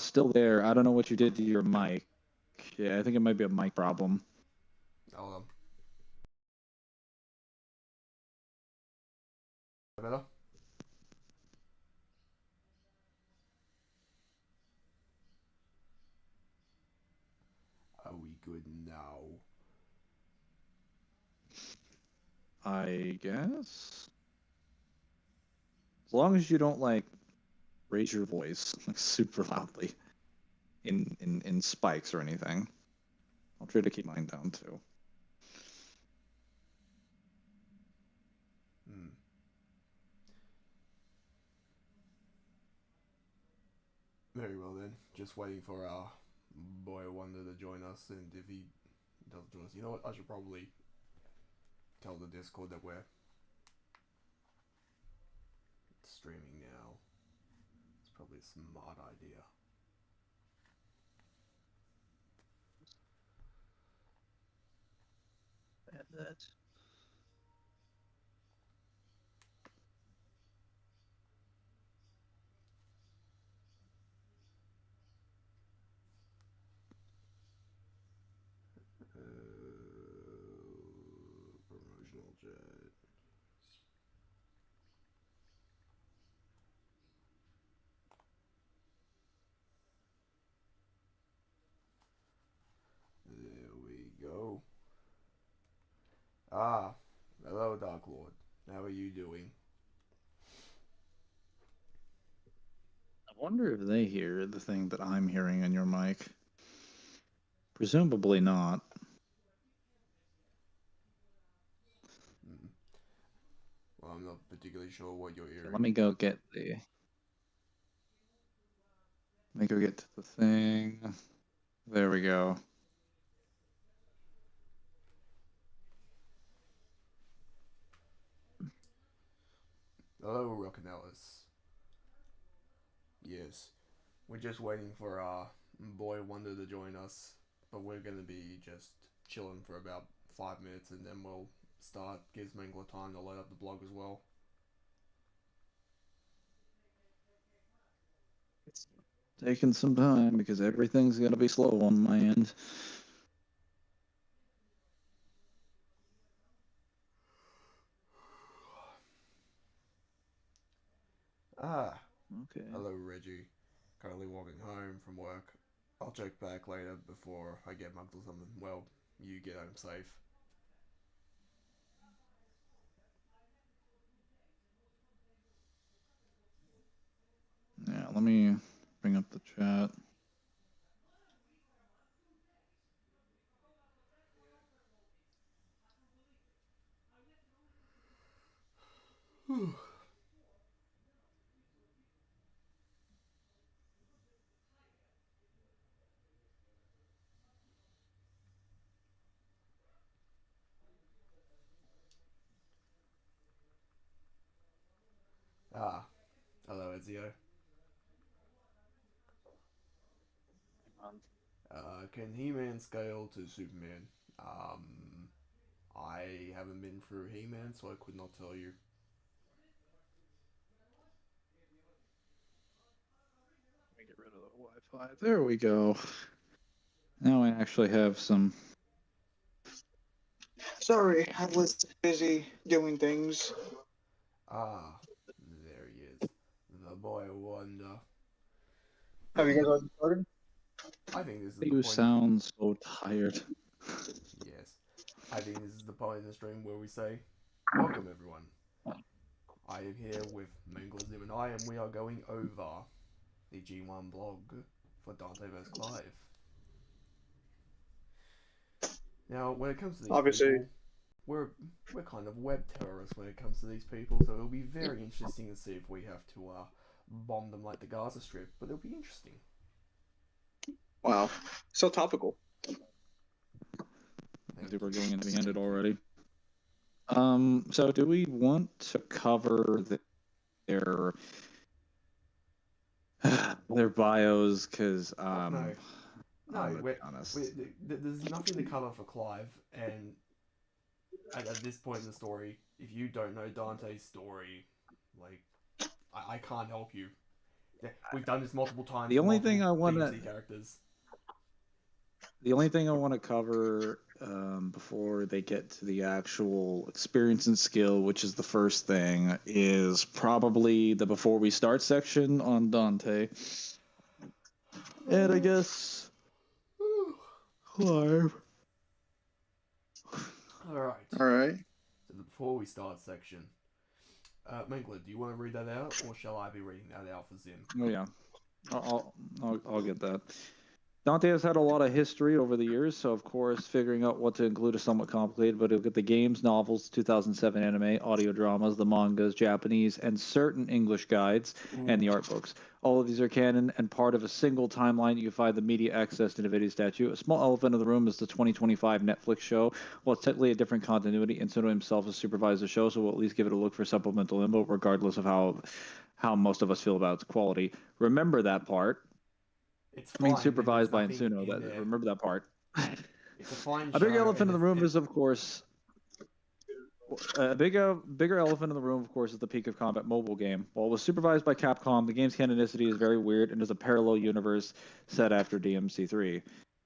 still there. I don't know what you did to your mic. Yeah, I think it might be a mic problem. Hold on. Better? Are we good now? I guess. As long as you don't like raise your voice like super loudly in spikes or anything. I'll try to keep mine down too. Hmm. Very well then. Just waiting for our boy Wonder to join us, and if he doesn't join us, you know what? I should probably tell the Discord that we're streaming now. It's probably a smart idea. And that. Promotional jet. There we go. Ah, hello, Dark Lord. How are you doing? I wonder if they hear the thing that I'm hearing in your mic. Presumably not. Hmm. Well, I'm not particularly sure what you're Okay, let hearing. me go get the. Let me go get to the thing. There we go. Hello, Rockinellis. Yes, we're just waiting for our boy Wonder to join us, but we're gonna be just chilling for about 5 minutes, and then we'll start. Gives Mangler time to load up the blog as well. It's taking some time because everything's gonna be slow on my end. Ah, Okay. hello, Reggie. Currently walking home from work. I'll check back later before I get mugged or something. Well, you get home safe. Yeah, let me bring up the chat. Ah, hello, Ezio. Can He-Man scale to Superman? I haven't been through He-Man, so I could not tell you. Let me get rid of the Wi-Fi. There we go. Now I actually have some. Sorry, I was busy doing things. Ah, there he is. The boy wonder. Have you guys already started? I think this is the You point. sound so tired. Yes. I think this is the point in the stream where we say, welcome everyone. I am here with Manglesim and I, and we are going over the G1 blog for Dante vs. Clive. Now, when it comes to these Obviously, people, we're we're kind of web terrorists when it comes to these people, so it'll be very interesting to see if we have to bomb them like the Gaza Strip, but it'll be interesting. wow, so topical. I Thank think we're you, going into handed thank you. already. So do we want to cover their their bios? Because Fuck no, I'm no. gonna be honest. There's nothing to cover for Clive, and at this point in the story, if you don't know Dante's story, like I can't help you. Yeah, we've done this multiple times. The For only multiple thing I want to DMC characters. the only thing I want to cover before they get to the actual experience and skill, which is the first thing, is probably the before we start section on Dante. And I guess Clive. Alright. All right. So the before we start section. Mengler, do you want to read that out, or shall I be reading that out for Zim? Oh yeah, I'll get that. Dante has had a lot of history over the years, so of course, figuring out what to include is somewhat complicated, but he'll get the games, novels, 2007 anime, audio dramas, the mangas, Japanese, and certain English guides, and the art books. All of these are canon and part of a single timeline. You can find the media access in a video statue. A small elephant in the room is the 2025 Netflix show. While it's technically a different continuity, Insono himself has supervised the show, so we'll at least give it a look for supplemental info, regardless of how most of us feel about its quality. Remember that part. It's Being fine. supervised by There's nothing Insuno. in there. Remember that part. It's a fine A big show, elephant in and the room is, of course, bigger elephant in the room, of course, is the Peak of Combat mobile game. While it was supervised by Capcom, the game's canonicity is very weird and is a parallel universe set after DMC3.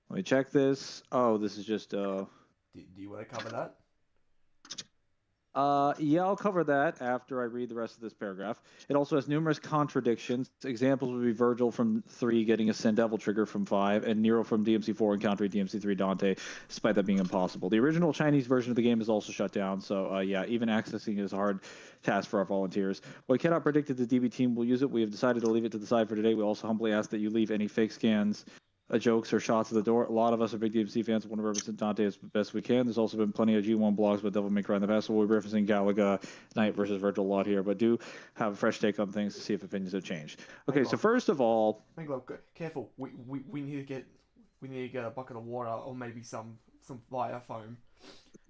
Let me check this. Oh, this is just Do you want to cover that? yeah, I'll cover that after I read the rest of this paragraph. It also has numerous contradictions. Examples would be Virgil from 3 getting a Sin Devil trigger from 5, and Nero from DMC4 encountering DMC3 Dante, despite that being impossible. The original Chinese version of the game is also shut down, so yeah, even accessing is a hard task for our volunteers. While we cannot predict that the DB team will use it, we have decided to leave it to the side for today. We also humbly ask that you leave any fake scans, jokes or shots at the door. A lot of us are big DMC fans and want to represent Dante as best we can. There's also been plenty of G1 blogs about Devil May Cry in the past, so we'll be referencing Galaga Knight versus Virgil a lot here, but do have a fresh take on things to see if opinions have changed. Okay, so first of all, Mengler, careful. We need to get a bucket of water or maybe some fire foam.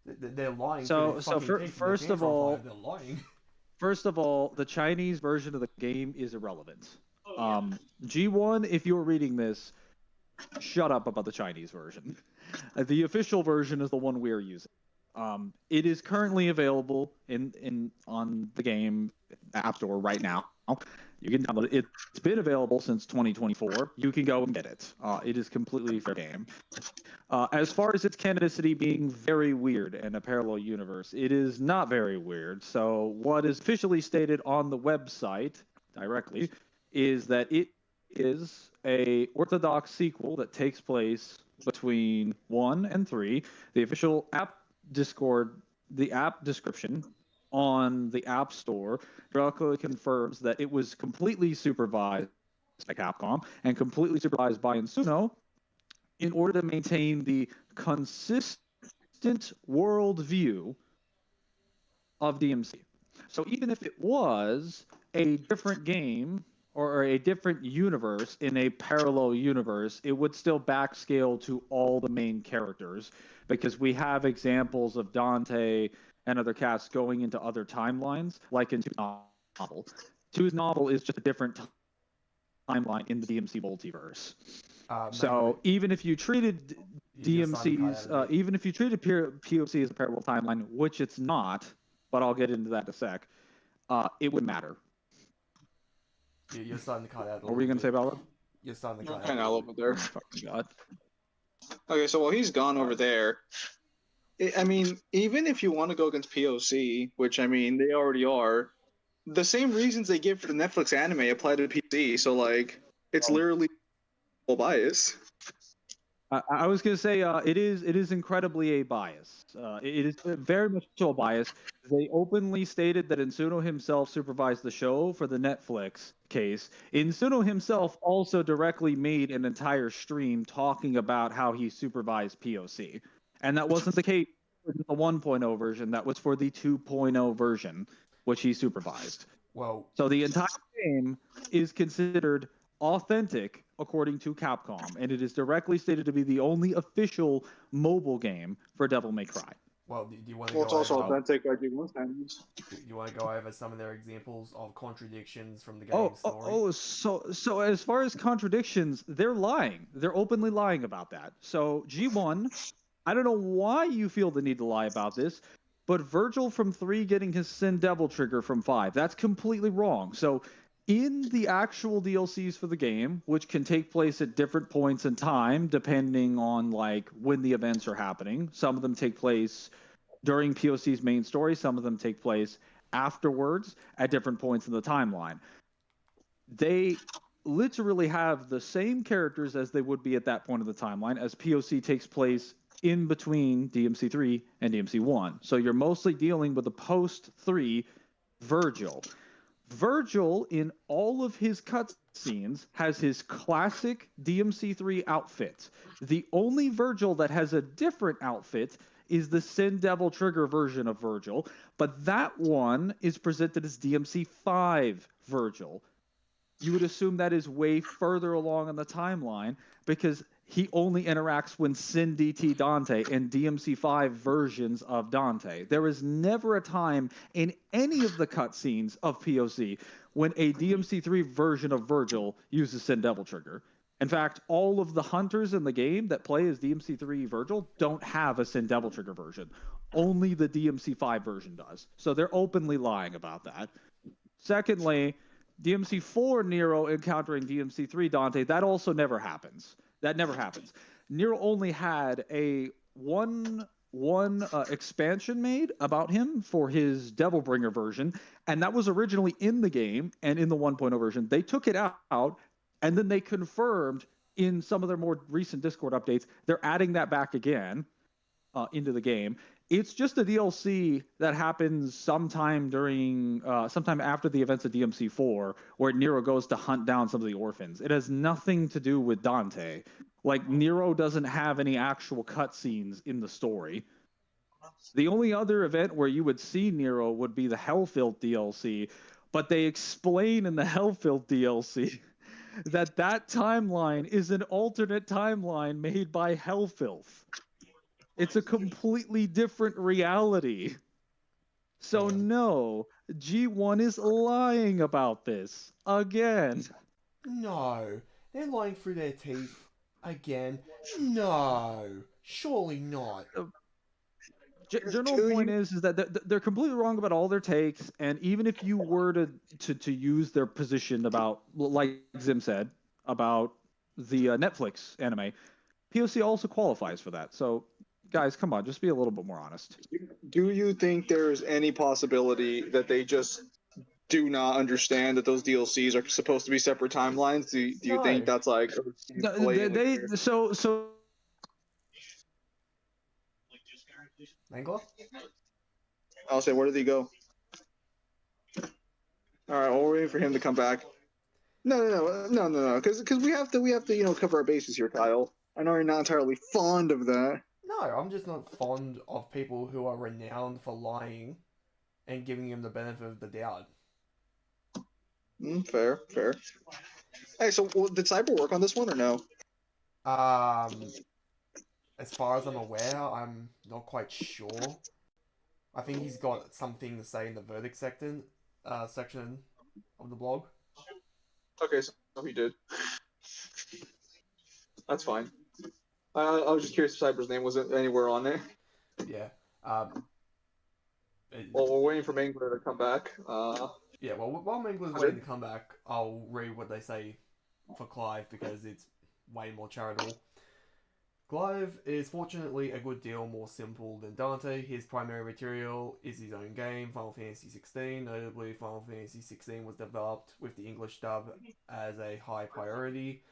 They're lying. First of all, they're lying. First of all, the Chinese version of the game is irrelevant. G1, if you're reading this, shut up about the Chinese version. The official version is the one we're using. It is currently available on the game App Store right now. You can download it. It's been available since 2024. You can go and get it. It is completely fair game. As far as its canonicity being very weird and a parallel universe, it is not very weird. So what is officially stated on the website directly is that it is a orthodox sequel that takes place between 1 and 3. The official app the app description on the App Store directly confirms that it was completely supervised by Capcom and completely supervised by Insuno in order to maintain the consistent worldview of DMC. So even if it was a different game or a different universe in a parallel universe, it would still backscale to all the main characters, because we have examples of Dante and other casts going into other timelines, like in 2's novel. 2's novel is just a different timeline in the DMC multiverse. So even if you treated DMC's, even if you treated POC as a parallel timeline, which it's not, but I'll get into that in a sec, it would matter. You're starting to cut out. What were you going to say about it? You're starting to cut out. Hang on over there. Fucking God. Okay, so while he's gone over there, I mean, even if you want to go against POC, which I mean they already are, the same reasons they give for the Netflix anime apply to PC. So like, it's literally bias. I was going to say it is incredibly a bias. It is very much so a bias. They openly stated that Insuno himself supervised the show for the Netflix case. Insuno himself also directly made an entire stream talking about how he supervised POC. And that wasn't the case for the 1.0 version. That was for the 2.0 version, which he supervised. Well, so the entire game is considered authentic according to Capcom, and it is directly stated to be the only official mobile game for Devil May Cry. Well, do you want to Well, it's also authentic by G1 standards. Do you want to go over some of their examples of contradictions from the game story? So as far as contradictions, they're lying. They're openly lying about that. So G1, I don't know why you feel the need to lie about this, but Virgil from 3 getting his Sin Devil trigger from 5, that's completely wrong. So In the actual DLCs for the game, which can take place at different points in time depending on like when the events are happening. Some of them take place during POC's main story, some of them take place afterwards at different points in the timeline. They literally have the same characters as they would be at that point of the timeline, as POC takes place in between DMC 3 and DMC 1. So you're mostly dealing with the post 3 Virgil. Virgil, in all of his cutscenes, has his classic DMC3 outfit. The only Virgil that has a different outfit is the Sin Devil Trigger version of Virgil, but that one is presented as DMC5 Virgil. You would assume that is way further along in the timeline because he only interacts when Sin DT Dante and DMC5 versions of Dante. There is never a time in any of the cutscenes of POC when a DMC3 version of Virgil uses Sin Devil Trigger. In fact, all of the hunters in the game that play as DMC3 Virgil don't have a Sin Devil Trigger version. Only the DMC5 version does. So they're openly lying about that. Secondly, DMC4 Nero encountering DMC3 Dante, that also never happens. That never happens. Nero only had a one expansion made about him for his Devilbringer version, and that was originally in the game and in the 1.0 version. They took it out, and then they confirmed in some of their more recent Discord updates, they're adding that back again into the game. It's just a DLC that happens sometime after the events of DMC4, where Nero goes to hunt down some of the orphans. It has nothing to do with Dante. Like, Nero doesn't have any actual cutscenes in the story. The only other event where you would see Nero would be the Hellfilth DLC, but they explain in the Hellfilth DLC that timeline is an alternate timeline made by Hellfilth. It's a completely different reality. So no, G1 is lying about this again. No, they're lying through their teeth again. No, surely not. General point is that they're completely wrong about all their takes, and even if you were to use their position about, like Zim said, about the Netflix anime, POC also qualifies for that. So guys, come on, just be a little bit more honest. Do you think there's any possibility that they just do not understand that those DLCs are supposed to be separate timelines? Do you think that's like so Mangler? I'll say, where did he go? All right, well, we're waiting for him to come back. No, because we have to cover our bases here, Kyle. I know you're not entirely fond of that. No, I'm just not fond of people who are renowned for lying and giving him the benefit of the doubt. Fair. Hey, so did Cyber work on this one or no? As far as I'm aware, I'm not quite sure. I think he's got something to say in the verdict section of the blog. Okay, so he did. That's fine. I was just curious if Cyber's name wasn't anywhere on there. Yeah. Well, we're waiting for Mangler to come back. Yeah, well, while Mangler's waiting to come back, I'll read what they say for Clive because it's way more charitable. Clive is fortunately a good deal more simple than Dante. His primary material is his own game, Final Fantasy XVI. Notably, Final Fantasy XVI was developed with the English dub as a high priority.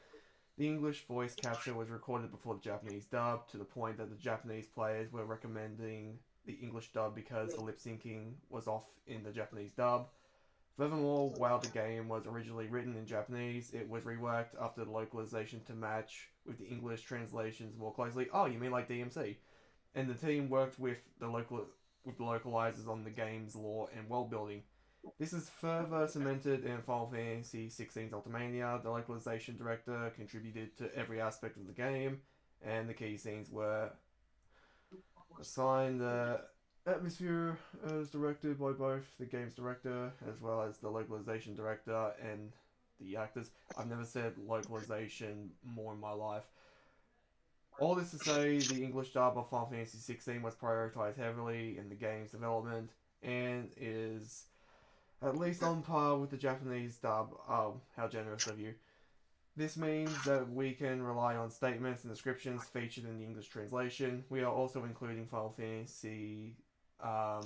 The English voice capture was recorded before the Japanese dub, to the point that the Japanese players were recommending the English dub because the lip syncing was off in the Japanese dub. Furthermore, while the game was originally written in Japanese, it was reworked after the localization to match with the English translations more closely. Oh, you mean like DMC? And the team worked with the localizers on the game's lore and world building. This is further cemented in Final Fantasy XVI's Ultimania. The localization director contributed to every aspect of the game, and the key scenes were assigned the atmosphere as directed by both the game's director as well as the localization director and the actors. I've never said localization more in my life. All this to say, the English dub of Final Fantasy XVI was prioritized heavily in the game's development and is At least on par with the Japanese dub. Oh, how generous of you. This means that we can rely on statements and descriptions featured in the English translation. We are also including Final Fantasy Final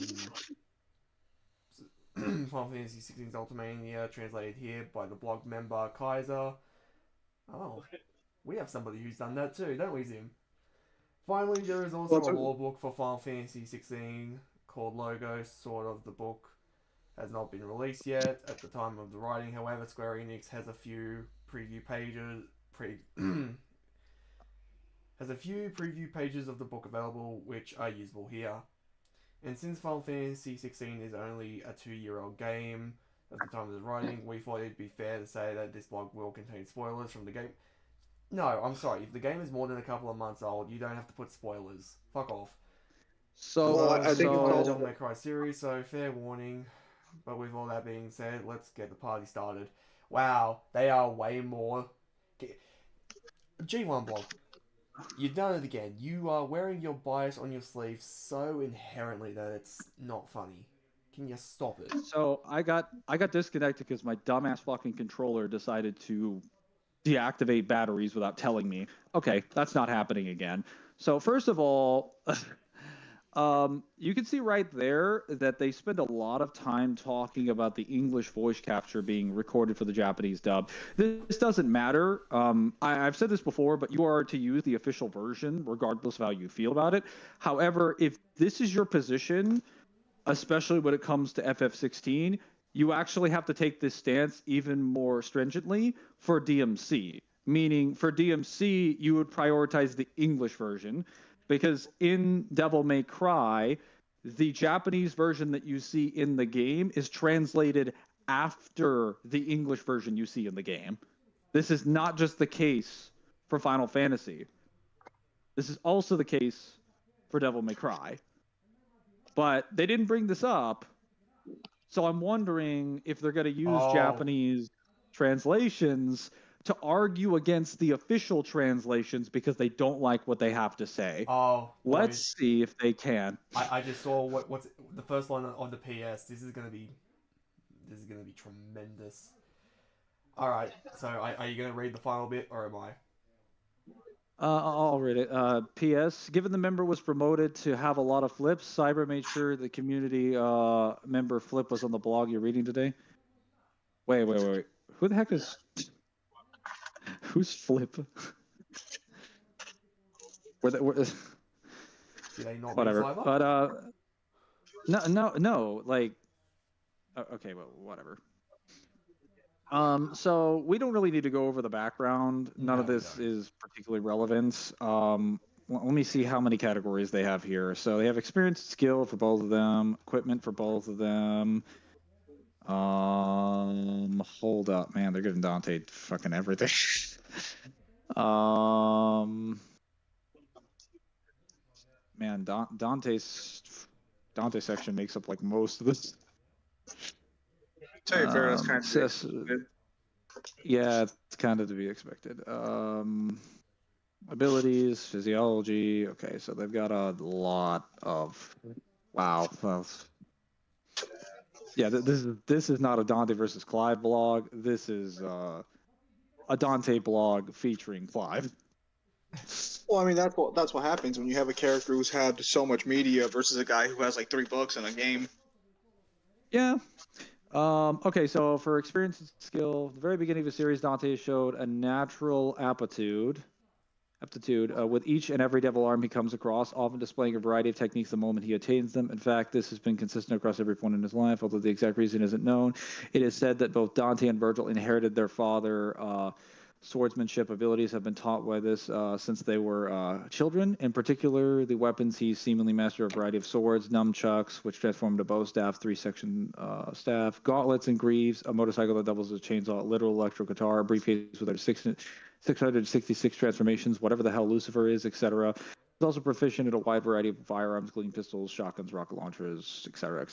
Fantasy 16's Ultimania translated here by the blog member Kaiser. Oh, we have somebody who's done that too, don't we, Zim? Finally, there is also a lore book for Final Fantasy 16 called Logos. Sort of, the book has not been released yet at the time of the writing. However, Square Enix has a few preview pages. Has a few preview pages of the book available, which are usable here. And since Final Fantasy 16 is only a 2-year-old game at the time of the writing, we thought it'd be fair to say that this blog will contain spoilers from the game. No, I'm sorry. If the game is more than a couple of months old, you don't have to put spoilers. Fuck off. So, Well, I think the it's Devil May Cry series, so fair warning. But with all that being said, let's get the party started. Wow, they are way more. G1 blog. You've done it again. You are wearing your bias on your sleeve so inherently that it's not funny. Can you stop it? So I got disconnected because my dumbass fucking controller decided to deactivate batteries without telling me. Okay, that's not happening again. So first of all, you can see right there that they spend a lot of time talking about the English voice capture being recorded for the Japanese dub. This doesn't matter. I've said this before, but you are to use the official version regardless of how you feel about it. However, if this is your position, especially when it comes to FF16, you actually have to take this stance even more stringently for DMC. Meaning, for DMC, you would prioritize the English version, because in Devil May Cry, the Japanese version that you see in the game is translated after the English version you see in the game. This is not just the case for Final Fantasy. This is also the case for Devil May Cry. But they didn't bring this up, so I'm wondering if they're going to use Japanese translations to argue against the official translations because they don't like what they have to say. Let's see if they can. I just saw what's the first line of the PS. This is gonna be tremendous. All right, so are you gonna read the final bit or am I? I'll read it. P.S. Given the member was promoted to have a lot of flips, Cyber made sure the community member flip was on the blog you're reading today. Wait. Who the heck is... Who's Flip? Did they not whatever. But no. Like, okay, well, whatever. So we don't really need to go over the background. None of this is particularly relevant. Let me see how many categories they have here. So they have experience and skill for both of them, equipment for both of them. Hold up, man, they're giving Dante fucking everything. Man, Dante's section makes up like most of this. To be fair, that's kind of expected. Yeah, it's kind of to be expected. Abilities, physiology. Okay, so they've got a lot of... Wow. Yeah, this is not a Dante versus Clive blog. This is a Dante blog featuring Clive. Well, I mean, that's what happens when you have a character who's had so much media versus a guy who has like 3 books in a game. Yeah. Okay, so for experience and skill, the very beginning of the series, Dante showed a natural aptitude with each and every devil arm he comes across, often displaying a variety of techniques the moment he attains them. In fact, this has been consistent across every point in his life, although the exact reason isn't known. It is said that both Dante and Virgil inherited their father swordsmanship abilities, have been taught by this since they were children. In particular, the weapons he seemingly mastered a variety of swords, nunchucks, which transform into bow staff, 3-section staff, gauntlets and greaves, a motorcycle that doubles as a chainsaw, a literal electric guitar, a briefcase with 666 transformations, whatever the hell Lucifer is, etc. He's also proficient in a wide variety of firearms, including pistols, shotguns, rocket launchers, etc.,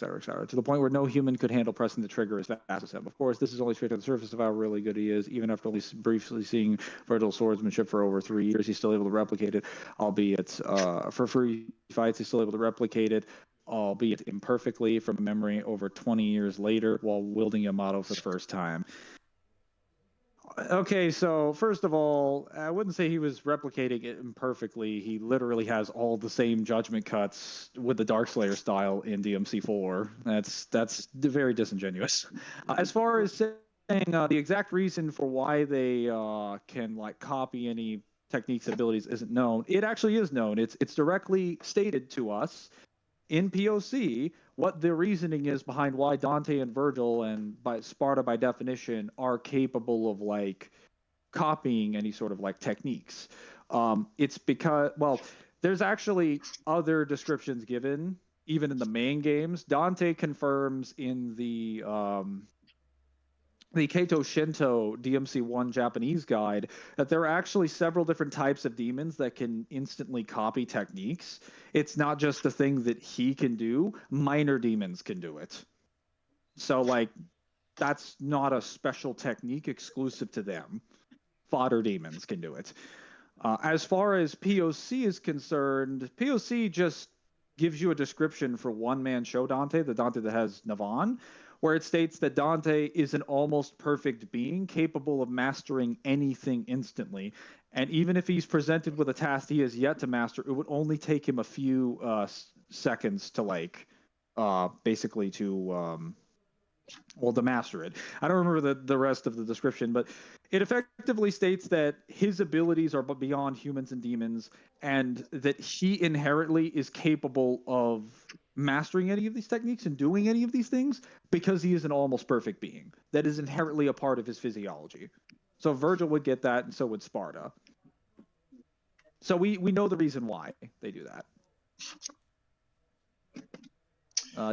to the point where no human could handle pressing the trigger as fast as him. Of course, this is only scratching the surface of how really good he is. Even after only briefly seeing Virgil's swordsmanship for over 3 years, he's still able to replicate it, albeit for free fights, he's still able to replicate it, albeit imperfectly, from memory over 20 years later while wielding Yamato for the first time. Okay, so first of all, I wouldn't say he was replicating it imperfectly. He literally has all the same judgment cuts with the Darkslayer style in DMC4. That's very disingenuous. As far as saying the exact reason for why they can like copy any techniques and abilities isn't known, it actually is known. It's directly stated to us in POC what the reasoning is behind why Dante and Virgil and by Sparta by definition are capable of like copying any sort of like techniques. It's because, well, there's actually other descriptions given even in the main games. Dante confirms in the Kato Shinto DMC1 Japanese guide that there are actually several different types of demons that can instantly copy techniques. It's not just the thing that he can do, minor demons can do it. So, like, that's not a special technique exclusive to them. Fodder demons can do it. As far as POC is concerned, POC just gives you a description for one man show Dante, the Dante that has Navan, where it states that Dante is an almost perfect being capable of mastering anything instantly. And even if he's presented with a task he has yet to master, it would only take him a few seconds to like basically to master it. I don't remember the rest of the description, but it effectively states that his abilities are beyond humans and demons, and that he inherently is capable of mastering any of these techniques and doing any of these things because he is an almost perfect being. That is inherently a part of his physiology. So Virgil would get that, and so would Sparta. So we know the reason why they do that.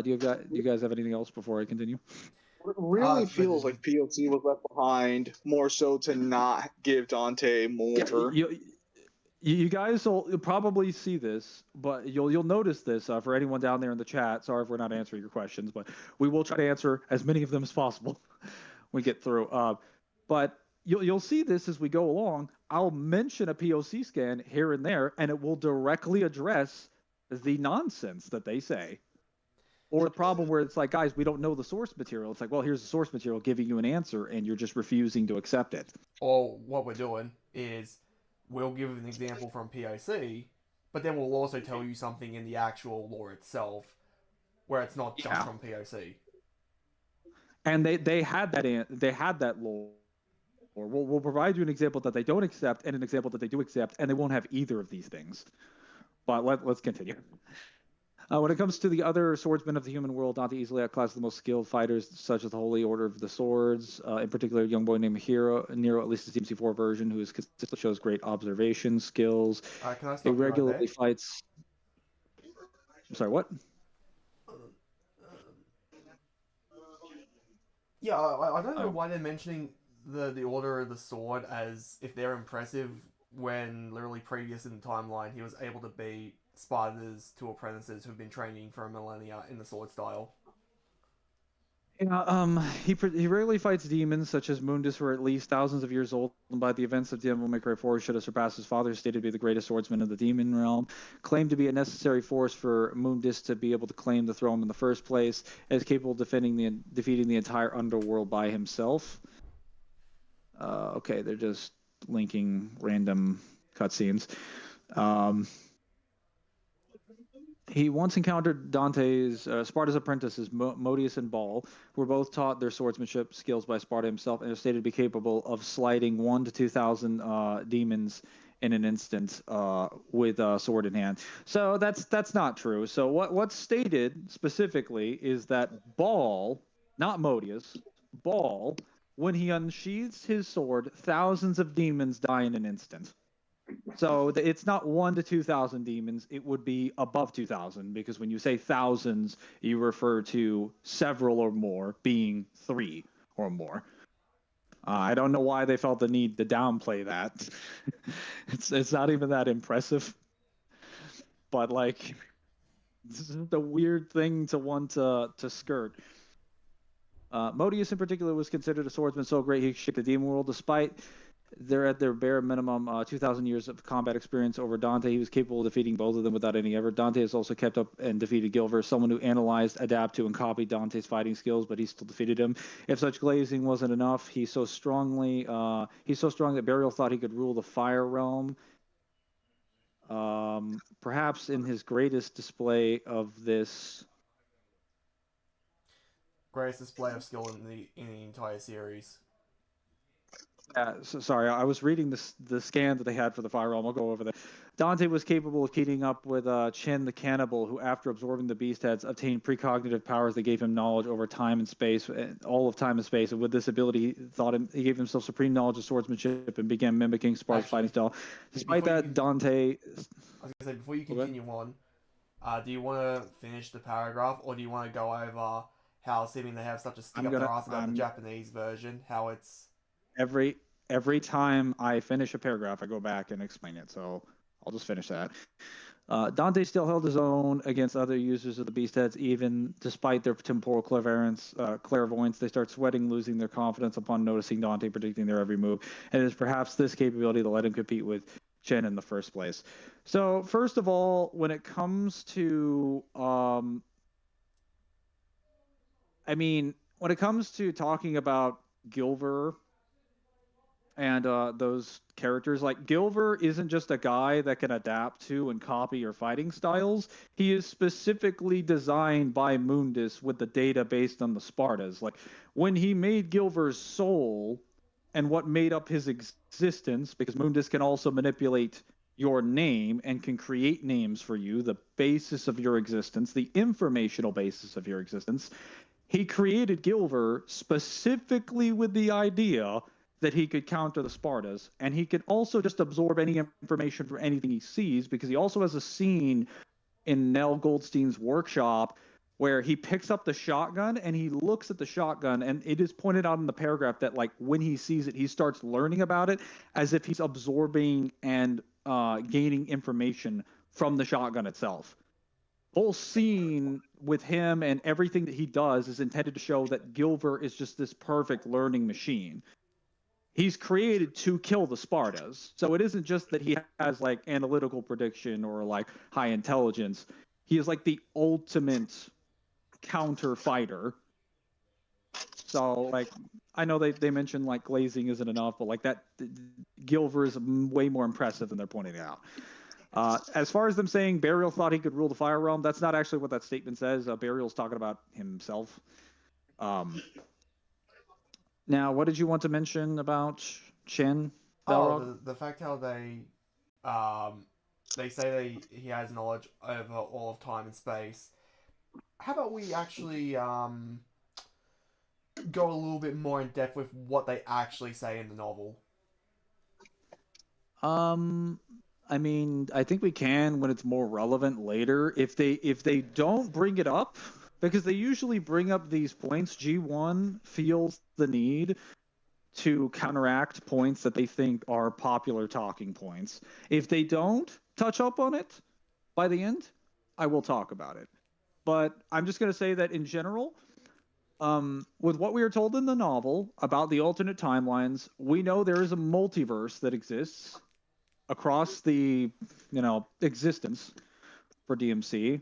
Do you guys have anything else before I continue? It really feels like POC was left behind more so to not give Dante more. You guys will probably see this, but you'll notice this for anyone down there in the chat. Sorry if we're not answering your questions, but we will try to answer as many of them as possible when we get through. But you'll see this as we go along. I'll mention a POC scan here and there, and it will directly address the nonsense that they say. Or the problem where it's like, guys, we don't know the source material. It's like, well, here's the source material giving you an answer, and you're just refusing to accept it. Or what we're doing is we'll give an example from POC, but then we'll also tell you something in the actual lore itself where it's not just from POC. And they had that lore. We'll provide you an example that they don't accept and an example that they do accept, and they won't have either of these things. But let's continue. When it comes to the other swordsmen of the human world, Dante easily outclasses the most skilled fighters, such as the Holy Order of the Swords. In particular, a young boy named Nero, at least the DMC4 version, who consistently shows great observation skills. He regularly fights. I'm sorry, what? Yeah, I don't know why they're mentioning the Order of the Sword as if they're impressive when literally previous in the timeline he was able to beat Sparta's two apprentices who've been training for a millennia in the sword style. Yeah, he rarely fights demons such as Mundus, who are at least thousands of years old, and by the events of Devil May Cry 4 should have surpassed his father, stated to be the greatest swordsman of the demon realm, claimed to be a necessary force for Mundus to be able to claim the throne in the first place, as capable of defeating the entire underworld by himself. Okay, they're just linking random cutscenes. He once encountered Sparta's apprentices, Modius and Ball, who were both taught their swordsmanship skills by Sparta himself and are stated to be capable of sliding 1,000 to 2,000 demons in an instant with a sword in hand. So that's not true. So what's stated specifically is that Ball, not Modius, Ball, when he unsheathes his sword, thousands of demons die in an instant. So it's not 1,000 to 2,000 demons. It would be above 2,000, because when you say thousands, you refer to several or more, being 3 or more. I don't know why they felt the need to downplay that. It's not even that impressive. But like, this is the weird thing to want to skirt. Modius in particular was considered a swordsman so great he shook the demon world, despite they're at their bare minimum 2,000 years of combat experience over Dante. He was capable of defeating both of them without any effort. Dante has also kept up and defeated Gilver, someone who analyzed, adapted to, and copied Dante's fighting skills, but he still defeated him. If such glazing wasn't enough, he's so strong that Burial thought he could rule the Fire Realm. Perhaps in his greatest display of this. Greatest display of skill in the entire series. Sorry, I was reading the scan that they had for the Fire Realm. I'll go over that. Dante was capable of keeping up with Chen the Cannibal, who, after absorbing the beast heads, obtained precognitive powers that gave him knowledge over time and space, all of time and space. And with this ability, he gave himself supreme knowledge of swordsmanship and began mimicking Sparta's fighting style. Despite that, Dante. I was going to say, before you continue on, do you want to finish the paragraph, or do you want to go over how, assuming they have such a stick up their ass about the Japanese version, how it's... Every time I finish a paragraph, I go back and explain it. So I'll just finish that. Dante still held his own against other users of the beast heads, even despite their temporal clairvoyance. They start sweating, losing their confidence upon noticing Dante predicting their every move. And it is perhaps this capability that let him compete with Chen in the first place. So first of all, when it comes to when it comes to talking about Gilver and those characters, like Gilver isn't just a guy that can adapt to and copy your fighting styles. He is specifically designed by Mundus with the data based on the Spartas. Like when he made Gilver's soul and what made up his existence, because Mundus can also manipulate your name and can create names for you, the basis of your existence, the informational basis of your existence. He created Gilver specifically with the idea that he could counter the Spartas, and he could also just absorb any information from anything he sees, because he also has a scene in Nell Goldstein's workshop where he picks up the shotgun and he looks at the shotgun, and it is pointed out in the paragraph that, like, when he sees it, he starts learning about it as if he's absorbing and gaining information from the shotgun itself. Whole scene with him and everything that he does is intended to show that Gilver is just this perfect learning machine. He's created to kill the Spartas. So it isn't just that he has like analytical prediction or like high intelligence. He is like the ultimate counter fighter. So like, I know they mentioned like glazing isn't enough, but like that Gilver is way more impressive than they're pointing out. As far as them saying Burial thought he could rule the Fire Realm, that's not actually what that statement says. Burial's talking about himself. Now, what did you want to mention about Chen? The fact how they say he has knowledge over all of time and space. How about we actually go a little bit more in depth with what they actually say in the novel? I mean, I think we can when it's more relevant later. If they don't bring it up, because they usually bring up these points, G1 feels the need to counteract points that they think are popular talking points. If they don't touch up on it by the end, I will talk about it. But I'm just going to say that in general, with what we are told in the novel about the alternate timelines, we know there is a multiverse that exists across the, existence for DMC,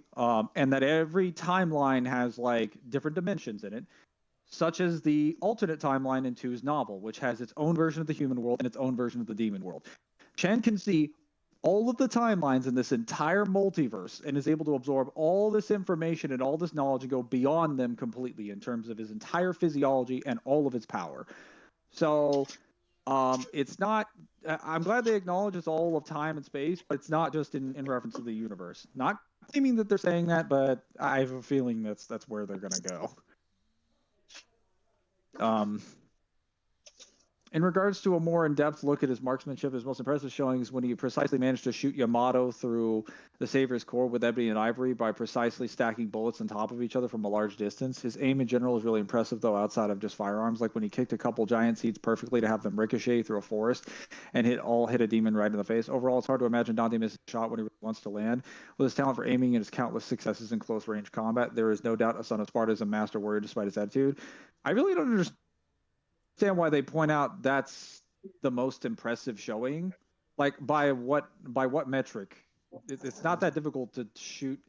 and that every timeline has like different dimensions in it, such as the alternate timeline in 2's novel, which has its own version of the human world and its own version of the demon world. Chen can see all of the timelines in this entire multiverse and is able to absorb all this information and all this knowledge and go beyond them completely in terms of his entire physiology and all of its power. So it's not, I'm glad they acknowledge it's all of time and space, but it's not just in reference to the universe. Not claiming that they're saying that, but I have a feeling that's where they're going to go. In regards to a more in-depth look at his marksmanship, his most impressive showing is when he precisely managed to shoot Yamato through the Savior's core with ebony and ivory by precisely stacking bullets on top of each other from a large distance. His aim in general is really impressive, though, outside of just firearms, like when he kicked a couple giant seeds perfectly to have them ricochet through a forest and hit a demon right in the face. Overall, it's hard to imagine Dante missing a shot when he really wants to land. With his talent for aiming and his countless successes in close-range combat, there is no doubt a son of Sparta is a master warrior despite his attitude. I really don't understand why they point out that's the most impressive showing. Like by what metric? It's not that difficult to shoot.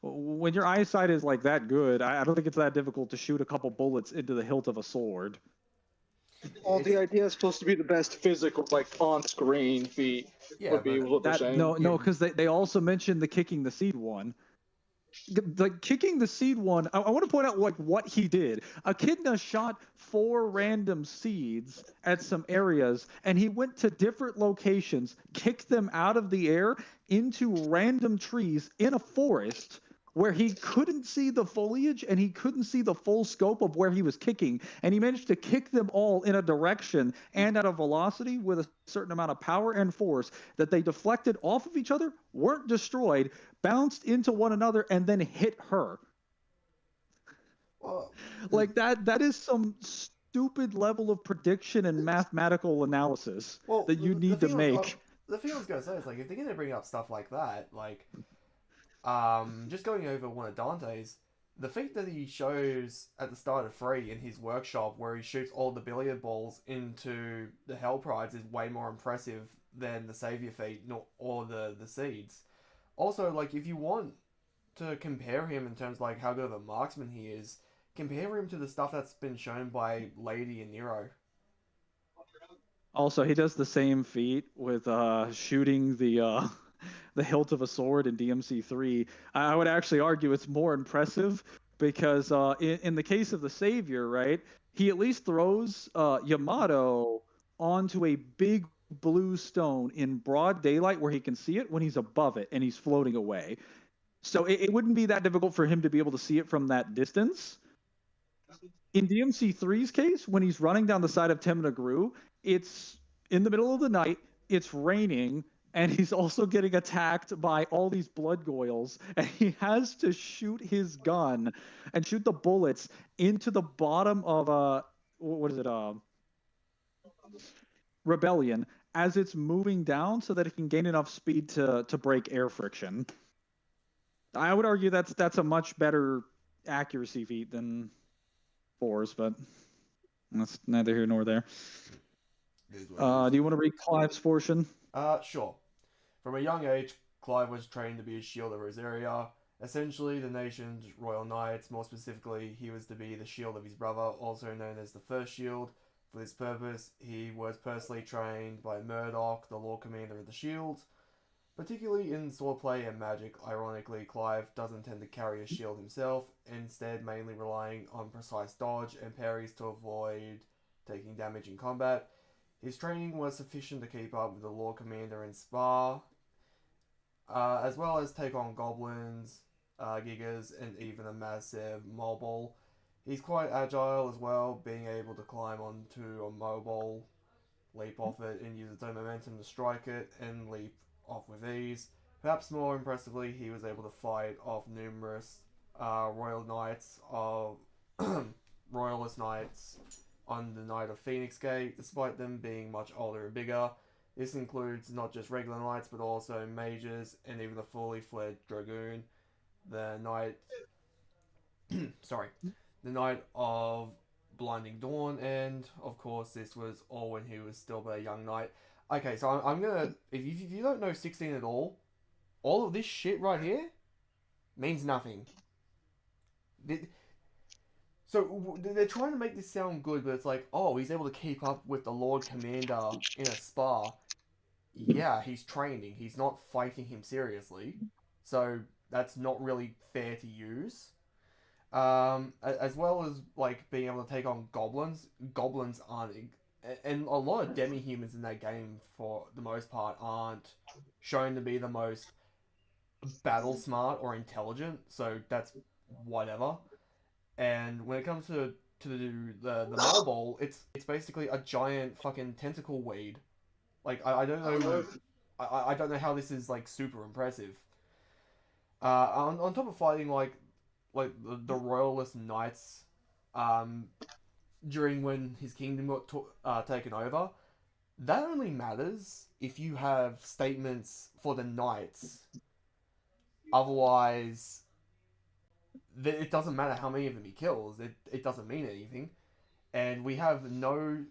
When your eyesight is like that good, I don't think it's that difficult to shoot a couple bullets into the hilt of a sword. Well, It's the idea is supposed to be the best physical, like on-screen feat. yeah, Would be but what they're That saying. no yeah, no because they also mentioned the kicking the seed one. Like kicking the seed one, I want to point out like what he did. Echidna shot 4 random seeds at some areas, and he went to different locations, kicked them out of the air into random trees in a forest where he couldn't see the foliage and he couldn't see the full scope of where he was kicking. And he managed to kick them all in a direction and at a velocity with a certain amount of power and force that they deflected off of each other, weren't destroyed, bounced into one another, and then hit her. well, Like that is some stupid level of prediction and mathematical analysis well, that you the need to thing I was make. the thing I was gonna say is like if they're gonna bring up stuff like that, like just going over one of Dante's, the feat that he shows at the start of 3 in his workshop where he shoots all the billiard balls into the Hell Prides is way more impressive than the Savior feat or the seeds. Also, like, if you want to compare him in terms of, like, how good of a marksman he is, compare him to the stuff that's been shown by Lady and Nero. Also, he does the same feat with shooting the hilt of a sword in DMC3. I would actually argue it's more impressive because in the case of the Savior, right, he at least throws Yamato onto a big blue stone in broad daylight where he can see it when he's above it and he's floating away. So it wouldn't be that difficult for him to be able to see it from that distance. In DMC3's case, when he's running down the side of Temnagru, it's in the middle of the night, it's raining, and he's also getting attacked by all these blood goyles, and he has to shoot his gun and shoot the bullets into the bottom of what is it, Rebellion, as it's moving down so that it can gain enough speed to break air friction. I would argue that's a much better accuracy feat than fours, but that's neither here nor there. It is what it Do you want to read Clive's portion? Sure. From a young age, Clive was trained to be a shield over his area. Essentially, the nation's royal knights, more specifically, he was to be the shield of his brother, also known as the First Shield. For this purpose, he was personally trained by Murdoch, the Lord Commander of the Shield. Particularly in swordplay and magic, ironically, Clive doesn't tend to carry a shield himself, instead mainly relying on precise dodge and parries to avoid taking damage in combat. His training was sufficient to keep up with the Lord Commander in Spa, as well as take on goblins, gigas, and even a massive mobile. He's quite agile as well, being able to climb onto a mobile, leap off it, and use its own momentum to strike it, and leap off with ease. Perhaps more impressively, he was able to fight off numerous royal knights of royalist knights on the night of Phoenix Gate, despite them being much older and bigger. This includes not just regular knights, but also mages and even the fully fledged dragoon. The knight, sorry, the night of Blinding Dawn, and of course, this was all when he was still a young knight. Okay, so I'm gonna. If you don't know 16 at all of this shit right here means nothing. So they're trying to make this sound good, but it's like, oh, he's able to keep up with the Lord Commander in a spa. Yeah, he's training. He's not fighting him seriously, so that's not really fair to use. As well as like being able to take on goblins. Goblins aren't, and a lot of demi-humans in that game for the most part aren't shown to be the most battle smart or intelligent. So that's whatever. And when it comes to the mole it's basically a giant fucking tentacle weed. Like I don't know, I don't know how this is like super impressive. On top of fighting like the royalist knights, um, during when his kingdom got taken over, that only matters if you have statements for the knights. Otherwise, it doesn't matter how many of them he kills. It doesn't mean anything. And we have no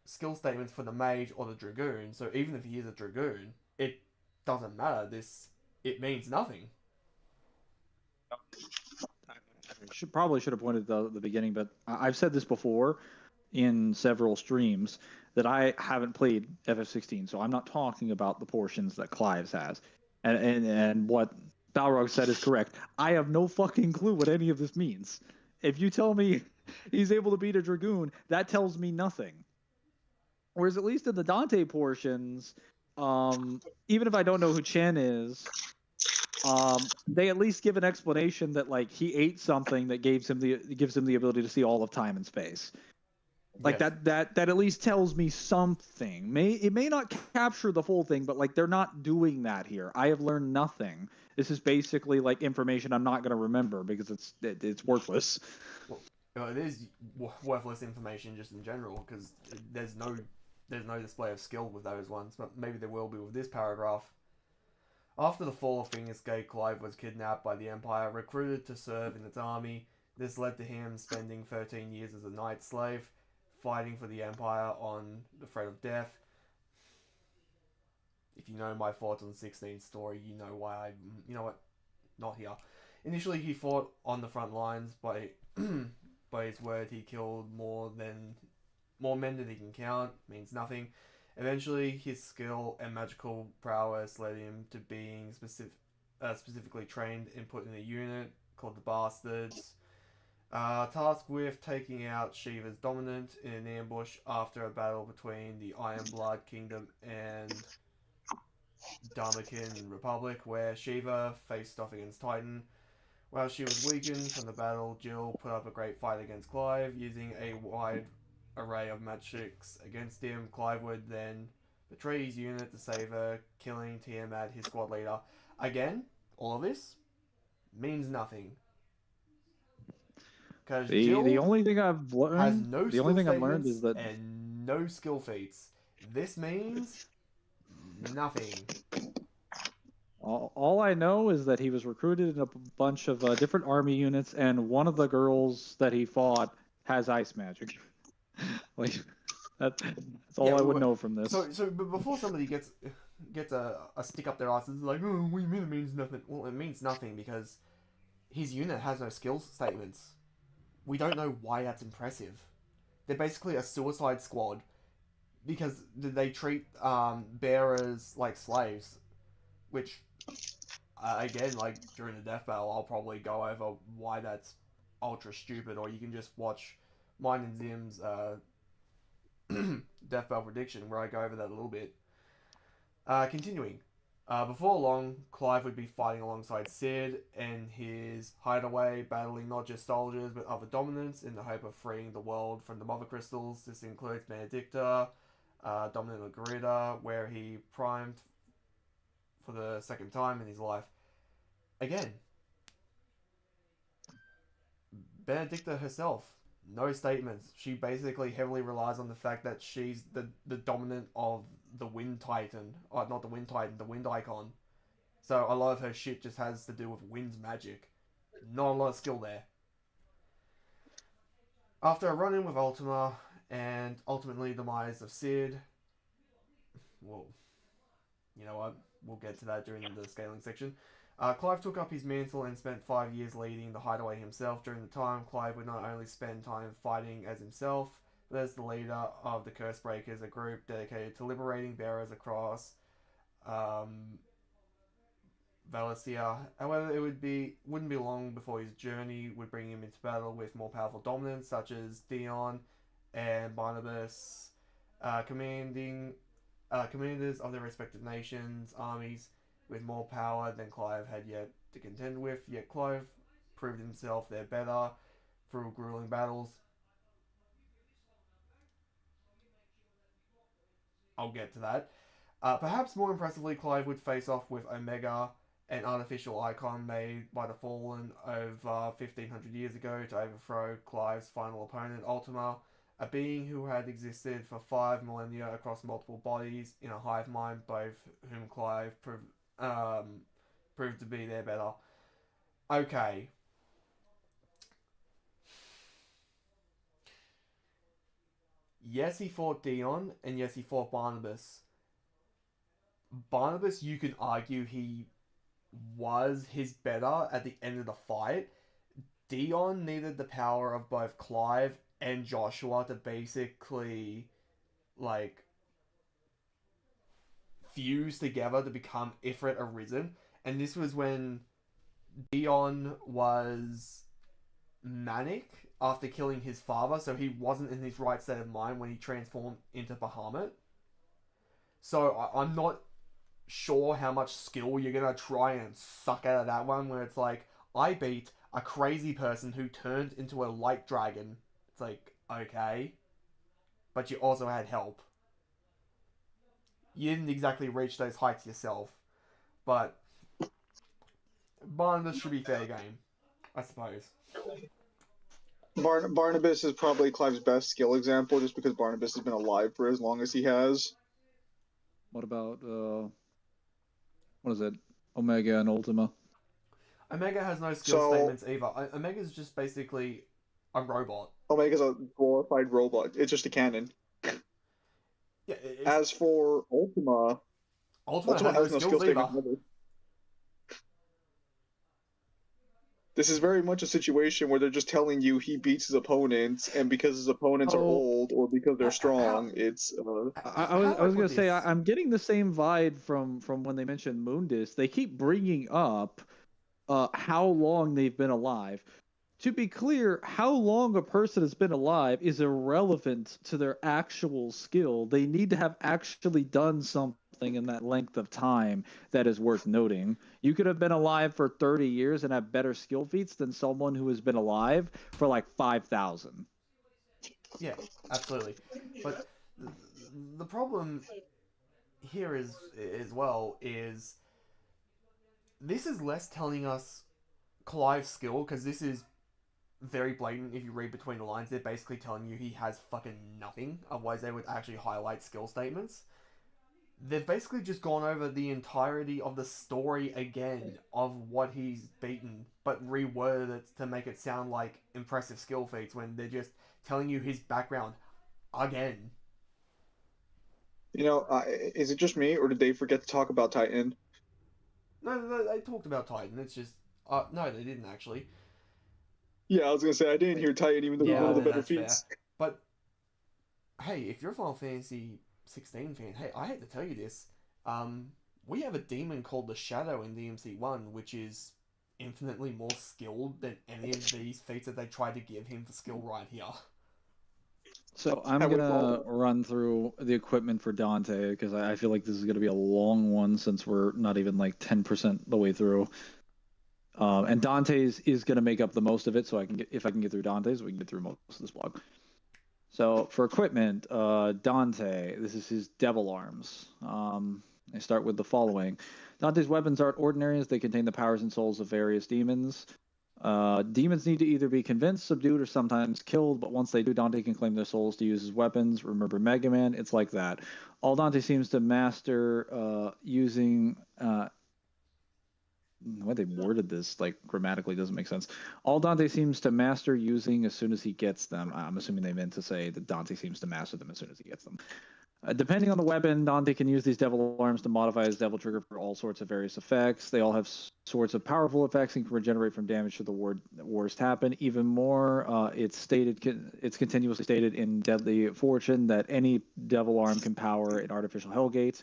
skill statements for the mage or the dragoon. So even if he is a dragoon, it doesn't matter. It means nothing. Probably should have pointed at the beginning, but I've said this before in several streams that I haven't played FF16, so I'm not talking about the portions that Clive's has. And what Balrog said is correct. I have no fucking clue what any of this means. If you tell me he's able to beat a dragoon, that tells me nothing. Whereas at least in the Dante portions, even if I don't know who Chen is, they at least give an explanation that like he ate something that gives him the ability to see all of time and space. Like Yes. that at least tells me something. It may not capture the full thing, but like they're not doing that here. I have learned nothing. This is basically like information I'm not going to remember because it's worthless. Well, it is worthless information just in general because there's no display of skill with those ones, but maybe there will be with this paragraph. After the fall of Fingers Gate, Clive was kidnapped by the Empire, recruited to serve in its army. This led to him spending 13 years as a night slave, fighting for the Empire on the threat of death. If you know my thoughts on the 16th story, you know why I... You know what? Not here. Initially, he fought on the front lines. By his word, he killed more men than he can count. Means nothing. Eventually, his skill and magical prowess led him to being specifically trained and put in a unit called the Bastards. Tasked with taking out Shiva's dominant in an ambush after a battle between the Ironblood Kingdom and Dharmakin Republic, where Shiva faced off against Titan. While she was weakened from the battle, Jill put up a great fight against Clive, using a wide array of magics against him. Clive would then betray his unit to save her, killing Tiamat, his squad leader. Again, all of this means nothing. Because The only thing I've learned, has no the only skill thing I've learned statements is that and no skill feats. This means nothing. all I know is that he was recruited in a bunch of different army units, and one of the girls that he fought has ice magic. Like that's all I would know from this. So but before somebody gets a stick up their asses like, oh, what do you mean it means nothing? Well, it means nothing because his unit has no skill statements. We don't know why that's impressive. They're basically a suicide squad because they treat bearers like slaves, which again, like during the death battle, I'll probably go over why that's ultra stupid, or you can just watch mine and Zim's death battle prediction where I go over that a little bit. Continuing. Before long, Clive would be fighting alongside Sid in his hideaway, battling not just soldiers but other dominants in the hope of freeing the world from the Mother Crystals. This includes Benedicta, Dominant Margarita, where he primed for the second time in his life. Again, Benedicta herself, no statements. She basically heavily relies on the fact that she's the dominant of the Wind Titan. Oh, not the Wind Titan, the Wind Icon. So a lot of her shit just has to do with wind magic. Not a lot of skill there. After a run-in with Ultima, and ultimately the demise of Sid, well, you know what? We'll get to that during the scaling section. Clive took up his mantle and spent 5 years leading the hideaway himself. During the time, Clive would not only spend time fighting as himself, but as the leader of the Cursebreakers, a group dedicated to liberating bearers across Valencia. However, wouldn't be long before his journey would bring him into battle with more powerful dominants such as Dion and Barnabas, commanders of their respective nations' armies with more power than Clive had yet to contend with. Yet Clive proved himself their better through grueling battles. I'll get to that. Perhaps more impressively, Clive would face off with Omega, an artificial icon made by the Fallen over 1500 years ago to overthrow Clive's final opponent, Ultima, a being who had existed for 5 millennia across multiple bodies in a hive mind, both whom Clive proved to be their better. Okay. yes, he fought Dion, and yes, he fought Barnabas. Barnabas, you could argue he was his better at the end of the fight. Dion needed the power of both Clive and Joshua to basically, like, fuse together to become Ifrit Arisen. And this was when Dion was manic after killing his father, so he wasn't in his right state of mind when he transformed into Bahamut. So I'm not sure how much skill you're gonna try and suck out of that one, where it's like, I beat a crazy person who turned into a light dragon. It's like, okay, but you also had help. You didn't exactly reach those heights yourself, but Barnabas should be fair game, I suppose. Barnabas is probably Clive's best skill example, just because Barnabas has been alive for as long as he has. What about what is it? Omega and Ultima. Omega has no skill So statements either. Omega's just basically a robot. Omega's a glorified robot. It's just a cannon. Yeah, As for Ultima, Ultima Ultima has no has no skill skills either. statement either. This is very much a situation where they're just telling you he beats his opponents, and because his opponents are Oh. old or because they're How- strong, it's I was gonna say I'm getting the same vibe from when they mentioned Moondis. They keep bringing up how long they've been alive. To be clear, how long a person has been alive is irrelevant to their actual skill. They need to have actually done something in that length of time that is worth noting. You could have been alive for 30 years and have better skill feats than someone who has been alive for like 5,000. Yeah, absolutely. But the problem here is as well is this is less telling us Clive's skill, because this is very blatant. If you read between the lines, they're basically telling you he has fucking nothing. Otherwise, they would actually highlight skill statements. They've basically just gone over the entirety of the story again of what he's beaten, but reworded it to make it sound like impressive skill feats when they're just telling you his background again. is it just me or did they forget to talk about Titan? No, they talked about Titan. It's just, no, they didn't actually. Yeah, I was gonna say I didn't hear Titan, even though it was one of the better That's fair. feats. But hey, if you're a Final Fantasy 16 fan, hey, I hate to tell you this, we have a demon called the Shadow in DMC1, which is infinitely more skilled than any of these feats that they tried to give him for skill right here. So I'm gonna run through the equipment for Dante because I feel like this is gonna be a long one since we're not even like 10% the way through. And Dante's is gonna make up the most of it, so if I can get through Dante's, we can get through most of this vlog. So for equipment, Dante, this is his devil arms. They start with the following. Dante's weapons aren't ordinary as they contain the powers and souls of various demons. Demons need to either be convinced, subdued, or sometimes killed, but once they do, Dante can claim their souls to use as weapons. Remember Mega Man? It's like that. All Dante seems to master using... the way they worded this, like, grammatically doesn't make sense. All Dante seems to master using as soon as he gets them. I'm assuming they meant to say that Dante seems to master them as soon as he gets them. Depending on the weapon, Dante can use these devil arms to modify his devil trigger for all sorts of various effects. They all have sorts of powerful effects and can regenerate from damage should the worst happen. Even more, it's continuously stated in Deadly Fortune that any devil arm can power an artificial hellgate.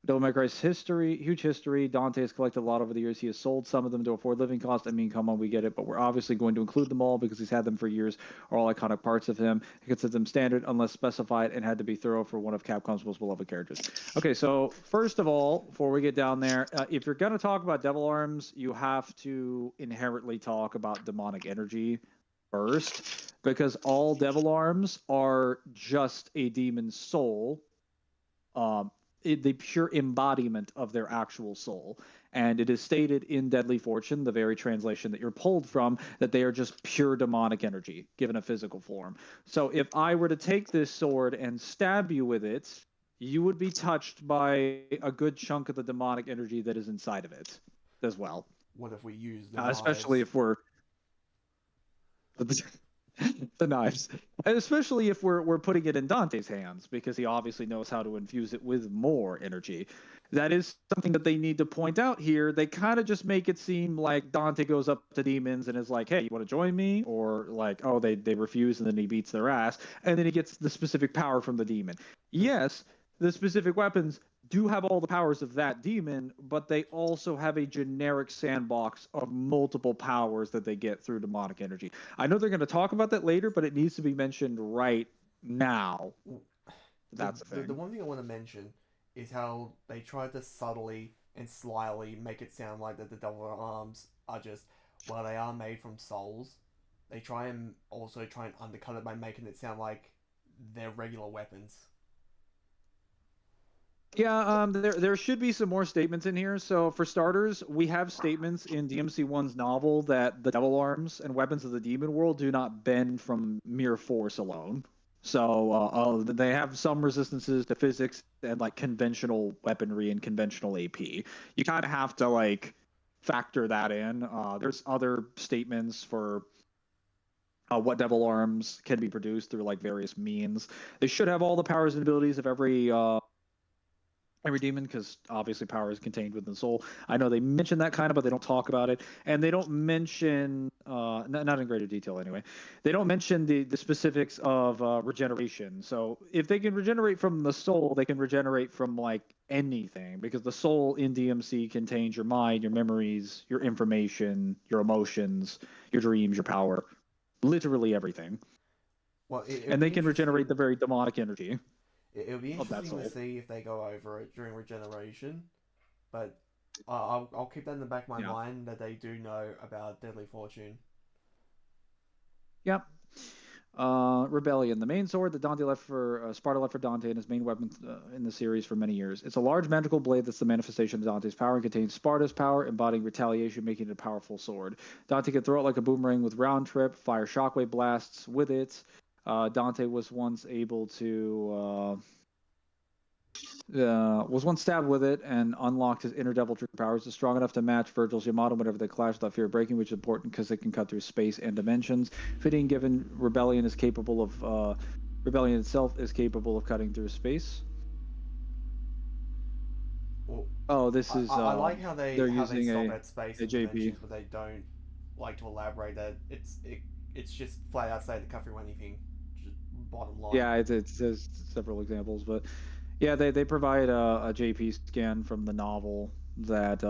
Devil May Cry's huge history. Dante has collected a lot over the years. He has sold some of them to afford living costs. I mean, come on, we get it, but we're obviously going to include them all because he's had them for years, are all iconic parts of him. He considers them standard unless specified and had to be thorough for one of Capcom's most beloved characters. Okay, so first of all, before we get down there, if you're going to talk about devil arms, you have to inherently talk about demonic energy first, because all devil arms are just a demon's soul. The pure embodiment of their actual soul. And it is stated in Deadly Fortune, the very translation that you're pulled from, that they are just pure demonic energy given a physical form. So if I were to take this sword and stab you with it, you would be touched by a good chunk of the demonic energy that is inside of it as well. What if we use the Especially if we're... the knives, and especially if we're putting it in Dante's hands, because he obviously knows how to infuse it with more energy. That is something that they need to point out here. They kind of just make it seem like Dante goes up to demons and is like, "Hey, you want to join me?" Or like, "Oh, they refuse," and then he beats their ass, and then he gets the specific power from the demon. Yes, the specific weapons do have all the powers of that demon, but they also have a generic sandbox of multiple powers that they get through demonic energy. I know they're going to talk about that later, but it needs to be mentioned right now. That's the thing. The one thing I want to mention is how they tried to subtly and slyly make it sound like that the double arms are just, well, they are made from souls. They try and also try and undercut it by making it sound like they're regular weapons. Yeah, there should be some more statements in here. So for starters, we have statements in DMC1's novel that the devil arms and weapons of the demon world do not bend from mere force alone. So they have some resistances to physics and like conventional weaponry and conventional AP. You kind of have to like factor that in. There's other statements for what devil arms can be produced through like various means. They should have all the powers and abilities of every demon, because obviously power is contained within the soul. I know they mention that kind of, but they don't talk about it, and they don't mention not in greater detail anyway. They don't mention the specifics of regeneration. So if they can regenerate from the soul, they can regenerate from like anything, because the soul in DMC contains your mind, your memories, your information, your emotions, your dreams, your power, literally everything. Well, And they can regenerate the very demonic energy. It'll be of that interesting to soul. see if they go over it during regeneration, but I'll keep that in the back of my mind that they do know about Deadly Fortune. Yep. Rebellion, the main sword that Dante left for Sparta left for Dante, and his main weapon in the series for many years. It's a large magical blade that's the manifestation of Dante's power and contains Sparta's power, embodying retaliation, making it a powerful sword. Dante can throw it like a boomerang with round trip, fire shockwave blasts with it. Dante was once able to was once stabbed with it and unlocked his inner devil trigger powers. Is strong enough to match Virgil's Yamato whenever they clash without fear of breaking, which is important because they can cut through space and dimensions. Fitting, given Rebellion is capable of Rebellion itself is capable of cutting through space. Well, this is. I like how they're using stop at space a and JP, dimensions, but they don't like to elaborate that it's just flat out say to cut through anything. Just bottom line. Yeah, it says several examples, but yeah, they provide a JP scan from the novel that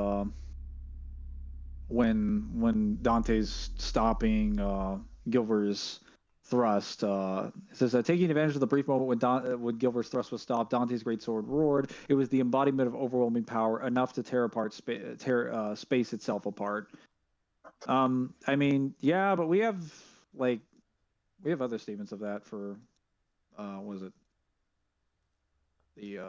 when Dante's stopping Gilver's thrust, it says taking advantage of the brief moment when Gilver's thrust was stopped, Dante's great sword roared. It was the embodiment of overwhelming power, enough to tear space itself apart. I mean, yeah, but we have other statements of that for what is it? The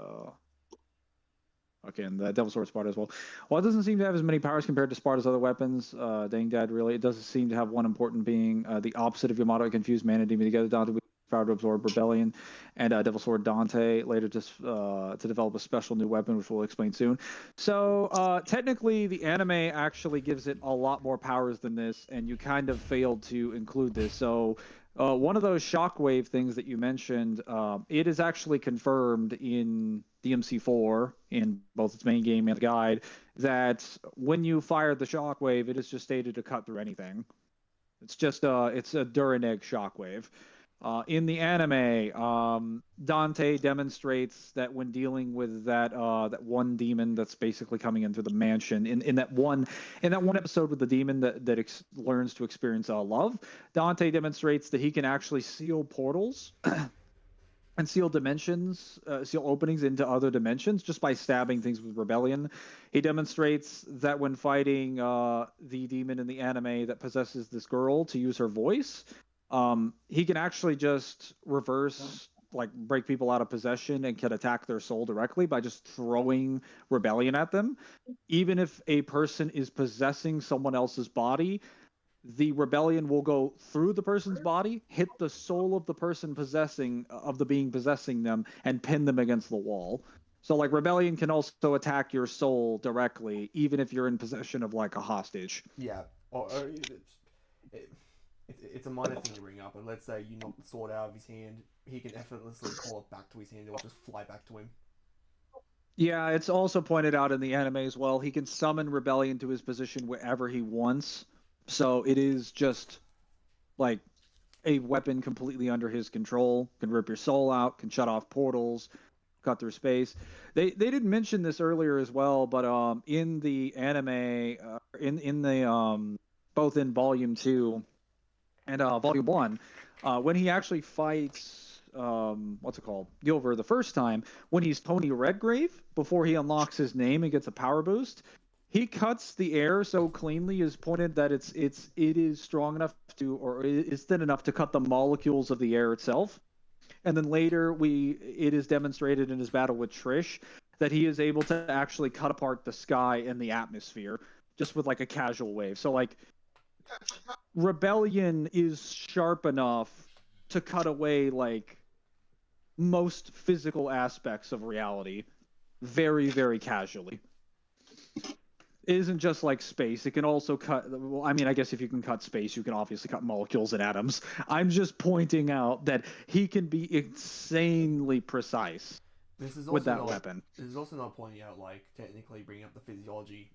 okay, and the Devil Sword Sparta as well. While it doesn't seem to have as many powers compared to Sparta's other weapons, dang dad, really, it doesn't seem to have one important being the opposite of Yamato. It confused man and demon together. Dante with power to absorb rebellion, and Devil Sword Dante later just to develop a special new weapon, which we'll explain soon. So technically, the anime actually gives it a lot more powers than this, and you kind of failed to include this. So one of those shockwave things that you mentioned, it is actually confirmed in DMC4 in both its main game and the guide that when you fire the shockwave, it is just stated to cut through anything. It's just it's a Duraneg shockwave. In the anime, Dante demonstrates that when dealing with that one demon that's basically coming in through the mansion in that one episode with the demon that learns to experience love, Dante demonstrates that he can actually seal portals and seal dimensions, seal openings into other dimensions just by stabbing things with rebellion. He demonstrates that when fighting the demon in the anime that possesses this girl to use her voice, he can actually just reverse, like break people out of possession and can attack their soul directly by just throwing rebellion at them. Even if a person is possessing someone else's body, the rebellion will go through the person's body, hit the soul of the person possessing them, and pin them against the wall. So like rebellion can also attack your soul directly, even if you're in possession of like a hostage. Yeah. It's a minor thing to bring up, and let's say you knock the sword out of his hand, he can effortlessly call it back to his hand. It'll just fly back to him. Yeah, it's also pointed out in the anime as well. He can summon rebellion to his position wherever he wants. So it is just like a weapon completely under his control. Can rip your soul out, can shut off portals, cut through space. They didn't mention this earlier as well, but in the anime, in the both in Volume 2 and Volume 1, when he actually fights what's it called, Gilver the first time, when he's Tony Redgrave before he unlocks his name and gets a power boost, he cuts the air so cleanly is pointed that it is strong enough to, or it is thin enough to cut the molecules of the air itself. And then later it is demonstrated in his battle with Trish that he is able to actually cut apart the sky and the atmosphere just with like a casual wave. So like Rebellion is sharp enough to cut away like most physical aspects of reality very, very casually. It isn't just like space. It can also cut. Well, I mean, I guess if you can cut space, you can obviously cut molecules and atoms. I'm just pointing out that he can be insanely precise This is with also that weapon. This is also not pointing out like technically bringing up the physiology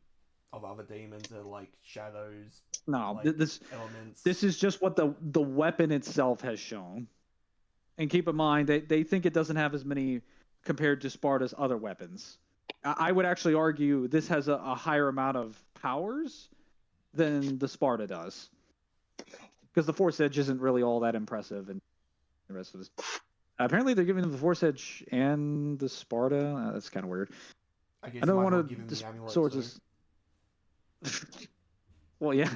of other demons and like shadows. No, like, this elements. this is just what the weapon itself has shown. And keep in mind, they think it doesn't have as many compared to Sparta's other weapons. I would actually argue this has a higher amount of powers than the Sparta does. Because the Force Edge isn't really all that impressive, and the rest of this. Apparently, they're giving them the Force Edge and the Sparta. That's kind of weird. I guess Another you might one not of give him the the amulet, swords so. is. Well, yeah.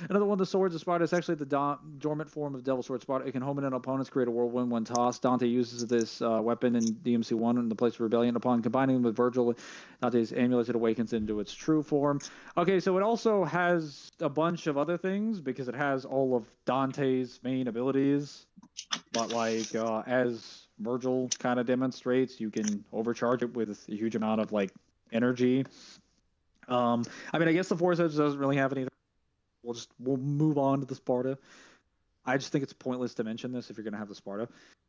Another one of the swords of Sparta is actually the dormant form of Devil Sword Sparta. It can home in on opponents, create a whirlwind when tossed. Dante uses this weapon in DMC1 in the place of Rebellion. Upon combining them with Virgil, Dante's amulet, it awakens into its true form. Okay, so it also has a bunch of other things because it has all of Dante's main abilities. But like as Virgil kind of demonstrates, you can overcharge it with a huge amount of like energy. I mean, I guess the Force Edge doesn't really have anything. We'll move on to the Sparta. I just think it's pointless to mention this if you're going to have the Sparta.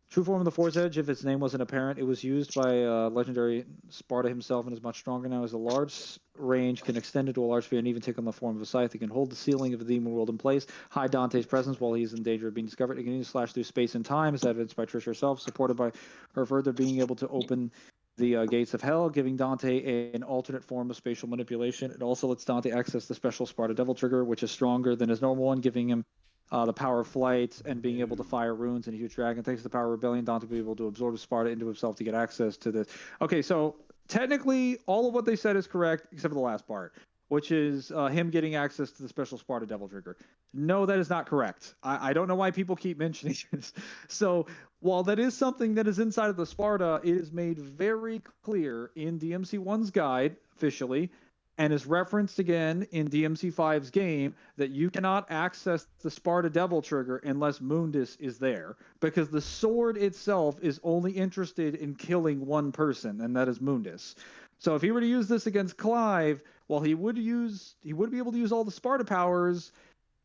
True form of the Force Edge, if its name wasn't apparent, it was used by legendary Sparta himself and is much stronger now. As a large range can extend into a large sphere and even take on the form of a scythe. It can hold the ceiling of the demon world in place, hide Dante's presence while he's in danger of being discovered. It can even slash through space and time, as evidenced by Trish herself, supported by her further being able to open the gates of hell, giving Dante an alternate form of spatial manipulation. It also lets Dante access the special Sparta Devil Trigger, which is stronger than his normal one, giving him the power of flight and being able to fire runes and a huge dragon. Thanks to the power of rebellion, Dante will be able to absorb Sparta into himself to get access to this. Okay, so technically, all of what they said is correct, except for the last part, which is him getting access to the special Sparta Devil Trigger. No, that is not correct. I don't know why people keep mentioning this. So while that is something that is inside of the Sparta, it is made very clear in DMC1's guide officially, and is referenced again in DMC5's game, that you cannot access the Sparta Devil Trigger unless Mundus is there, because the sword itself is only interested in killing one person, and that is Mundus. So if he were to use this against Clive, while he would be able to use all the Sparta powers,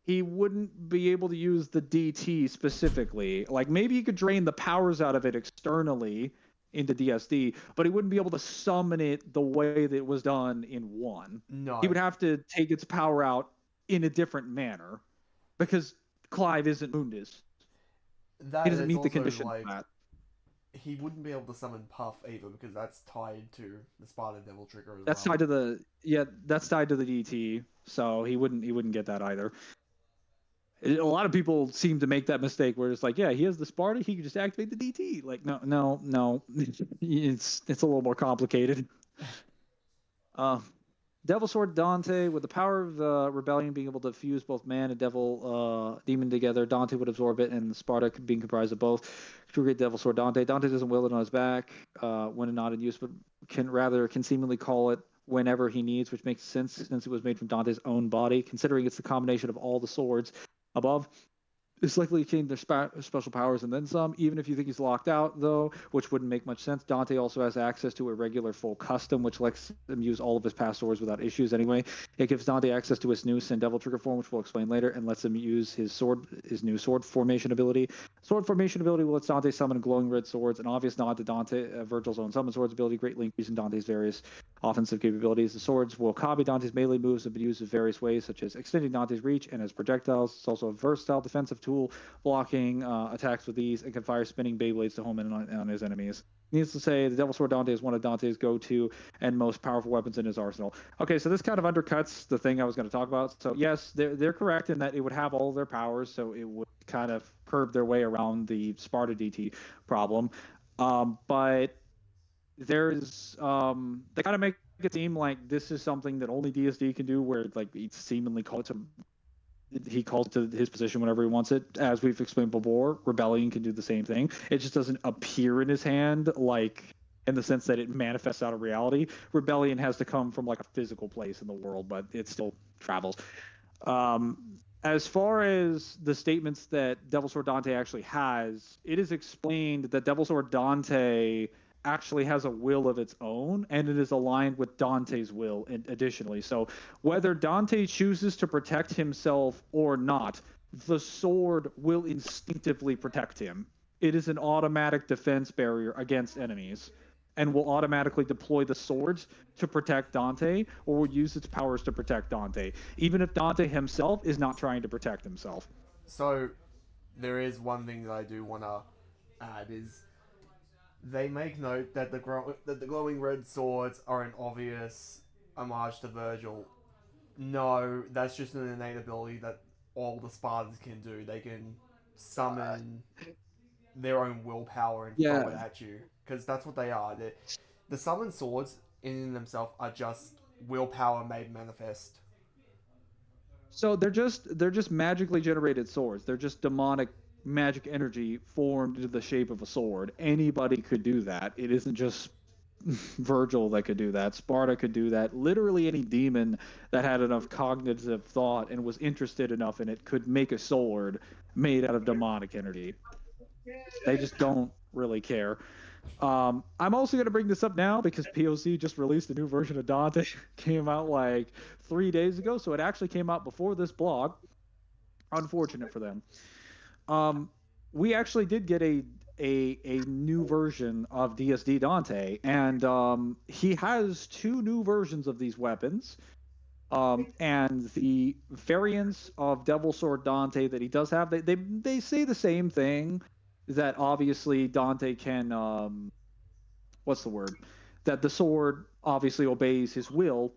he wouldn't be able to use the DT specifically. Like maybe he could drain the powers out of it externally into DSD, but he wouldn't be able to summon it the way that it was done in 1. No. He would have to take its power out in a different manner because Clive isn't Mundus. He doesn't meet the condition like, for that. He wouldn't be able to summon Puff either because that's tied to the Sparta Devil Trigger as That's well. That's tied to the DT, so he wouldn't get that either. A lot of people seem to make that mistake where it's like, yeah, he has the Sparta, he can just activate the DT. Like, no, it's a little more complicated. Devil Sword Dante, with the power of the rebellion being able to fuse both man and devil demon together, Dante would absorb it, and the Sparta being comprised of both. True great Devil Sword Dante. Dante doesn't wield it on his back when not in use, but can seemingly call it whenever he needs, which makes sense since it was made from Dante's own body, considering it's the combination of all the swords above. It's likely to change their special powers and then some, even if you think he's locked out, though, which wouldn't make much sense. Dante also has access to a regular full custom, which lets him use all of his past swords without issues anyway. It gives Dante access to his new Sin Devil trigger form, which we'll explain later, and lets him use his new sword formation ability. Sword formation ability will let Dante summon glowing red swords, an obvious nod to Dante, Virgil's own summon swords ability, greatly increasing Dante's various offensive capabilities. The swords will copy Dante's melee moves and be used in various ways, such as extending Dante's reach and as projectiles. It's also a versatile defensive tool, blocking attacks with these, and can fire spinning Beyblades to home in on his enemies. Needless to say, the Devil Sword Dante is one of Dante's go-to and most powerful weapons in his arsenal. Okay, so this kind of undercuts the thing I was going to talk about. So yes, they're correct in that it would have all their powers, so it would kind of curb their way around the Sparta DT problem. But there's they kind of make it seem like this is something that only DSD can do, where like he seemingly calls to his position whenever he wants it. As we've explained before, Rebellion can do the same thing. It just doesn't appear in his hand, like in the sense that it manifests out of reality. Rebellion has to come from like a physical place in the world, but it still travels. As far as the statements that Devil Sword Dante actually has, it is explained that Devil Sword Dante actually has a will of its own, and it is aligned with Dante's will additionally. So whether Dante chooses to protect himself or not, the sword will instinctively protect him. It is an automatic defense barrier against enemies, and will automatically deploy the swords to protect Dante, or will use its powers to protect Dante, even if Dante himself is not trying to protect himself. So, there is one thing that I do want to add is they make note that the glowing red swords are an obvious homage to Virgil. No, that's just an innate ability that all the Spartans can do. They can summon their own willpower and throw it at you, because that's what they are. The summoned swords in themselves are just willpower made manifest. So they're just magically generated swords. They're just demonic magic energy formed into the shape of a sword. Anybody could do that. It isn't just Virgil that could do that. Sparta could do that. Literally any demon that had enough cognitive thought and was interested enough in it could make a sword made out of demonic energy. They just don't really care. I'm also going to bring this up now because POC just released a new version of Dante. Came out like 3 days ago, so it actually came out before this blog. Unfortunate for them. We actually did get a new version of DSD Dante, and he has 2 new versions of these weapons. And the variants of Devil Sword Dante that he does have, they say the same thing, that obviously Dante can, what's the word? That the sword obviously obeys his will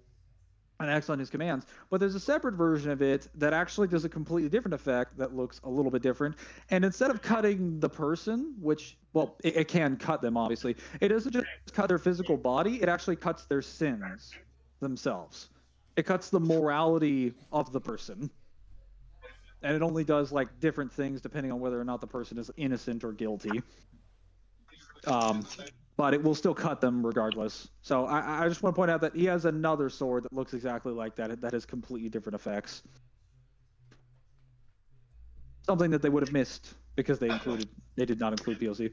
and acts on his commands. But there's a separate version of it that actually does a completely different effect that looks a little bit different. And instead of cutting the person, which, well, it can cut them, obviously, it doesn't just cut their physical body, it actually cuts their sins themselves. It cuts the morality of the person. And it only does like different things depending on whether or not the person is innocent or guilty. But it will still cut them regardless. So I just want to point out that he has another sword that looks exactly like that has completely different effects. Something that they would have missed because they did not include POC.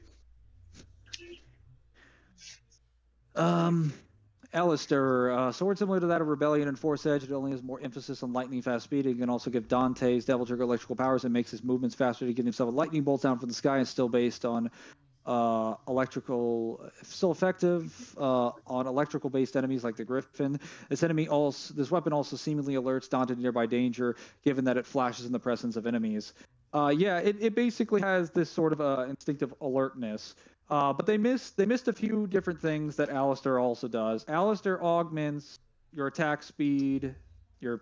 Alistair, sword similar to that of Rebellion and Force Edge, it only has more emphasis on lightning fast speed. It can also give Dante's Devil Trigger electrical powers and makes his movements faster to get himself a lightning bolt down from the sky, and still based on still effective on electrical based enemies like the Griffin. This weapon also seemingly alerts Dante to nearby danger, given that it flashes in the presence of enemies. It basically has this sort of instinctive alertness. But they missed a few different things that Alistair also does. Alistair augments your attack speed, your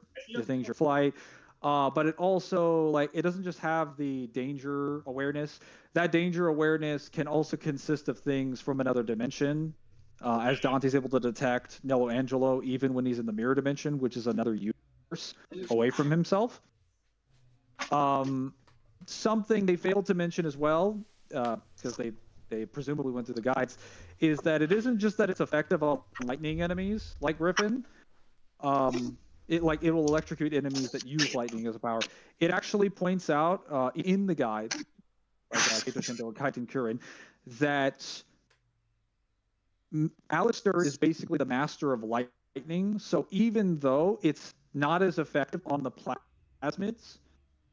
flight, but it also, like, it doesn't just have the danger awareness. That danger awareness can also consist of things from another dimension, as Dante's able to detect Nello Angelo even when he's in the mirror dimension, which is another universe away from himself. Something they failed to mention as well, because they presumably went through the guides, is that it isn't just that it's effective on lightning enemies like Griffin. it will electrocute enemies that use lightning as a power. It actually points out in the guide, like Keito Shindo and Kaiten Kurin, that Alistair is basically the master of lightning. So even though it's not as effective on the plasmids,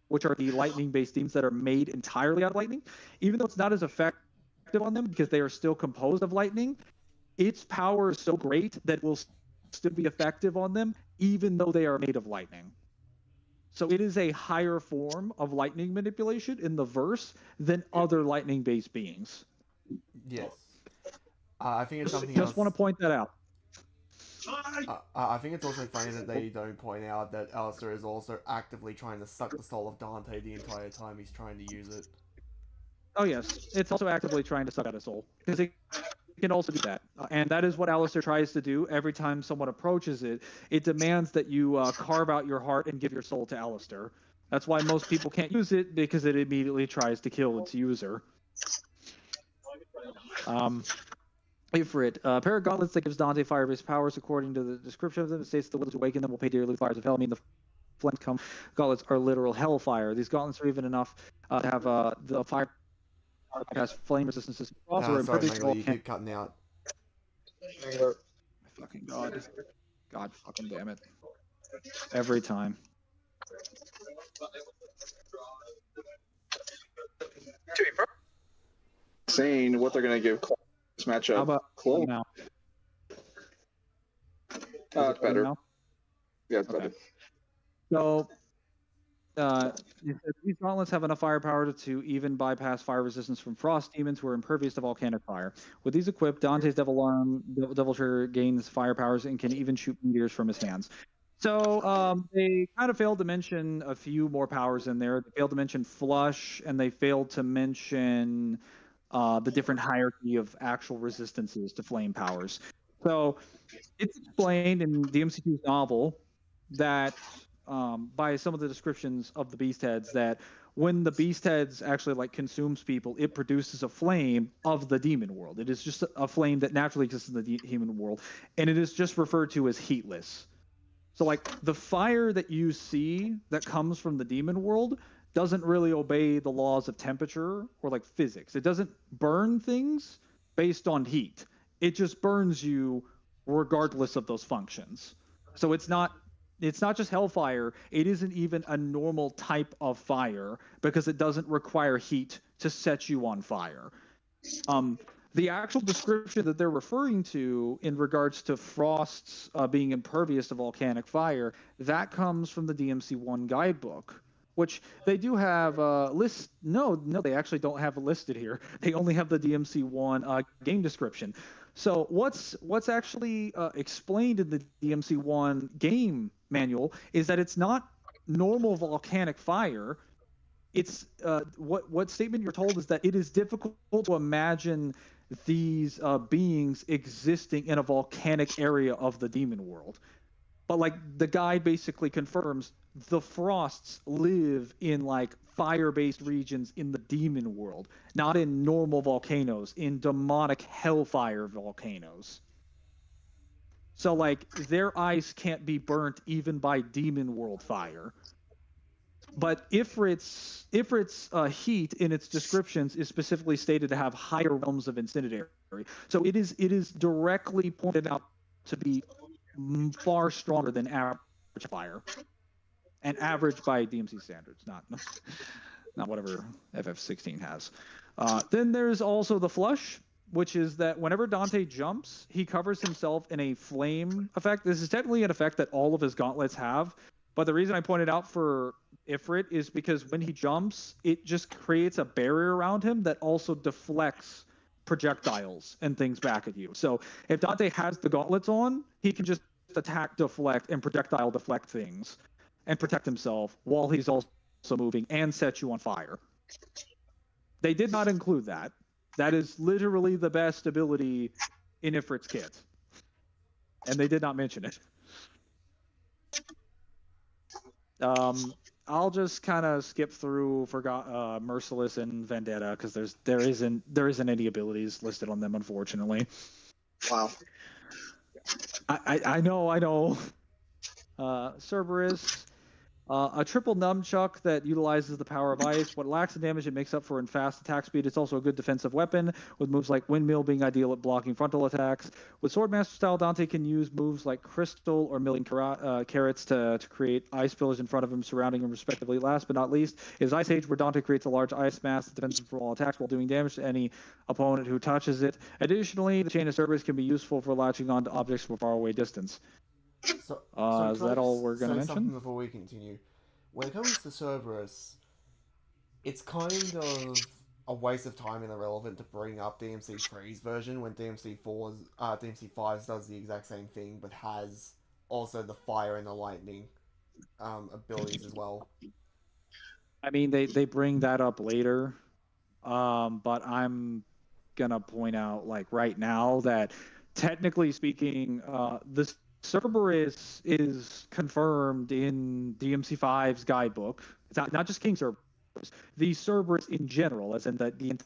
which are the lightning-based demons that are made entirely out of lightning, even though it's not as effective on them because they are still composed of lightning, its power is so great that it will still be effective on them, even though they are made of lightning. So it is a higher form of lightning manipulation in the verse than other lightning-based beings. Yes. I think it's something Just else. want to point that out. I think it's also funny that they don't point out that Alistair is also actively trying to suck the soul of Dante the entire time he's trying to use it. Oh yes, it's also actively trying to suck out a soul, because it can also do that. And that is what Alistair tries to do every time someone approaches it. It demands that you carve out your heart and give your soul to Alistair. That's why most people can't use it, because it immediately tries to kill its user. Ifrit, a pair of gauntlets that gives Dante fire-based powers. According to the description of them, it states the will to awaken them will pay dearly. Fires of hell. I mean, the flint come gauntlets are literal hellfire. These gauntlets are even enough to have the fire has flame resistance. Sorry, Mangle, you keep cutting out. My fucking god. God fucking damn it. Every time. Saying what they're gonna give this matchup. How about Close. now? It's better. Now? Yeah, it's Okay. better. So, these gauntlets have enough firepower to even bypass fire resistance from frost demons who are impervious to volcanic fire. With these equipped, Dante's Devil Trigger gains fire powers and can even shoot meteors from his hands. So they kind of failed to mention a few more powers in there. They failed to mention Flush, and they failed to mention the different hierarchy of actual resistances to flame powers. So it's explained in DMC2's novel that by some of the descriptions of the beast heads, that when the beast heads actually like consumes people, it produces a flame of the demon world. It is just a flame that naturally exists in the human world, and it is just referred to as heatless. So like the fire that you see that comes from the demon world doesn't really obey the laws of temperature or like physics. It doesn't burn things based on heat. It just burns you regardless of those functions. So it's not just hellfire. It isn't even a normal type of fire because it doesn't require heat to set you on fire. The actual description that they're referring to in regards to frosts being impervious to volcanic fire, that comes from the DMC1 guidebook, which they do have list. No, they actually don't have it listed here. They only have the DMC1 game description. So what's actually explained in the DMC1 game manual is that it's not normal volcanic fire. It's what statement you're told is that it is difficult to imagine these beings existing in a volcanic area of the demon world. But like the guide basically confirms the frosts live in like fire-based regions in the demon world, not in normal volcanoes, in demonic hellfire volcanoes. So like their ice can't be burnt even by demon world fire. But Ifrit's heat in its descriptions is specifically stated to have higher realms of incendiary. So it is directly pointed out to be far stronger than average fire, and average by DMC standards, not whatever FF16 has. Then there's also the Flush, which is that whenever Dante jumps, he covers himself in a flame effect. This is technically an effect that all of his gauntlets have, but the reason I pointed out for Ifrit is because when he jumps, it just creates a barrier around him that also deflects projectiles and things back at you. So if Dante has the gauntlets on, he can just attack, deflect, and projectile deflect things and protect himself while he's also moving and set you on fire. They did not include that. That is literally the best ability in Ifrit's kit. And they did not mention it. I'll just kind of skip through Merciless and Vendetta because there isn't any abilities listed on them, unfortunately. Wow. I know. Cerberus. A triple nunchuck that utilizes the power of ice. What lacks in damage, it makes up for in fast attack speed. It's also a good defensive weapon, with moves like Windmill being ideal at blocking frontal attacks. With Swordmaster style, Dante can use moves like Crystal or Milling Carrots to create ice pillars in front of him, surrounding him respectively. Last but not least is Ice Age, where Dante creates a large ice mass that's defensive for all attacks while doing damage to any opponent who touches it. Additionally, the Chain of Cerberus can be useful for latching onto objects from a faraway distance. So, Is that all we're going to say something mention? before we continue? When it comes to Cerberus, it's kind of a waste of time and irrelevant to bring up DMC3's version when DMC5's does the exact same thing, but has also the fire and the lightning abilities as well. I mean, they bring that up later, but I'm gonna point out like right now that technically speaking, the Cerberus is confirmed in DMC5's guidebook. It's not just King Cerberus. The Cerberus in general, as in the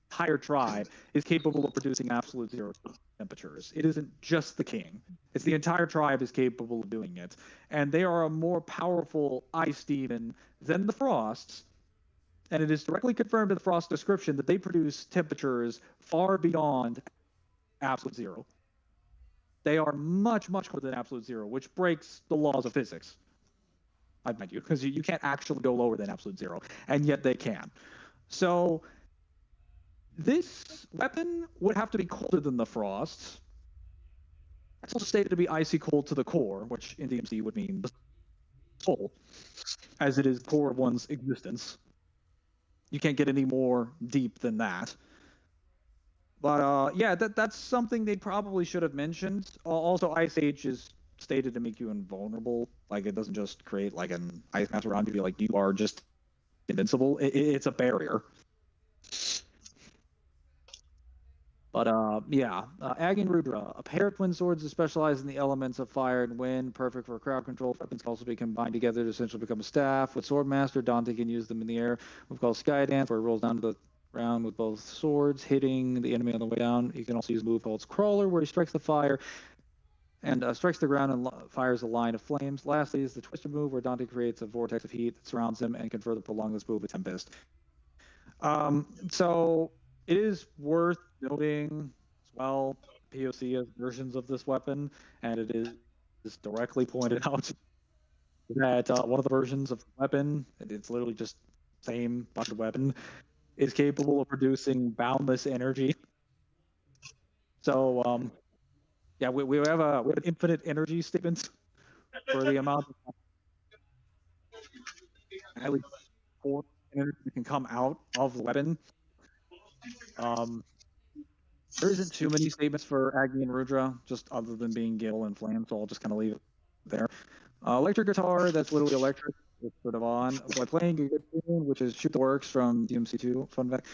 entire tribe, is capable of producing absolute zero temperatures. It isn't just the king. It's the entire tribe is capable of doing it. And they are a more powerful ice demon than the Frosts. And it is directly confirmed in the Frost description that they produce temperatures far beyond absolute zero. They are much, much colder than absolute zero, which breaks the laws of physics. I mind you, because you can't actually go lower than absolute zero, and yet they can. So this weapon would have to be colder than the Frosts. It's also stated to be icy cold to the core, which in DMC would mean the soul, as it is core of one's existence. You can't get any more deep than that. But yeah, that's something they probably should have mentioned. Also, Ice Age is stated to make you invulnerable. Like, it doesn't just create like an ice mask around you. Like, you are just invincible. It's a barrier. But yeah, Ag Rudra, a pair of twin swords that specialize in the elements of fire and wind, perfect for crowd control. Weapons can also be combined together to essentially become a staff. With Swordmaster, Dante can use them in the air. We've called Sky Dance, where he rolls down to the ground with both swords, hitting the enemy on the way down. He can also use a move called Crawler, where he strikes the fire and strikes the ground and fires a line of flames. Lastly is the Twister move, where Dante creates a vortex of heat that surrounds him and can further prolong this move with Tempest. So it is worth noting as well, POC has versions of this weapon, and it is directly pointed out that one of the versions of the weapon, it's literally just same bunch of weapon, is capable of producing boundless energy. So yeah, we have an infinite energy statement for the amount of highly powerful energy that can come out of the weapon. There isn't too many statements for Agni and Rudra, just other than being Gale and Flame, so I'll just kind of leave it there. Electric guitar, that's literally electric. It's for Devon. By playing a good tune, which is Shoot the Works from DMC2, fun fact.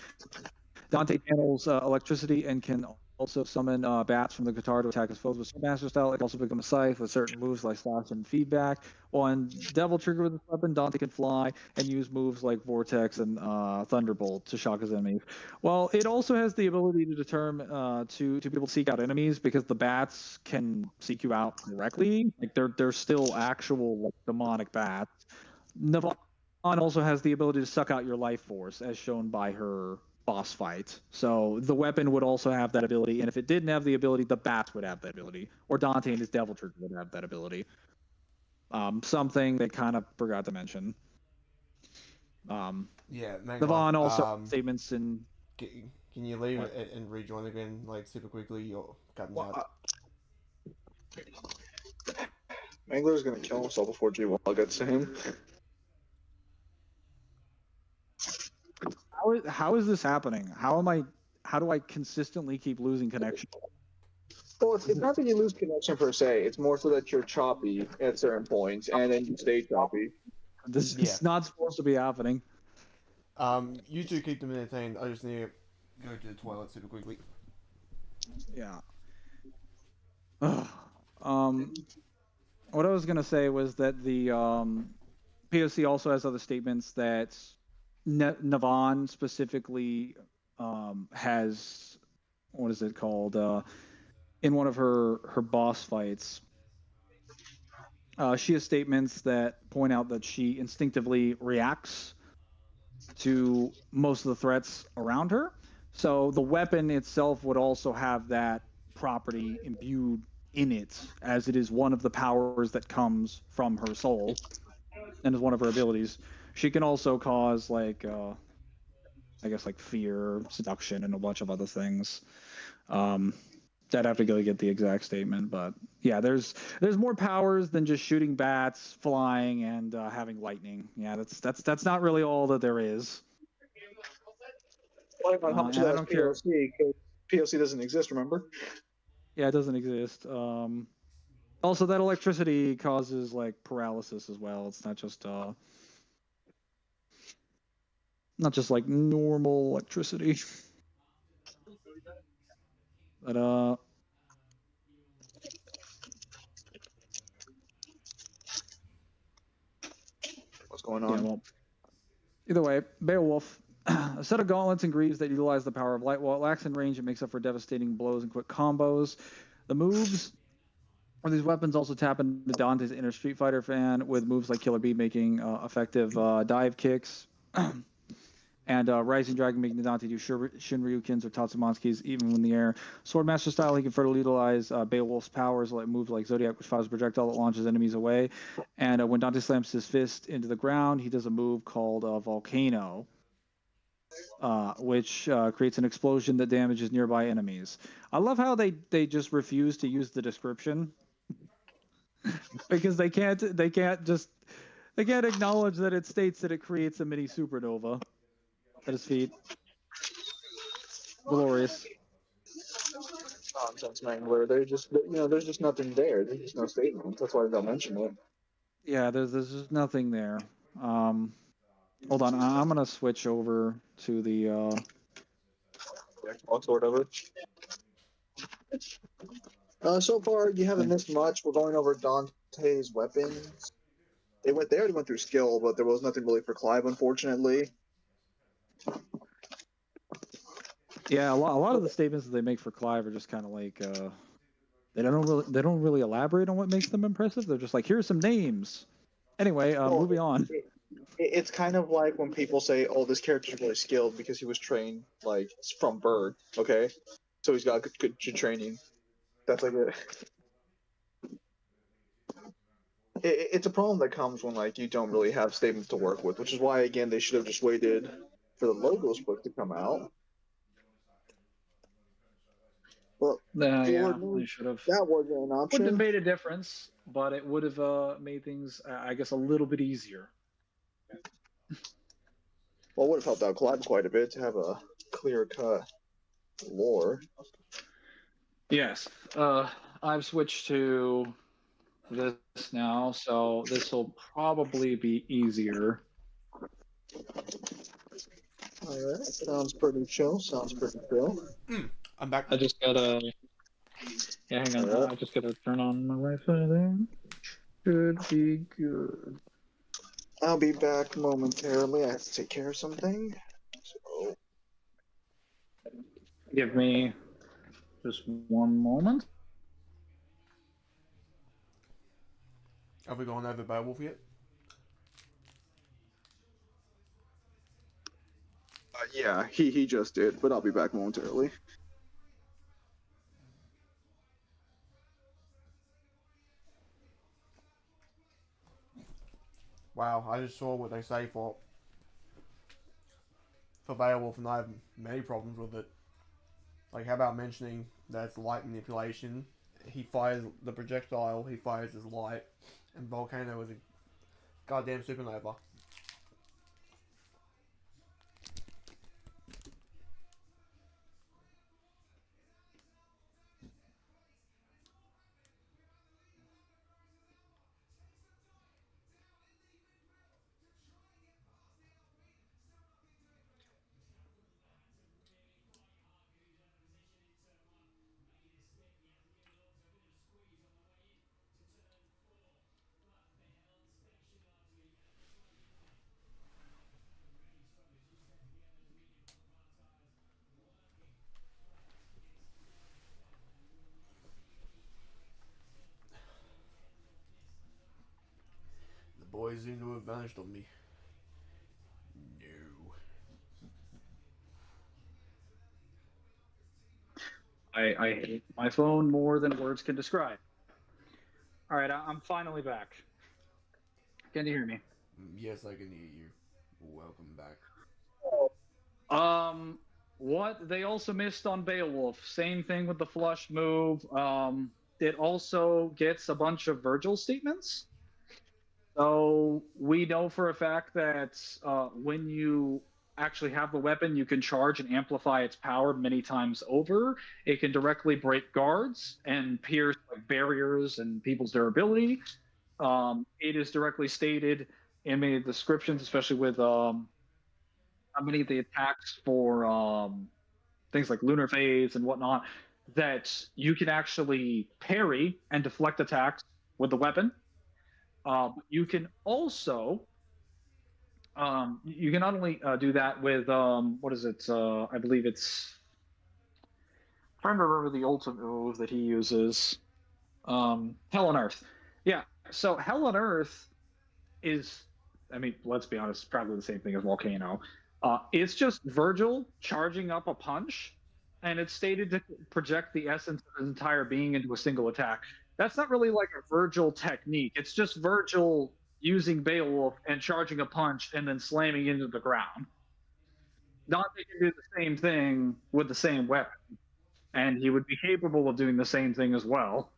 Dante channels electricity and can also summon bats from the guitar to attack his foes with Master style. It can also become a scythe with certain moves like slash and feedback. On Devil Trigger with this weapon, Dante can fly and use moves like Vortex and Thunderbolt to shock his enemies. Well, it also has the ability to determine to be able to seek out enemies because the bats can seek you out directly. Like they're still actual like demonic bats. Navon also has the ability to suck out your life force, as shown by her boss fight. So the weapon would also have that ability, and if it didn't have the ability, the bats would have that ability, or Dante and his Devil Trigger would have that ability. Something they kind of forgot to mention. Yeah, Navon also statements in. Can you leave and rejoin again, like super quickly? You're cutting out. Mangler's gonna kill himself before G1 gets to him. How is this happening? How do I consistently keep losing connection? Well, it's not that you lose connection per se. It's more so that you're choppy at certain points, and then you stay choppy. This is not supposed to be happening. You two keep them entertained. I just need to go to the toilet super quickly. Yeah. What I was gonna say was that the POC also has other statements that Navon specifically has, what is it called, in one of her boss fights. She has statements that point out that she instinctively reacts to most of the threats around her. So the weapon itself would also have that property imbued in it, as it is one of the powers that comes from her soul and is one of her abilities. She can also cause like I guess like fear, seduction, and a bunch of other things. Um, I'd have to go get the exact statement, but yeah, there's more powers than just shooting bats, flying, and having lightning. Yeah, that's not really all that there is. Like on how much of And I that is don't care. POC? Because POC doesn't exist, remember? Yeah, it doesn't exist. Also, that electricity causes like paralysis as well. It's not just like normal electricity. But What's going yeah, on? well, either way, Beowulf. A set of gauntlets and greaves that utilize the power of light. While it lacks in range, it makes up for devastating blows and quick combos. The moves or these weapons also tap into Dante's inner Street Fighter fan with moves like Killer Bee making effective dive kicks, and Rising Dragon making Dante do Shinryukins or Tatsumanskis even when in the air. Swordmaster style, he can further utilize Beowulf's powers, like moves like Zodiac, which fires a projectile that launches enemies away. And when Dante slams his fist into the ground, he does a move called Volcano, which creates an explosion that damages nearby enemies. I love how they just refuse to use the description because they can't acknowledge that it states that it creates a mini supernova at his feet. Glorious. Nonsense, man. Where they're just, there's just nothing there. There's just no statement. That's why I don't mention it. Yeah, there's just nothing there. Um, Hold on, I'm gonna switch over to the. The Xbox or whatever. So far, you haven't missed much. We're going over Dante's weapons. They already went through skill, but there was nothing really for Clive, unfortunately. Yeah, a lot of the statements that they make for Clive are just kind of like they don't really elaborate on what makes them impressive. They're just like, here's some names. Anyway, Well, moving on. it's kind of like when people say, "Oh, this character's really skilled because he was trained like from birth." Okay, so he's got good training. That's like it's a problem that comes when like you don't really have statements to work with, which is why again they should have just waited for the logos book to come out. Well, Yeah, Lord they knows should have. that wasn't an Wouldn't have option. made a difference, but it would have made things, I guess, a little bit easier. Well, it would have helped out Clive quite a bit to have a clear cut lore. Yes. I've switched to this now, so this will probably be easier. All right, sounds pretty chill. Sounds pretty chill. I'm back. I just gotta. Yeah, hang on. Alright. I just gotta turn on my Wi-Fi there. Should be good. I'll be back momentarily. I have to take care of something. So, Give me just one moment. Have we gone over Beowulf yet? yeah, he just did, but I'll be back momentarily. Wow, I just saw what they say for Beowulf, and I have many problems with it. Like, how about mentioning that it's light manipulation? He fires the projectile, he fires his light, and Volcano is a goddamn supernova. boys seem to have vanished on me. No. I hate my phone more than words can describe. All right, I'm finally back. Can you hear me? Yes, I can hear you. Welcome back. What they also missed on Beowulf, same thing with the flush move. It also gets a bunch of Virgil statements. So we know for a fact that when you actually have the weapon, you can charge and amplify its power many times over. It can directly break guards and pierce like, barriers and people's durability. It is directly stated in many of the descriptions, especially with many of the attacks for things like lunar phase and whatnot, that you can actually parry and deflect attacks with the weapon. You can also you can not only do that with what is it? I believe it's. I'm trying to remember the ultimate move that he uses. Hell on Earth. Yeah. So Hell on Earth is, I mean, let's be honest, probably the same thing as Volcano. It's just Virgil charging up a punch, and it's stated to project the essence of his entire being into a single attack. That's not really like a Virgil technique. It's just Virgil using Beowulf and charging a punch and then slamming into the ground. Dante can do the same thing with the same weapon, and he would be capable of doing the same thing as well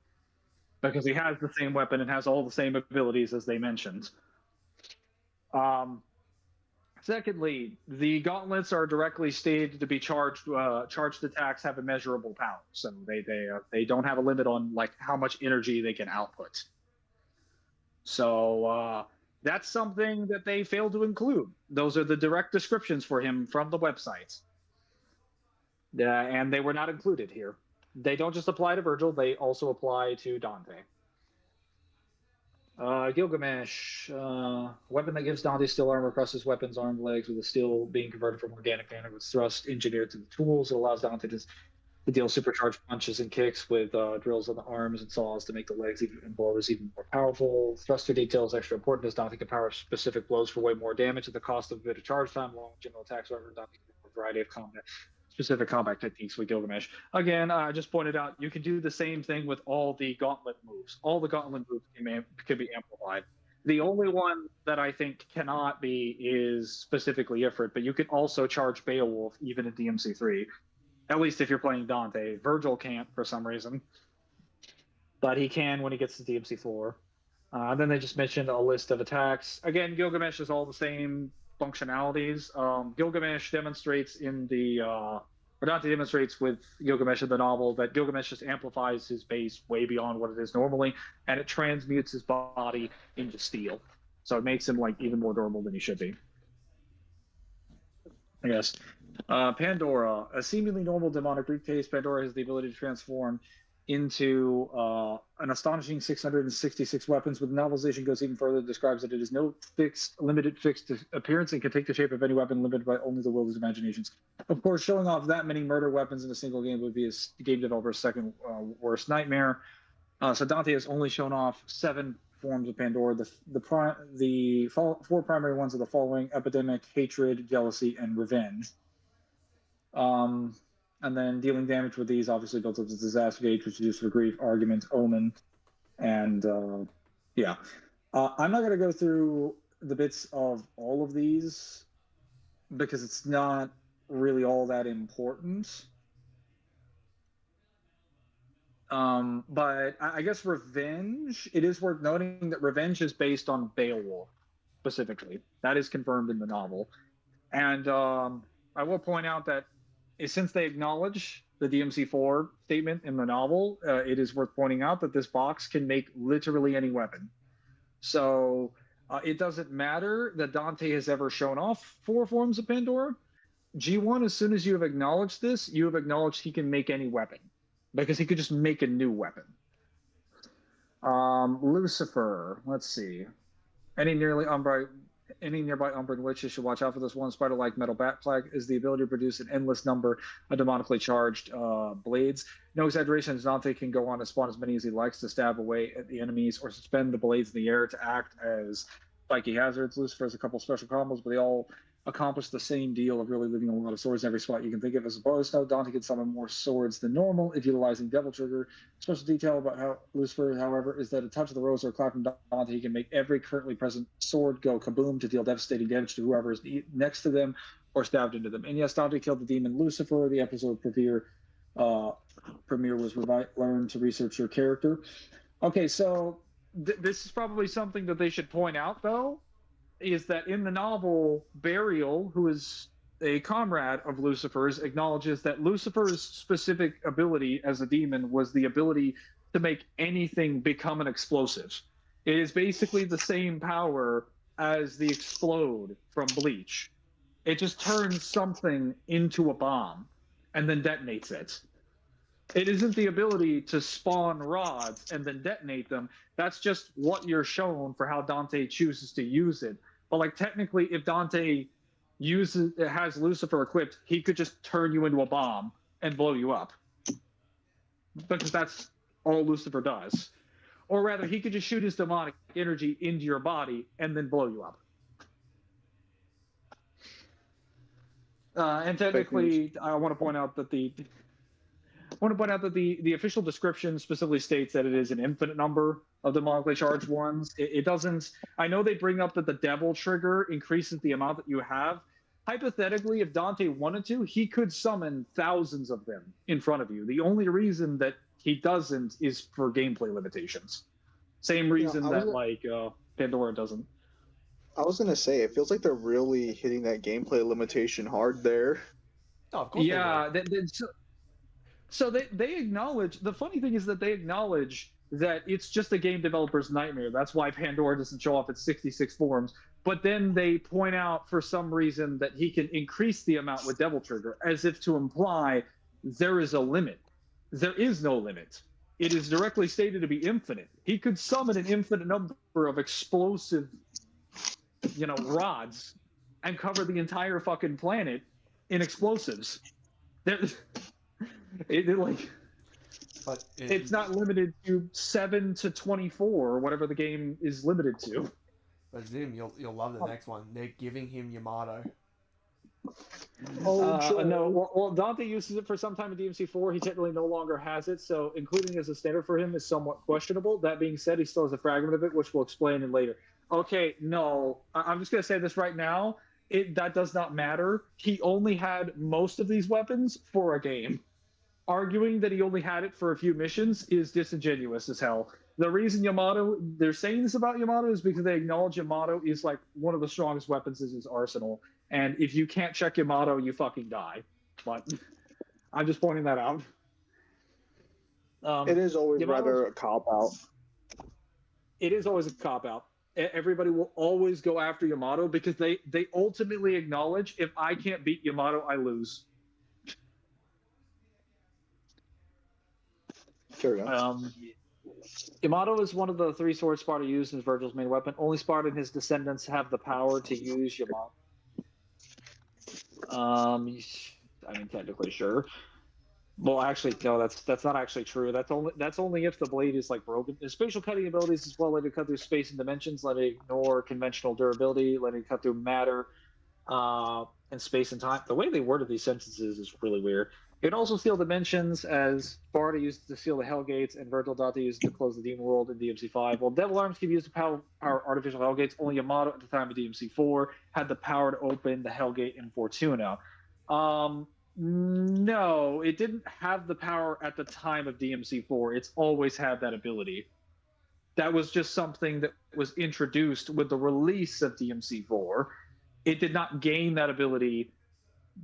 because he has the same weapon and has all the same abilities as they mentioned. Secondly, the gauntlets are directly stated to be charged. Charged attacks have immeasurable power, so they don't have a limit on like how much energy they can output. So that's something that they failed to include. Those are the direct descriptions for him from the website, and they were not included here. They don't just apply to Virgil; they also apply to Dante. Gilgamesh, weapon that gives Dante steel armor across his weapon's armed legs, with the steel being converted from organic matter with thrust engineered to the tools. It allows Dante to deal supercharged punches and kicks with drills on the arms and saws to make the legs and blows even more powerful. Thruster detail is extra important as Dante can power specific blows for way more damage at the cost of a bit of charge time. Long general attacks, however, Dante can do a variety of specific combat techniques with Gilgamesh. Again, I just pointed out you can do the same thing with all the gauntlet moves. All the gauntlet moves can be amplified. The only one that I think cannot be is specifically Ifrit, but you can also charge Beowulf even in DMC3. At least if you're playing Dante. Virgil can't for some reason, but he can when he gets to DMC4. Then they just mentioned a list of attacks. Again, Gilgamesh is all the same functionalities. Gilgamesh demonstrates in the, or Dante demonstrates with Gilgamesh in the novel that Gilgamesh just amplifies his base way beyond what it is normally, and it transmutes his body into steel. So it makes him like even more durable than he should be, I guess. Pandora, a seemingly normal demonic briefcase, Pandora has the ability to transform into an astonishing 666 weapons. With novelization goes even further, describes that it is no limited fixed appearance and can take the shape of any weapon limited by only the wildest imaginations. Of course, showing off that many murder weapons in a single game would be a game developer's second worst nightmare. So Dante has only shown off 7 forms of Pandora. The 4 primary ones are the following: epidemic, hatred, jealousy, and revenge. And then dealing damage with these obviously built up the disaster gauge, which is used for grief, argument, omen, and yeah. I'm not going to go through the bits of all of these because it's not really all that important. But I guess Revenge, it is worth noting that Revenge is based on Beowulf specifically. That is confirmed in the novel. And I will point out that since they acknowledge the DMC4 statement in the novel, it is worth pointing out that this box can make literally any weapon. So it doesn't matter that Dante has ever shown off 4 forms of Pandora. G1, as soon as you have acknowledged this, you have acknowledged he can make any weapon because he could just make a new weapon. Lucifer, let's see. Any nearby Umbran witches should watch out for this one. Spider-like metal bat plague is the ability to produce an endless number of demonically charged blades. No exaggeration, Dante can go on and spawn as many as he likes to stab away at the enemies or suspend the blades in the air to act as spiky hazards. Lucifer has a couple special combos, but they all accomplish the same deal of really leaving a lot of swords in every spot you can think of. As a bonus note, Dante can summon more swords than normal if utilizing Devil Trigger. Special detail about how Lucifer, however, is that a touch of the rose or a clap from Dante, he can make every currently present sword go kaboom to deal devastating damage to whoever is next to them or stabbed into them. And yes, Dante killed the demon Lucifer. The episode premiere was learn to research your character. Okay, so this is probably something that they should point out, though, is that in the novel, Burial, who is a comrade of Lucifer's, acknowledges that Lucifer's specific ability as a demon was the ability to make anything become an explosive. It is basically the same power as the explode from Bleach. It just turns something into a bomb and then detonates it. It isn't the ability to spawn rods and then detonate them. That's just what you're shown for how Dante chooses to use it. But like technically, if Dante has Lucifer equipped, he could just turn you into a bomb and blow you up. Because that's all Lucifer does. Or rather, he could just shoot his demonic energy into your body and then blow you up. And technically, I want to point out that the official description specifically states that it is an infinite number of demonically charged ones. It doesn't. I know they bring up that the Devil Trigger increases the amount that you have. Hypothetically, if Dante wanted to, he could summon thousands of them in front of you. The only reason that he doesn't is for gameplay limitations. Same reason that Pandora doesn't. I was gonna say, it feels like they're really hitting that gameplay limitation hard there. Oh, of course. Yeah. So they acknowledge, the funny thing is that they acknowledge that it's just a game developer's nightmare. That's why Pandora doesn't show off its 66 forms. But then they point out for some reason that he can increase the amount with Devil Trigger, as if to imply there is a limit. There is no limit. It is directly stated to be infinite. He could summon an infinite number of explosive, rods and cover the entire fucking planet in explosives. It's not limited to 7 to 24 or whatever the game is limited to. But Zim, you'll love the next one. They're giving him Yamato. No, well, Dante uses it for some time in DMC4. He technically no longer has it, so including as a standard for him is somewhat questionable. That being said, he still has a fragment of it, which we'll explain in later. Okay, no, I'm just going to say this right now. That does not matter. He only had most of these weapons for a game. Arguing that he only had it for a few missions is disingenuous as hell. The reason they're saying this about Yamato is because they acknowledge Yamato is like one of the strongest weapons in his arsenal. And if you can't check Yamato, you fucking die. But I'm just pointing that out. It is always rather a cop-out. It is always a cop-out. Everybody will always go after Yamato because they ultimately acknowledge, if I can't beat Yamato, I lose. Sure enough. Yamato is one of the 3 swords Sparta used as Virgil's main weapon. Only Sparta and his descendants have the power to use Yamato. Technically, sure. Well, actually, no. That's not actually true. That's only if the blade is like broken. His spatial cutting abilities as well let it cut through space and dimensions, let it ignore conventional durability, let it cut through matter, and space and time. The way they worded these sentences is really weird. It can also seal dimensions, as Sparta used to seal the Hellgates, and Virgil Dante used to close the Demon World in DMC5. While Devil Arms can be used to power artificial Hellgates, only Yamato at the time of DMC4 had the power to open the Hellgate in Fortuna. No, it didn't have the power at the time of DMC4. It's always had that ability. That was just something that was introduced with the release of DMC4. It did not gain that ability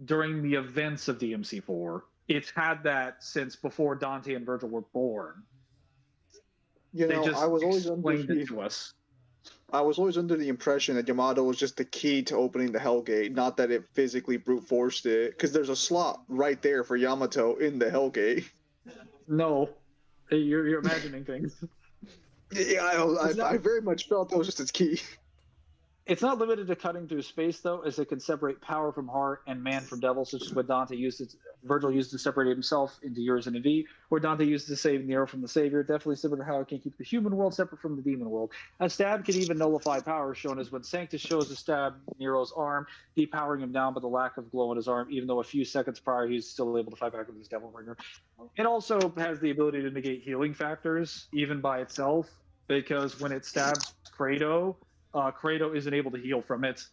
during the events of DMC4. It's had that since before Dante and Virgil were born. I was always explained it to us. I was always under the impression that Yamato was just the key to opening the Hellgate, not that it physically brute forced it, because there's a slot right there for Yamato in the Hellgate. No, you're imagining things. Yeah, I very much felt that was just its key. It's not limited to cutting through space, though, as it can separate power from heart and man from devil, such as what Virgil used to separate himself into Urizen and V, or Dante used to save Nero from the Savior. Definitely similar to how it can keep the human world separate from the demon world. A stab can even nullify power, shown as when Sanctus shows a stab Nero's arm, depowering him down by the lack of glow in his arm, even though a few seconds prior he's still able to fight back with his Devil Bringer. It also has the ability to negate healing factors, even by itself, because when it stabs Credo, Credo isn't able to heal from it,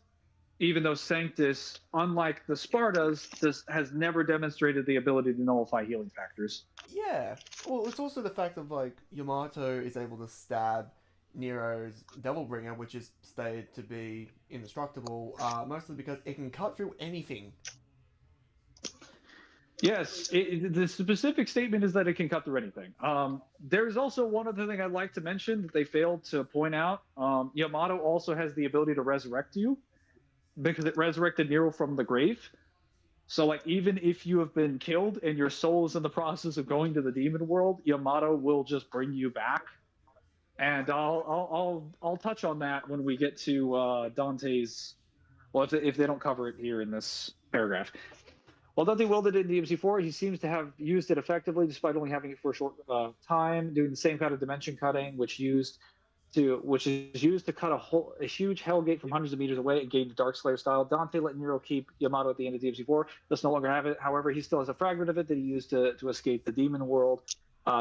even though Sanctus, unlike the Spartas, has never demonstrated the ability to nullify healing factors. Yeah. Well, it's also the fact of, like, Yamato is able to stab Nero's Devilbringer, which is stated to be indestructible, mostly because it can cut through anything. Yes, the specific statement is that it can cut through anything. There's also one other thing I'd like to mention that they failed to point out. Yamato also has the ability to resurrect you, because it resurrected Nero from the grave. So, like, even if you have been killed and your soul is in the process of going to the demon world, Yamato will just bring you back. And I'll touch on that when we get to Dante's. Well, if they don't cover it here in this paragraph. While Dante wielded it in DMC4, he seems to have used it effectively, despite only having it for a short time, doing the same kind of dimension cutting, which is used to cut a huge Hellgate from hundreds of meters away and gain the Darkslayer style. Dante let Nero keep Yamato at the end of DMC4. Does no longer have it. However, he still has a fragment of it that he used to escape the demon world.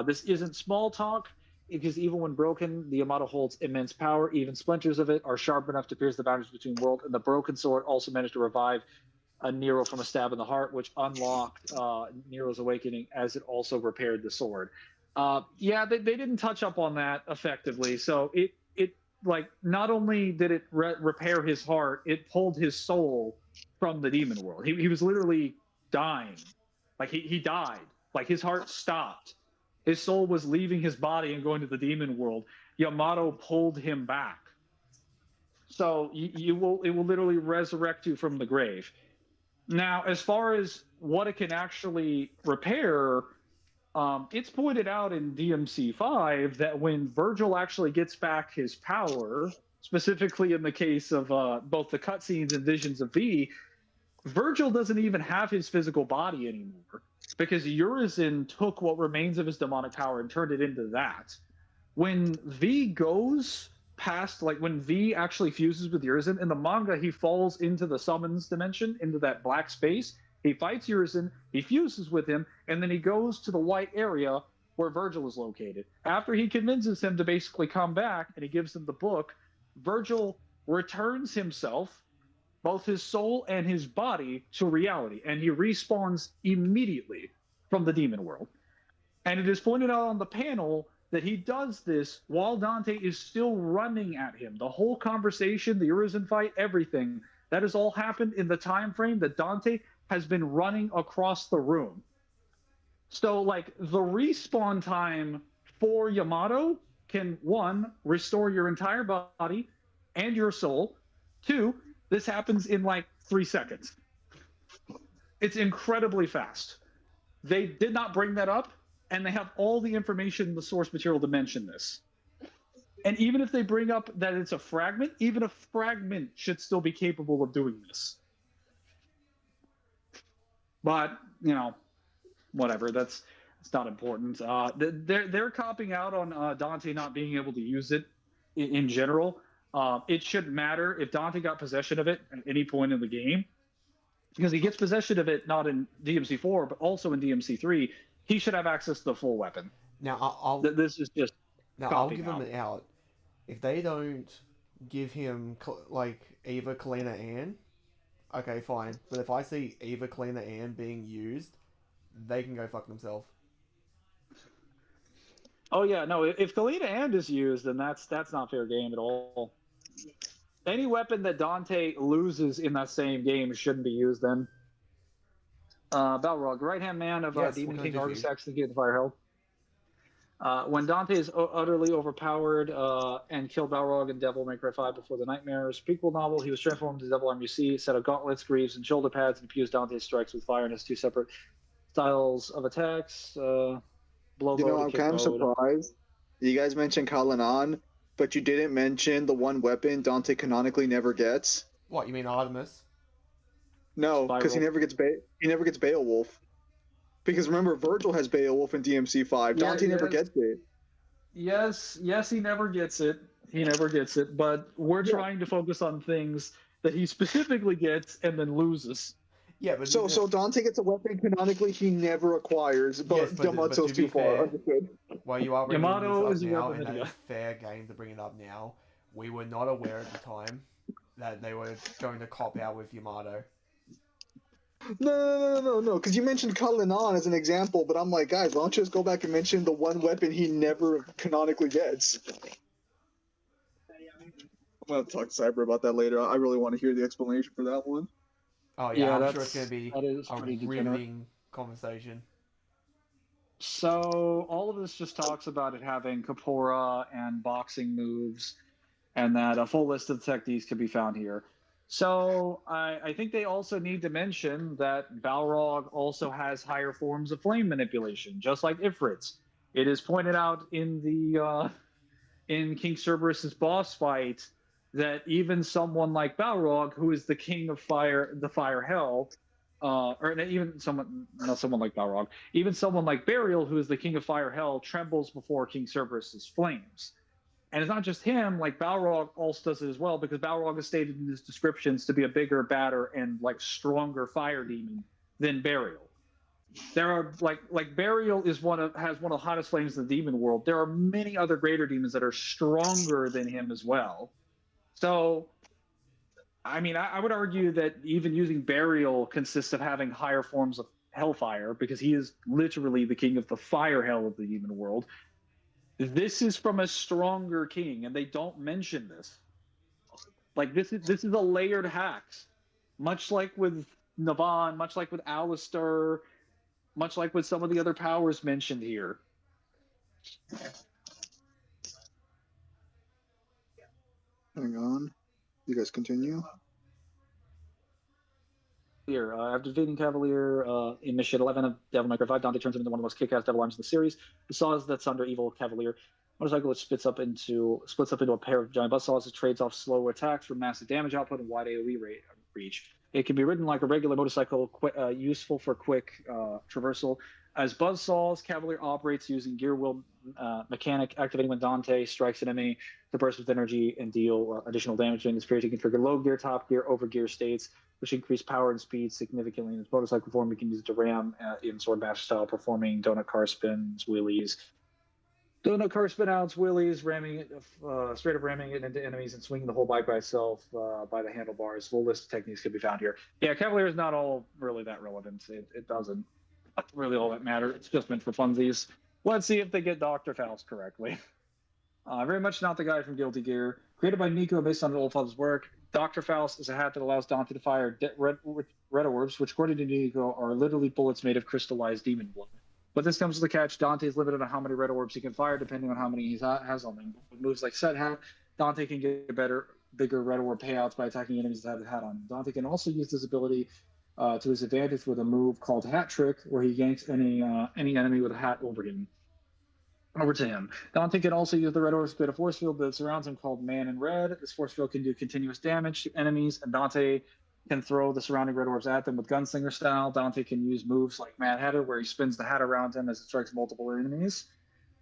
This isn't small talk, because even when broken, the Yamato holds immense power. Even splinters of it are sharp enough to pierce the boundaries between worlds, and the broken sword also managed to revive Nero from a stab in the heart, which unlocked Nero's awakening, as it also repaired the sword. They didn't touch up on that effectively. So it like, not only did it repair his heart, it pulled his soul from the demon world. He was literally dying. Like, he died. Like, his heart stopped. His soul was leaving his body and going to the demon world. Yamato pulled him back. So it will literally resurrect you from the grave. Now, as far as what it can actually repair, it's pointed out in DMC5 that when Virgil actually gets back his power, specifically in the case of both the cutscenes and visions of V, Virgil doesn't even have his physical body anymore, because Urizen took what remains of his demonic power and turned it into that. When V goes past, like, when V actually fuses with Urizen, in the manga, he falls into the summons dimension, into that black space. He fights Urizen, he fuses with him, and then he goes to the white area where Virgil is located. After he convinces him to basically come back, and he gives him the book, Virgil returns himself, both his soul and his body, to reality, and he respawns immediately from the demon world. And it is pointed out on the panel that he does this while Dante is still running at him. The whole conversation, the Urizen fight, everything, that has all happened in the time frame that Dante has been running across the room. So, like, the respawn time for Yamato can, 1, restore your entire body and your soul. 2, this happens in, like, 3 seconds. It's incredibly fast. They did not bring that up, and they have all the information in the source material to mention this. And even if they bring up that it's a fragment, even a fragment should still be capable of doing this. But, whatever, that's not important. They're copping out on Dante not being able to use it in general. It shouldn't matter if Dante got possession of it at any point in the game, because he gets possession of it not in DMC4, but also in DMC3. He should have access to the full weapon. Now, this is just. I'll give him an out. If they don't give him, like, Eva, Kalina, Ann, okay, fine. But if I see Eva, Kalina, Ann being used, they can go fuck themselves. Oh yeah, no. If Kalina Ann is used, then that's not fair game at all. Any weapon that Dante loses in that same game shouldn't be used then. Balrog, right-hand man of Demon King Argus, actually get the fire held. When Dante is utterly overpowered and killed Balrog in Devil May Cry 5 before the Nightmares prequel novel, he was transformed into Devil MUC, set of gauntlets, greaves, and shoulder pads, and fused Dante's strikes with fire in his 2 separate styles of attacks. Blow mode, I'm kind of surprised. You guys mentioned Kalanan. but you didn't mention the one weapon Dante canonically never gets. What, you mean Artemis? No, because he Spiral. never gets Beowulf. Because remember, Virgil has Beowulf in DMC5. Yeah, Dante never yes. gets it. Yes, he never gets it. He never gets it. But we're Yeah. trying to focus on things that he specifically gets and then loses. Yeah, but So Dante gets a weapon canonically he never acquires, but Yes, but Yamato's to be too far. fair- Understood. Well, you are bringing Yamato this is up a now, weapon and that that he is fair game to bring it up now. We were not aware at the time that they were going to cop out with Yamato. No, because you mentioned Cullen On as an example, but I'm like, guys, why don't you just go back and mention the one weapon he never canonically gets? I'm gonna talk to Cyber about that later. I really want to hear the explanation for that one. Oh yeah, Yeah, I'm sure it's going to be that is a pretty degenerate. riveting conversation. So all of this just talks about it having Kapora and boxing moves, and that a full list of techniques can be found here. So I think they also need to mention that Balrog also has higher forms of flame manipulation, just like Ifrit's. It is pointed out in the in King Cerberus's boss fight that even someone like Balrog, who is the king of fire, the fire hell, or even someone, not someone like Balrog, even someone like Burial, who is the king of fire hell, trembles before King Cerberus's flames. And it's not just him, like Balrog also does it as well, because Balrog is stated in his descriptions to be a bigger, badder, and like stronger fire demon than Burial. There are like Burial has one of the hottest flames in the demon world. There are many other greater demons that are stronger than him as well. So I mean, I would argue that even using Burial consists of having higher forms of hellfire, because he is literally the king of the fire hell of the demon world. This is from a stronger king, and they don't mention this. Like this is a layered hacks, much like with Navan, much like with Alistair, much like with some of the other powers mentioned here. Hang on. You guys continue. Here, after defeating Cavalier in Mission 11 of Devil May Cry 5, Dante turns him into one of the most kick-ass devil arms in the series. The saws that's under evil Cavalier motorcycle, which splits up into a pair of giant buzzsaws. It trades off slow attacks for massive damage output and wide AoE reach. It can be ridden like a regular motorcycle, useful for quick traversal. As buzzsaws, Cavalier operates using gear wheel mechanic, activating when Dante strikes an enemy to burst with energy and deal additional damage. During this period, you can trigger low gear, top gear, over gear states, which increase power and speed significantly. In its motorcycle form, you can use it to ram in sword master style, performing donut car spins, wheelies. Donut car spin outs, wheelies, ramming it, straight up ramming it into enemies and swinging the whole bike by itself by the handlebars. Full list of techniques can be found here. Yeah, Cavalier is not all really that relevant. It doesn't really all that matter. It's just meant for funsies. Let's see if they get Dr. Faust correctly. Very much not the guy from Guilty Gear. Created by Nico based on Old Father's work, Dr. Faust is a hat that allows Dante to fire red orbs, which according to Nico are literally bullets made of crystallized demon blood. But this comes to the catch. Dante is limited on how many red orbs he can fire, depending on how many he has on him. With moves like Set Hat, Dante can get bigger red orb payouts by attacking enemies that have the hat on. Dante can also use this ability to his advantage with a move called Hat Trick, where he yanks any enemy with a hat over to him. Dante can also use the red orb to create a force field that surrounds him called Man in Red. This force field can do continuous damage to enemies, and Dante can throw the surrounding red orbs at them with gunslinger style. Dante can use moves like Mad Hatter, where he spins the hat around him as it strikes multiple enemies,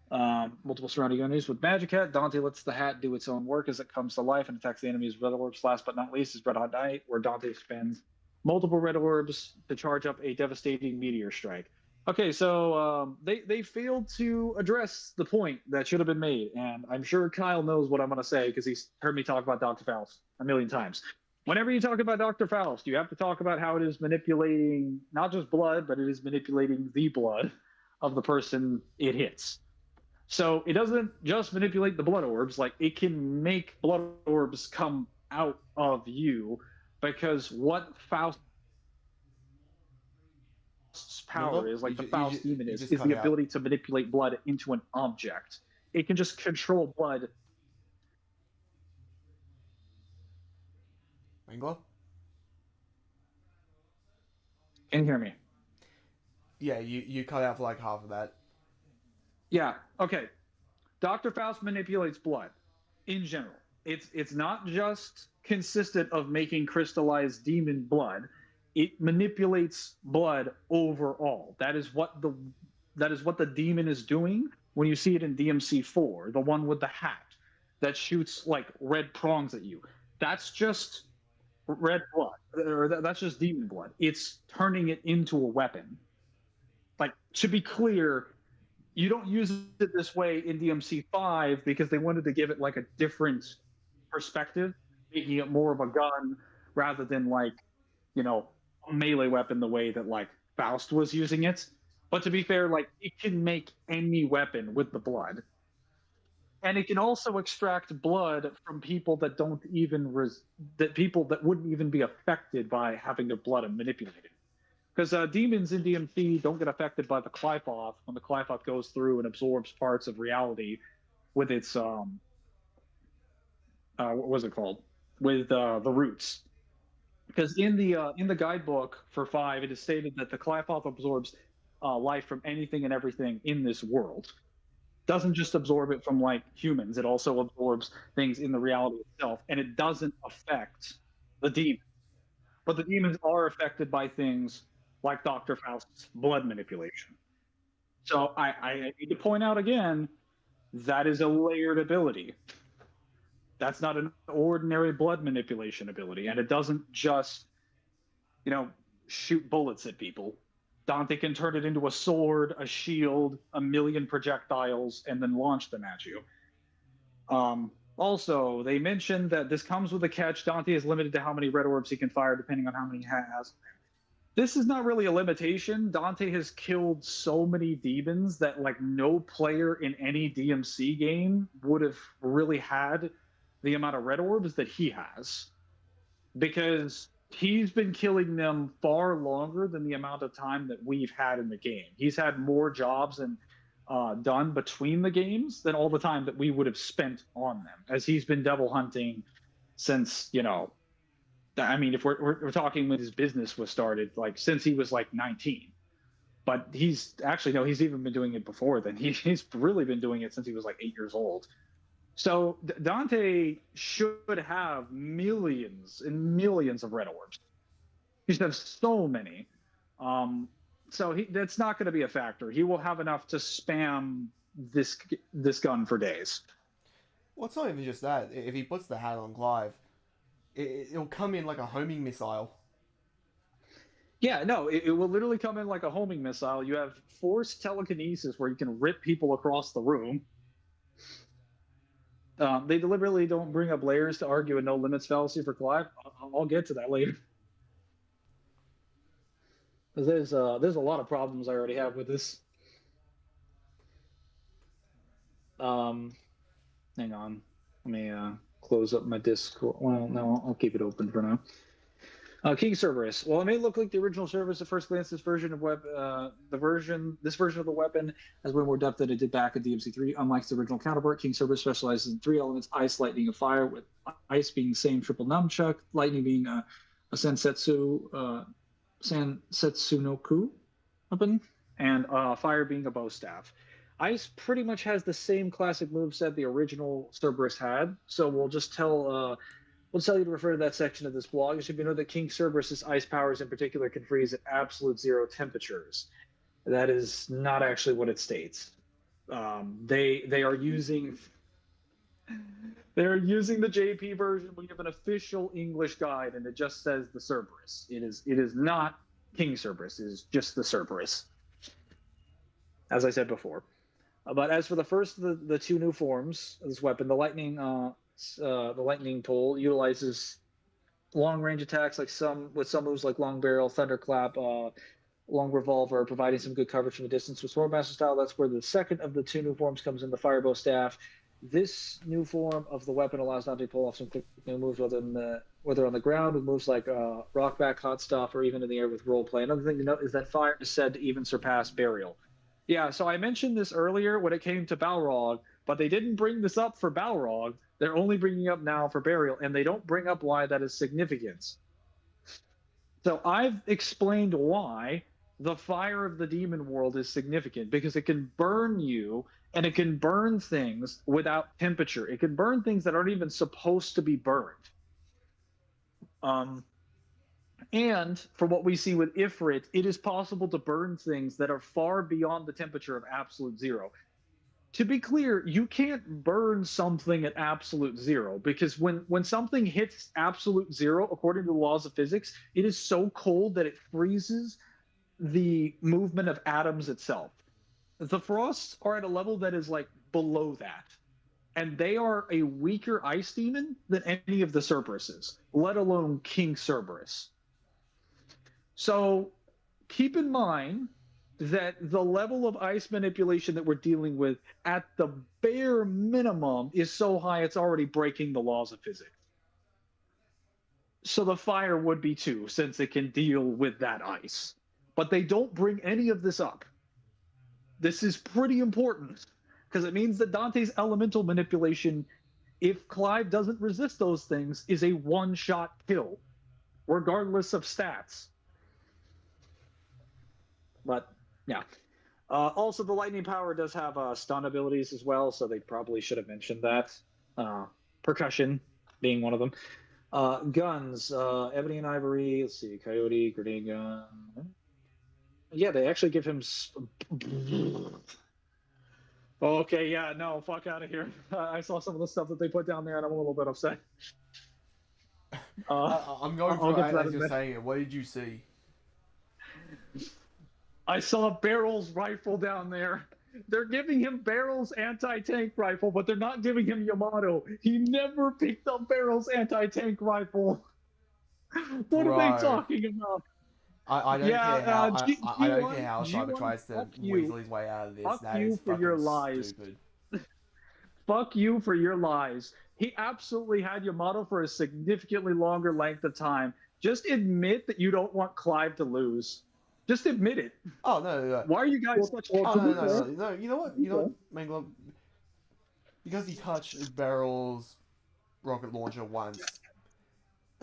multiple surrounding enemies. With Magic Hat, Dante lets the hat do its own work as it comes to life and attacks the enemies with red orbs. Last but not least is Red Hot Night, where Dante spins multiple red orbs to charge up a devastating meteor strike. Okay, so they failed to address the point that should have been made, and I'm sure Kyle knows what I'm going to say because he's heard me talk about Dr. Faust a million times. Whenever you talk about Dr. Faust, you have to talk about how it is manipulating not just blood, but it is manipulating the blood of the person it hits. So it doesn't just manipulate the blood orbs, like it can make blood orbs come out of you, because what Faust's power is, like the Faust demon is the ability to manipulate blood into an object. It can just control blood. Mangler? Can you hear me? Yeah, you cut out for like half of that. Yeah, okay. Dr. Faust manipulates blood. in general. It's not just consistent of making crystallized demon blood. It manipulates blood overall. That is what the demon is doing when you see it in DMC4, the one with the hat that shoots like red prongs at you. That's just red blood, or that's just demon blood. It's turning it into a weapon. Like, to be clear, you don't use it this way in DMC5 because they wanted to give it like a different perspective, making it more of a gun rather than like, a melee weapon the way that like Faust was using it. But to be fair, like it can make any weapon with the blood. And it can also extract blood from people that don't even that people that wouldn't even be affected by having their blood manipulated. Because demons in DMC don't get affected by the Clive when the Clive goes through and absorbs parts of reality with its what was it called? With the roots. Because in the guidebook for 5, it is stated that the Clive absorbs life from anything and everything in this world. Doesn't just absorb it from like humans; it also absorbs things in the reality itself, and it doesn't affect the demon. But the demons are affected by things like Dr. Faust's blood manipulation. So I need to point out again that is a layered ability. That's not an ordinary blood manipulation ability, and it doesn't just, you know, shoot bullets at people. Dante can turn it into a sword, a shield, a million projectiles, and then launch them at you. Also, they mentioned that this comes with a catch. Dante is limited to how many red orbs he can fire, depending on how many he has. This is not really a limitation. Dante has killed so many demons that like no player in any DMC game would have really had the amount of red orbs that he has, because he's been killing them far longer than the amount of time that we've had in the game. He's had more jobs and done between the games than all the time that we would have spent on them, as he's been devil hunting since, I mean, if we're talking when his business was started, like since he was like 19. But he's actually, no, he's even been doing it before then. He's really been doing it since he was like 8 years old. So Dante should have millions and millions of red orbs. He should have so many. So that's not going to be a factor. He will have enough to spam this gun for days. Well, it's not even just that. If he puts the hat on Clive, it'll come in like a homing missile. Yeah, no, it will literally come in like a homing missile. You have forced telekinesis where you can rip people across the room. They deliberately don't bring up layers to argue a no limits fallacy for Clive. I'll get to that later. Because there's a lot of problems I already have with this. Hang on, let me close up my Discord. Well, no, I'll keep it open for now. King Cerberus. Well, it may look like the original Cerberus at first glance. This version of this version of the weapon has way more depth than it did back in DMC3. Unlike its original counterpart, King Cerberus specializes in 3 elements: ice, lightning, and fire. With ice being the same triple nunchuck, lightning being a Sansetsu Setsunoku weapon, and fire being a bow staff. Ice pretty much has the same classic moveset the original Cerberus had, so we'll tell you to refer to that section of this blog. It should be noted that King Cerberus's ice powers in particular can freeze at absolute 0 temperatures. That is not actually what it states. They are using the JP version. We have an official English guide, and it just says the Cerberus. It is not King Cerberus. It is just the Cerberus, as I said before. But as for the first of the 2 new forms of this weapon, the lightning pole utilizes long range attacks with some moves like long barrel, thunderclap, long revolver, providing some good coverage from a distance. With Swordmaster style, that's where the second of the 2 new forms comes in, the firebow staff. This new form of the weapon allows Dante to pull off some quick new moves, whether on the ground with moves like rock back, hot stuff, or even in the air with role play. Another thing to note is that fire is said to even surpass burial. Yeah, so I mentioned this earlier when it came to Balrog, but they didn't bring this up for Balrog. They're only bringing up now for burial, and they don't bring up why that is significant. So I've explained why the fire of the demon world is significant, because it can burn you and it can burn things without temperature. It can burn things that aren't even supposed to be burned. Um, and from what we see with Ifrit, it is possible to burn things that are far beyond the temperature of absolute zero. To be clear, you can't burn something at absolute zero because when something hits absolute zero, according to the laws of physics, it is so cold that it freezes the movement of atoms itself. The frosts are at a level that is like below that. And they are a weaker ice demon than any of the Cerberuses, let alone King Cerberus. So keep in mind that the level of ice manipulation that we're dealing with at the bare minimum is so high it's already breaking the laws of physics. So the fire would be too, since it can deal with that ice. But they don't bring any of this up. This is pretty important because it means that Dante's elemental manipulation, if Clive doesn't resist those things, is a one-shot kill, regardless of stats. But yeah. Also, the lightning power does have stun abilities as well, so they probably should have mentioned that. Percussion being one of them. Guns, Ebony and Ivory. Let's see, Coyote, grenade gun. Yeah, they actually give him. Okay, yeah, no, fuck out of here. I saw some of the stuff that they put down there, and I'm a little bit upset. I'm going I'll for get to that as in a you're minute. saying it. What did you see? I saw Barrel's rifle down there. They're giving him Barrel's anti-tank rifle, but they're not giving him Yamato. He never picked up Barrel's anti-tank rifle. What are they talking about? I don't care how I don't care how G1, Cyber tries to fuck weasel you. his way out of this. Fuck That you is for your fucking lies. stupid. Fuck you for your lies. He absolutely had Yamato for a significantly longer length of time. Just admit that you don't want Clive to lose. Just admit it. Oh no. Why are you guys such Oh cowards? no. You know what, Mangler? Because he touched Barrel's rocket launcher once.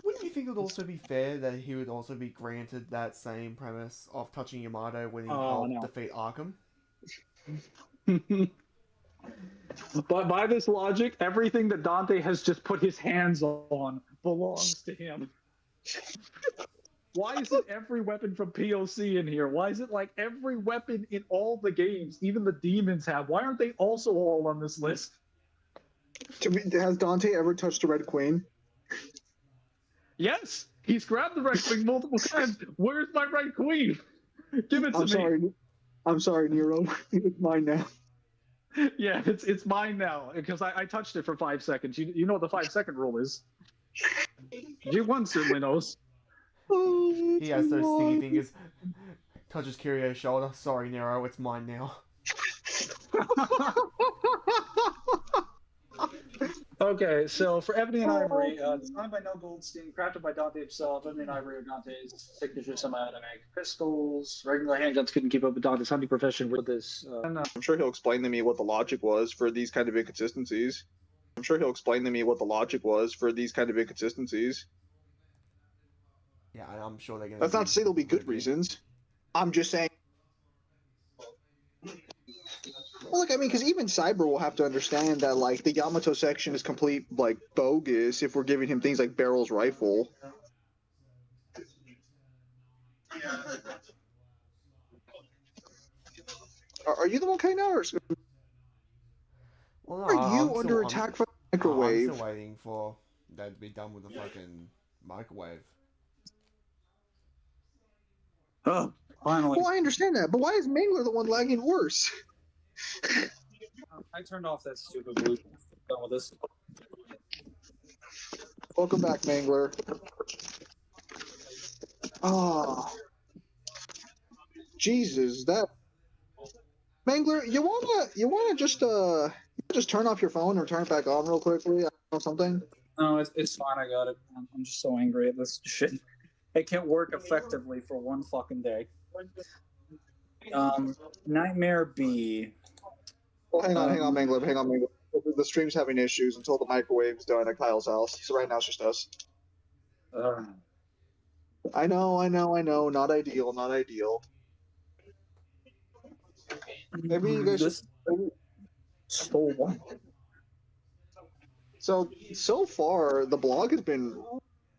Wouldn't you think it would also be fair that he would also be granted that same premise of touching Yamato when he helped defeat Arkham? But by this logic, everything that Dante has just put his hands on belongs to him. Why isn't every weapon from POC in here? Why is it like every weapon in all the games, even the demons have? Why aren't they also all on this list? Has Dante ever touched a Red Queen? Yes, he's grabbed the Red Queen multiple times. Where's my Red Queen? Give it to me. I'm sorry, Nero. It's mine now. Yeah, it's mine now because I touched it for 5 seconds. You know what the 5-second rule is. G1 certainly knows. Oh, He has those stingy fingers. Touches Kirio's shoulder. Sorry, Nero, it's mine now. Okay, so for Ebony and Ivory, designed by Noah Goldstein, crafted by Dante himself, Ebony and Ivory are Dante's signature semi-automatic pistols. Regular handguns couldn't keep up with Dante's hunting profession with this. I'm sure he'll explain to me what the logic was for these kind of inconsistencies. Yeah, I'm sure they're gonna. That's not to say there'll be good reasons. I'm just saying. Well, look, I mean, because even Cyber will have to understand that, like, the Yamato section is complete, like, bogus if we're giving him things like Barrel's rifle. Are you the one kind now, or Well, no, are you under attack from the microwave? I'm still waiting for that to be done with the fucking microwave. Oh, finally. Well, I understand that, but why is Mangler the one lagging worse? I turned off that stupid blue. Done with this. Welcome back, Mangler. Oh, Jesus, that Mangler, you wanna just turn off your phone or turn it back on real quickly? Or something. No, it's fine. I got it. I'm just so angry at this shit. It can't work effectively for one fucking day. Nightmare B. Well, hang on, Mangler. The stream's having issues until the microwave's done at Kyle's house. So right now it's just us. I know. Not ideal. Maybe you guys so long. So far, the blog has been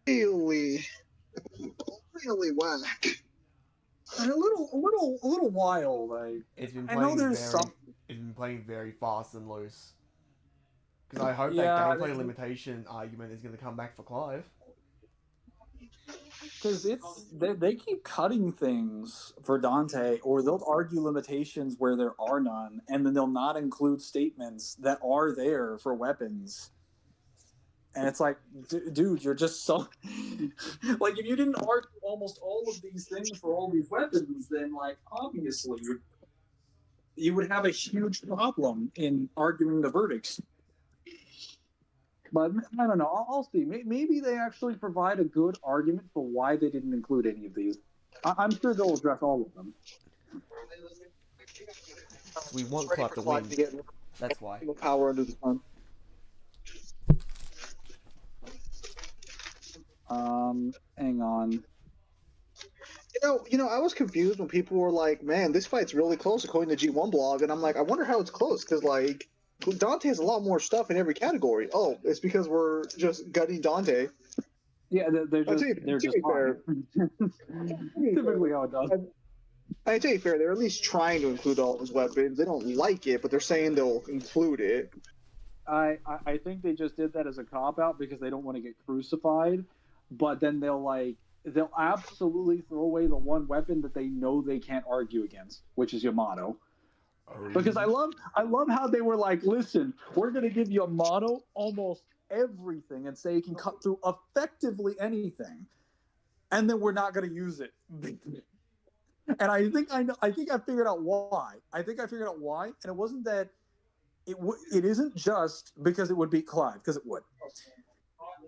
really, really whack. And a little wild. It's been I know playing there's very. some. It's been playing very fast and loose. Because I hope Yeah, that gameplay limitation argument is going to come back for Clive. Because they keep cutting things for Dante, or they'll argue limitations where there are none, and then they'll not include statements that are there for weapons. And it's like, dude, you're just so like, if you didn't argue almost all of these things for all these weapons, then like obviously you would have a huge problem in arguing the verdicts. But I don't know. I'll see. Maybe they actually provide a good argument for why they didn't include any of these. I'm sure they'll address all of them. We want Clive to win. That's why. Power under the sun. Hang on. You know, I was confused when people were like, "Man, this fight's really close," according to G1 blog, and I'm like, I wonder how it's close because like Dante has a lot more stuff in every category. Oh, it's because we're just gutting Dante. Yeah, they're just fair. Typically how it does. I tell you fair, they're at least trying to include all those weapons. They don't like it, but they're saying they'll include it. I think they just did that as a cop out because they don't want to get crucified. But then they'll absolutely throw away the one weapon that they know they can't argue against, which is Yamato. Because I love how they were like, listen, we're gonna give Yamato almost everything and say he can cut through effectively anything, and then we're not gonna use it. And I think I figured out why. And it wasn't that it isn't just because it would beat Clive, because it would.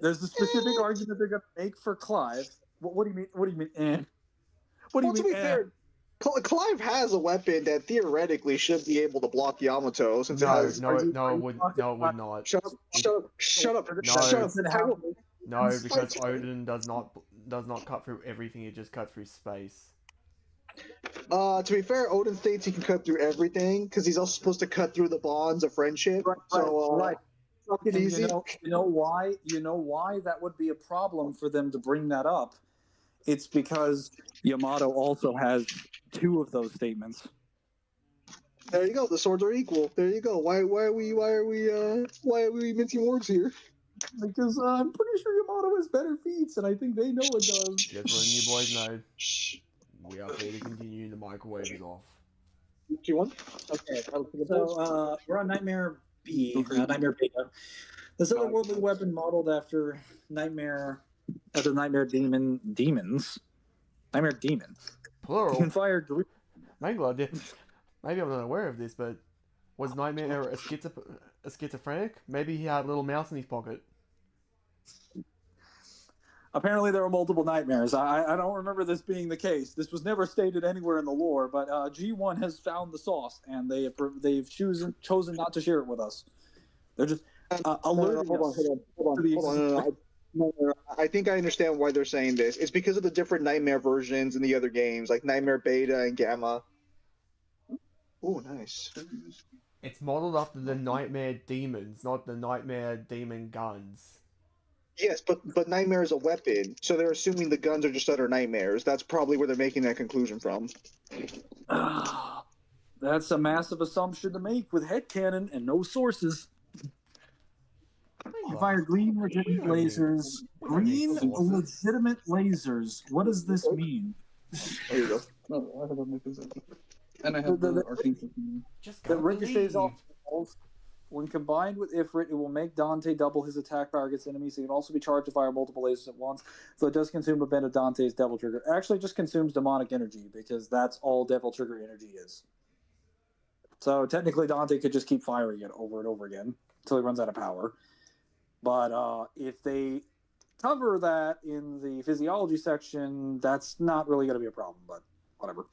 There's a specific argument they're gonna make for Clive. What do you mean? What do you mean? What do you mean? To be fair, Clive has a weapon that theoretically should be able to block Yamato. Since No, it would not. Shut up. No, because Odin does not cut through everything. It just cuts through space. To be fair, Odin states he can cut through everything because he's also supposed to cut through the bonds of friendship. Right. Fucking easy. You know why that would be a problem for them to bring that up? It's because Yamato also has 2 of those statements. There you go. The swords are equal. There you go. Why are we mincing words here? Because I'm pretty sure Yamato has better feats, and I think they know it does. Just letting you boys know. We are free to continue. The microwave is off. G1? Okay. So we're on Nightmare B, Nightmare Beta. This otherworldly weapon modeled after Nightmare Demons. Nightmare Demon. Plural. You can fire green. Maybe I'm not aware of this, but was Nightmare a schizophrenic? Maybe he had a little mouse in his pocket. Apparently, there were multiple nightmares. I don't remember this being the case. This was never stated anywhere in the lore, but G1 has found the sauce, and they've chosen not to share it with us. They're just alerting us. Hold on. I think I understand why they're saying this. It's because of the different Nightmare versions in the other games, like Nightmare Beta and Gamma. Oh, nice. It's modeled after the Nightmare Demons, not the Nightmare Demon guns. Yes, but Nightmare is a weapon, so they're assuming the guns are just other nightmares. That's probably where they're making that conclusion from. That's a massive assumption to make with headcanon and no sources. You fire green legitimate lasers. Green legitimate lasers. What does this mean? There you go. No, I have a and I have the arcane system. That ricochets off walls. When combined with Ifrit, it will make Dante double his attack power against enemies. It can also be charged to fire multiple lasers at once, so it does consume a bit of Dante's Devil Trigger. It actually just consumes demonic energy, because that's all Devil Trigger energy is. So technically Dante could just keep firing it over and over again until he runs out of power. But if they cover that in the physiology section, that's not really going to be a problem, but whatever.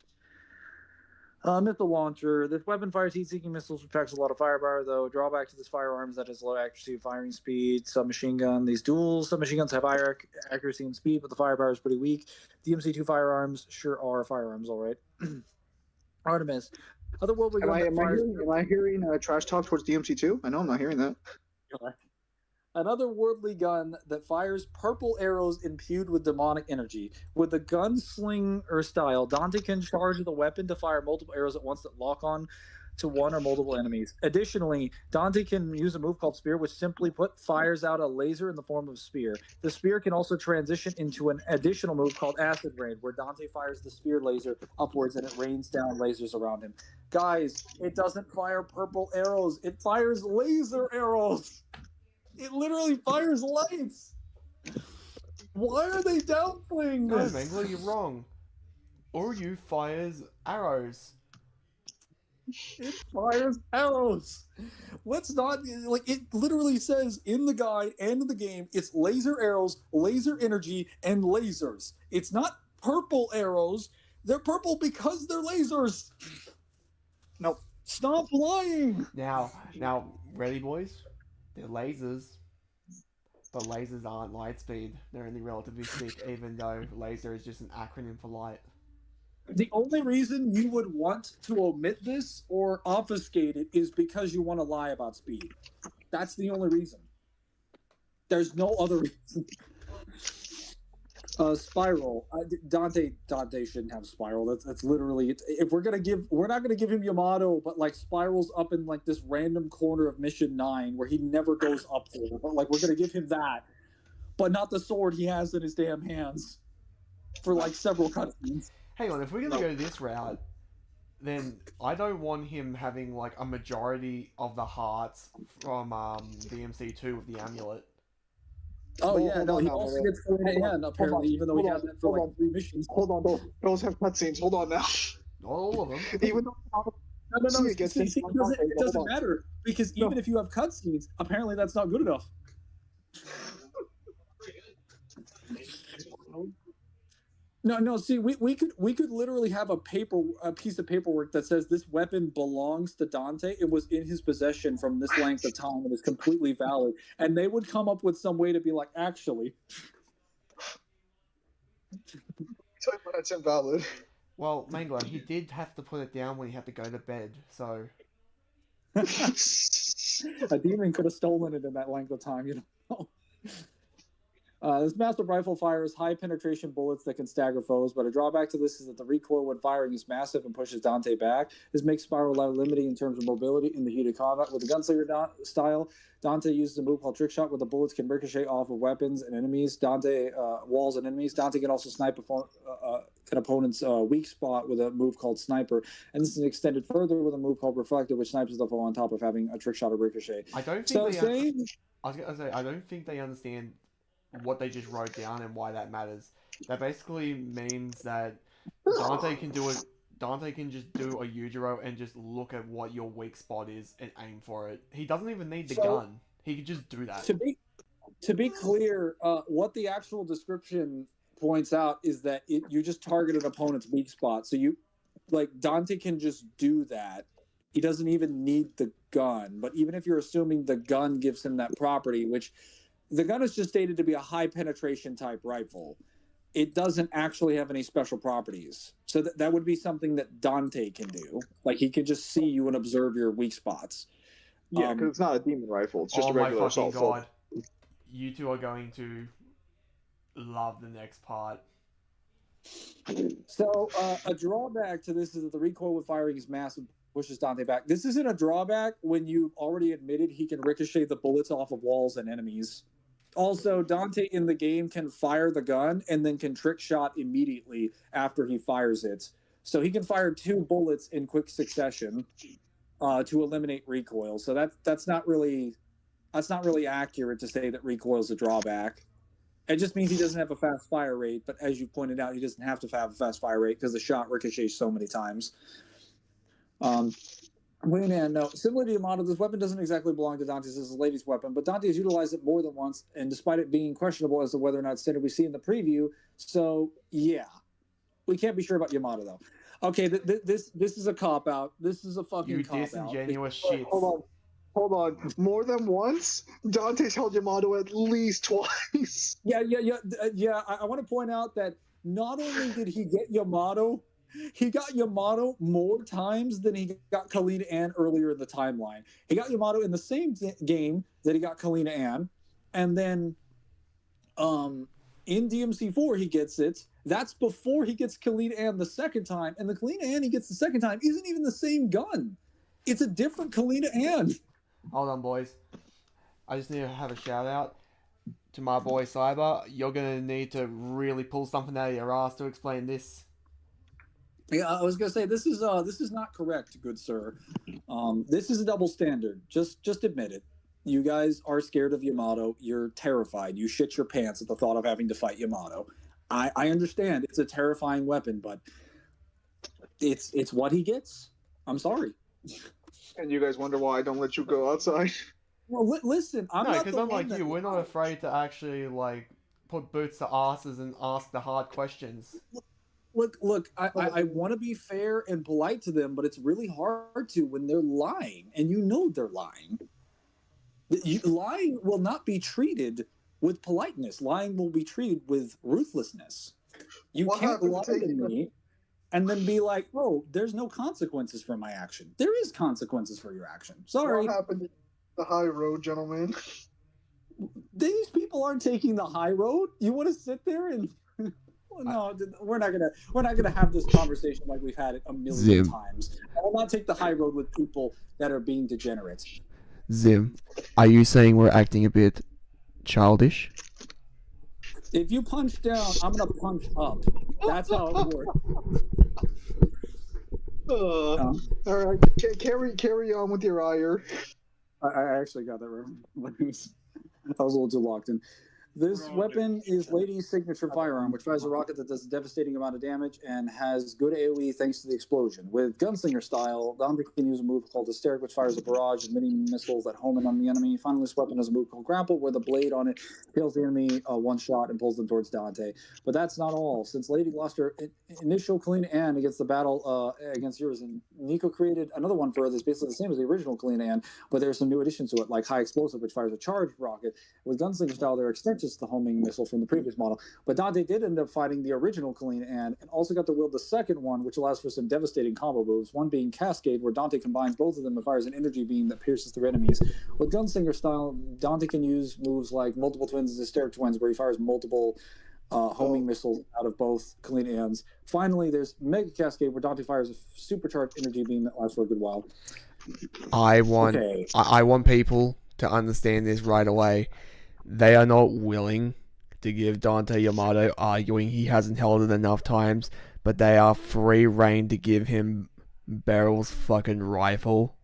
Missile launcher. This weapon fires heat-seeking missiles, which packs a lot of firepower, though. Drawback to this firearm is that it has low accuracy, firing speed. Submachine gun. These dual submachine guns have higher accuracy and speed, but the firepower is pretty weak. DMC2 firearms sure are firearms, all right. Artemis. Otherworldly gun that fires. Am I hearing trash talk towards DMC too? I know I'm not hearing that. An otherworldly gun that fires purple arrows imbued with demonic energy. With the gunslinger style, Dante can charge the weapon to fire multiple arrows at once that lock on to one or multiple enemies. Additionally, Dante can use a move called Spear, which simply put fires out a laser in the form of spear. The spear can also transition into an additional move called Acid Rain, where Dante fires the spear laser upwards and it rains down lasers around him. Guys, it doesn't fire purple arrows, it fires laser arrows. It literally fires lights. Why are they downplaying No, this? Mangler, you're wrong. Uryu fires arrows. It fires arrows. Let's not like it. Literally says in the guide and in the game, it's laser arrows, laser energy, and lasers. It's not purple arrows. They're purple because they're lasers. Nope. Stop lying. Now, ready, boys? They're lasers. But lasers aren't light speed. They're only relativistic, even though laser is just an acronym for light. The only reason you would want to omit this or obfuscate it is because you want to lie about speed. That's the only reason. There's no other reason. Spiral. Dante shouldn't have Spiral. That's literally. If we're not gonna give him Yamato, but like Spiral's up in like this random corner of Mission 9 where he never goes up there. But like we're gonna give him that, but not the sword he has in his damn hands for like several cutscenes. Hang on, if we're gonna go this route, then I don't want him having like a majority of the hearts from DMC2 with the amulet. Oh Hold yeah, on, no, he hold on, also hold gets thrown in hand apparently, even though he has it for like 3 missions. Hold on, those have cutscenes. Hold on now. Not all of them. Even though No. See, it gets things like that. It doesn't Hold on. matter because even if you have cutscenes, apparently that's not good enough. No. See, we could literally have a piece of paperwork that says this weapon belongs to Dante. It was in his possession from this length of time and is completely valid. And they would come up with some way to be like, actually, that's invalid. Well, Mangler, he did have to put it down when he had to go to bed, so... a demon could have stolen it in that length of time, you know. This master rifle fires high penetration bullets that can stagger foes, but a drawback to this is that the recoil when firing is massive and pushes Dante back. This makes Spiral limiting in terms of mobility in the heat of combat. With the gunslinger style, Dante uses a move called Trick Shot, where the bullets can ricochet off of weapons and enemies. Walls and enemies. Dante can also snipe an opponent's weak spot with a move called Sniper, and this is extended further with a move called Reflective, which snipes the foe on top of having a Trick Shot or Ricochet. I don't think they understand what they just wrote down and why that matters. That basically means that Dante can just do a Yujiro and just look at what your weak spot is and aim for it. He doesn't even need the gun. He can just do that. To be clear, what the actual description points out is that you just target an opponent's weak spot. So Dante can just do that. He doesn't even need the gun. But even if you're assuming the gun gives him that property, which the gun is just stated to be a high penetration type rifle, it doesn't actually have any special properties. So that would be something that Dante can do. Like he can just see you and observe your weak spots. Yeah, because it's not a demon rifle. It's just a regular assault. Oh my fucking god. You two are going to love the next part. So a drawback to this is that the recoil with firing is massive, pushes Dante back. This isn't a drawback when you've already admitted he can ricochet the bullets off of walls and enemies. Also, Dante in the game can fire the gun and then can trick shot immediately after he fires it. So he can fire 2 bullets in quick succession to eliminate recoil. So that's not really accurate to say that recoil is a drawback. It just means he doesn't have a fast fire rate, but as you pointed out, he doesn't have to have a fast fire rate because the shot ricochets so many times. Wingman, no. Similar to Yamato, this weapon doesn't exactly belong to Dante. This is a lady's weapon, but Dante has utilized it more than once, and despite it being questionable as to whether or not it's standard we see in the preview, so yeah. We can't be sure about Yamato, though. Okay, this is a cop-out. This is a fucking cop-out. You disingenuous shit. Hold on. More than once? Dante's held Yamato at least twice. Yeah. I want to point out that not only did he get Yamato, he got Yamato more times than he got Kalina Ann earlier in the timeline. He got Yamato in the same game that he got Kalina Ann, and then in DMC4 he gets it. That's before he gets Kalina Ann the second time, and the Kalina Ann he gets the second time isn't even the same gun. It's a different Kalina Ann. Hold on, boys. I just need to have a shout out to my boy Cyber. You're gonna need to really pull something out of your ass to explain this. Yeah, I was gonna say this is not correct, good sir. This is a double standard. Just admit it. You guys are scared of Yamato. You're terrified. You shit your pants at the thought of having to fight Yamato. I understand it's a terrifying weapon, but it's what he gets. I'm sorry. And you guys wonder why I don't let you go outside. Well, listen, I'm No, not because the unlike one that you, we're not afraid to actually like put boots to asses and ask the hard questions. Look. I want to be fair and polite to them, but it's really hard to when they're lying, and you know they're lying. Lying will not be treated with politeness. Lying will be treated with ruthlessness. You What can't happened lie to to you? me and then be like, "Oh, there's no consequences for my action." There is consequences for your action. Sorry, What happened to the high road, gentlemen? these people aren't taking the high road. You want to sit there and well, no, we're not gonna have this conversation like we've had it a million times. I will not take the high road with people that are being degenerate. Zim, are you saying we're acting a bit childish? If you punch down, I'm gonna punch up. That's how it works. All right, carry on with your ire. I actually got that wrong. I was a little too locked in. This weapon is Lady's signature firearm, which fires a rocket that does a devastating amount of damage and has good AoE thanks to the explosion. With gunslinger style, Dante can use a move called Hysteric, which fires a barrage of mini missiles that home in on the enemy. Finally, this weapon has a move called Grapple, where the blade on it kills the enemy one shot and pulls them towards Dante. But that's not all. Since Lady lost her initial Kalina Ann against the battle against yours, and Nico created another one for her that's basically the same as the original Kalina Ann, but there's some new additions to it, like High Explosive, which fires a charged rocket. With gunslinger style, there are extensions to the homing missile from the previous model. But Dante did end up fighting the original Kalina Ann and also got to wield the second one, which allows for some devastating combo moves, one being Cascade, where Dante combines both of them and fires an energy beam that pierces through enemies. With gunslinger style, Dante can use moves like multiple twins and hysteric twins, where he fires multiple homing missiles out of both Kalina Anns. Finally, there's Mega Cascade, where Dante fires a supercharged energy beam that lasts for a good while. I want people to understand this right away. They are not willing to give Dante Yamato, arguing he hasn't held it enough times, but they are free reign to give him Beryl's fucking rifle.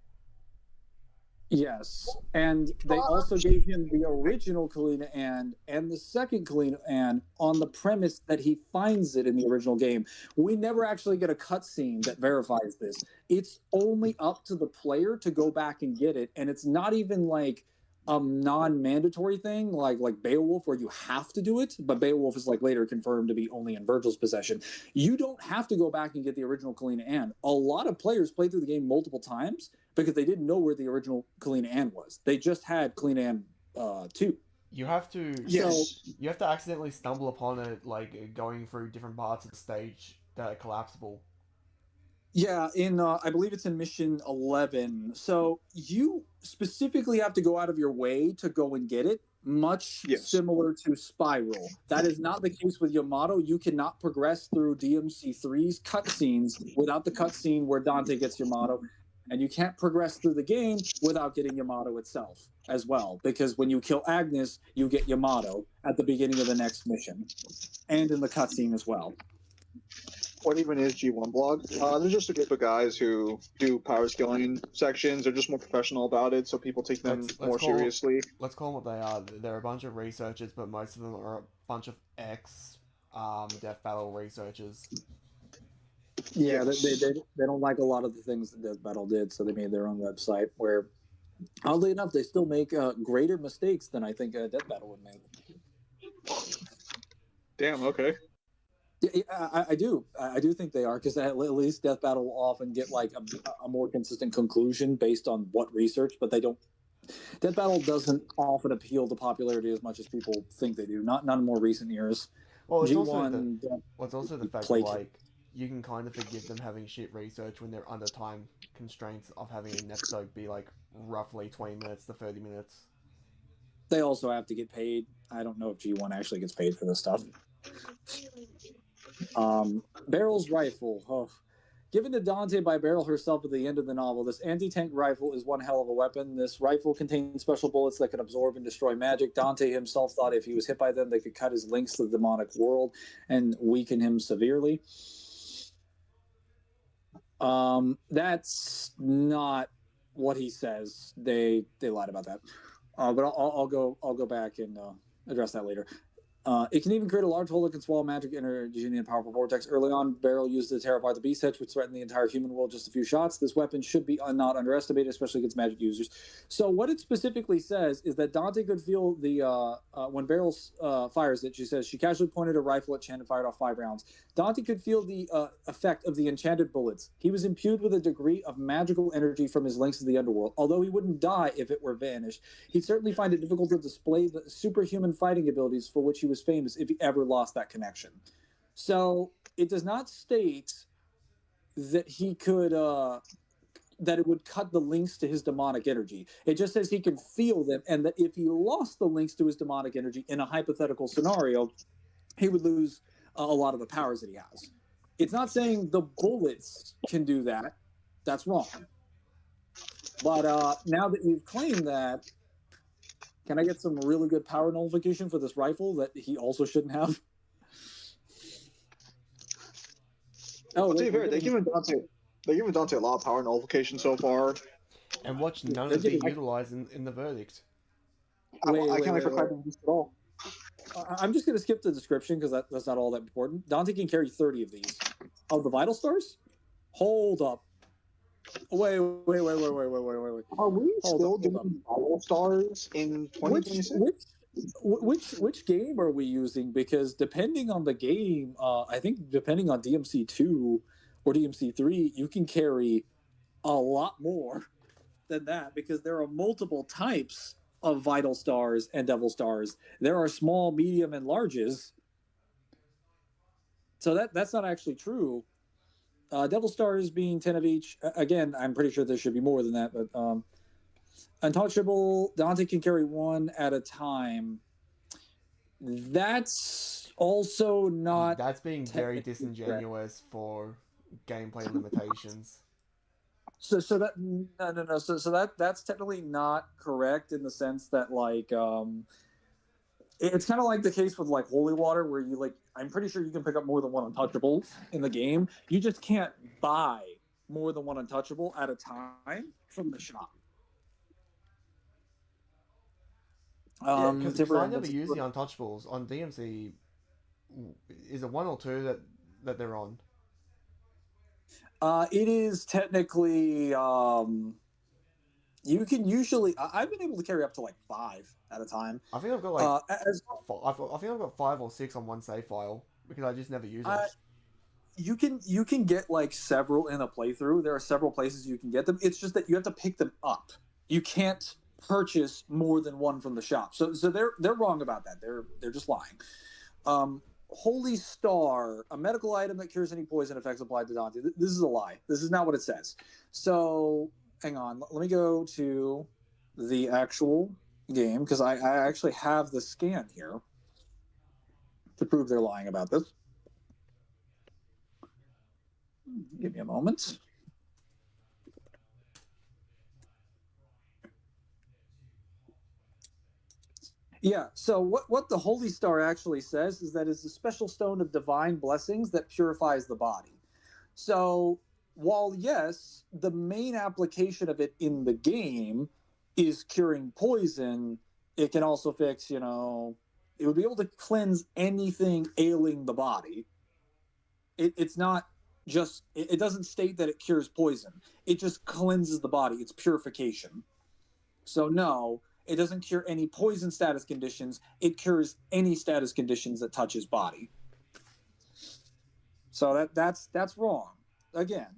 Yes, and they also gave him the original Kalina Ann and the second Kalina Ann on the premise that he finds it in the original game. We never actually get a cutscene that verifies this. It's only up to the player to go back and get it, and it's not even like a non-mandatory thing like Beowulf where you have to do it, but Beowulf is like later confirmed to be only in Virgil's possession. You don't have to go back and get the original Kalina Ann. A lot of players played through the game multiple times because they didn't know where the original Kalina Ann was. They just had Kalina Ann 2. You have to you have to accidentally stumble upon it, like going through different parts of the stage that are collapsible. Yeah, in I believe it's in mission 11. So you specifically have to go out of your way to go and get it, much similar to Spiral. That is not the case with Yamato. You cannot progress through DMC3's cutscenes without the cutscene where Dante gets Yamato, and you can't progress through the game without getting Yamato itself as well, because when you kill Agnes, you get Yamato at the beginning of the next mission, and in the cutscene as well. What even is G1 Blog? They're just a group of guys who do power scaling sections. They're just more professional about it, so people take them more seriously. Let's call them what they are. They're a bunch of researchers, but most of them are a bunch of Death Battle researchers. Yeah, they don't like a lot of the things that Death Battle did, so they made their own website where, oddly enough, they still make greater mistakes than I think Death Battle would make. Damn, okay. Yeah, I do think they are, because at least Death Battle will often get like a more consistent conclusion based on what research, but they don't. Death Battle doesn't often appeal to popularity as much as people think they do. Not in more recent years. Well, it's also the fact that, like, you can kind of forgive them having shit research when they're under time constraints of having an episode be like roughly 20 minutes to 30 minutes. They also have to get paid. I don't know if G1 actually gets paid for this stuff. Barrel's rifle. Oh. Given to Dante by Beryl herself at the end of the novel, this anti-tank rifle is one hell of a weapon. This rifle contains special bullets that can absorb and destroy magic. Dante himself thought if he was hit by them, they could cut his links to the demonic world and weaken him severely. That's not what he says. They lied about that. But I'll go back and address that later. It can even create a large hole that can swallow magic energy in a powerful vortex. Early on, Beryl used it to tear apart the beast heads, which threatened the entire human world just a few shots. This weapon should be not underestimated, especially against magic users. So what it specifically says is that Dante could feel the when Beryl fires it. She says she casually pointed a rifle at Chen and fired off 5 rounds. Dante could feel the effect of the enchanted bullets. He was imbued with a degree of magical energy from his links to the underworld. Although he wouldn't die if it were vanished, he'd certainly find it difficult to display the superhuman fighting abilities for which he was famous if he ever lost that connection. So it does not state that he could that it would cut the links to his demonic energy. It just says he can feel them, and that if he lost the links to his demonic energy in a hypothetical scenario, he would lose a lot of the powers that he has. It's not saying the bullets can do that. That's wrong. But now that you've claimed that, can I get some really good power nullification for this rifle that he also shouldn't have? Oh, to be fair, they've given Dante a lot of power nullification so far. And watch none of it utilized in the verdict. I can't wait for Clive to at all. I'm just going to skip the description because that's not all that important. Dante can carry 30 of these. Of the vital stars? Hold up. Wait. Are we still doing vital stars in 2026? Which game are we using? Because depending on the game, I think depending on DMC2 or DMC3, you can carry a lot more than that because there are multiple types of vital stars and devil stars. There are small, medium, and larges. So that's not actually true. Devil stars being 10 of each. Again, I'm pretty sure there should be more than that, but untouchable, Dante can carry 1 at a time. That's also not. That's being very disingenuous for gameplay limitations. So that no. So that's technically not correct in the sense that like it's kind of like the case with like holy water where you like I'm pretty sure you can pick up more than 1 untouchable in the game. You just can't buy more than 1 untouchable at a time from the shop. Because I never use the untouchables on DMC. Is it 1 or 2 that they're on? It is technically you can usually. I've been able to carry up to like 5 at a time. I think I've got like I think I've got 5 or 6 on one save file because I just never use it. You can get like several in a playthrough. There are several places you can get them. It's just that you have to pick them up. You can't purchase more than 1 from the shop. So they're wrong about that. They're just lying. Holy Star, a medical item that cures any poison effects applied to Dante. This is a lie. This is not what it says. So hang on. Let me go to the actual game because I actually have the scan here to prove they're lying about this. Give me a moment. Yeah, so what the Holy Star actually says is that it's a special stone of divine blessings that purifies the body. So while, yes, the main application of it in the game is curing poison, it can also fix, it would be able to cleanse anything ailing the body. It's not just, it doesn't state that it cures poison. It just cleanses the body. It's purification. So no, it doesn't cure any poison status conditions. It cures any status conditions that touch his body. So that's wrong. Again.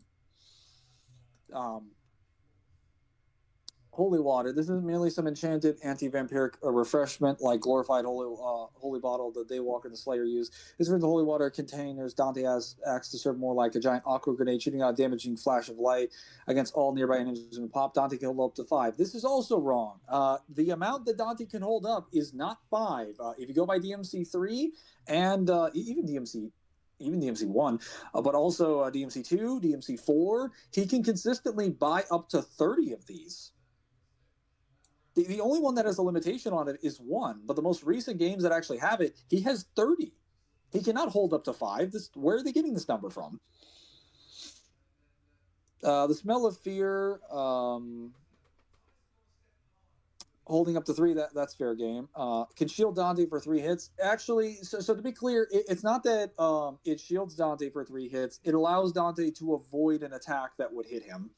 holy water. This isn't merely some enchanted anti-vampiric refreshment like glorified holy bottle that Daywalker and the Slayer use. This is for the holy water containers. Dante acts to serve more like a giant aqua grenade shooting out a damaging flash of light against all nearby enemies and pop. Dante can hold up to 5. This is also wrong. The amount that Dante can hold up is not 5. If you go by DMC 3 and even DMC 1, but also DMC 2, DMC 4, he can consistently buy up to 30 of these. The only one that has a limitation on it is 1, but the most recent games that actually have it, he has 30. He cannot hold up to 5. Where are they getting this number from? The smell of fear, holding up to 3, that's fair game. Can shield Dante for 3 hits. Actually, so to be clear, it's not that it shields Dante for 3 hits. It allows Dante to avoid an attack that would hit him.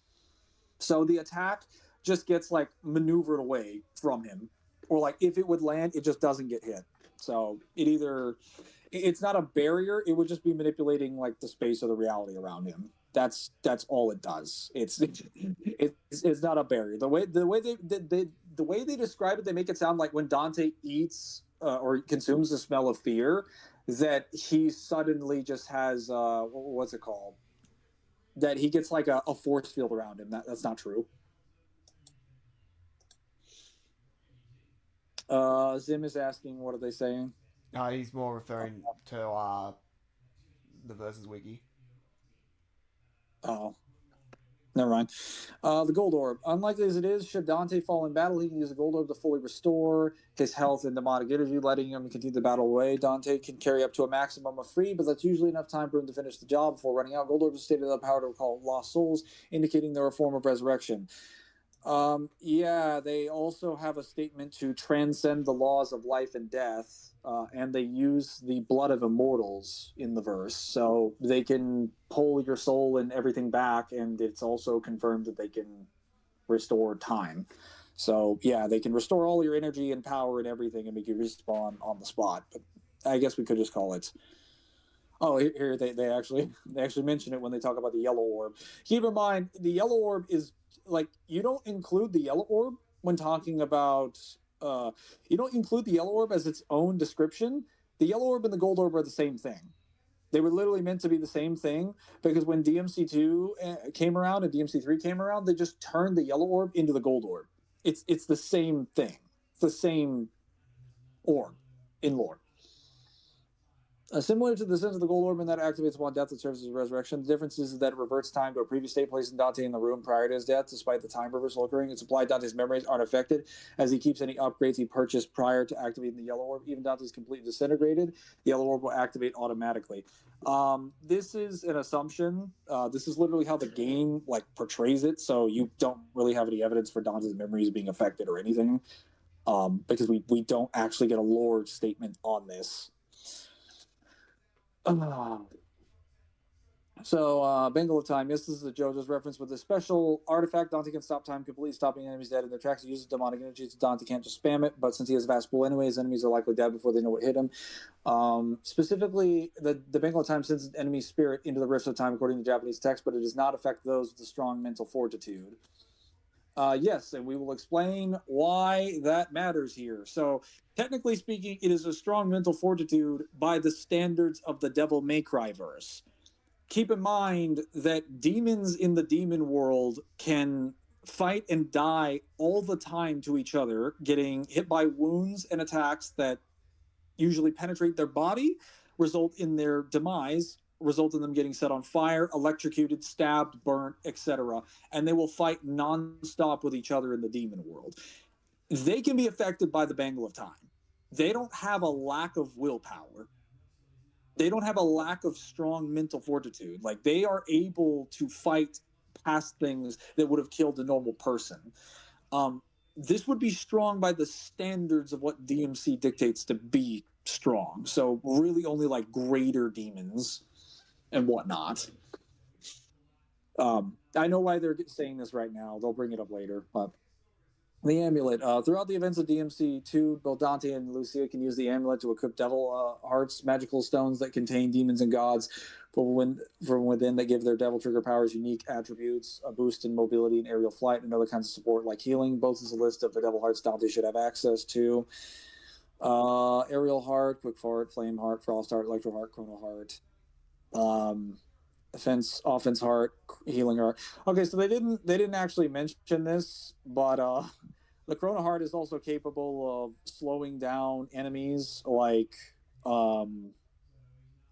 So the attack just gets like maneuvered away from him, or like if it would land, it just doesn't get hit. So it's not a barrier. It would just be manipulating like the space of the reality around him. That's all it does. It's not a barrier. The way they describe it, they make it sound like when Dante eats or consumes the smell of fear, that he suddenly just has what's it called? That he gets like a force field around him. That's not true. Zim is asking, what are they saying? He's more referring to the Versus Wiki. Oh, never mind. The Gold Orb. Unlikely as it is, should Dante fall in battle, he can use the Gold Orb to fully restore his health and demonic energy, letting him continue the battle away. Dante can carry up to a maximum of 3, but that's usually enough time for him to finish the job before running out. Gold Orb is stated to have power to recall lost souls, indicating they're a form of resurrection. Yeah, they also have a statement to transcend the laws of life and death, and they use the blood of immortals in the verse, so they can pull your soul and everything back, and it's also confirmed that they can restore time. So yeah, they can restore all your energy and power and everything and make you respawn on the spot. But I guess we could just call it. Oh, here they actually mention it when they talk about the yellow orb. Keep in mind, the yellow orb is like, you don't include the yellow orb when talking about you don't include the yellow orb as its own description. The yellow orb and the gold orb are the same thing. They were literally meant to be the same thing, because when DMC2 came around and DMC3 came around, they just turned the yellow orb into the gold orb. It's the same thing. It's the same orb in lore. Similar to the sense of the gold orb, and that activates upon death that serves as a resurrection. The difference is that it reverts time to a previous state, placing Dante in the room prior to his death. Despite the time reversal occurring, it's implied Dante's memories aren't affected, as he keeps any upgrades he purchased prior to activating the yellow orb. Even Dante's completely disintegrated, the yellow orb will activate automatically. This is an assumption. This is literally how the game like portrays it, so you don't really have any evidence for Dante's memories being affected or anything, because we don't actually get a lore statement on this. Bangle of Time. Yes, this is a JoJo's reference. With a special artifact, Dante can stop time completely, stopping enemies dead in their tracks. He uses demonic energy, so Dante can't just spam it, but since he has a vast pool anyway, his enemies are likely dead before they know what hit him. Specifically, the Bangle of Time sends an enemy spirit into the rifts of time, according to Japanese text, but it does not affect those with a strong mental fortitude. Yes, and we will explain why that matters here. So, technically speaking, it is a strong mental fortitude by the standards of the Devil May Cry verse. Keep in mind that demons in the demon world can fight and die all the time to each other, getting hit by wounds and attacks that usually penetrate their body, result in their demise, result in them getting set on fire, electrocuted, stabbed, burnt, etc. And they will fight non-stop with each other in the demon world. They can be affected by the Bangle of Time. They don't have a lack of willpower. They don't have a lack of strong mental fortitude. Like, they are able to fight past things that would have killed a normal person. This would be strong by the standards of what DMC dictates to be strong. So really only like greater demons and whatnot. I know why they're saying this right now. They'll bring it up later, but The amulet. Throughout the events of DMC2, both Dante and Lucia can use the amulet to equip devil hearts, magical stones that contain demons and gods from within that give their devil trigger powers unique attributes, a boost in mobility and aerial flight, and other kinds of support like healing. Both is a list of the devil hearts Dante should have access to. Aerial heart, quick heart, flame heart, frost heart, electro heart, chrono heart. Offense heart, healing heart. Okay, so they didn't actually mention this, but the Chrono Heart is also capable of slowing down enemies like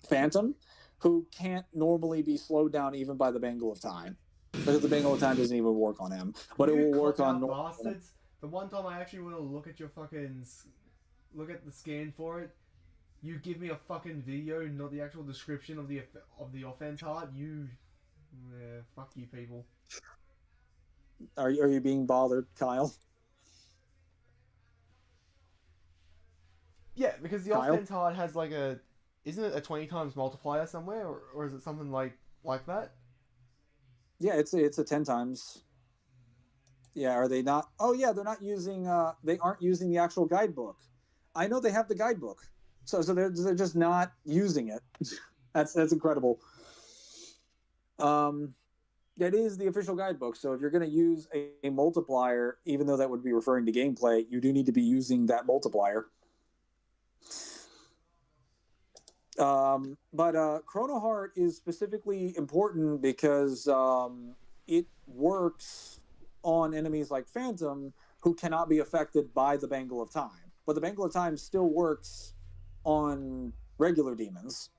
Phantom, who can't normally be slowed down even by the Bangle of Time, because the Bangle of Time doesn't even work on him, but it will work on bastards. The one time I actually want to look at your fucking look at the scan for it, you give me a fucking video, not the actual description of the offense heart. Fuck you people. Are you being bothered, Kyle? Yeah, because the Kyle? offense heart has like isn't it a 20 times multiplier somewhere, or is it something like that? Yeah, it's a 10 times. Yeah, are they not? Oh yeah, they're not using. They aren't using the actual guidebook. I know they have the guidebook, so they're just not using it. That's incredible. It is the official guidebook. So if you're going to use a multiplier, even though that would be referring to gameplay, you do need to be using that multiplier. But Chrono Heart is specifically important because it works on enemies like Phantom who cannot be affected by the Bangle of Time. But the Bangle of Time still works on regular demons.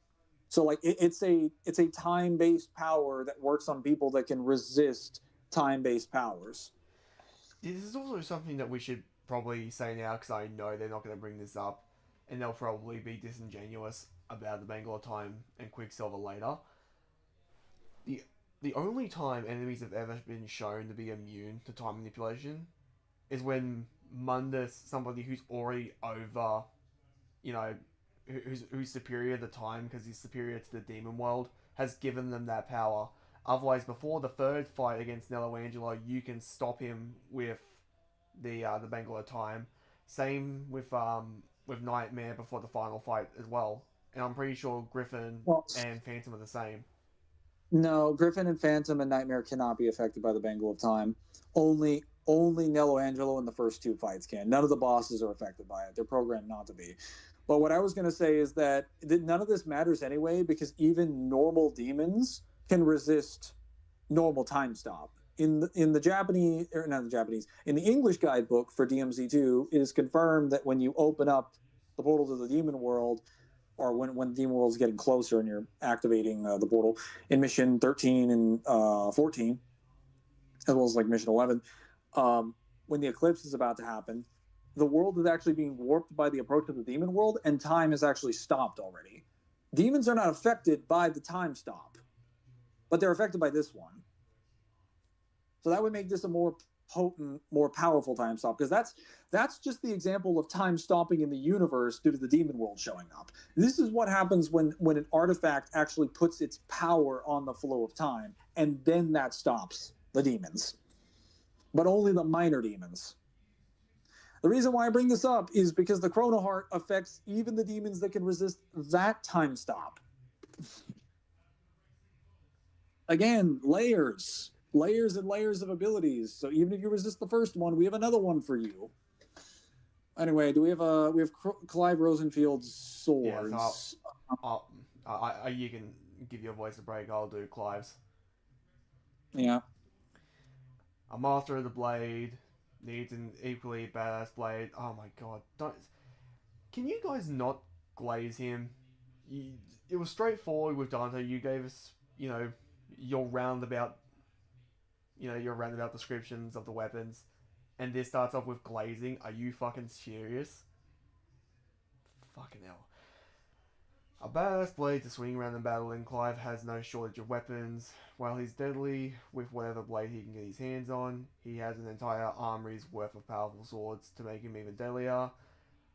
So like it's a time-based power that works on people that can resist time-based powers. This is also something that we should probably say now, because I know they're not going to bring this up, and they'll probably be disingenuous about the Bangle of Time and Quicksilver later. The only time enemies have ever been shown to be immune to time manipulation is when Mundus, somebody who's already over, you know, who's superior to time because he's superior to the demon world, has given them that power. Otherwise, before the third fight against Nello Angelo, you can stop him with the Bangle of Time. Same with Nightmare before the final fight as well. And I'm pretty sure Griffin and Phantom are the same. No, Griffin and Phantom and Nightmare cannot be affected by the Bangle of Time. Only Nello Angelo in the first two fights can. None of the bosses are affected by it. They're programmed not to be. But what I was going to say is that none of this matters anyway, because even normal demons can resist normal time stop. In the Japanese, or not the Japanese, in the English guidebook for DMZ2, it is confirmed that when you open up the portal to the demon world, or when the demon world is getting closer and you're activating the portal in mission 13 and 14, as well as like mission 11, when the eclipse is about to happen, the world is actually being warped by the approach of the demon world, and time is actually stopped already. Demons are not affected by the time stop, but they're affected by this one. So that would make this a more potent, more powerful time stop, because that's just the example of time stopping in the universe due to the demon world showing up. This is what happens when an artifact actually puts its power on the flow of time, and then that stops the demons, but only the minor demons. The reason why I bring this up is because the Chrono Heart affects even the demons that can resist that time stop. Again, layers and layers of abilities. So even if you resist the first one, we have another one for you. Anyway, we have Clive Rosenfield's swords? Yeah, you can give your voice a break. I'll do Clive's. Yeah. A master of the blade needs an equally badass blade. Oh my god! Can you guys not glaze him? It was straightforward with Dante. You gave us, your roundabout descriptions of the weapons, and this starts off with glazing. Are you fucking serious? Fucking hell. A badass blade to swing around in battle, and Clive has no shortage of weapons. While he's deadly with whatever blade he can get his hands on, he has an entire armory's worth of powerful swords to make him even deadlier.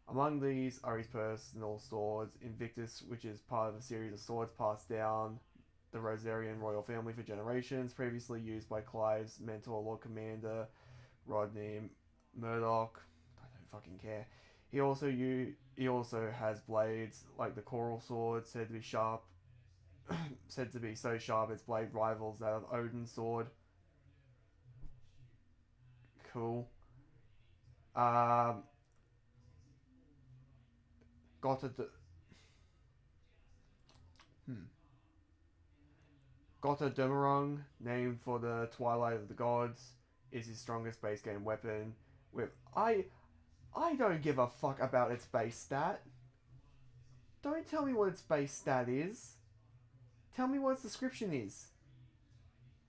Among these are his personal swords, Invictus, which is part of a series of swords passed down the Rosarian royal family for generations, previously used by Clive's mentor, Lord Commander Rodney Murdoch. I don't fucking care. He also has blades like the coral sword, said to be sharp, said to be so sharp its blade rivals that of Odin's sword. Cool. Um, got a Gota Demerung, named for the Twilight of the Gods, is his strongest base game weapon. With I don't give a fuck about its base stat. Don't tell me what its base stat is. Tell me what its description is.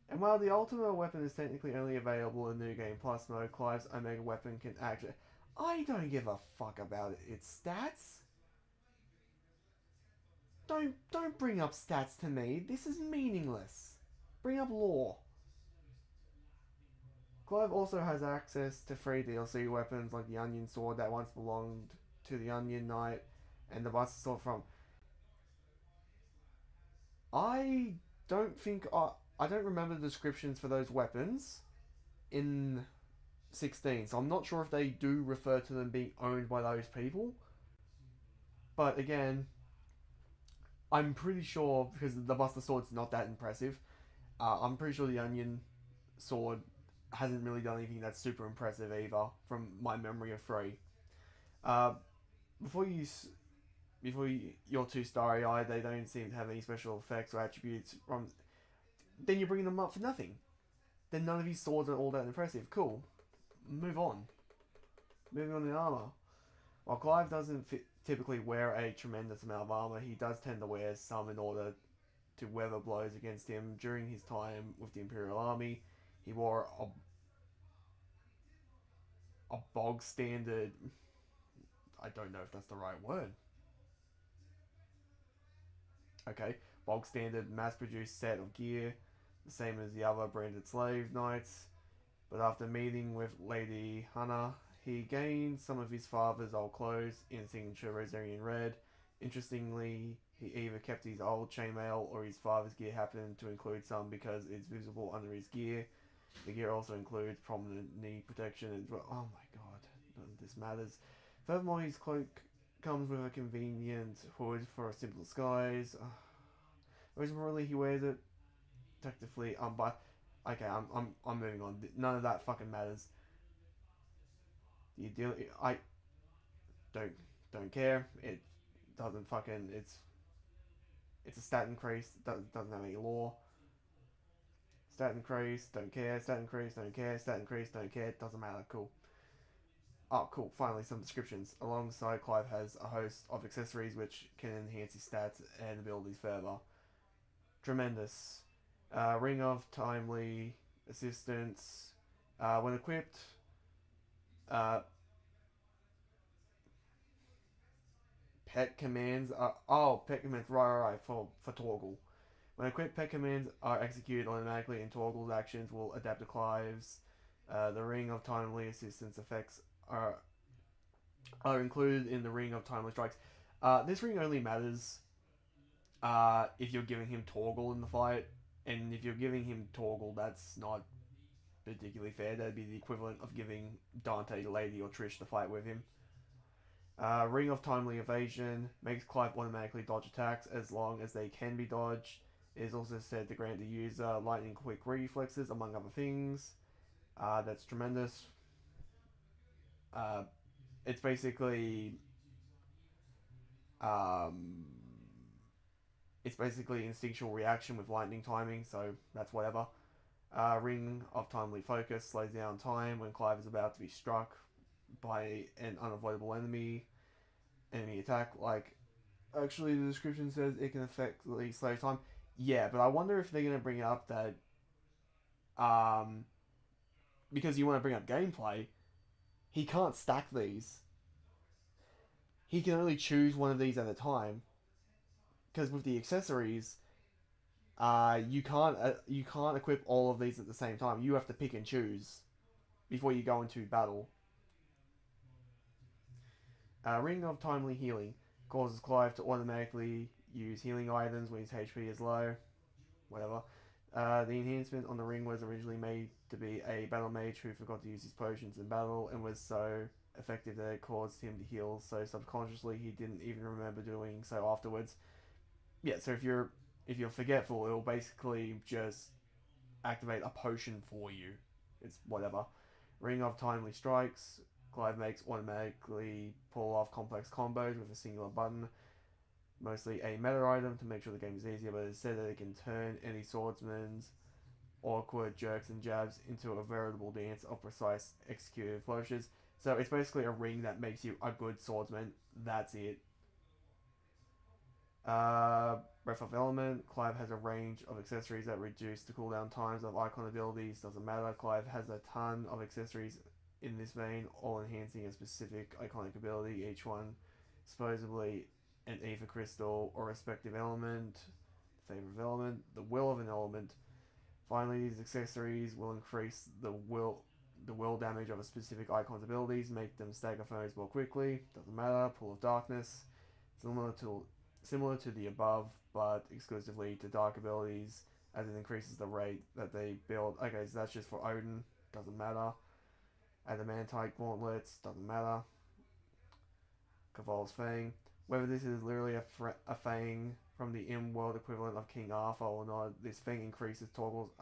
And while the ultimate weapon is technically only available in New Game Plus mode, Clive's Omega weapon can actually... I don't give a fuck about its stats. Don't bring up stats to me. This is meaningless. Bring up lore. Clive also has access to free DLC weapons like the Onion Sword that once belonged to the Onion Knight and the Buster Sword from... I don't think... I don't remember the descriptions for those weapons in 16, so I'm not sure if they do refer to them being owned by those people. But again, I'm pretty sure, because the Buster Sword's not that impressive, I'm pretty sure the Onion Sword hasn't really done anything that's super impressive either, from my memory of 3. Before you're too starry-eyed, they don't seem to have any special effects or attributes. Then you're bringing them up for nothing. Then none of these swords are all that impressive. Cool. Move on. Moving on in armor. While Clive doesn't typically wear a tremendous amount of armor, he does tend to wear some in order to weather blows against him. During his time with the Imperial Army, he wore a bog standard... I don't know if that's the right word. Okay, bog standard mass-produced set of gear, the same as the other branded slave knights. But after meeting with Lady Hannah, he gained some of his father's old clothes in signature Rosarian red. Interestingly, he either kept his old chainmail or his father's gear happened to include some because it's visible under his gear. The gear also includes prominent knee protection as well. Oh my god, none of this matters. Furthermore, his cloak comes with a convenient hood for a simple disguise. Most importantly, he wears it tactically. But okay, I'm moving on. None of that fucking matters. I don't care. It doesn't fucking. It's a stat increase. Doesn't have any lore. Stat increase. Don't care. Stat increase. Don't care. Stat increase. Don't care. Doesn't matter. Cool. Oh, cool. Finally, some descriptions. Alongside, Clive has a host of accessories which can enhance his stats and abilities further. Tremendous. Ring of Timely Assistance. When equipped, pet commands are... pet commands, right, for Torgal. When equipped, pet commands are executed automatically and Torgal's actions will adapt to Clive's. The Ring of Timely Assistance effects are included in the Ring of Timely Strikes. This ring only matters if you're giving him Torgal in the fight, and if you're giving him Torgal, that's not particularly fair. That'd be the equivalent of giving Dante, Lady, or Trish to fight with him. Ring of Timely Evasion makes Clive automatically dodge attacks as long as they can be dodged. It is also said to grant the user lightning quick reflexes, among other things. That's tremendous. It's basically... it's basically instinctual reaction with lightning timing, so that's whatever. Ring of Timely Focus slows down time when Clive is about to be struck by an unavoidable enemy attack. Like, actually, the description says it can effectively slow time. Yeah, but I wonder if they're going to bring up that, because you want to bring up gameplay, he can't stack these. He can only choose one of these at a time. Because with the accessories, you can't equip all of these at the same time. You have to pick and choose before you go into battle. Ring of Timely Healing causes Clive to automatically use healing items when his HP is low. Whatever. The enhancement on the ring was originally made to be a battle mage who forgot to use his potions in battle and was so effective that it caused him to heal, so subconsciously he didn't even remember doing so afterwards. Yeah, so if you're forgetful, it'll basically just activate a potion for you. It's whatever. Ring of Timely Strikes. Clive makes automatically pull off complex combos with a singular button. Mostly a meta item to make sure the game is easier, but it said that it can turn any swordsman's awkward jerks and jabs into a veritable dance of precise executed flourishes. So it's basically a ring that makes you a good swordsman. That's it. Breath of Element. Clive has a range of accessories that reduce the cooldown times of icon abilities. Doesn't matter. Clive has a ton of accessories in this vein, all enhancing a specific iconic ability, each one supposedly an ether crystal or respective element, favorite element, the will of an element. Finally, these accessories will increase the will damage of a specific icon's abilities, make them stagger foes more quickly. Doesn't matter. Pool of Darkness, similar to the above, but exclusively to dark abilities, as it increases the rate that they build. Okay, so that's just for Odin. Doesn't matter. Adamantite gauntlets. Doesn't matter. Caval's Fang. Whether this is literally a Fang from the in-world equivalent of King Arthur or not, this Fang increases Torgal's.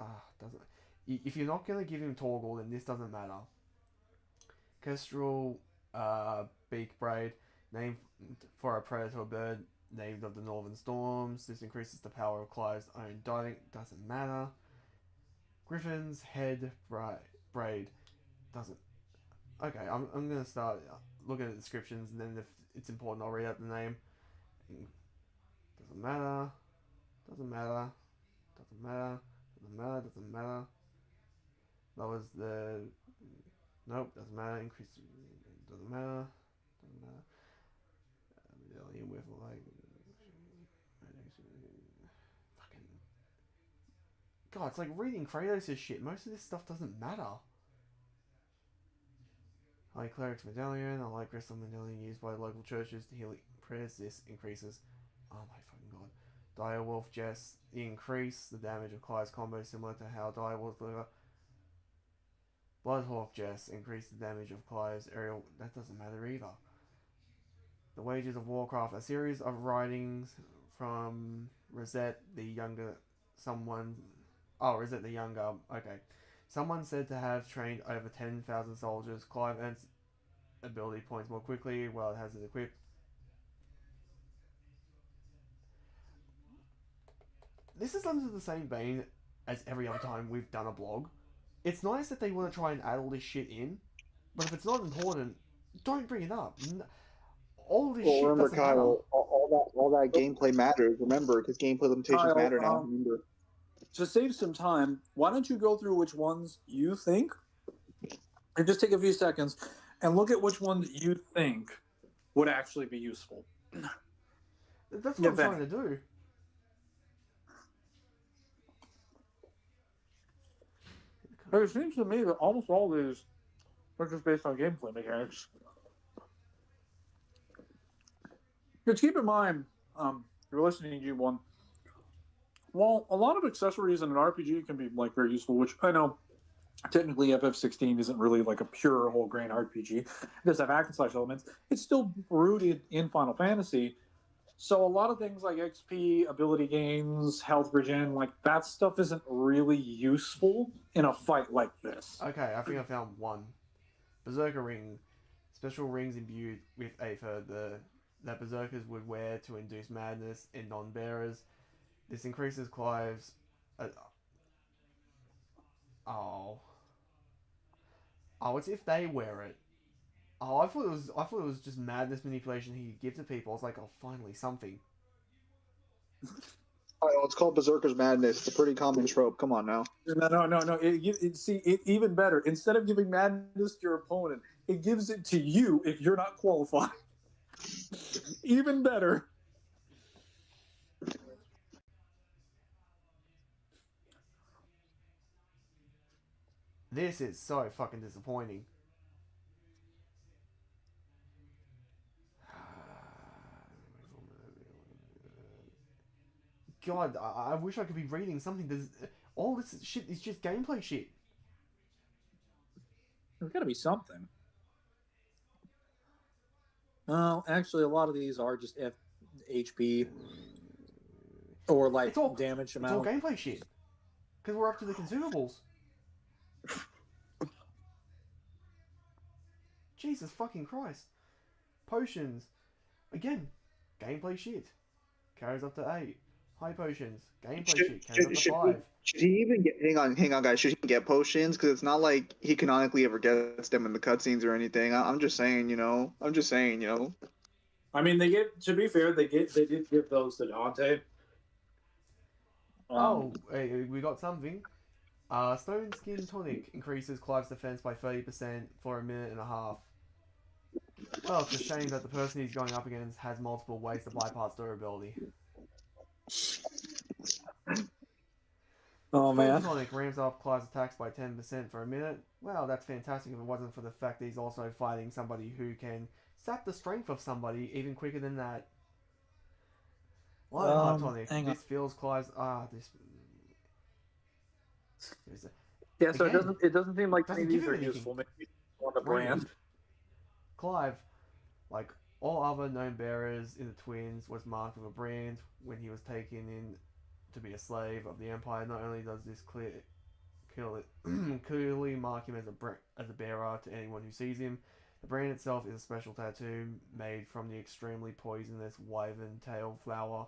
Doesn't. If you're not gonna give him Torgal, then this doesn't matter. Kestrel, Beak Braid, named for a predator bird named of the Northern Storms. This increases the power of Clive's own diving. Doesn't matter. Griffin's Head Braid. Doesn't. Okay, I'm gonna start looking at the descriptions, and then if it's important, I'll read out the name. Doesn't matter. Doesn't matter. Doesn't matter. Doesn't matter. Doesn't matter. That was the. Nope. Doesn't matter. Increase. Doesn't matter. Doesn't matter. Medallion with like. Fucking. God, it's like reading Kratos' shit. Most of this stuff doesn't matter. High Cleric's Medallion. I like Crystal Medallion used by local churches to heal prayers. This increases. Oh my fucking god. Direwolf Jess. Increase the damage of Clive's combo similar to how Direwolf deliver. Bloodhawk Jess. Increase the damage of Clive's aerial. That doesn't matter either. The Wages of Warcraft. A series of writings from Rosette the Younger. Someone. Oh, Rosette the Younger. Okay. Someone said to have trained over 10,000 soldiers. Clive earns ability points more quickly while it has it equipped. This is under the same vein as every other time we've done a blog. It's nice that they want to try and add all this shit in, but if it's not important, don't bring it up. All this Well, shit remember, doesn't matter. Kyle, all that gameplay matters. Remember, because gameplay limitations Kyle, matter now. Remember. To save some time, why don't you go through which ones you think, and just take a few seconds and look at which ones you think would actually be useful. That's what I'm trying to do. It seems to me that almost all these are just based on gameplay mechanics. But keep in mind, you're listening to G1. Well, a lot of accessories in an RPG can be like very useful, which I know technically FF16 isn't really like a pure whole grain RPG. It does have hack and slash elements. It's still rooted in Final Fantasy. So a lot of things like XP, ability gains, health regen, like that stuff isn't really useful in a fight like this. Okay, I think I found one. Berserker Ring. Special rings imbued with Aether that Berserkers would wear to induce madness in non-bearers. This increases Clive's. Oh. Oh, it's if they wear it. Oh, I thought it was just madness manipulation he could give to people. I was like, oh, finally something. Oh, it's called Berserker's Madness. It's a pretty common trope. Come on now. No. It even better. Instead of giving madness to your opponent, it gives it to you if you're not qualified. Even better. This is so fucking disappointing. God, I wish I could be reading something. All this shit is just gameplay shit. There's got to be something. Well, actually, a lot of these are just HP or like It's all damage It's all amount. gameplay shit. Because we're up to the consumables. Jesus fucking Christ. Potions. Again, gameplay shit. Carries up to 8. High potions. Gameplay shit. Carries up to 5. Should he even get? Hang on, guys. Should he get potions? Because it's not like he canonically ever gets them in the cutscenes or anything. I'm just saying, you know. I mean, they get. To be fair, they did give those to Dante. Hey, we got something. Stone Skin Tonic increases Clive's defense by 30% for a minute and a half. Well, it's a shame that the person he's going up against has multiple ways to bypass durability. Oh man. Stone Tonic ramps up Clive's attacks by 10% for a minute. Well, that's fantastic if it wasn't for the fact that he's also fighting somebody who can sap the strength of somebody even quicker than that. Hard Tonic. This feels Clive's... Yeah, so Again, it doesn't seem like any doesn't of these give are you anything. useful. Maybe on the brand. Clive, like all other known bearers in the Twins, was marked with a brand when he was taken in to be a slave of the Empire. Not only does this clearly mark him as a bearer to anyone who sees him, the brand itself is a special tattoo made from the extremely poisonous wyvern tail flower.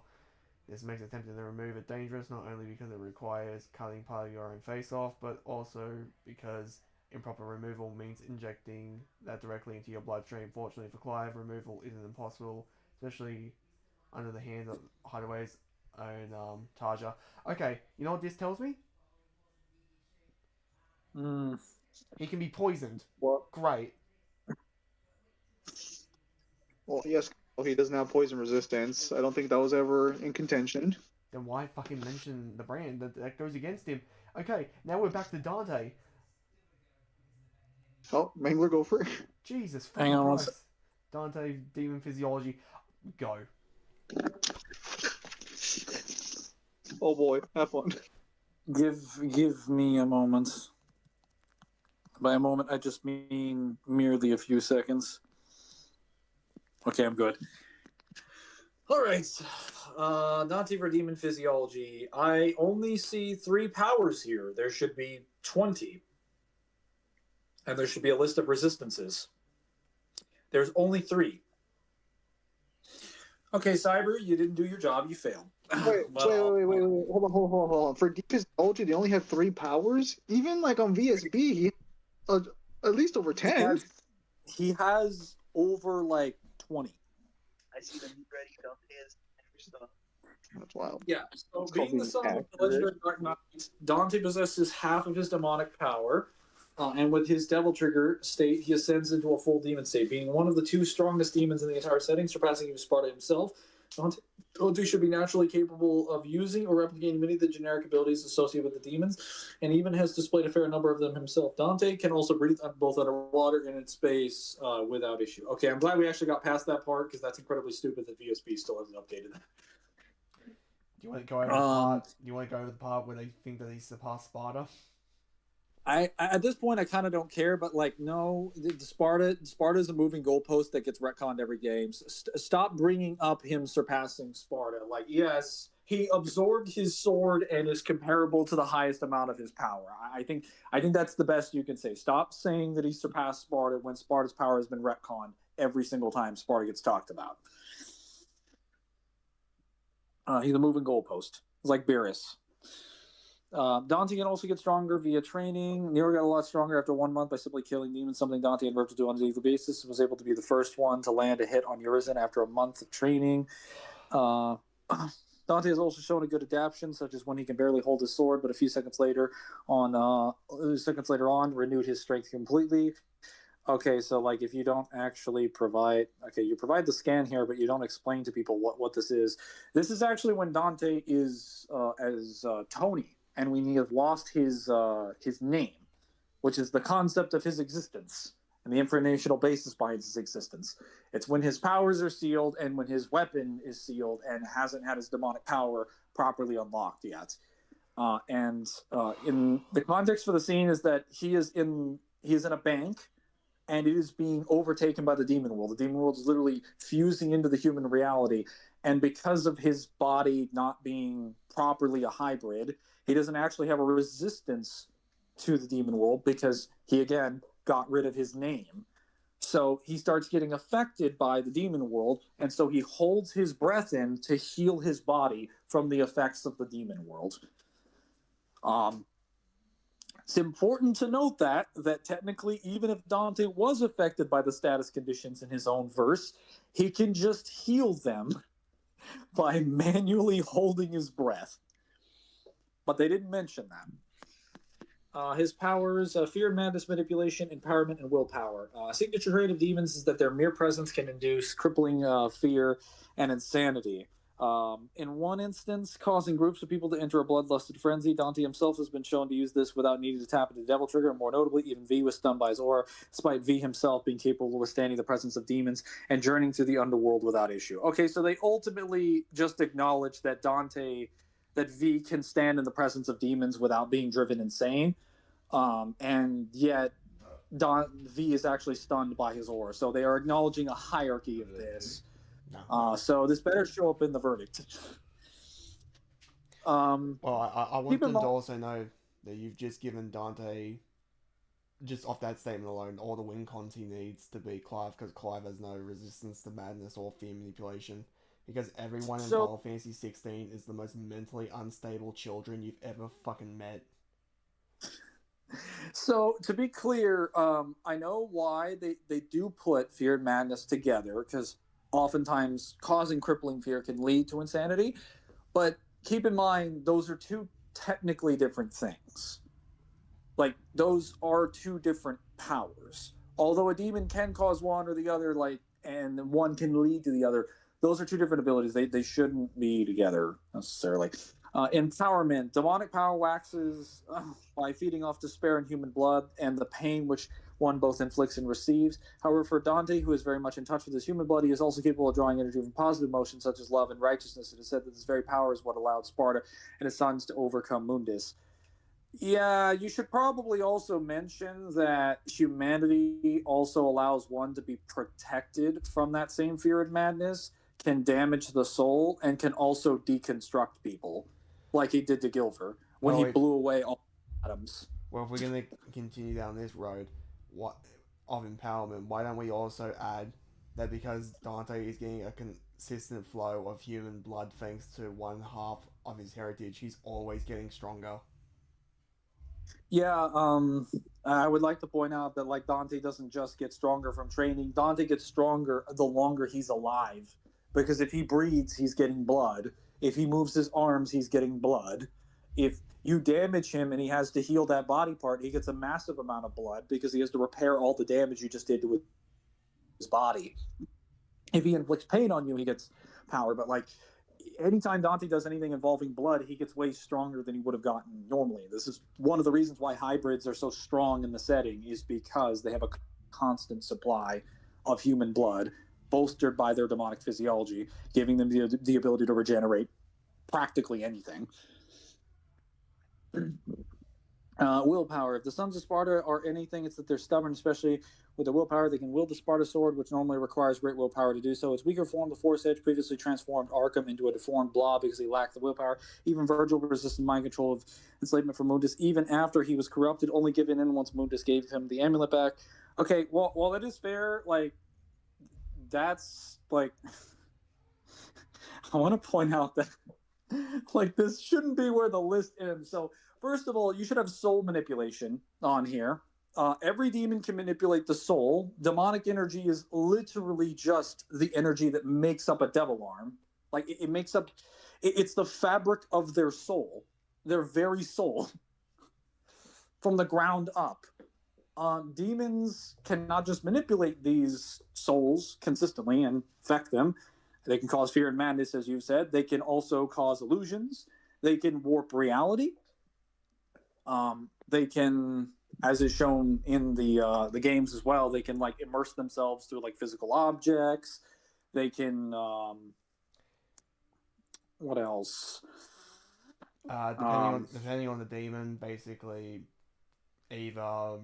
This makes attempting to remove it dangerous, not only because it requires cutting part of your own face off, but also because improper removal means injecting that directly into your bloodstream. Fortunately for Clive, removal isn't impossible, especially under the hands of Hideaway's own Tarja. Okay, you know what this tells me? He can be poisoned. What? Great. Well, yes. Well, he doesn't have poison resistance. I don't think that was ever in contention. Then why fucking mention the brand that goes against him? Okay, now we're back to Dante. Oh, Mangler, go for it. Jesus fucking Christ. Dante, Demon Physiology. Go. Oh boy, have fun. Give me a moment. By a moment, I just mean merely a few seconds. Okay, I'm good. All right. Dante for Demon Physiology. I only see 3 powers here. There should be 20. And there should be a list of resistances. There's only 3. Okay, Cyber, you didn't do your job. You failed. Wait. Hold on. For Deep Physiology, they only have 3 powers? Even like on VSB, he at least over 10. He has over like 20. I see the meat ready Dante's stuff. That's wild. Yeah, so It's being called the son being of the legendary Dark Knight, Dante possesses half of his demonic power, and with his Devil Trigger state, he ascends into a full demon state, being one of the 2 strongest demons in the entire setting, surpassing even Sparta himself. Dante should be naturally capable of using or replicating many of the generic abilities associated with the demons, and even has displayed a fair number of them himself. Dante can also breathe both underwater and in space without issue. Okay, I'm glad we actually got past that part, because that's incredibly stupid that VSB still hasn't updated that. Do you want to go over the part? Do you want to go over the part where they think that he surpassed Sparta? I at this point I kind of don't care, but like no, Sparta is a moving goalpost that gets retconned every game. Stop bringing up him surpassing Sparta. Like yes, he absorbed his sword and is comparable to the highest amount of his power. I think that's the best you can say. Stop saying that he surpassed Sparta when Sparta's power has been retconned every single time Sparta gets talked about. He's a moving goalpost. He's like Beerus. Dante can also get stronger via training. Nero got a lot stronger after 1 month by simply killing demons, something Dante and Virgil do on a daily basis. Was able to be the first one to land a hit on Urizen after a month of training. Dante has also shown a good adaptation, such as when he can barely hold his sword, but a few seconds later on, renewed his strength completely. Okay, so like if you don't actually provide, you provide the scan here, but you don't explain to people what this is. This is actually when Dante is as Tony, and we have lost his name, which is the concept of his existence and the informational basis behind his existence. It's when his powers are sealed and when his weapon is sealed and hasn't had his demonic power properly unlocked yet. And in the context for the scene is that he is in a bank, and it is being overtaken by the demon world. The demon world is literally fusing into the human reality, and because of his body not being properly a hybrid, he doesn't actually have a resistance to the demon world because he again got rid of his name. So he starts getting affected by the demon world, and so he holds his breath in to heal his body from the effects of the demon world. It's important to note that technically, even if Dante was affected by the status conditions in his own verse, he can just heal them by manually holding his breath. But they didn't mention that. His powers: fear, madness, manipulation, empowerment, and willpower. Signature trait of demons is that their mere presence can induce crippling fear and insanity. In one instance, causing groups of people to enter a bloodlusted frenzy. Dante himself has been shown to use this without needing to tap into the devil trigger. More notably, even V was stunned by his aura, despite V himself being capable of withstanding the presence of demons and journeying through the underworld without issue. Okay, so they ultimately just acknowledge that V can stand in the presence of demons without being driven insane. And yet V is actually stunned by his aura. So they are acknowledging a hierarchy of this. So this better show up in the verdict. Well, I want them to also know that you've just given Dante, just off that statement alone, all the win cons he needs to beat Clive, because Clive has no resistance to madness or fear manipulation. Because everyone in Final Fantasy 16 is the most mentally unstable children you've ever fucking met. So, to be clear, I know why they do put fear and madness together, because oftentimes causing crippling fear can lead to insanity. But keep in mind, those are two technically different things. Like, those are two different powers. Although a demon can cause one or the other, and one can lead to the other, those are two different abilities. They shouldn't be together necessarily. Empowerment. Demonic power waxes by feeding off despair and human blood and the pain which one both inflicts and receives. However, for Dante, who is very much in touch with his human blood, he is also capable of drawing energy from positive emotions such as love and righteousness. It is said that this very power is what allowed Sparta and his sons to overcome Mundus. Yeah, you should probably also mention that humanity also allows one to be protected from that same fear and madness, can damage the soul, and can also deconstruct people, like he did to Gilver when he blew away all atoms. Well, if we're going to continue down this road of empowerment, why don't we also add that because Dante is getting a consistent flow of human blood thanks to one half of his heritage, he's always getting stronger. Yeah, I would like to point out that Dante doesn't just get stronger from training. Dante gets stronger the longer he's alive, because if he breathes, he's getting blood. If he moves his arms, he's getting blood. If you damage him and he has to heal that body part, he gets a massive amount of blood because he has to repair all the damage you just did to his body. If he inflicts pain on you, he gets power. But anytime Dante does anything involving blood, he gets way stronger than he would have gotten normally. This is one of the reasons why hybrids are so strong in the setting, is because they have a constant supply of human blood, bolstered by their demonic physiology, giving them the ability to regenerate practically anything. Willpower. If the Sons of Sparta are anything, it's that they're stubborn, especially with their willpower. They can wield the Sparta sword, which normally requires great willpower to do so. Its weaker form, the Force Edge, previously transformed Arkham into a deformed blob because he lacked the willpower. Even Virgil resisted mind control of enslavement for Mundus, even after he was corrupted, only giving in once Mundus gave him the amulet back. Okay, well, while that is fair, that's I want to point out that this shouldn't be where the list ends. So first of all, you should have soul manipulation on here. Every demon can manipulate the soul. Demonic energy is literally just the energy that makes up a devil arm. It makes up, it's the fabric of their soul, their very soul, from the ground up. Demons cannot just manipulate these souls consistently and affect them. They can cause fear and madness, as you've said. They can also cause illusions. They can warp reality. They can, as is shown in the games as well, they can immerse themselves through physical objects. They can what else? Depending on the demon, basically either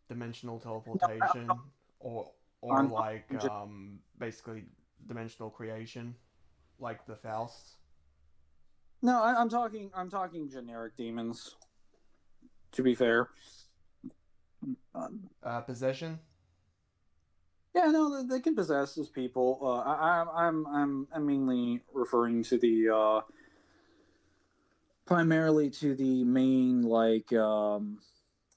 dimensional teleportation or I'm- like I'm just- basically dimensional creation, like the Faust. No, I'm talking generic demons. To be fair. Possession. Yeah, no, they can possess as people. I'm mainly referring to the primarily to the main like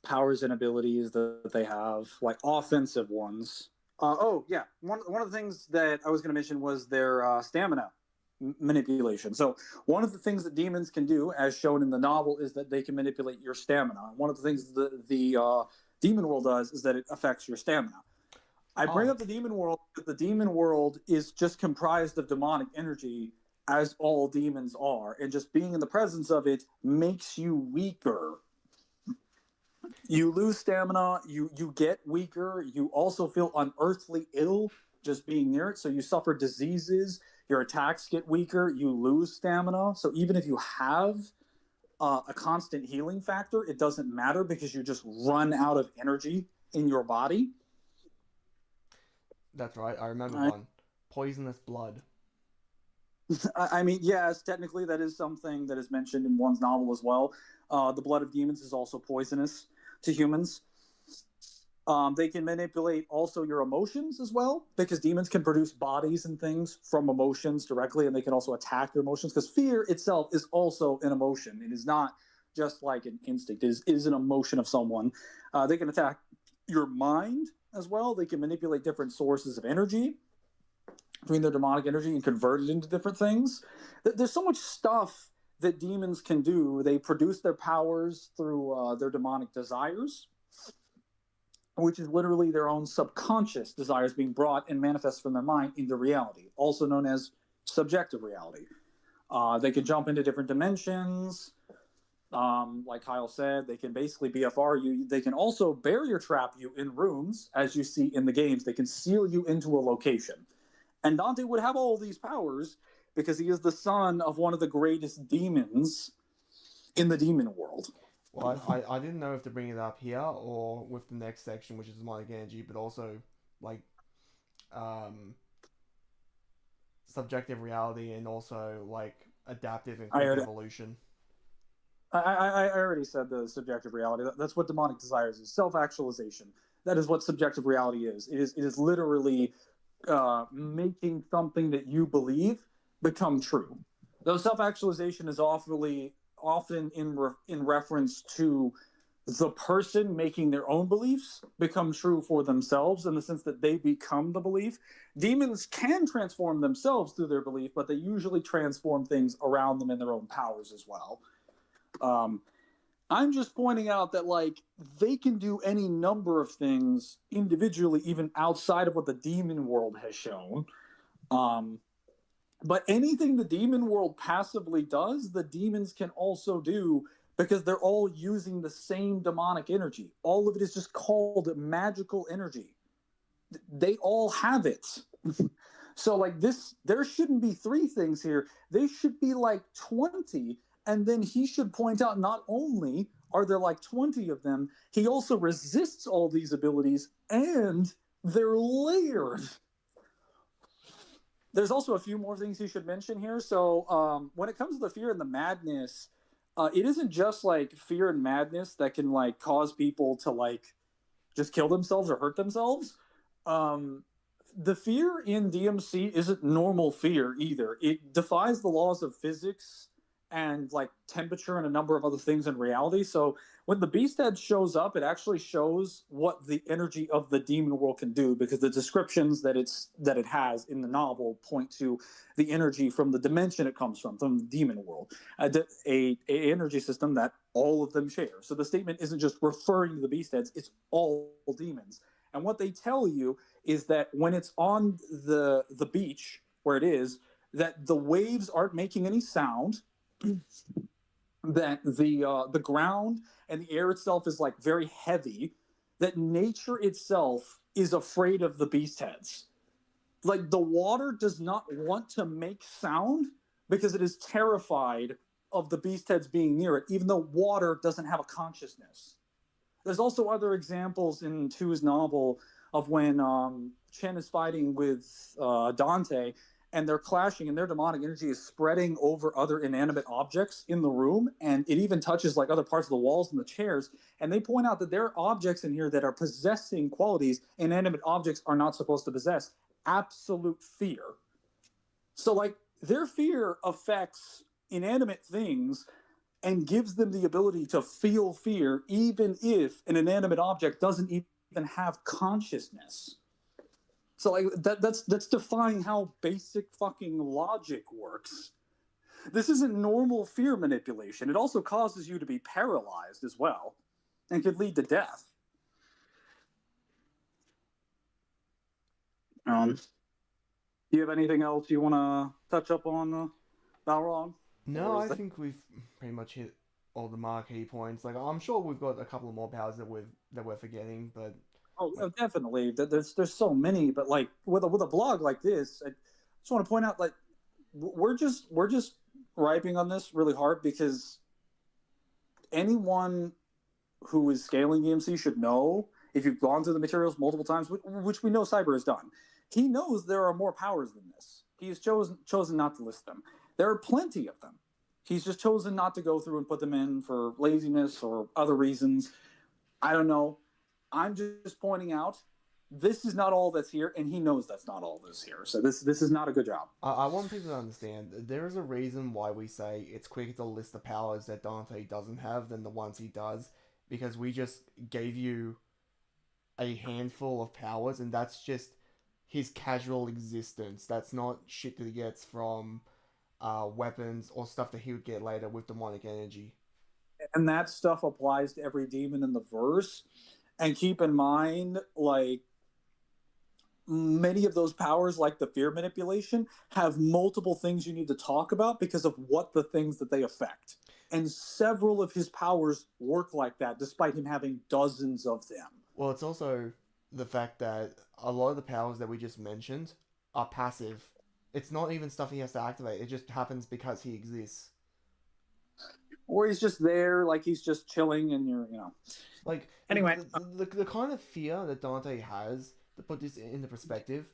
powers and abilities that they have, like offensive ones. Oh yeah, one of the things that I was going to mention was their stamina manipulation. So one of the things that demons can do, as shown in the novel, is that they can manipulate your stamina. One of the things the demon world does is that it affects your stamina. I bring up the demon world because the demon world is just comprised of demonic energy, as all demons are, and just being in the presence of it makes you weaker. You lose stamina, you get weaker, you also feel unearthly ill just being near it, so you suffer diseases, your attacks get weaker, you lose stamina. So even if you have a constant healing factor, it doesn't matter because you just run out of energy in your body. That's right. I remember one. Poisonous blood. I mean, yes, technically that is something that is mentioned in one's novel as well. The blood of demons is also poisonous to humans. They can manipulate also your emotions as well, because demons can produce bodies and things from emotions directly, and they can also attack your emotions, because fear itself is also an emotion. It is not just like an instinct. It is an emotion of someone. They can attack your mind as well. They can manipulate different sources of energy between their demonic energy and convert it into different things. There's so much stuff that demons can do. They produce their powers through their demonic desires, which is literally their own subconscious desires being brought and manifest from their mind into reality, also known as subjective reality. They can jump into different dimensions. Like Kyle said, they can basically BFR you. They can also barrier trap you in rooms, as you see in the games. They can seal you into a location. And Dante would have all these powers because he is the son of one of the greatest demons in the demon world. Well, I didn't know if to bring it up here or with the next section, which is demonic energy, but also like subjective reality and also like adaptive and quick evolution. I already said the subjective reality. That's what demonic desires is. Self-actualization. That is what subjective reality is. It is literally making something that you believe become true. Though self-actualization is often in reference to the person making their own beliefs become true for themselves, in the sense that they become the belief. Demons can transform themselves through their belief, but they usually transform things around them in their own powers as well. I'm just pointing out that like they can do any number of things individually, even outside of what the demon world has shown. But anything the demon world passively does, the demons can also do, because they're all using the same demonic energy. All of it is just called magical energy. They all have it. So like this, there shouldn't be 3 things here. There should be like 20. And then he should point out, not only are there like 20 of them, he also resists all these abilities, and they're layered. There's also a few more things he should mention here. So when it comes to the fear and the madness, it isn't just like fear and madness that can like cause people to like just kill themselves or hurt themselves. The fear in DMC isn't normal fear either. It defies the laws of physics and like temperature and a number of other things in reality. So when the beast head shows up, it actually shows what the energy of the demon world can do, because the descriptions that it has in the novel point to the energy from the dimension it comes from the demon world, a energy system that all of them share. So the statement isn't just referring to the beast heads; it's all demons. And what they tell you is that when it's on the beach where it is, that the waves aren't making any sound, that the ground and the air itself is like very heavy, that nature itself is afraid of the beast heads. Like the water does not want to make sound because it is terrified of the beast heads being near it, even though water doesn't have a consciousness. There's also other examples in 2's novel of when Chen is fighting with Dante, and they're clashing, and their demonic energy is spreading over other inanimate objects in the room, and it even touches like other parts of the walls and the chairs. And they point out that there are objects in here that are possessing qualities inanimate objects are not supposed to possess. Absolute fear. So, like, their fear affects inanimate things and gives them the ability to feel fear, even if an inanimate object doesn't even have consciousness. So like that's defying how basic fucking logic works. This isn't normal fear manipulation. It also causes you to be paralyzed as well, and could lead to death. Do you have anything else you want to touch up on, Balrog? No, I think we've pretty much hit all the marquee points. Like, I'm sure we've got a couple of more powers that we're forgetting, but definitely. There's so many, but like with a blog like this, I just want to point out, like, we're just griping on this really hard because anyone who is scaling EMC should know, if you've gone through the materials multiple times, which we know Cyber has done, he knows there are more powers than this. He's chosen not to list them. There are plenty of them. He's just chosen not to go through and put them in for laziness or other reasons. I don't know. I'm just pointing out this is not all that's here, and he knows that's not all that's here. So this is not a good job. I want people to understand there is a reason why we say it's quicker to list the powers that Dante doesn't have than the ones he does, because we just gave you a handful of powers, and that's just his casual existence. That's not shit that he gets from weapons or stuff that he would get later with demonic energy. And that stuff applies to every demon in the verse. And keep in mind, like, many of those powers, like the fear manipulation, have multiple things you need to talk about because of what the things that they affect. And several of his powers work like that, despite him having dozens of them. Well, it's also the fact that a lot of the powers that we just mentioned are passive. It's not even stuff he has to activate. It just happens because he exists. Or he's just there, like he's just chilling, and you're, Like, anyway, the kind of fear that Dante has, to put this into perspective,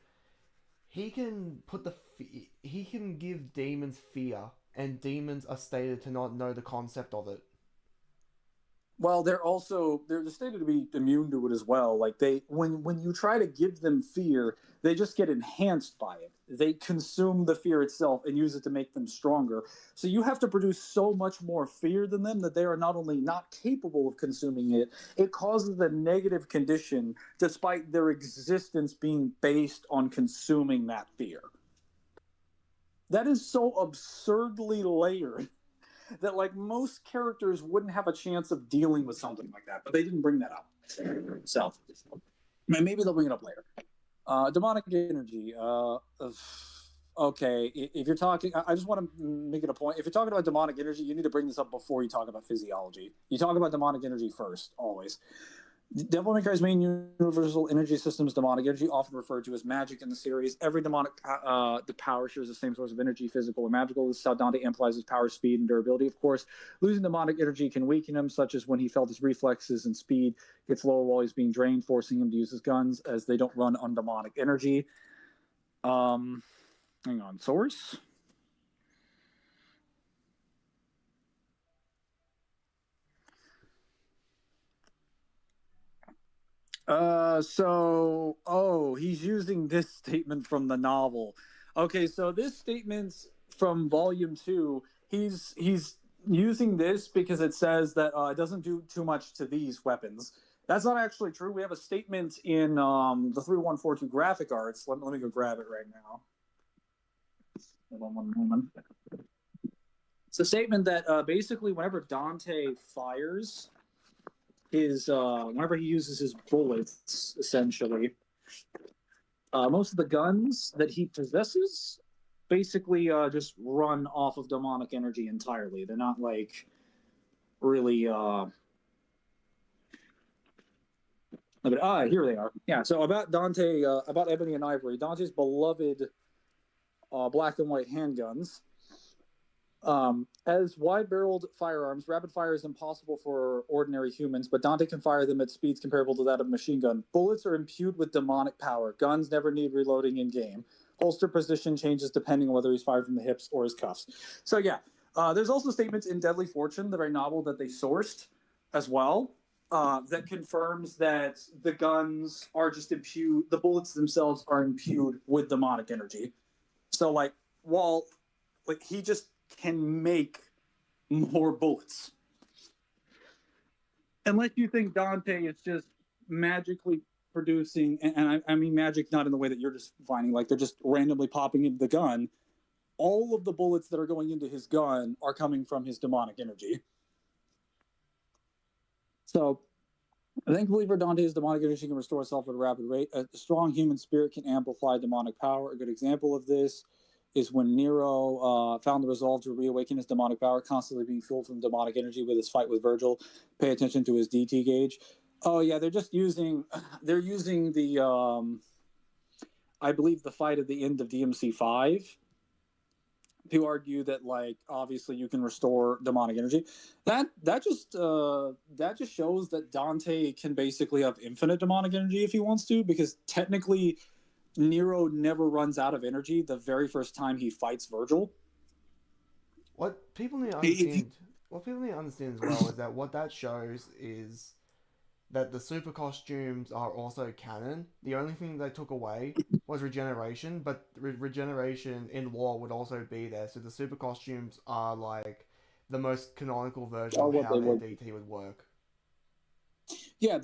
he can give demons fear, and demons are stated to not know the concept of it. Well, they're stated to be immune to it as well. Like, when you try to give them fear, they just get enhanced by it. They consume the fear itself and use it to make them stronger. So you have to produce so much more fear than them that they are not only not capable of consuming it, it causes a negative condition despite their existence being based on consuming that fear. That is so absurdly layered that, like, most characters wouldn't have a chance of dealing with something like that, but they didn't bring that up. So maybe they'll bring it up later. Demonic energy. Okay, if you're talking, I just want to make it a point. If you're talking about demonic energy, you need to bring this up before you talk about physiology. You talk about demonic energy first, always. Devil May Cry's main universal energy system is demonic energy, often referred to as magic in the series. Every demonic the power shares the same source of energy, physical or magical. This is how Dante amplifies his power, speed, and durability. Of course, losing demonic energy can weaken him, such as when he felt his reflexes and speed gets lower while he's being drained, forcing him to use his guns as they don't run on demonic energy. Hang on, source. He's using this statement from the novel. Okay, so this statement's from volume 2. He's using this because it says that it doesn't do too much to these weapons. That's not actually true. We have a statement in the 3142 graphic arts. Let me go grab it right now. Hold on one moment. It's a statement that basically whenever Dante fires whenever he uses his bullets, essentially, most of the guns that he possesses basically just run off of demonic energy entirely. They're not like really here they are. Yeah, so about Dante, about Ebony and Ivory, Dante's beloved black and white handguns. As wide-barreled firearms, rapid fire is impossible for ordinary humans, but Dante can fire them at speeds comparable to that of a machine gun. Bullets are imbued with demonic power. Guns never need reloading in-game. Holster position changes depending on whether he's fired from the hips or his cuffs. So yeah, there's also statements in Deadly Fortune, the very novel that they sourced as well, that confirms that the guns are just imbued, the bullets themselves are imbued with demonic energy. So like, while like he just can make more bullets. Unless you think Dante is just magically producing, and I mean magic not in the way that you're just finding, like they're just randomly popping into the gun. All of the bullets that are going into his gun are coming from his demonic energy. So, thankfully for Dante's demonic energy can restore itself at a rapid rate. A strong human spirit can amplify demonic power. A good example of this is when Nero found the resolve to reawaken his demonic power, constantly being fueled from demonic energy with his fight with Virgil. Pay attention to his DT gauge. Oh yeah, they're using the I believe the fight at the end of DMC 5 to argue that like obviously you can restore demonic energy. That just shows that Dante can basically have infinite demonic energy if he wants to, because technically Nero never runs out of energy the very first time he fights Virgil. What people need to understand, as well, is that what that shows is that the super costumes are also canon. The only thing they took away was regeneration, but regeneration in lore would also be there. So the super costumes are like the most canonical version of how their DT would work. Yeah,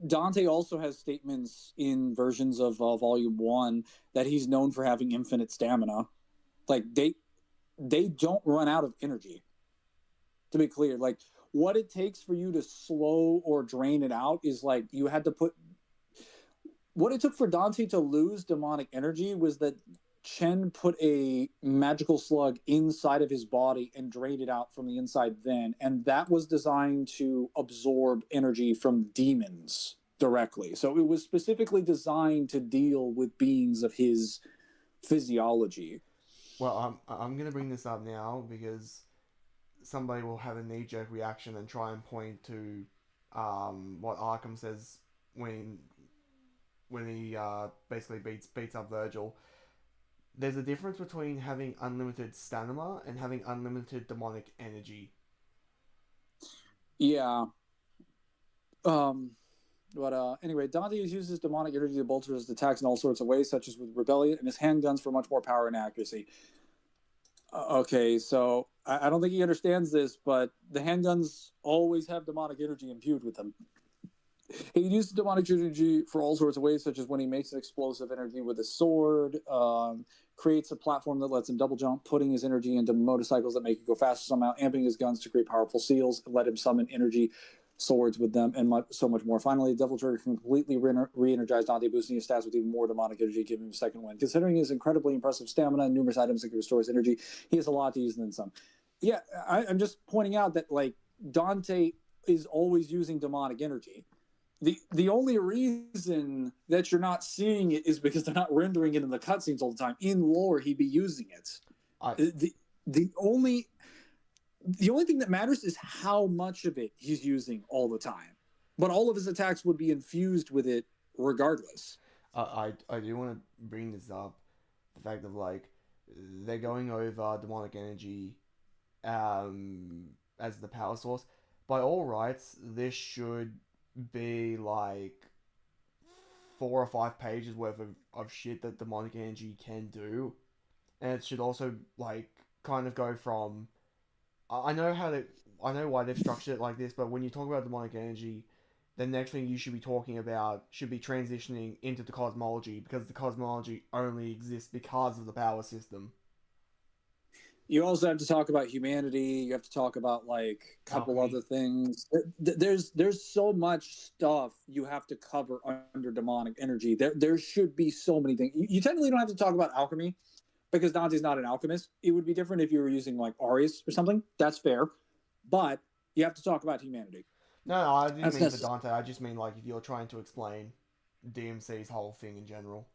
Dante also has statements in versions of Volume 1 that he's known for having infinite stamina. Like, they don't run out of energy. To be clear, like, what it takes for you to slow or drain it out is like you had to put. What it took for Dante to lose demonic energy was that Chen put a magical slug inside of his body and drained it out from the inside then, and that was designed to absorb energy from demons directly. So it was specifically designed to deal with beings of his physiology. Well, I'm going to bring this up now because somebody will have a knee-jerk reaction and try and point to what Arkham says when he basically beats up Virgil. There's a difference between having unlimited stamina and having unlimited demonic energy. Yeah. But anyway, Dante uses demonic energy to bolster his attacks in all sorts of ways, such as with Rebellion and his handguns for much more power and accuracy. Okay, so I don't think he understands this, but the handguns always have demonic energy imbued with them. He uses demonic energy for all sorts of ways, such as when he makes an explosive energy with his sword, creates a platform that lets him double jump, putting his energy into motorcycles that make it go faster somehow, amping his guns to create powerful seals, and let him summon energy swords with them, and so much more. Finally, Devil Trigger can completely re-energize Dante, boosting his stats with even more demonic energy, giving him a second win. Considering his incredibly impressive stamina and numerous items that can restore his energy, he has a lot to use than some. Yeah, I'm just pointing out that like Dante is always using demonic energy. The only reason that you're not seeing it is because they're not rendering it in the cutscenes all the time. In lore, he'd be using it. The only thing that matters is how much of it he's using all the time. But all of his attacks would be infused with it regardless. I do want to bring this up. The fact of like they're going over demonic energy as the power source. By all rights, this should be like 4 or 5 pages worth of shit that demonic energy can do. And it should also like kind of go from I know why they've structured it like this, but when you talk about demonic energy, the next thing you should be talking about should be transitioning into the cosmology, because the cosmology only exists because of the power system. You also have to talk about humanity. You have to talk about like a couple other things. There's so much stuff you have to cover under demonic energy. There should be so many things. You technically don't have to talk about alchemy because Dante's not an alchemist. It would be different if you were using like Arius or something. That's fair, but you have to talk about humanity. No, I didn't mean for Dante. I just mean like if you're trying to explain DMC's whole thing in general.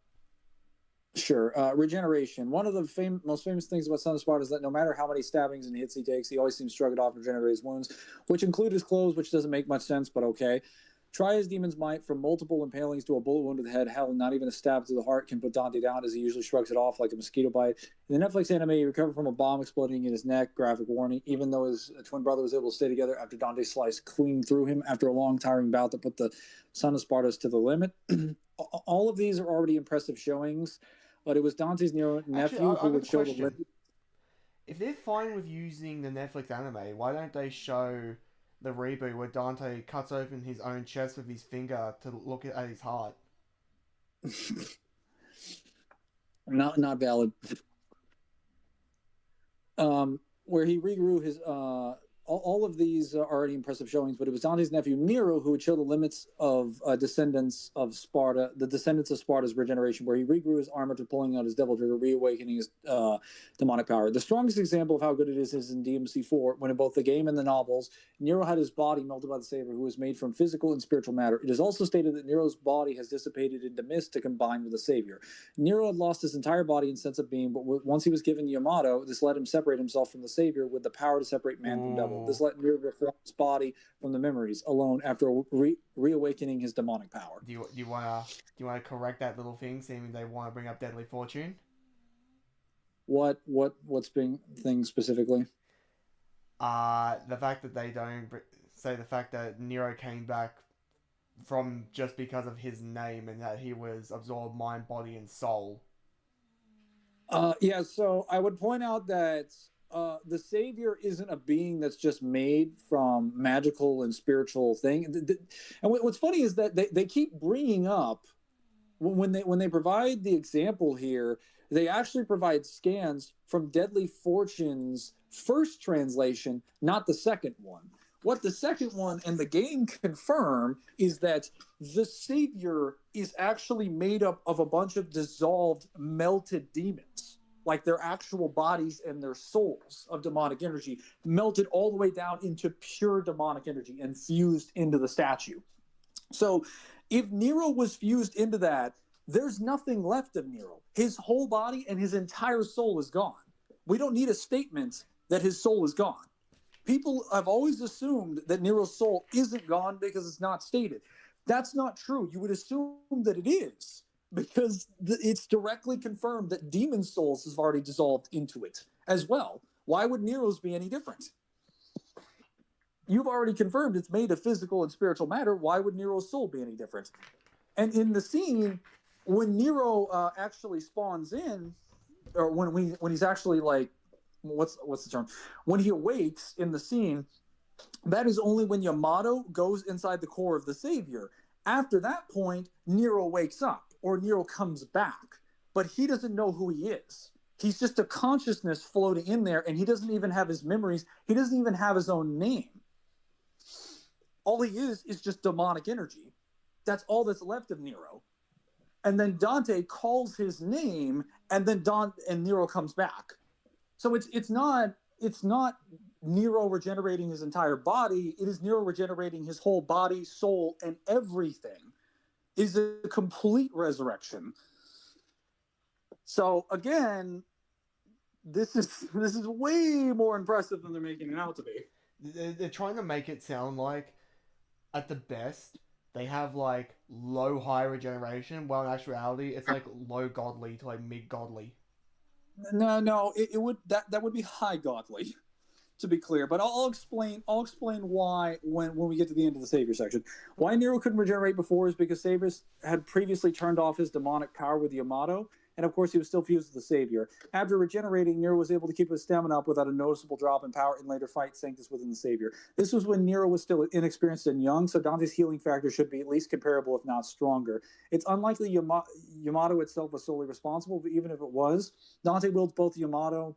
Sure. Regeneration. One of the most famous things about Son of Sparta is that no matter how many stabbings and hits he takes, he always seems to shrug it off and regenerate his wounds, which include his clothes, which doesn't make much sense, but okay. Try his demon's might from multiple impalings to a bullet wound to the head. Hell, not even a stab to the heart can put Dante down, as he usually shrugs it off like a mosquito bite. In the Netflix anime, he recovered from a bomb exploding in his neck. Graphic warning. Even though his twin brother was able to stay together after Dante sliced clean through him after a long, tiring bout that put the Son of Sparta to the limit. All of these are already impressive showings, but it was Dante's nephew who would show the limit. If they're fine with using the Netflix anime, why don't they show the reboot where Dante cuts open his own chest with his finger to look at his heart? Not valid. Where he regrew his all of these are already impressive showings, but it was Dante's nephew Nero who would show the limits of descendants of Sparta, the descendants of Sparta's regeneration, where he regrew his arm after pulling out his devil trigger, reawakening his demonic power. The strongest example of how good it is in DMC4, when in both the game and the novels, Nero had his body melted by the Savior, who was made from physical and spiritual matter. It is also stated that Nero's body has dissipated into mist to combine with the Savior. Nero had lost his entire body and sense of being, but once he was given Yamato, this let him separate himself from the Savior with the power to separate man from devil. This let Nero reform his body from the memories alone after reawakening his demonic power. Do you want to correct that little thing, saying they want to bring up Deadly Fortune? What's being thing specifically? The fact that they don't say the fact that Nero came back from just because of his name and that he was absorbed mind, body, and soul. Yeah, so I would point out that the Savior isn't a being that's just made from magical and spiritual thing. And what's funny is that they keep bringing up when they provide the example here, they actually provide scans from Deadly Fortune's first translation, not the second one. What the second one and the game confirm is that the Savior is actually made up of a bunch of dissolved, melted demons. Like their actual bodies and their souls of demonic energy melted all the way down into pure demonic energy and fused into the statue. So if Nero was fused into that, there's nothing left of Nero. His whole body and his entire soul is gone. We don't need a statement that his soul is gone. People have always assumed that Nero's soul isn't gone because it's not stated. That's not true. You would assume that it is, because it's directly confirmed that demon souls have already dissolved into it as well. Why would Nero's be any different? You've already confirmed it's made of physical and spiritual matter. Why would Nero's soul be any different? And in the scene, when Nero actually spawns in, or when he's actually like, what's the term? When he awakes in the scene, that is only when Yamato goes inside the core of the Savior. After that point, Nero wakes up, or Nero comes back, but he doesn't know who he is. He's just a consciousness floating in there, and he doesn't even have his memories. He doesn't even have his own name. All he is just demonic energy. That's all that's left of Nero. And then Dante calls his name, and then Nero comes back. So it's not Nero regenerating his entire body. It is Nero regenerating his whole body, soul, and everything. It is a complete resurrection. So again, this is way more impressive than they're making it out to be. They're trying to make it sound like, at the best, they have like low high regeneration, while in actuality it's like low godly to like mid godly. No, it would that would be high godly, to be clear. But I'll explain why when we get to the end of the Savior section. Why Nero couldn't regenerate before is because Savior had previously turned off his demonic power with Yamato, and of course he was still fused with the Savior. After regenerating, Nero was able to keep his stamina up without a noticeable drop in power, and later fight Sanctus within the Savior. This was when Nero was still inexperienced and young, so Dante's healing factor should be at least comparable, if not stronger. It's unlikely Yamato itself was solely responsible, but even if it was, Dante wields both Yamato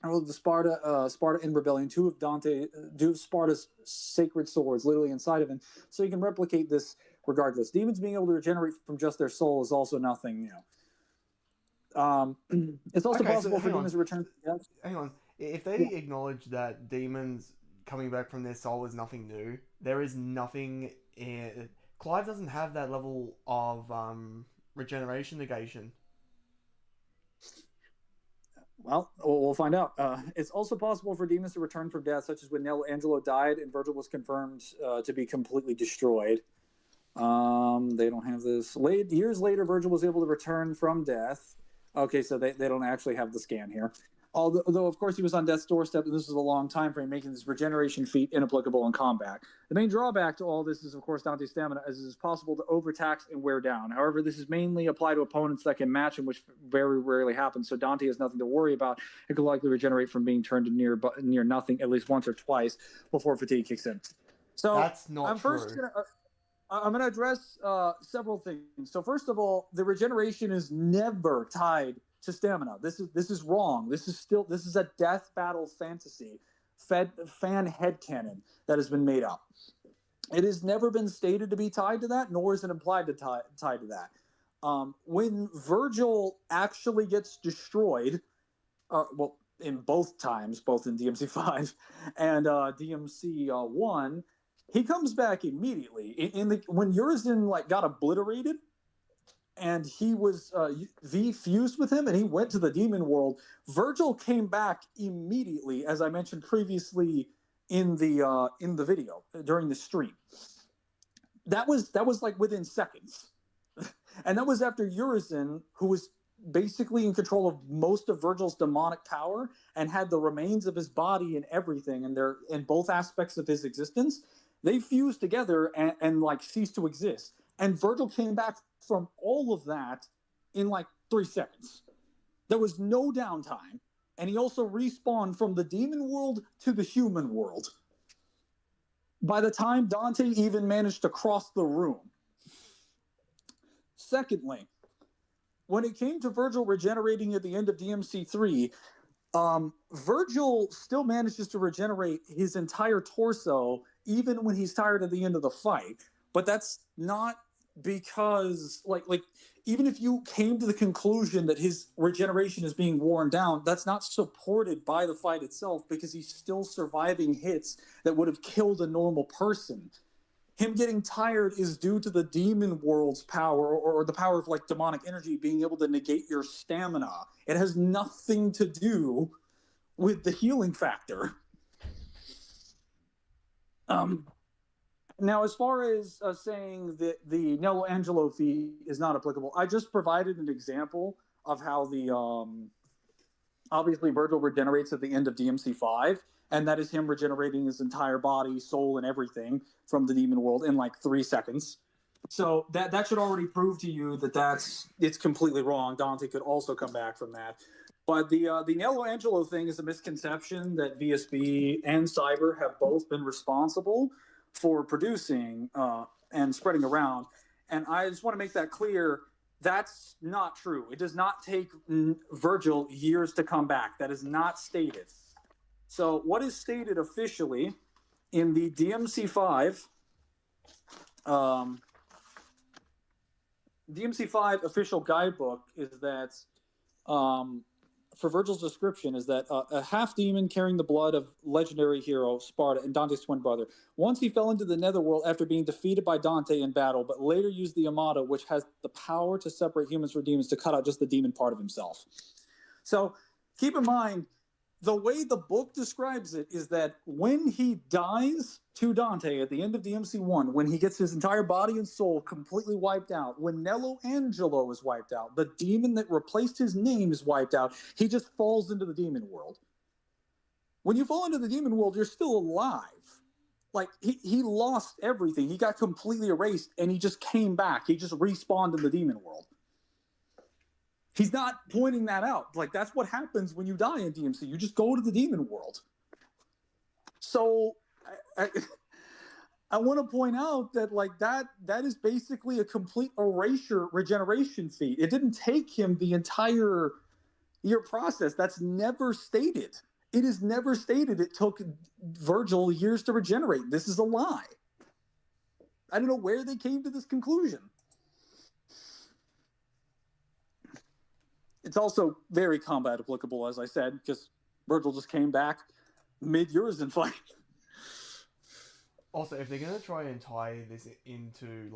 and the Sparta in Rebellion, two of Sparta's sacred swords literally inside of him, so you can replicate this regardless. Demons being able to regenerate from just their soul is also nothing new. It's also possible for demons to return. Hang on. If they acknowledge that demons coming back from their soul is nothing new, there is nothing Clive doesn't have that level of regeneration negation. Well, we'll find out. It's also possible for demons to return from death, such as when Angelo died and Virgil was confirmed to be completely destroyed. They don't have this. Years later, Virgil was able to return from death. Okay, so they don't actually have the scan here. Although, of course, he was on death's doorstep, and this was a long time frame, making this regeneration feat inapplicable in combat. The main drawback to all this is, of course, Dante's stamina, as it is possible to overtax and wear down. However, this is mainly applied to opponents that can match him, which very rarely happens. So Dante has nothing to worry about. It could likely regenerate from being turned to near nothing at least once or twice before fatigue kicks in. So That's not I'm true. first gonna. I'm going to address several things. So first of all, the regeneration is never tied to stamina. This is wrong. This is a death battle fantasy, fan headcanon that has been made up. It has never been stated to be tied to that, nor is it implied to tied to that. When Virgil actually gets destroyed, well, in both times, both in DMC 5 and DMC 1, he comes back immediately. When Urizen got obliterated, and he was V fused with him, and he went to the demon world. Virgil came back immediately, as I mentioned previously in the video during the stream. That was like within seconds, and that was after Urizen, who was basically in control of most of Virgil's demonic power and had the remains of his body and everything, and they're in both aspects of his existence. They fused together and ceased to exist. And Virgil came back from all of that in 3 seconds. There was no downtime. And he also respawned from the demon world to the human world. By the time Dante even managed to cross the room. Secondly, when it came to Virgil regenerating at the end of DMC 3, Virgil still manages to regenerate his entire torso even when he's tired at the end of the fight. But that's not because, even if you came to the conclusion that his regeneration is being worn down, that's not supported by the fight itself because he's still surviving hits that would have killed a normal person. Him getting tired is due to the demon world's power or the power of demonic energy being able to negate your stamina. It has nothing to do with the healing factor. Now, as far as saying that the Nello Angelo fee is not applicable, I just provided an example of how the obviously Virgil regenerates at the end of DMC 5, and that is him regenerating his entire body, soul, and everything from the demon world in 3 seconds. So that should already prove to you that it's completely wrong. Dante could also come back from that. But the Nello Angelo thing is a misconception that VSB and Cyber have both been responsible for producing and spreading around. And I just want to make that clear. That's not true. It does not take Virgil years to come back. That is not stated. So what is stated officially in the DMC5 DMC5 official guidebook is that for Virgil's description is that a half-demon carrying the blood of legendary hero Sparta and Dante's twin brother. Once he fell into the netherworld after being defeated by Dante in battle, but later used the Amata, which has the power to separate humans from demons, to cut out just the demon part of himself. So keep in mind, the way the book describes it is that when he dies to Dante at the end of DMC1, when he gets his entire body and soul completely wiped out, when Nello Angelo is wiped out, the demon that replaced his name is wiped out, he just falls into the demon world. When you fall into the demon world, you're still alive. He lost everything. He got completely erased, and he just came back. He just respawned in the demon world. He's not pointing that out. That's what happens when you die in DMC. You just go to the demon world. So I want to point out that that is basically a complete erasure regeneration feat. It didn't take him the entire year process. That's never stated. It is never stated it took Virgil years to regenerate. This is a lie. I don't know where they came to this conclusion. It's also very combat applicable, as I said, because Virgil just came back mid-Urizen fight. Also, if they're going to try and tie this into,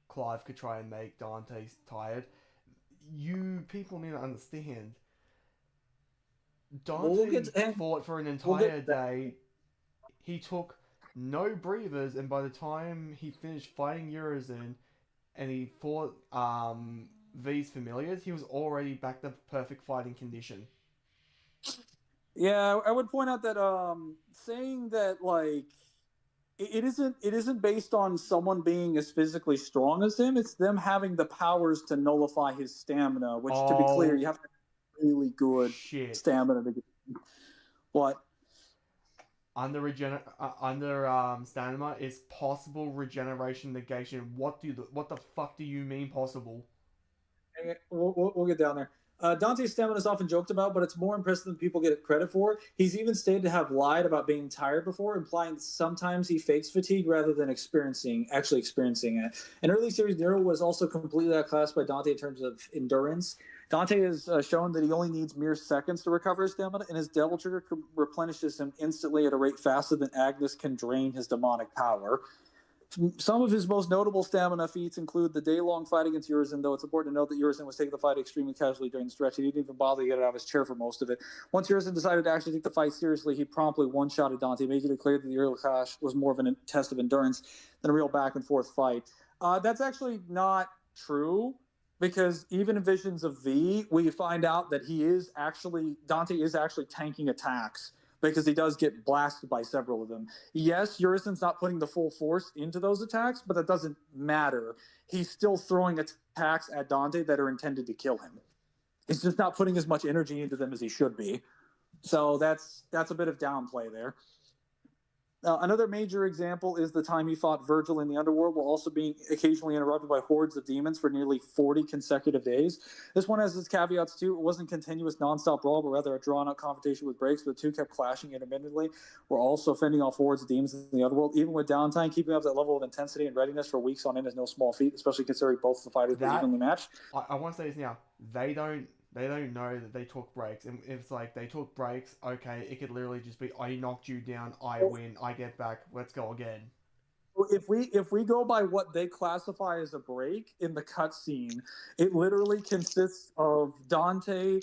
Clive could try and make Dante tired, you people need to understand, Dante and fought for an we'll entire get that. day. He took no breathers, and by the time he finished fighting Urizen and he fought V's familiars, he was already back to perfect fighting condition. Yeah, I would point out that saying that like it isn't based on someone being as physically strong as him. It's them having the powers to nullify his stamina. Which, to be clear, you have to have really good Shit. stamina to get. What? Under stamina is possible regeneration negation. What the fuck do you mean possible? We'll get down there. Dante's stamina is often joked about, but it's more impressive than people get credit for. He's even stated to have lied about being tired before, implying that sometimes he fakes fatigue rather than actually experiencing it. In early series, Nero was also completely outclassed by Dante in terms of endurance. Dante has shown that he only needs mere seconds to recover his stamina, and his Devil Trigger replenishes him instantly at a rate faster than Agnes can drain his demonic power. Some of his most notable stamina feats include the day-long fight against Urizen, though it's important to note that Urizen was taking the fight extremely casually during the stretch. He didn't even bother to get out of his chair for most of it. Once Urizen decided to actually take the fight seriously, he promptly one-shotted Dante, making it clear that the early clash was more of a test of endurance than a real back-and-forth fight. That's actually not true, because even in Visions of V, we find out that Dante is actually tanking attacks, because he does get blasted by several of them. Yes, Urizen's not putting the full force into those attacks, but that doesn't matter. He's still throwing attacks at Dante that are intended to kill him. He's just not putting as much energy into them as he should be. So that's a bit of downplay there. Another major example is the time he fought Virgil in the underworld, while also being occasionally interrupted by hordes of demons for nearly 40 consecutive days. This one has its caveats too. It wasn't continuous nonstop brawl, but rather a drawn-out confrontation with breaks. The two kept clashing intermittently. We're also fending off hordes of demons in the underworld. Even with downtime, keeping up that level of intensity and readiness for weeks on end is no small feat, especially considering both the fighters were evenly matched. I want to say this now. They don't know that they took breaks, and if it's like they took breaks, okay, it could literally just be I knocked you down, I win, I get back, let's go again. If we go by what they classify as a break in the cutscene, it literally consists of Dante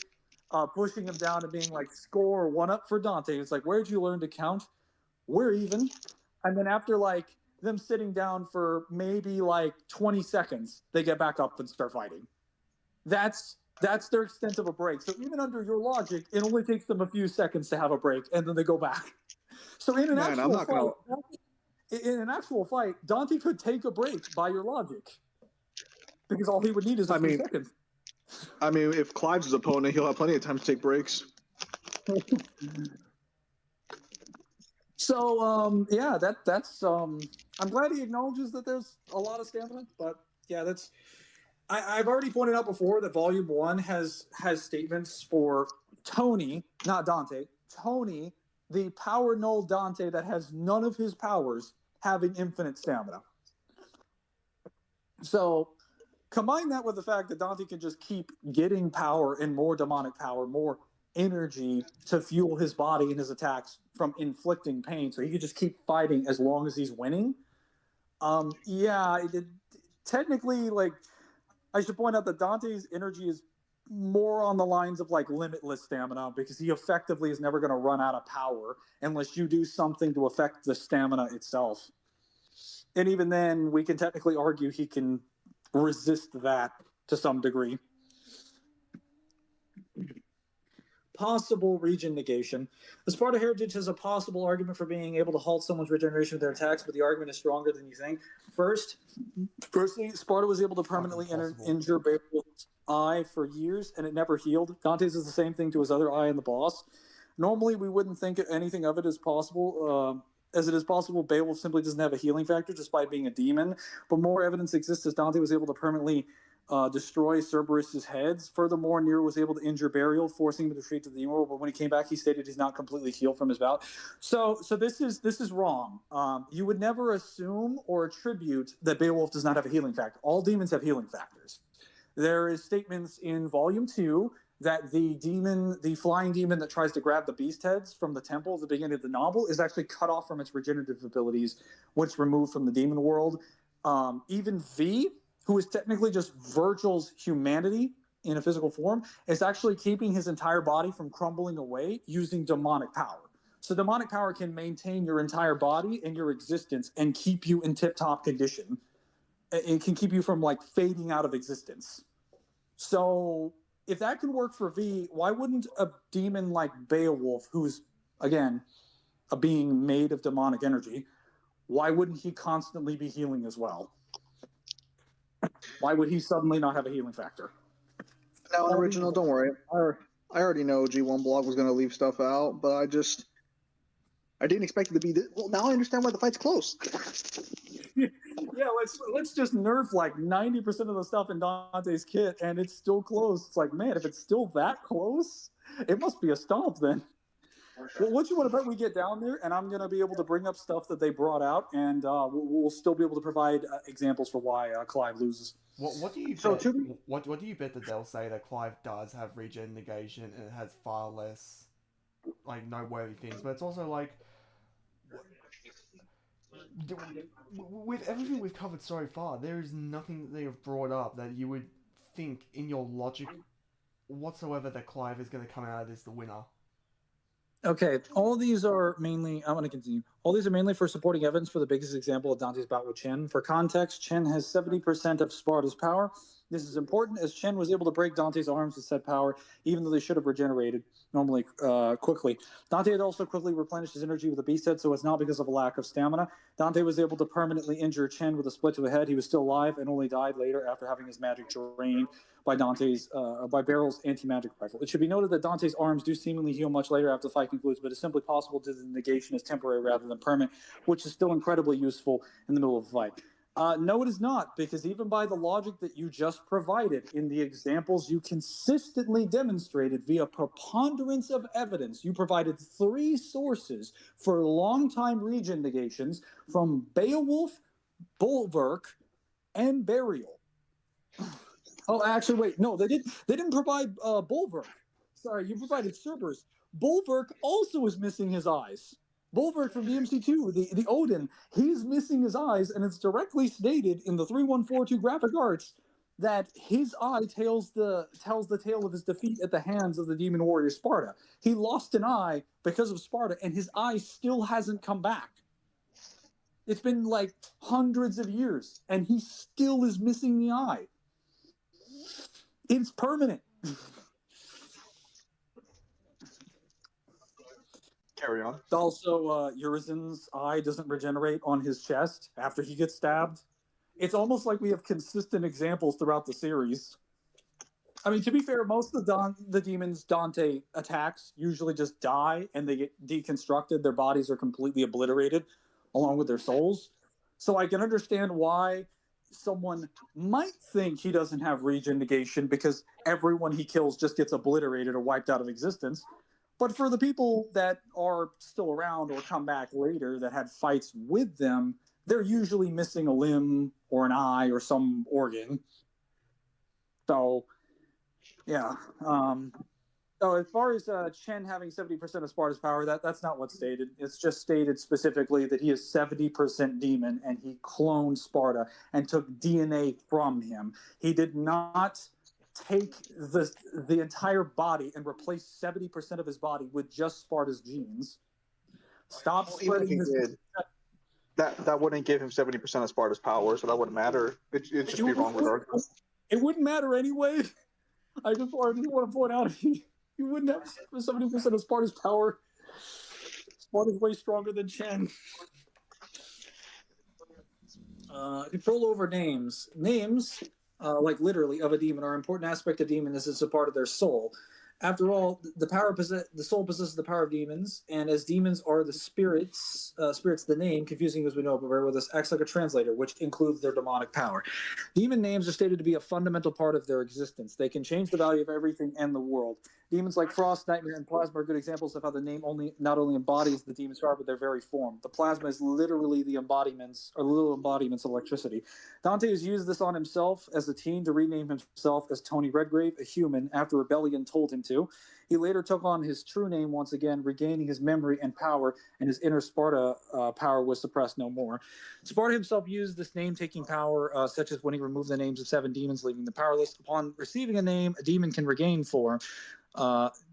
pushing him down and being like, "Score 1-up for Dante." It's like, "Where'd you learn to count? We're even." And then after like them sitting down for maybe like 20 seconds, they get back up and start fighting. That's their extent of a break. So even under your logic, it only takes them a few seconds to have a break, and then they go back. So in an actual fight, Dante could take a break by your logic, because all he would need is a few seconds. I mean, if Clive's his opponent, he'll have plenty of time to take breaks. So that's I'm glad he acknowledges that there's a lot of stamina, but yeah, that's I've already pointed out before that Volume 1 has statements for Tony, not Dante. Tony, the power null Dante that has none of his powers, having infinite stamina. So combine that with the fact that Dante can just keep getting power and more demonic power, more energy to fuel his body and his attacks from inflicting pain, so he can just keep fighting as long as he's winning. Technically, like, I should point out that Dante's energy is more on the lines of like limitless stamina, because he effectively is never going to run out of power unless you do something to affect the stamina itself. And even then, we can technically argue he can resist that to some degree. Possible regen negation. The Sparta heritage has a possible argument for being able to halt someone's regeneration with their attacks, but the argument is stronger than you think. Firstly, Sparta was able to permanently injure Beowulf's eye for years, and it never healed. Dante's is the same thing to his other eye in the boss. Normally, we wouldn't think anything of it as possible. As it is possible, Beowulf simply doesn't have a healing factor despite being a demon, but more evidence exists as Dante was able to permanently destroy Cerberus's heads. Furthermore, Nero was able to injure Burial, forcing him to retreat to the world. But when he came back, he stated he's not completely healed from his bout. So this is wrong. You would never assume or attribute that Beowulf does not have a healing factor. All demons have healing factors. There is statements in Volume 2 that the flying demon that tries to grab the beast heads from the temple at the beginning of the novel is actually cut off from its regenerative abilities, which removed from the demon world. Even V, who is technically just Virgil's humanity in a physical form, is actually keeping his entire body from crumbling away using demonic power. So demonic power can maintain your entire body and your existence and keep you in tip-top condition. It can keep you from like fading out of existence. So if that can work for V, why wouldn't a demon like Beowulf, who's again a being made of demonic energy, why wouldn't he constantly be healing as well? Why would he suddenly not have a healing factor? Now, original, don't worry. I already know G1 Blog was going to leave stuff out, but I didn't expect it to be this. Well, now I understand why the fight's close. Yeah, let's just nerf like 90% of the stuff in Dante's kit, and it's still close. It's like, man, if it's still that close, it must be a stomp then. Well, what you want to bet we get down there, and I'm going to be able to bring up stuff that they brought out, and we'll still be able to provide examples for why Clive loses. What do you bet? What do you bet that they'll say that Clive does have regen negation and it has far less like noteworthy things, but it's also like with everything we've covered so far, there is nothing that they have brought up that you would think in your logic whatsoever that Clive is going to come out of this the winner. Okay, all these are mainly, I'm going to continue. All these are mainly for supporting evidence for the biggest example of Dante's bout with Chen. For context, Chen has 70% of Sparta's power. This is important as Chen was able to break Dante's arms with said power, even though they should have regenerated normally quickly. Dante had also quickly replenished his energy with a beast head, so it's not because of a lack of stamina. Dante was able to permanently injure Chen with a split to the head. He was still alive and only died later after having his magic drained by Beryl's anti-magic rifle. It should be noted that Dante's arms do seemingly heal much later after the fight concludes, but it's simply possible that the negation is temporary rather than permanent, which is still incredibly useful in the middle of a fight. No, it is not, because even by the logic that you just provided in the examples you consistently demonstrated via preponderance of evidence, you provided 3 sources for long-time regen negations from Beowulf, Bulwark, and Burial. Oh, actually, wait. No, they didn't provide Bulwark. Sorry, you provided Cerberus. Bulwark also is missing his eyes. Bulwark from DMC2, the Odin, he's missing his eyes, and it's directly stated in the 3142 graphic arts that his eye tells the tale of his defeat at the hands of the demon warrior Sparta. He lost an eye because of Sparta, and his eye still hasn't come back. It's been like hundreds of years, and he still is missing the eye. It's permanent. Carry on. Also, Urizen's eye doesn't regenerate on his chest after he gets stabbed. It's almost like we have consistent examples throughout the series. I mean, to be fair, most of the demons Dante attacks usually just die and they get deconstructed. Their bodies are completely obliterated along with their souls. So I can understand why someone might think he doesn't have regen negation because everyone he kills just gets obliterated or wiped out of existence. But for the people that are still around or come back later that had fights with them, they're usually missing a limb or an eye or some organ. So, yeah. So as far as Chen having 70% of Sparta's power, that's not what's stated. It's just stated specifically that he is 70% demon and he cloned Sparta and took DNA from him. He did not take the entire body and replace 70% of his body with just Sparta's genes. Stop spreading this. That wouldn't give him 70% of Sparta's power, so that wouldn't matter. It'd just be wrong regardless. It wouldn't matter anyway. I just want to point out he wouldn't have 70% of Sparta's power. Sparta's way stronger than Chen. Control over names. Names, like literally, of a demon are an important aspect of demon as it's a part of their soul. After all, the soul possesses the power of demons, and as demons are the spirits, the name, confusing as we know, but bear with us, acts like a translator, which includes their demonic power. Demon names are stated to be a fundamental part of their existence. They can change the value of everything and the world. Demons like Frost, Nightmare, and Plasma are good examples of how the name not only embodies the demon's power, but their very form. The Plasma is literally the embodiments, or little embodiments of electricity. Dante has used this on himself as a teen to rename himself as Tony Redgrave, a human, after Rebellion told him to. He later took on his true name once again, regaining his memory and power, and his inner Sparta power was suppressed no more. Sparta himself used this name-taking power, such as when he removed the names of 7 demons, leaving them powerless. Upon receiving a name, a demon can regain 4.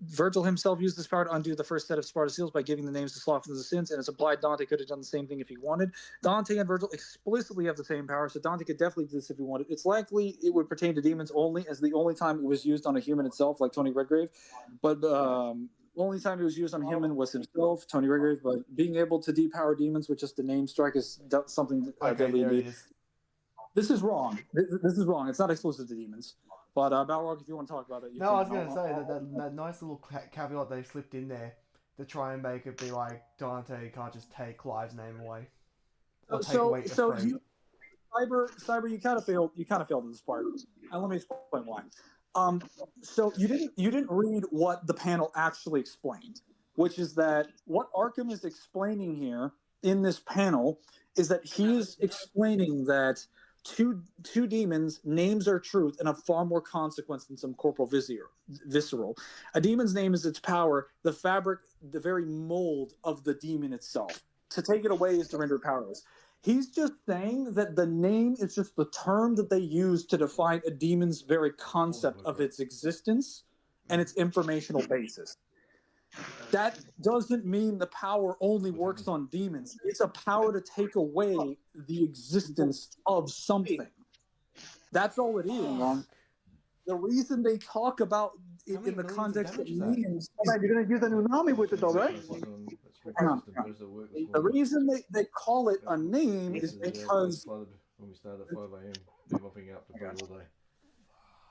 Virgil himself used this power to undo the first set of Sparta seals by giving the names to Slothful the Sins, and it's implied Dante could have done the same thing if he wanted. Dante and Virgil explicitly have the same power, so Dante could definitely do this if he wanted. It's likely it would pertain to demons only, as the only time it was used on a human itself, like Tony Redgrave. But only time it was used on a human was himself, Tony Redgrave. But being able to depower demons with just the name strike is something deadly indeed. This is wrong. This is wrong. It's not exclusive to demons. But Balrog, if you want to talk about it, I was going to say that nice little caveat they slipped in there to try and make it be like Dante can't just take Clive's name away. Cyber, you kind of failed. You kind of failed in this part. Let me explain why. So you didn't read what the panel actually explained, which is that what Arkham is explaining here in this panel is that he is explaining that two demons' names are truth and have far more consequence than some corporal visceral. A demon's name is its power, the fabric, the very mold of the demon itself. To take it away is to render it powerless. He's just saying that the name is just the term that they use to define a demon's very concept of its existence and its informational basis. That doesn't mean the power only works on demons. It's a power to take away the existence of something. That's all it is. The reason they talk about it in the context of names... You're going to use an Unami with it, though, right? Hang on. The reason they call it a name is because... When we started at 5 a.m, bebopping up to bed all day.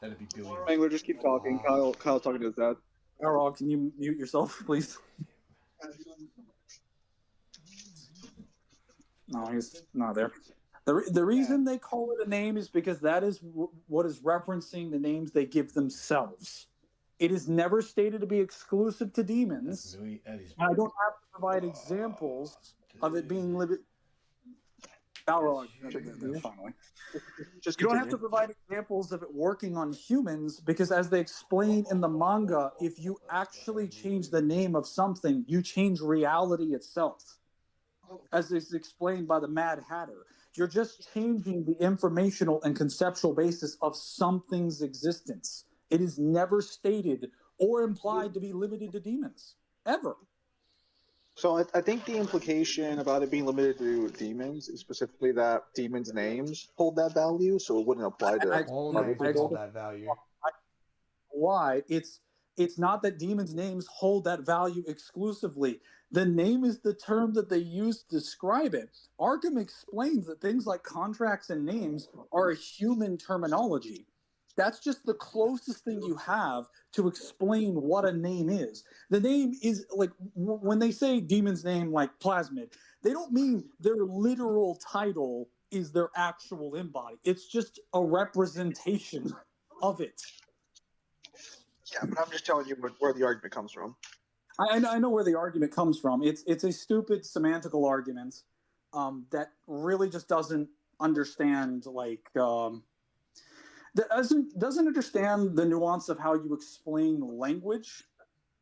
That'd be billions. Mangler, just keep talking. Kyle's talking to his dad. Balrog, can you mute yourself, please? No, he's not there. The reason they call it a name is because that is what is referencing the names they give themselves. It is never stated to be exclusive to demons. I don't have to provide examples of it being limited. Balrog, finally. You don't have to provide examples of it working on humans because, as they explain in the manga, if you actually change the name of something, you change reality itself. As is explained by the Mad Hatter, you're just changing the informational and conceptual basis of something's existence. It is never stated or implied to be limited to demons, ever. So I think the implication about it being limited to demons is specifically that demons' names hold that value, so it wouldn't apply to all names hold that value. Why? It's not that demons' names hold that value exclusively. The name is the term that they use to describe it. Arkham explains that things like contracts and names are a human terminology. That's just the closest thing you have to explain what a name is. The name is like when they say demon's name like Plasmid, they don't mean their literal title is their actual embody. It's just a representation of it. Yeah, but I'm just telling you where the argument comes from. I know where the argument comes from. It's a stupid semantical argument that really just doesn't understand doesn't understand the nuance of how you explain language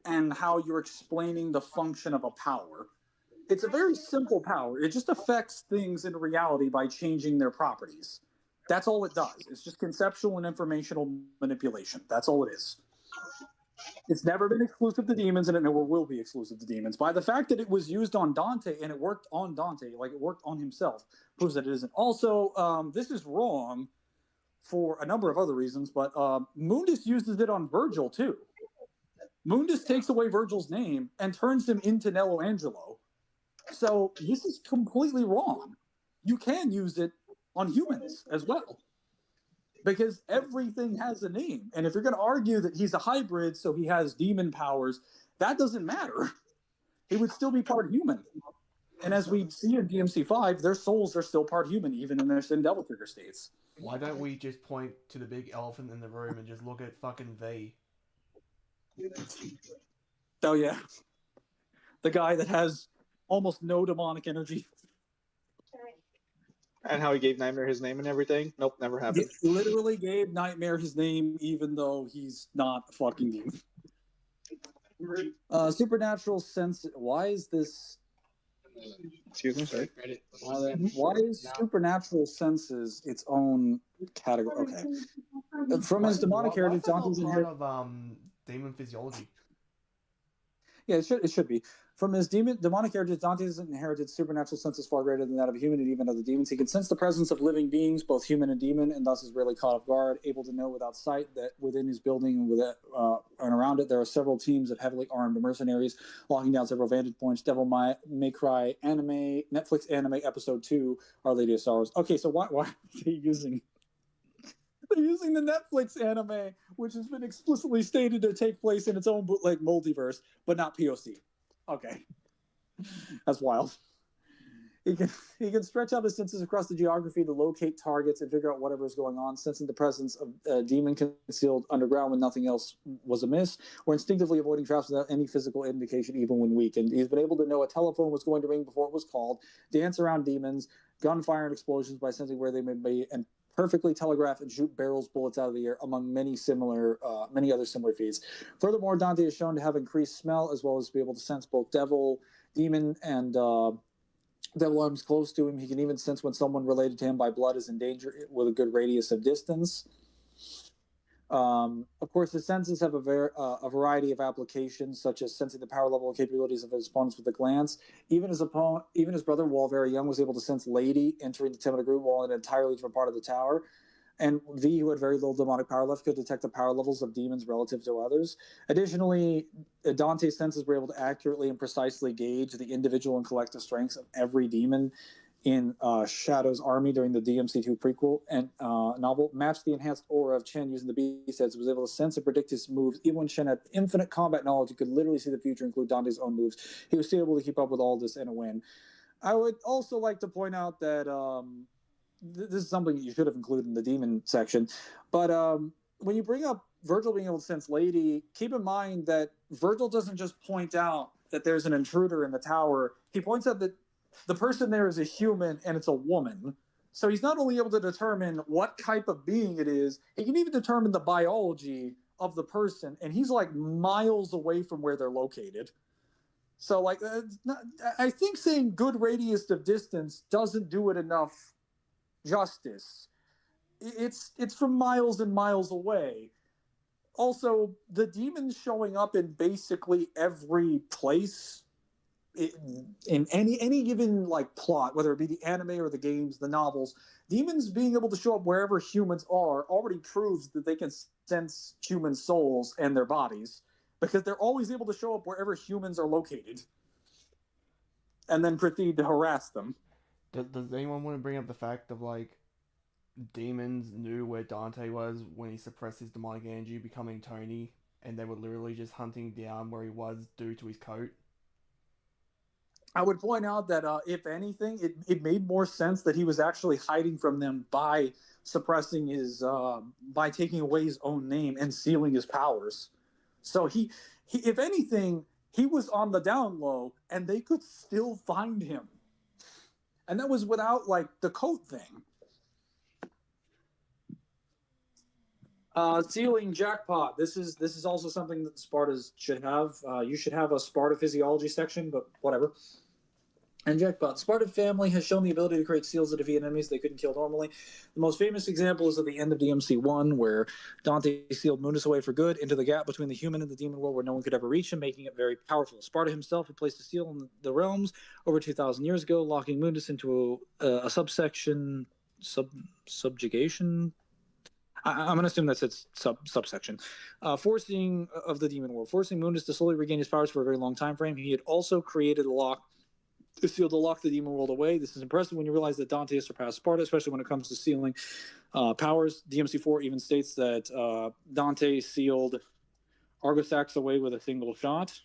and how you're explaining the function of a power. It's a very simple power. It just affects things in reality by changing their properties. That's all it does. It's just conceptual and informational manipulation. That's all it is. It's never been exclusive to demons, and it never will be exclusive to demons. By the fact that it was used on Dante and it worked on Dante, like it worked on himself, proves that it isn't. Also, this is wrong for a number of other reasons, but Mundus uses it on Virgil too. Mundus takes away Virgil's name and turns him into Nello Angelo. So this is completely wrong. You can use it on humans as well, because everything has a name. And if you're going to argue that he's a hybrid, so he has demon powers, that doesn't matter. He would still be part human. And as we see in DMC5, their souls are still part human, even in their Sin Devil Trigger states. Why don't we just point to the big elephant in the room and just look at fucking V? Oh yeah, the guy that has almost no demonic energy. And how he gave Nightmare his name and everything. Nope, never happened. Literally gave Nightmare his name, even though he's not a fucking demon. Supernatural sense. Why is this? Excuse me, sorry. Why is supernatural senses its own category? Okay. From his demonic Why heritage, is that not Dante's part of demon physiology? Yeah, it should be. From his demonic heritage, Dante has inherited supernatural senses far greater than that of a human and even of the demons. He can sense the presence of living beings, both human and demon, and thus is rarely caught off guard, able to know without sight that within his building and around it there are several teams of heavily armed mercenaries locking down several vantage points. Devil May Cry anime, Netflix anime episode 2, Our Lady of Sorrows. Okay, so why are they using... They're using the Netflix anime, which has been explicitly stated to take place in its own bootleg multiverse, but not POC. Okay. That's wild. He can stretch out his senses across the geography to locate targets and figure out whatever is going on, sensing the presence of a demon concealed underground when nothing else was amiss, or instinctively avoiding traps without any physical indication, even when weak. And he's been able to know a telephone was going to ring before it was called, dance around demons, gunfire and explosions by sensing where they may be, and perfectly telegraph and shoot bullets out of the air, among many other similar feats. Furthermore, Dante is shown to have increased smell, as well as be able to sense both demon, and devil arms close to him. He can even sense when someone related to him by blood is in danger with a good radius of distance. Of course, his senses have a variety of applications, such as sensing the power level and capabilities of his opponents with a glance. Even his brother, while very young, was able to sense Lady entering the Timid group while in an entirely different part of the tower. And V, who had very little demonic power left, could detect the power levels of demons relative to others. Additionally, Dante's senses were able to accurately and precisely gauge the individual and collective strengths of every demon in Shadow's army during the DMC2 prequel and novel, matched the enhanced aura of Chen using the B-sets, was able to sense and predict his moves. Even when Chen had infinite combat knowledge, he could literally see the future, include Dante's own moves. He was still able to keep up with all this in a win. I would also like to point out that this is something you should have included in the demon section, but when you bring up Virgil being able to sense Lady, keep in mind that Virgil doesn't just point out that there's an intruder in the tower. He points out that the person there is a human and it's a woman. So he's not only able to determine what type of being it is, he can even determine the biology of the person, and he's like miles away from where they're located. So, like, I think saying good radius of distance doesn't do it enough justice. It's from miles and miles away. Also, the demons showing up in basically every place in any given like plot, whether it be the anime or the games, the novels, demons being able to show up wherever humans are already proves that they can sense human souls and their bodies, because they're always able to show up wherever humans are located and then proceed to harass them. Does anyone want to bring up the fact of like demons knew where Dante was when he suppressed his demonic energy, becoming Tony, and they were literally just hunting down where he was due to his coat? I would point out that if anything, it made more sense that he was actually hiding from them by suppressing his, by taking away his own name and sealing his powers. So he if anything, he was on the down low, and they could still find him, and that was without like the coat thing. Sealing jackpot. This is also something that the Spartas should have. You should have a Sparta physiology section, but whatever. And jackpot. Sparta family has shown the ability to create seals that defeat enemies they couldn't kill normally. The most famous example is at the end of DMC1, where Dante sealed Mundus away for good into the gap between the human and the demon world where no one could ever reach him, making it very powerful. Sparta himself had placed a seal in the realms over 2,000 years ago, locking Mundus into a subsection, subjugation. I'm going to assume that's its subsection. Forcing of the demon world, forcing Mundus to slowly regain his powers for a very long time frame. He had also created a seal to lock the demon world away. This is impressive when you realize that Dante has surpassed Sparta, especially when it comes to sealing powers. DMC4 even states that Dante sealed Argosax away with a single shot.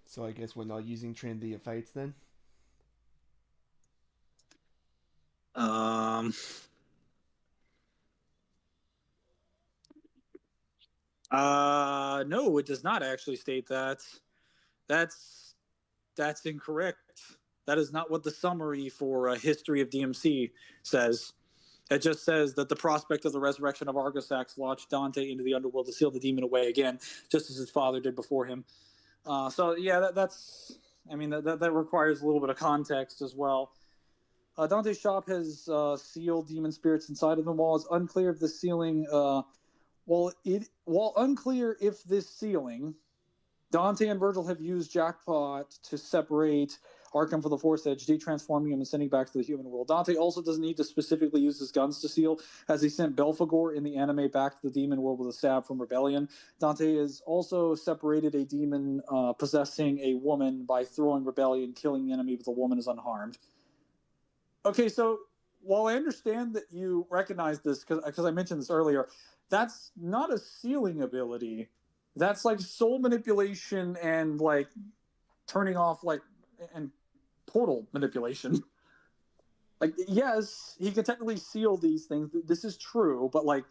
So I guess we're not using Trinity of Fates then? No, it does not actually state that. That's incorrect. That is not what the summary for History of DMC says. It just says that the prospect of the resurrection of Argosax launched Dante into the underworld to seal the demon away again, just as his father did before him. So yeah, that's. I mean, that requires a little bit of context as well. Dante's shop has sealed demon spirits inside of them. While it's unclear if the sealing, while unclear if this sealing, Dante and Virgil have used Jackpot to separate Arkham from the Force Edge, de-transforming him and sending back to the human world. Dante also doesn't need to specifically use his guns to seal, as he sent Belphegor in the anime back to the demon world with a stab from Rebellion. Dante has also separated a demon possessing a woman by throwing Rebellion, killing the enemy, but the woman is unharmed. Okay, so while I understand that you recognize this, because I mentioned this earlier, that's not a sealing ability. That's like soul manipulation and like turning off and portal manipulation. Like, yes, he can technically seal these things. This is true, but like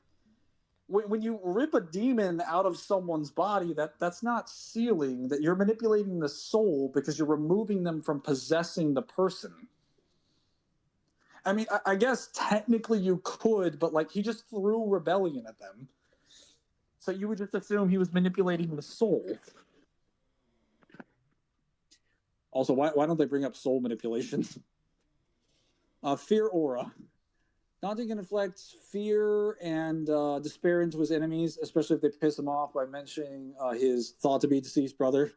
when you rip a demon out of someone's body, that's not sealing. That you're manipulating the soul because you're removing them from possessing the person. I mean, I guess technically you could, but like he just threw Rebellion at them. So you would just assume he was manipulating the soul. Also, why don't they bring up soul manipulation? Fear aura. Dante can inflict fear and despair into his enemies, especially if they piss him off by mentioning his thought-to-be-deceased brother.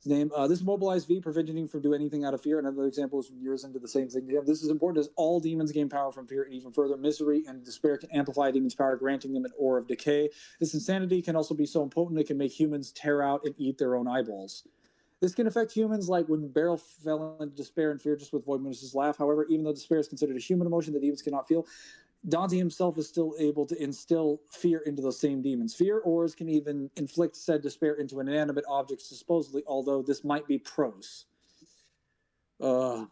His name. This mobilized V, preventing him from doing anything out of fear. Another example is years into the same thing. This is important as all demons gain power from fear, and even further, misery and despair can amplify a demon's power, granting them an aura of decay. This insanity can also be so potent it can make humans tear out and eat their own eyeballs. This can affect humans like when Beryl fell into despair and fear just with Voidmunus' laugh. However, even though despair is considered a human emotion that demons cannot feel, Dante himself is still able to instill fear into those same demons. Fear auras can even inflict said despair into inanimate objects, supposedly, although this might be prose. No,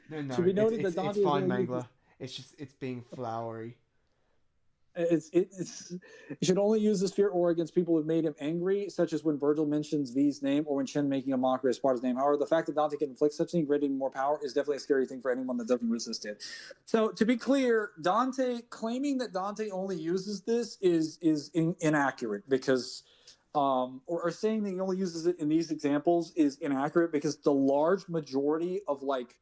Should be noted that it's Dante fine, Mangler. It's being flowery. It should only use this fear aura against people who've made him angry, such as when Virgil mentions V's name or when Shen making a mockery of Sparta's name. However, the fact that Dante can inflict such thing, granting more power, is definitely a scary thing for anyone that doesn't resist it. So, to be clear, Dante claiming that Dante only uses this is inaccurate because, or saying that he only uses it in these examples is inaccurate because the large majority of like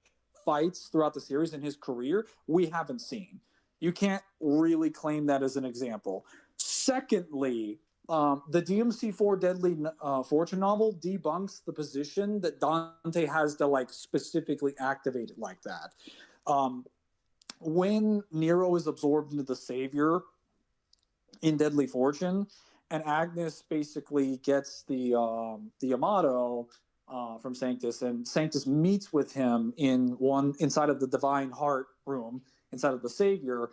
fights throughout the series in his career we haven't seen. You can't really claim that as an example. Secondly, the DMC4 Deadly Fortune novel debunks the position that Dante has to like specifically activate it like that. When Nero is absorbed into the Savior in Deadly Fortune, and Agnes basically gets the Amato from Sanctus, and Sanctus meets with him inside of the Divine Heart room inside of the Savior.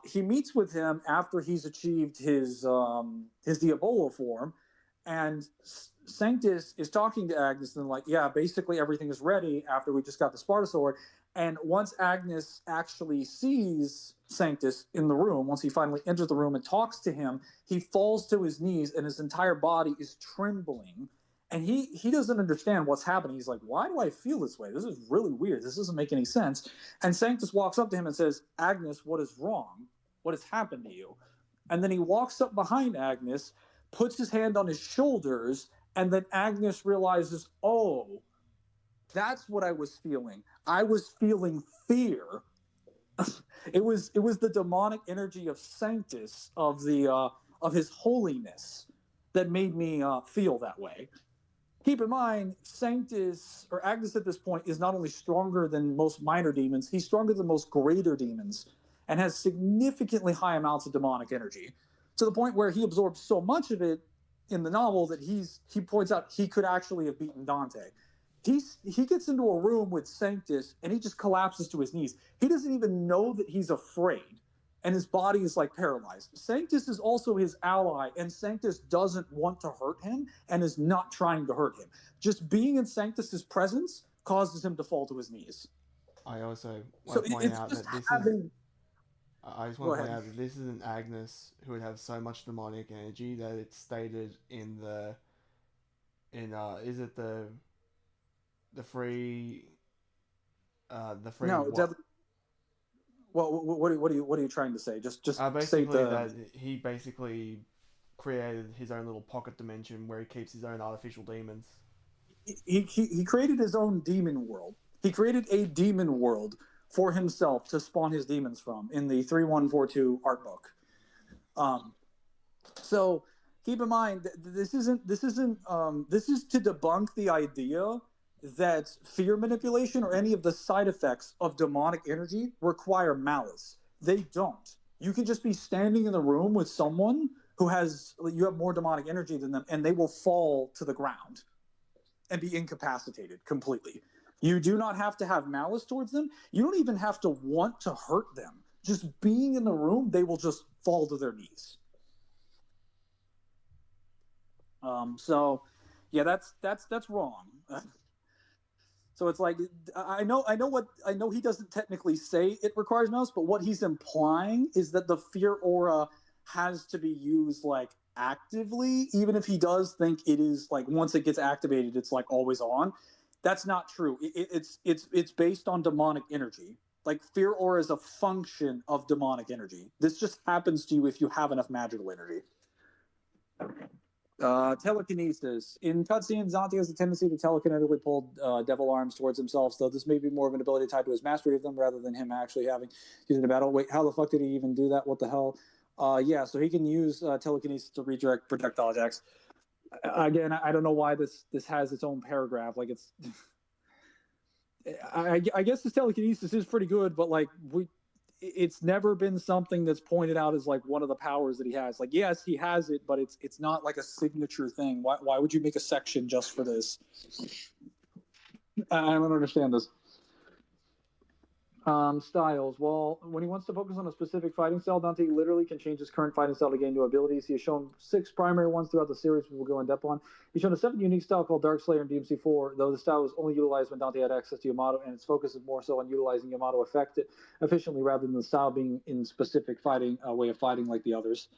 He meets with him after he's achieved his Diabolo form, and Sanctus is talking to Agnes and like, yeah, basically everything is ready after we just got the Sparta sword. And once Agnes actually sees Sanctus in the room, once he finally enters the room and talks to him, he falls to his knees and his entire body is trembling. And he doesn't understand what's happening. He's like, why do I feel this way? This is really weird. This doesn't make any sense. And Sanctus walks up to him and says, Agnes, what is wrong? What has happened to you? And then he walks up behind Agnes, puts his hand on his shoulders, and then Agnes realizes, oh, that's what I was feeling. I was feeling fear. It was the demonic energy of Sanctus, of his holiness, that made me feel that way. Keep in mind, Sanctus, or Agnes at this point, is not only stronger than most minor demons, he's stronger than most greater demons, and has significantly high amounts of demonic energy, to the point where he absorbs so much of it in the novel that he points out he could actually have beaten Dante. He gets into a room with Sanctus, and he just collapses to his knees. He doesn't even know that he's afraid, and his body is like paralyzed. Sanctus is also his ally, and Sanctus doesn't want to hurt him and is not trying to hurt him. Just being in Sanctus's presence causes him to fall to his knees. I also So want to point it's out just that this is. having. I just Go want to point ahead. out that this is an Agnes who would have so much demonic energy that it's stated in the is it the free No, what? well, what are you trying to say? Just say Basically the. that he basically created his own little pocket dimension where he keeps his own artificial demons. He created his own demon world. He created a demon world for himself to spawn his demons from in the 3142 art book. So keep in mind this is to debunk the idea that fear manipulation or any of the side effects of demonic energy require malice. They don't. You can just be standing in the room with someone who you have more demonic energy than them, and they will fall to the ground and be incapacitated completely. You do not have to have malice towards them. You don't even have to want to hurt them. Just being in the room, they will just fall to their knees. So, yeah, that's wrong. So it's like I know he doesn't technically say it requires malice, but what he's implying is that the fear aura has to be used like actively, even if he does think it is like once it gets activated, it's like always on. That's not true. It's based on demonic energy. Like fear aura is a function of demonic energy. This just happens to you if you have enough magical energy. Telekinesis. In cutscenes, Dante has a tendency to telekinetically pull devil arms towards himself, though this may be more of an ability tied to his mastery of them rather than him actually having used in a battle. Wait, how the fuck did he even do that? What the hell? Yeah, so he can use telekinesis to redirect projectile attacks. Again, I don't know why this has its own paragraph. Like it's, I guess his telekinesis is pretty good, but like it's never been something that's pointed out as like one of the powers that he has. Like, yes, he has it, but it's not like a signature thing. Why would you make a section just for this? I don't understand this. Styles. Well, when he wants to focus on a specific fighting style, Dante literally can change his current fighting style to gain new abilities. He has shown 6 primary ones throughout the series, we will go in depth on. He's shown a 7th unique style called Dark Slayer in DMC4, though the style was only utilized when Dante had access to Yamato, and its focus is more so on utilizing Yamato efficiently rather than the style being in specific fighting way of fighting like the others.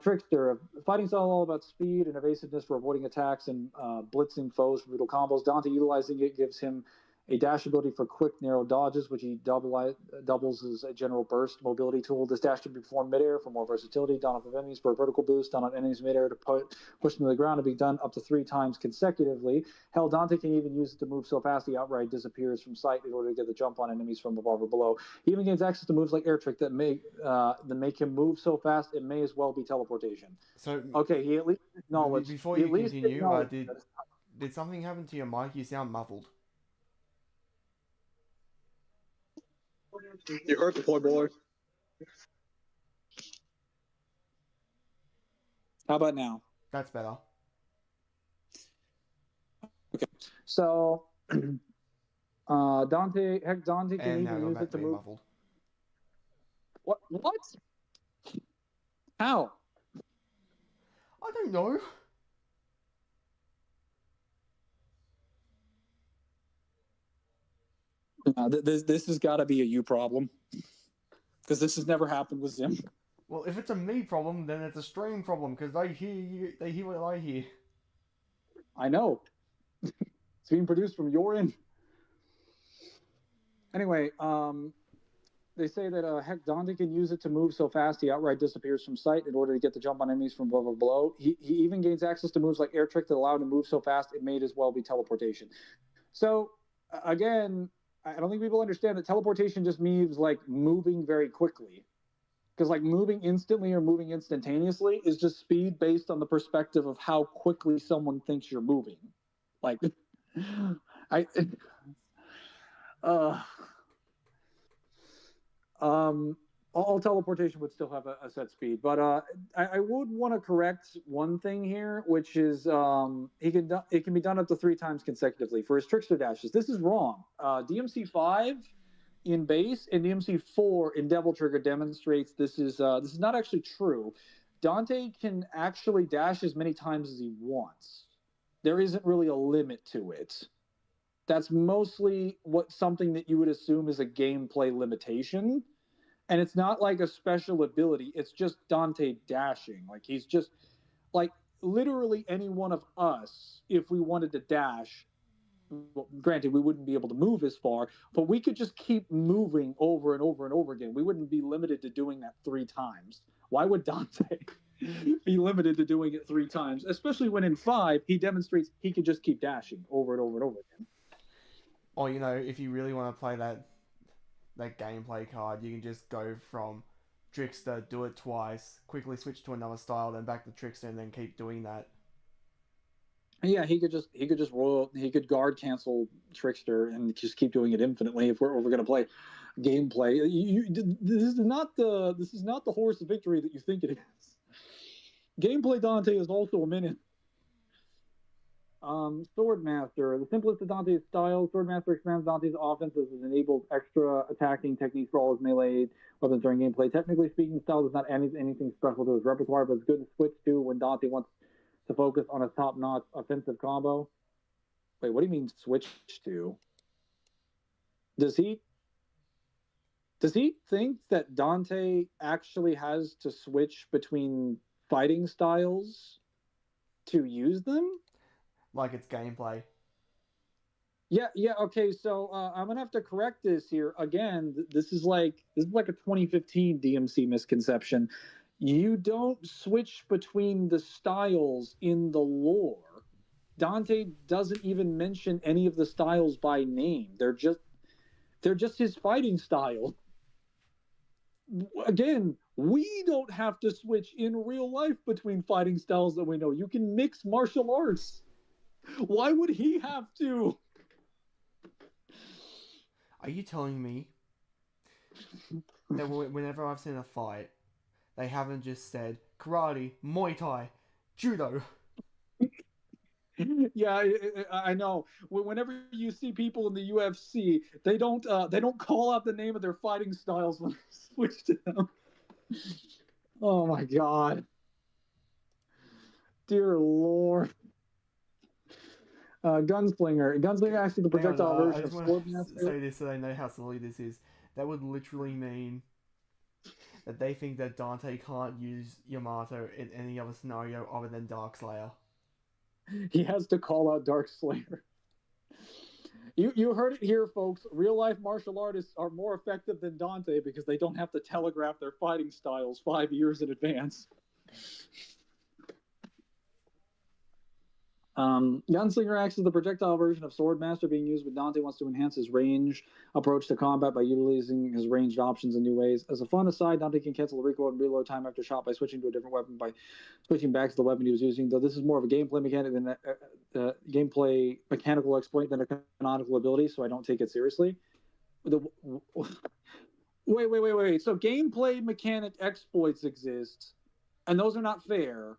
Trickster. Fighting style all about speed and evasiveness for avoiding attacks and blitzing foes for brutal combos. Dante utilizing it gives him a dash ability for quick, narrow dodges, which he doubles as a general burst mobility tool. This dash can be performed midair for more versatility, down off of enemies for a vertical boost, down on enemies midair to push them to the ground, and be done up to 3 times consecutively. Hell, Dante can even use it to move so fast he outright disappears from sight in order to get the jump on enemies from above or below. He even gains access to moves like Air Trick that make him move so fast it may as well be teleportation. So okay, he at least acknowledged. Before you continue, did something happen to your mic? You sound muffled. You heard the point, boy. How about now? That's better. Okay, so Dante can even use it to move. Muffled. What? How? I don't know. This has got to be a you problem, because this has never happened with Zim. Well, if it's a me problem, then it's a stream problem, because they hear what I hear. I know. It's being produced from your end. Anyway, they say that Dante can use it to move so fast he outright disappears from sight in order to get the jump on enemies from above or below. He even gains access to moves like Air Trick that allow him to move so fast it may as well be teleportation. So, again, I don't think people understand that teleportation just means like moving very quickly. Because like moving instantly or moving instantaneously is just speed based on the perspective of how quickly someone thinks you're moving. Like, all teleportation would still have a set speed, but I would want to correct one thing here, which is it can be done up to 3 times consecutively for his trickster dashes. This is wrong. DMC 5 in base and DMC 4 in Devil Trigger demonstrates this is not actually true. Dante can actually dash as many times as he wants. There isn't really a limit to it. That's mostly something that you would assume is a gameplay limitation. And it's not like a special ability, it's just Dante dashing. Like he's just like literally any one of us, if we wanted to dash, well, granted, we wouldn't be able to move as far, but we could just keep moving over and over and over again. We wouldn't be limited to doing that 3 times. Why would Dante be limited to doing it 3 times? Especially when in 5, he demonstrates he can just keep dashing over and over and over again. Or, you know, if you really want to play that gameplay card, you can just go from Trickster, do it twice, quickly switch to another style, then back to Trickster, and then keep doing that. Yeah, he could just guard cancel Trickster and just keep doing it infinitely if we're going to play gameplay. This is not the horse of victory that you think it is. Gameplay Dante is also a minute. Swordmaster, the simplest of Dante's styles. Swordmaster expands Dante's offenses and enables extra attacking techniques for all his melee weapons during gameplay. Technically speaking, style does not add anything special to his repertoire, but it's good to switch to when Dante wants to focus on a top-notch offensive combo. Wait, what do you mean switch to? Does he think that Dante actually has to switch between fighting styles to use them? Like it's gameplay. Yeah. Okay, so I'm gonna have to correct this here again. This is like a 2015 DMC misconception. You don't switch between the styles in the lore. Dante doesn't even mention any of the styles by name. They're just his fighting style. Again, we don't have to switch in real life between fighting styles that we know. You can mix martial arts. Why would he have to? Are you telling me that whenever I've seen a fight, they haven't just said karate, Muay Thai, judo? Yeah, I know. Whenever you see people in the UFC, they don't call out the name of their fighting styles when they switch to them. Oh my god, dear lord. Gunslinger actually the projectile I version of just want to Swordmaster. say this so they know how silly this is. That would literally mean that they think that Dante can't use Yamato in any other scenario other than Darkslayer. He has to call out Darkslayer. You heard it here, folks. Real life martial artists are more effective than Dante because they don't have to telegraph their fighting styles 5 years in advance. Gunslinger acts as the projectile version of Swordmaster being used, but Dante wants to enhance his range approach to combat by utilizing his ranged options in new ways. As a fun aside, Dante can cancel the recoil and reload time after shot by switching to a different weapon by switching back to the weapon he was using, though this is more of a gameplay mechanic than gameplay mechanical exploit than a canonical ability, so I don't take it seriously. Wait. So gameplay mechanic exploits exist, and those are not fair.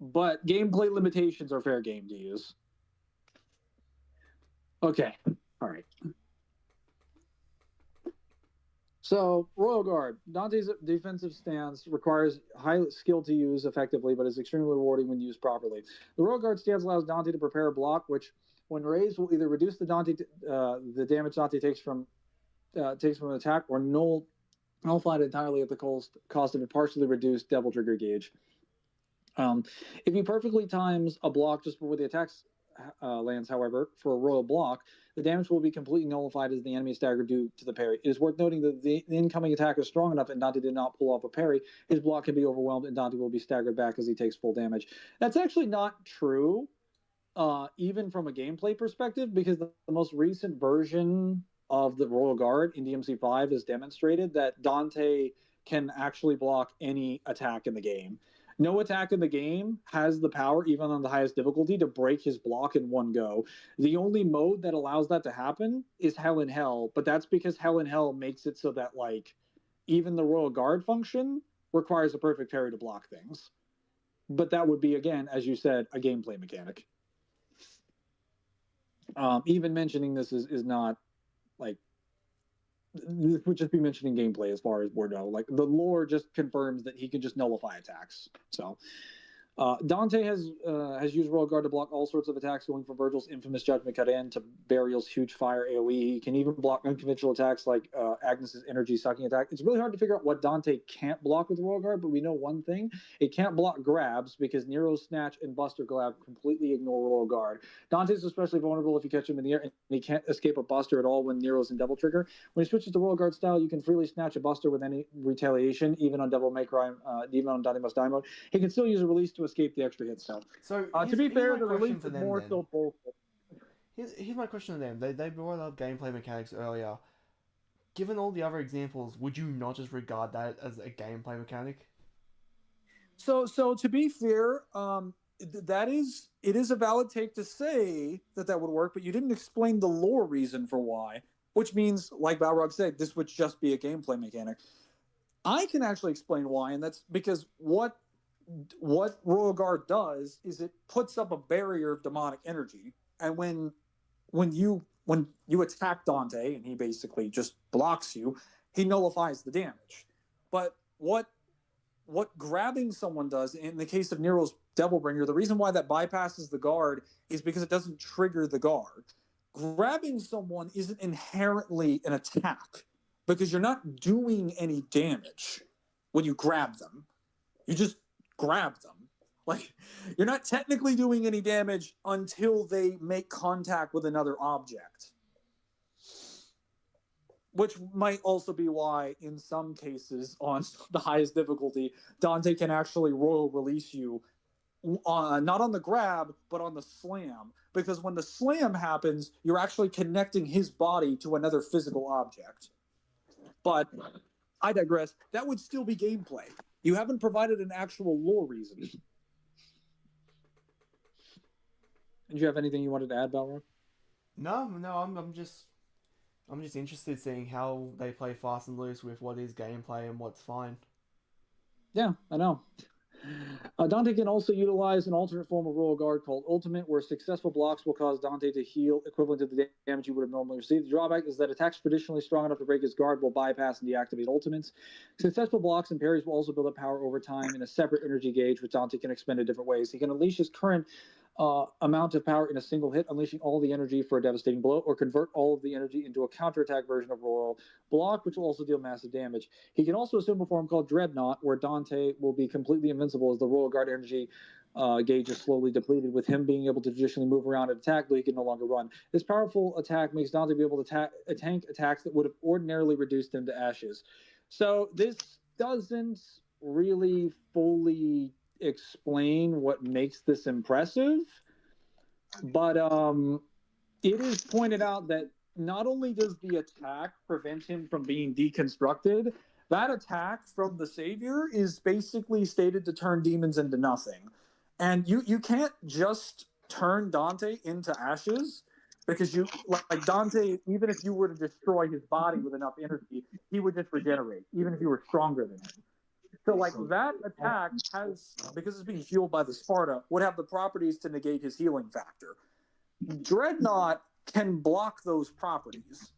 But gameplay limitations are fair game to use. Okay. All right. So, Royal Guard. Dante's defensive stance requires high skill to use effectively, but is extremely rewarding when used properly. The Royal Guard stance allows Dante to prepare a block, which, when raised, will either reduce the damage Dante takes from an attack, or nullify it entirely at the cost of a partially reduced Devil Trigger gauge. If he perfectly times a block just before the attack lands, however, for a royal block, the damage will be completely nullified as the enemy is staggered due to the parry. It is worth noting that the incoming attack is strong enough and Dante did not pull off a parry. His block can be overwhelmed and Dante will be staggered back as he takes full damage. That's actually not true, even from a gameplay perspective, because the most recent version of the Royal Guard in DMC5 has demonstrated that Dante can actually block any attack in the game. No attack in the game has the power, even on the highest difficulty, to break his block in one go. The only mode that allows that to happen is Hell in Hell, but that's because Hell in Hell makes it so that, like, even the Royal Guard function requires a perfect parry to block things. But that would be, again, as you said, a gameplay mechanic. Even mentioning this is not, like, this would just be mentioning gameplay as far as we know. Like, the lore just confirms that he can just nullify attacks. So, Dante has used Royal Guard to block all sorts of attacks, going from Virgil's infamous Judgment Cut In to Burial's huge fire AoE. He can even block unconventional attacks like Agnes's energy sucking attack. It's really hard to figure out what Dante can't block with Royal Guard, but we know one thing: it can't block grabs because Nero's Snatch and Buster Grab completely ignore Royal Guard. Dante's especially vulnerable if you catch him in the air, and he can't escape a Buster at all when Nero's in Double Trigger. When he switches to Royal Guard style, you can freely snatch a Buster with any retaliation, even on Devil May Cry, even on Dante Must Die mode. He can still use a release to escape the extra hit style. So to be fair, the question release for is them, more then. so bullshit. Here's my question to them. They brought up gameplay mechanics earlier. Given all the other examples, would you not just regard that as a gameplay mechanic? So to be fair, it is a valid take to say that would work, but you didn't explain the lore reason for why, which means, like Balrog said, this would just be a gameplay mechanic. I can actually explain why, and that's because what Royal Guard does is it puts up a barrier of demonic energy, and when you attack Dante and he basically just blocks you, he nullifies the damage. But what grabbing someone does in the case of Nero's Devilbringer, the reason why that bypasses the guard is because it doesn't trigger the guard. Grabbing someone isn't inherently an attack because you're not doing any damage when you grab them. You just grab them. Like, you're not technically doing any damage until they make contact with another object. Which might also be why, in some cases, on the highest difficulty, Dante can actually royal release you, not on the grab, but on the slam. Because when the slam happens, you're actually connecting his body to another physical object. But I digress. That would still be gameplay. You haven't provided an actual lore reason. Did you have anything you wanted to add, Balrog? No, I'm just interested in seeing how they play fast and loose with what is gameplay and what's fine. Yeah, I know. Dante can also utilize an alternate form of Royal Guard called Ultimate, where successful blocks will cause Dante to heal equivalent to the damage he would have normally received. The drawback is that attacks traditionally strong enough to break his guard will bypass and deactivate Ultimates. Successful blocks and parries will also build up power over time in a separate energy gauge, which Dante can expend in different ways. He can unleash his current amount of power in a single hit, unleashing all the energy for a devastating blow, or convert all of the energy into a counterattack version of Royal Block, which will also deal massive damage. He can also assume a form called Dreadnought, where Dante will be completely invincible as the Royal Guard energy gauge is slowly depleted, with him being able to traditionally move around and attack, though he can no longer run. This powerful attack makes Dante be able to tank attacks that would have ordinarily reduced him to ashes. So this doesn't really fully explain what makes this impressive, but it is pointed out that not only does the attack prevent him from being deconstructed, that attack from the Savior is basically stated to turn demons into nothing. And you can't just turn Dante into ashes, because like Dante, even if you were to destroy his body with enough energy, he would just regenerate, even if you were stronger than him. So, like, that attack has, because it's being fueled by the Sparta, would have the properties to negate his healing factor. Dreadnought can block those properties,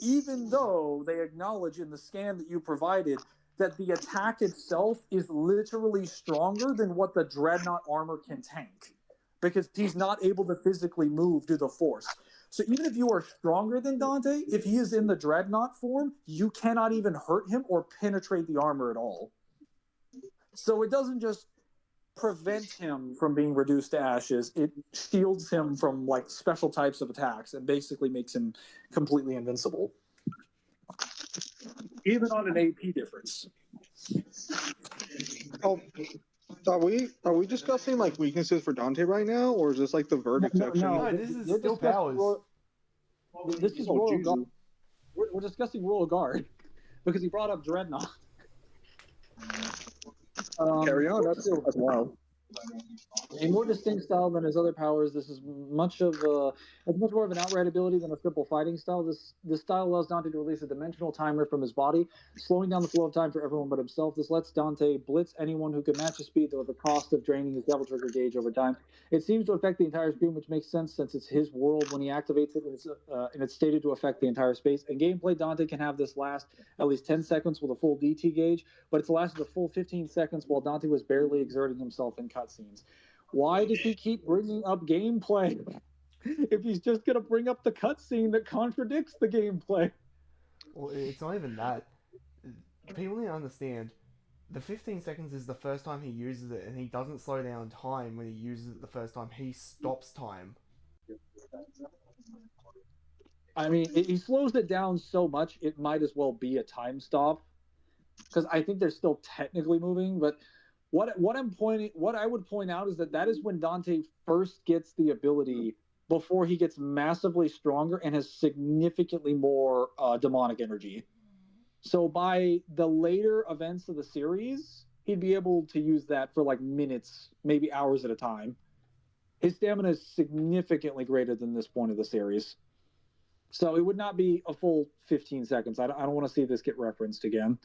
even though they acknowledge in the scan that you provided that the attack itself is literally stronger than what the Dreadnought armor can tank, because he's not able to physically move due to the force. So even if you are stronger than Dante, if he is in the Dreadnought form, you cannot even hurt him or penetrate the armor at all. So it doesn't just prevent him from being reduced to ashes, it shields him from like special types of attacks and basically makes him completely invincible. Even on an AP difference. Oh, are we discussing like weaknesses for Dante right now, or is this like the verdict section? No, this is still powers. This is Royal Guard. We're discussing Royal Guard because he brought up Dreadnought. Carry on. That's wild. A more distinct style than his other powers, this is much more of an outright ability than a simple fighting style. This style allows Dante to release a dimensional timer from his body, slowing down the flow of time for everyone but himself. This lets Dante blitz anyone who can match his speed at the cost of draining his Devil Trigger gauge over time. It seems to affect the entire screen, which makes sense since it's his world. When he activates it, and it's stated to affect the entire space. In gameplay, Dante can have this last at least 10 seconds with a full DT gauge, but it's lasted a full 15 seconds while Dante was barely exerting himself in cutscenes. Why does he keep bringing up gameplay if he's just going to bring up the cutscene that contradicts the gameplay? Well, it's not even that. People need to understand. The 15 seconds is the first time he uses it, and he doesn't slow down time when he uses it the first time. He stops time. I mean, he slows it down so much, it might as well be a time stop. Because I think they're still technically moving, but what I would point out is that is when Dante first gets the ability before he gets massively stronger and has significantly more demonic energy. So by the later events of the series, he'd be able to use that for like minutes, maybe hours at a time. His stamina is significantly greater than this point of the series. So it would not be a full 15 seconds. I don't want to see this get referenced again.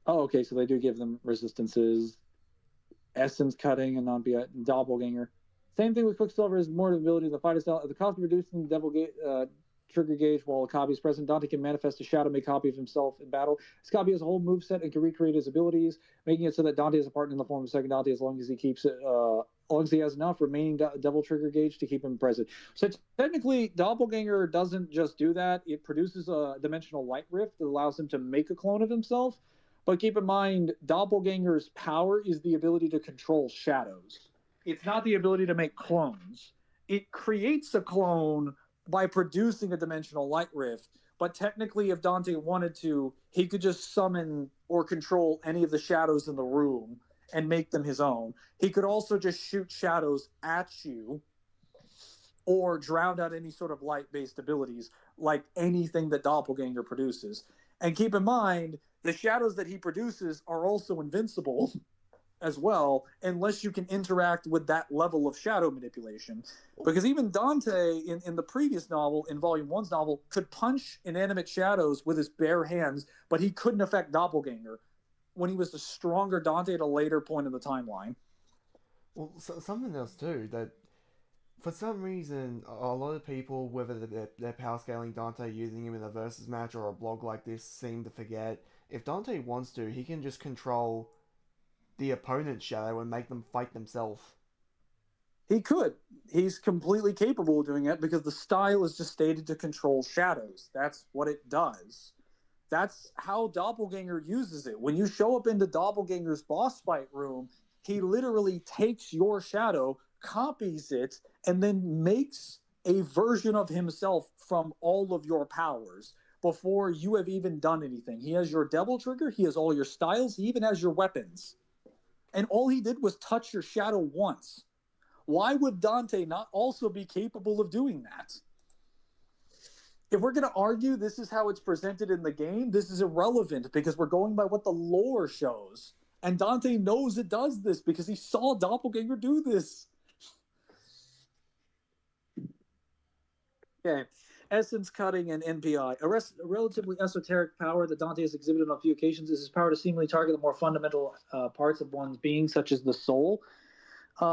Oh, okay, so they do give them resistances, essence cutting, and doppelganger. Same thing with Quicksilver is more ability of the fighter style. At the cost of reducing the devil trigger gauge while a copy is present, Dante can manifest a shadow-made copy of himself in battle. This copy has a whole moveset and can recreate his abilities, making it so that Dante is a partner in the form of second Dante as long as he keeps it, as long as he has enough remaining devil trigger gauge to keep him present. So technically, Doppelganger doesn't just do that. It produces a dimensional light rift that allows him to make a clone of himself. But keep in mind, Doppelganger's power is the ability to control shadows. It's not the ability to make clones. It creates a clone by producing a dimensional light rift. But technically, if Dante wanted to, he could just summon or control any of the shadows in the room and make them his own. He could also just shoot shadows at you or drown out any sort of light-based abilities, like anything that Doppelganger produces. And keep in mind, the shadows that he produces are also invincible as well, unless you can interact with that level of shadow manipulation. Because even Dante, in the previous novel, in Volume 1's novel, could punch inanimate shadows with his bare hands, but he couldn't affect Doppelganger when he was the stronger Dante at a later point in the timeline. Well, something else too, that for some reason, a lot of people, whether they're power scaling Dante using him in a versus match or a blog like this, seem to forget, if Dante wants to, he can just control the opponent's shadow and make them fight themselves. He could. He's completely capable of doing it because the style is just stated to control shadows. That's what it does. That's how Doppelganger uses it. When you show up into Doppelganger's boss fight room, he literally takes your shadow, copies it, and then makes a version of himself from all of your powers before you have even done anything. He has your Devil Trigger, he has all your styles, he even has your weapons. And all he did was touch your shadow once. Why would Dante not also be capable of doing that? If we're going to argue this is how it's presented in the game, this is irrelevant because we're going by what the lore shows. And Dante knows it does this because he saw Doppelganger do this. Okay. Essence cutting and NPI. A relatively esoteric power that Dante has exhibited on a few occasions is his power to seemingly target the more fundamental parts of one's being, such as the soul.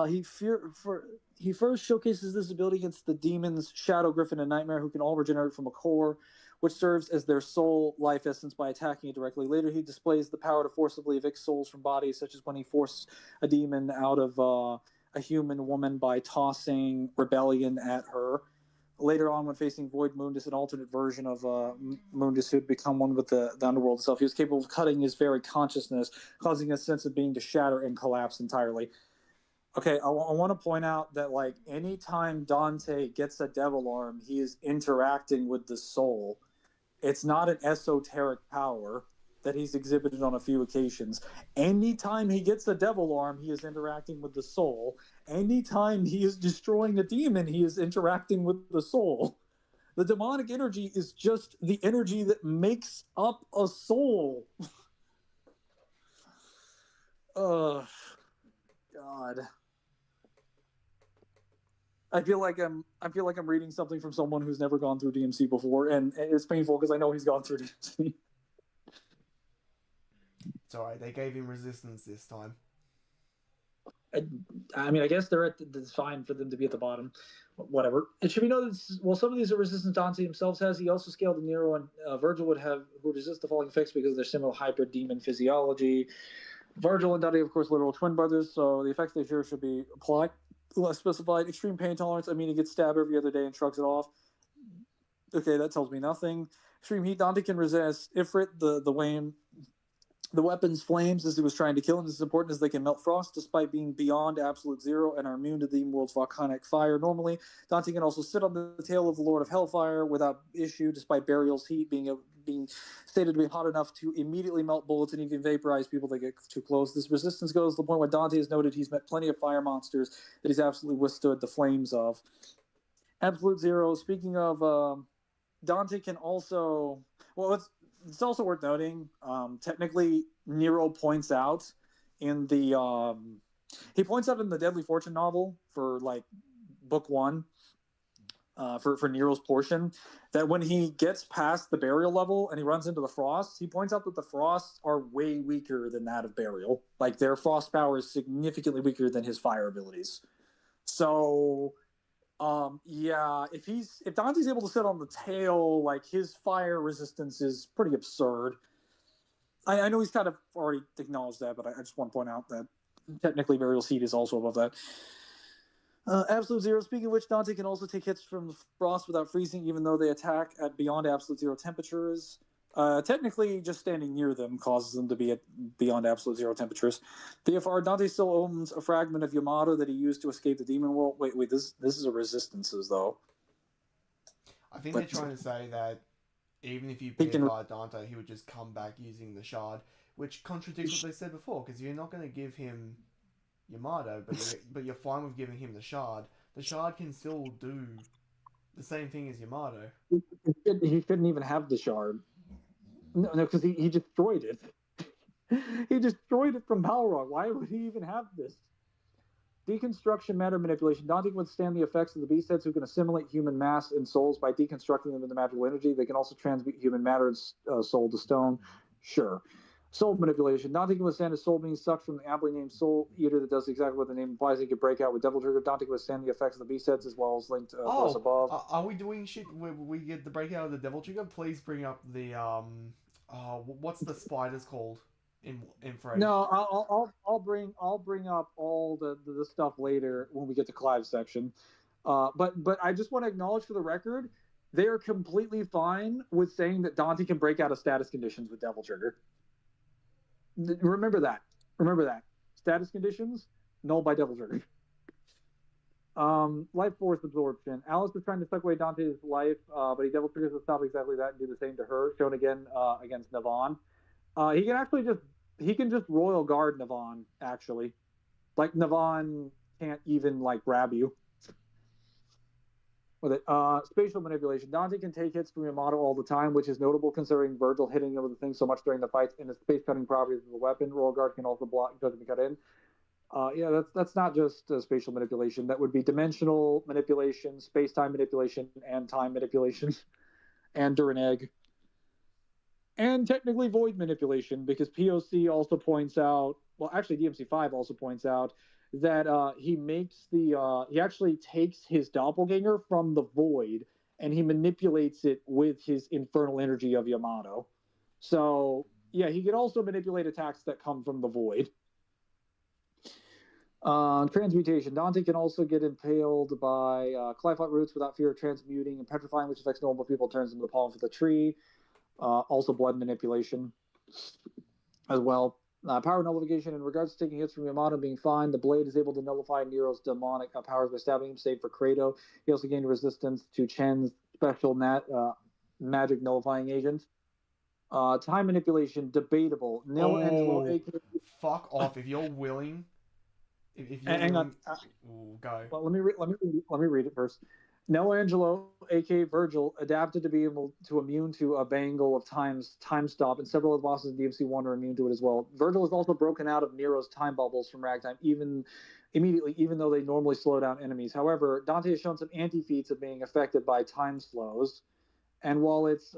He first showcases this ability against the demons Shadow, Griffin, and Nightmare, who can all regenerate from a core, which serves as their soul life essence by attacking it directly. Later, he displays the power to forcibly evict souls from bodies, such as when he forced a demon out of a human woman by tossing rebellion at her. Later on, when facing Void Mundus, an alternate version of Mundus who had become one with the underworld itself, he was capable of cutting his very consciousness, causing a sense of being to shatter and collapse entirely. Okay, I want to point out that, like, anytime Dante gets a devil arm, he is interacting with the soul. It's not an esoteric power that he's exhibited on a few occasions. Anytime he gets a devil arm, he is interacting with the soul. Anytime he is destroying a demon, he is interacting with the soul. The demonic energy is just the energy that makes up a soul. God. I feel like I'm reading something from someone who's never gone through DMC before, and it's painful because I know he's gone through DMC. It's alright, they gave him resistance this time. I mean, I guess they're it's fine for them to be at the bottom. Whatever. It should be noted, well, some of these are resistance Dante himself has. He also scaled the Nero and Virgil would resist the falling effects because of their similar hybrid demon physiology. Virgil and Dante, of course, literal twin brothers, so the effects they share should be applied. Less specified. Extreme pain tolerance. I mean, he gets stabbed every other day and shrugs it off. Okay, that tells me nothing. Extreme heat. Dante can resist Ifrit, the weapon's flames as he was trying to kill him. This is important as they can melt frost despite being beyond absolute zero and are immune to the world's volcanic fire normally. Dante can also sit on the tail of the Lord of Hellfire without issue despite Burial's heat being stated to be hot enough to immediately melt bullets and even vaporize people that get too close. This resistance goes to the point where Dante has noted he's met plenty of fire monsters that he's absolutely withstood the flames of. Absolute zero. Speaking of, Dante can also... Well, it's also worth noting, technically, Nero points out in the... he points out in the Deadly Fortune novel for, like, book 1, for Nero's portion, that when he gets past the Burial level and he runs into the Frost, he points out that the Frosts are way weaker than that of Burial. Like, their Frost power is significantly weaker than his fire abilities. So... yeah, if Dante's able to sit on the tail, like, his fire resistance is pretty absurd. I know he's kind of already acknowledged that, but I just want to point out that technically Burial's heat is also above that. Absolute zero, speaking of which, Dante can also take hits from the frost without freezing, even though they attack at beyond absolute zero temperatures. Technically, just standing near them causes them to be at beyond absolute zero temperatures. BFR, Dante still owns a fragment of Yamato that he used to escape the demon world. Wait, this is a resistances, though. I think they're trying to say that even if you BFR Dante, he would just come back using the shard, which contradicts what they said before, because you're not going to give him Yamato, but you're fine with giving him the shard. The shard can still do the same thing as Yamato. He shouldn't even have the shard. No, because he destroyed it. He destroyed it from Balrog. Why would he even have this? Deconstruction matter manipulation. Dante can withstand the effects of the beast heads who can assimilate human mass and souls by deconstructing them into magical energy. They can also transmute human matter and soul to stone. Sure. Soul manipulation. Dante can withstand his soul being sucked from the aptly named Soul Eater that does exactly what the name implies. He can break out with Devil Trigger. Dante can withstand the effects of the beast heads as well as linked plus above. Are we doing shit where we get the breakout of the Devil Trigger? Please bring up the what's the spiders called in Frey? No, I'll bring up all the stuff later when we get to Clive's section. But I just want to acknowledge for the record, they are completely fine with saying that Dante can break out of status conditions with Devil Trigger. Remember that. Status conditions, null by Devil Trigger. Life force absorption. Alice is trying to suck away Dante's life, but he Devil Triggers to stop exactly that and do the same to her, shown again against Navon. He can just Royal Guard Navon, actually. Like, Navon can't even, like, grab you with it. Spatial manipulation. Dante can take hits from Yamato all the time, which is notable considering Virgil hitting him with the thing so much during the fights and the space-cutting properties of the weapon. Royal Guard can also block, doesn't cut in. Yeah, that's not just spatial manipulation. That would be dimensional manipulation, space-time manipulation, and time manipulation, and Duran Egg. And technically void manipulation, because POC also points out, well, actually DMC5 also points out that he actually takes his doppelganger from the void and he manipulates it with his infernal energy of Yamato. So, yeah, he can also manipulate attacks that come from the void. Transmutation. Dante can also get impaled by Clive roots without fear of transmuting and petrifying, which affects normal people, turns them into the pollen for the tree. Also blood manipulation as well. Power nullification. In regards to taking hits from Yamato being fine, the blade is able to nullify Nero's demonic powers by stabbing him, save for Credo. He also gained resistance to Chen's special magic nullifying agent. Time manipulation, debatable. Nil Angelo, aka... Fuck off. If you're willing... If you're Hang willing... on. Ooh, go. Well, let me read it first. Neo Angelo, aka Virgil, adapted to be able to immune to a bangle of time stop, and several of the bosses in DMC1 are immune to it as well. Virgil is also broken out of Nero's time bubbles from Ragtime, even though they normally slow down enemies. However, Dante has shown some anti-feats of being affected by time slows, and while it's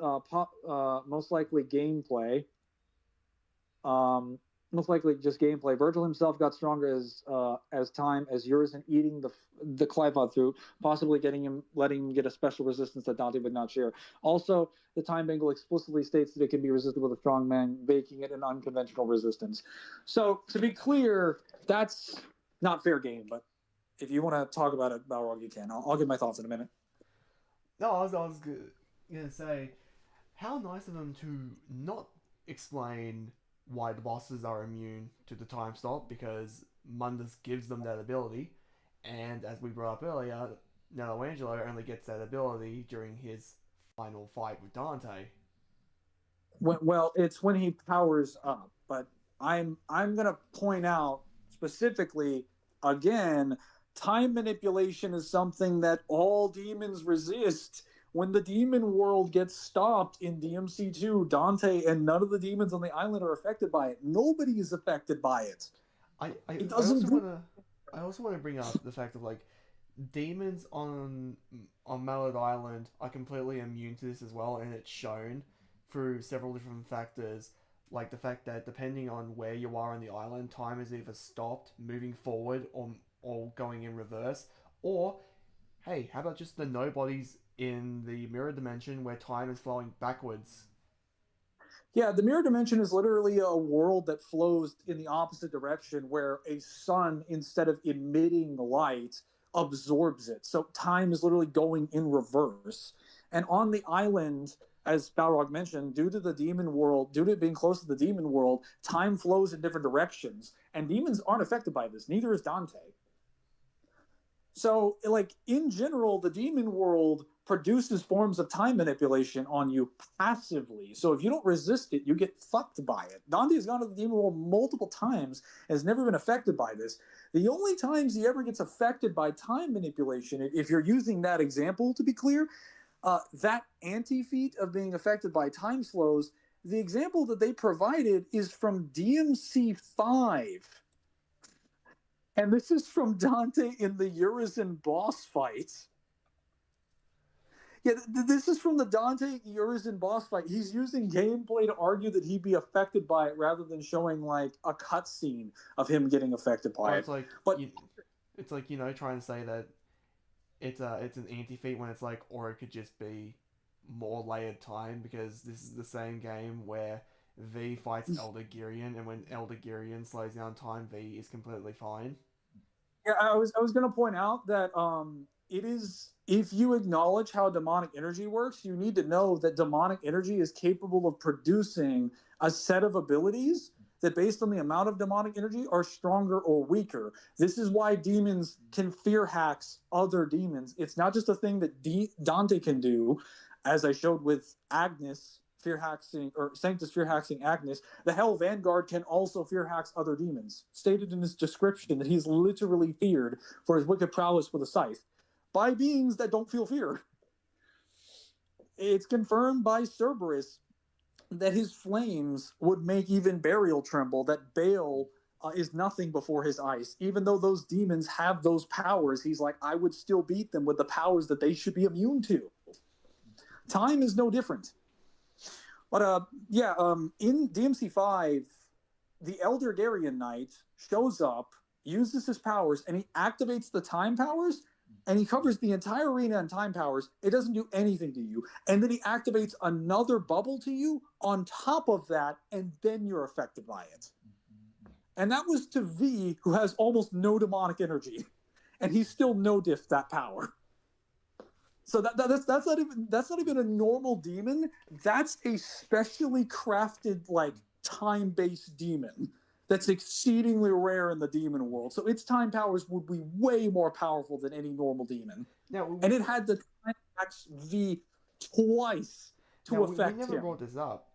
most likely gameplay, um, most likely just gameplay. Virgil himself got stronger as time as Urizen eating the Clive through, possibly letting him get a special resistance that Dante would not share. Also, the time bangle explicitly states that it can be resisted with a strong man, making it an unconventional resistance. So to be clear, that's not fair game. But if you want to talk about it, Balrog, you can. I'll give my thoughts in a minute. No, I was gonna say, how nice of them to not explain why the bosses are immune to the time stop, because Mundus gives them that ability, and as we brought up earlier, Nello Angelo only gets that ability during his final fight with Dante. Well, it's when he powers up. But I'm gonna point out specifically again, time manipulation is something that all demons resist. When the demon world gets stopped in DMC2, Dante and none of the demons on the island are affected by it. Nobody is affected by it. It doesn't. I also want to bring up the fact of like demons on Mallet Island are completely immune to this as well, and it's shown through several different factors, like the fact that depending on where you are on the island, time is either stopped, moving forward, or going in reverse, or hey, how about just the nobodies in the mirror dimension where time is flowing backwards? Yeah, the mirror dimension is literally a world that flows in the opposite direction where a sun, instead of emitting light, absorbs it. So time is literally going in reverse. And on the island, as Balrog mentioned, due to the demon world, due to it being close to the demon world, time flows in different directions. And demons aren't affected by this, neither is Dante. So, like, in general, the demon world produces forms of time manipulation on you passively. So, if you don't resist it, you get fucked by it. Dante has gone to the demon world multiple times and has never been affected by this. The only times he ever gets affected by time manipulation, if you're using that example to be clear, that anti feat of being affected by time slows, the example that they provided is from DMC 5. And this is from Dante in the Urizen boss fight. Yeah, this is from the Dante Urizen boss fight. He's using gameplay to argue that he'd be affected by it rather than showing like a cutscene of him getting affected by it. It's like trying to say that it's an anti feat when it's like, or it could just be more layered time, because this is the same game where V fights Elder Girion, and when Elder Girion slows down time, V is completely fine. Yeah, I was going to point out that it is, if you acknowledge how demonic energy works, you need to know that demonic energy is capable of producing a set of abilities that, based on the amount of demonic energy, are stronger or weaker. This is why demons can fear hacks other demons. It's not just a thing that Dante can do, as I showed with Agnes fear hacking, or Sanctus fear hacking Agnes. The Hell Vanguard can also fear hacks other demons. Stated in his description that he's literally feared for his wicked prowess with a scythe by beings that don't feel fear. It's confirmed by Cerberus that his flames would make even Burial tremble, that Baal is nothing before his ice. Even though those demons have those powers, he's like, I would still beat them with the powers that they should be immune to. Time is no different. But in DMC5, the Elder Garian Knight shows up, uses his powers, and he activates the time powers, and he covers the entire arena in time powers. It doesn't do anything to you. And then he activates another bubble to you on top of that, and then you're affected by it. And that was to V, who has almost no demonic energy. And he still no-diffed that power. So that's not even a normal demon. That's a specially crafted, like, time-based demon that's exceedingly rare in the demon world. So its time powers would be way more powerful than any normal demon. And it had the time max V twice to affect we never him. brought this up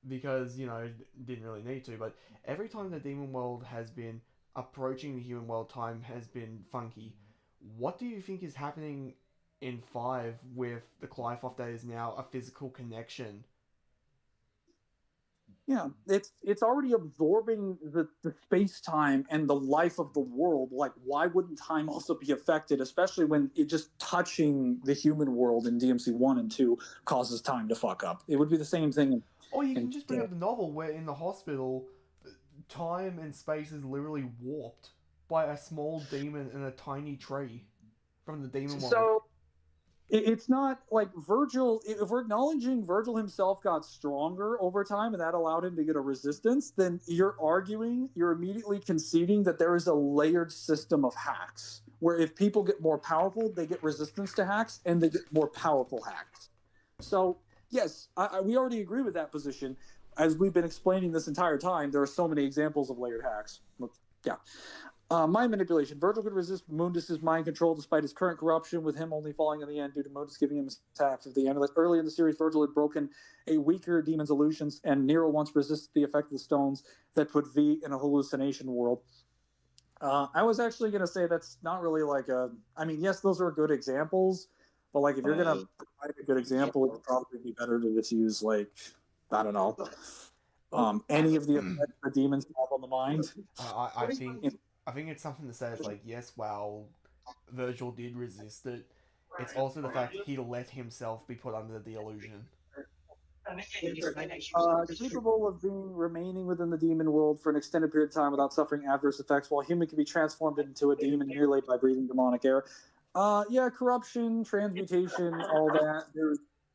because didn't really need to. But every time the demon world has been approaching the human world, time has been funky. What do you think is happening in 5 with the Clive that is now a physical connection. Yeah, it's already absorbing the space time and the life of the world. Like, why wouldn't time also be affected, especially when it just touching the human world in DMC 1 and 2 causes time to fuck up? It would be the same thing. Or you can just bring up the novel where in the hospital, time and space is literally warped by a small demon in a tiny tree from the demon world. So it's not like Virgil. If we're acknowledging Virgil himself got stronger over time and that allowed him to get a resistance, then you're immediately conceding that there is a layered system of hacks where if people get more powerful, they get resistance to hacks and they get more powerful hacks. So yes, we already agree with that position. As we've been explaining this entire time, there are so many examples of layered hacks. Yeah. Mind manipulation. Virgil could resist Mundus's mind control despite his current corruption, with him only falling in the end due to Mundus giving him a half of the amulet. Early in the series, Virgil had broken a weaker demon's illusions, and Nero once resisted the effect of the stones that put V in a hallucination world. I was actually going to say that's not really like a... I mean, yes, those are good examples, but like if you're going to provide a good example, it would probably be better to just use like, I don't know, any of the effects the demons have on the mind. I think it's something to say. It's like, yes, while Virgil did resist it, it's also the fact he let himself be put under the illusion. Capable of remaining within the demon world for an extended period of time without suffering adverse effects, while human can be transformed into a demon merely by breathing demonic air. Yeah, corruption, transmutation, all that.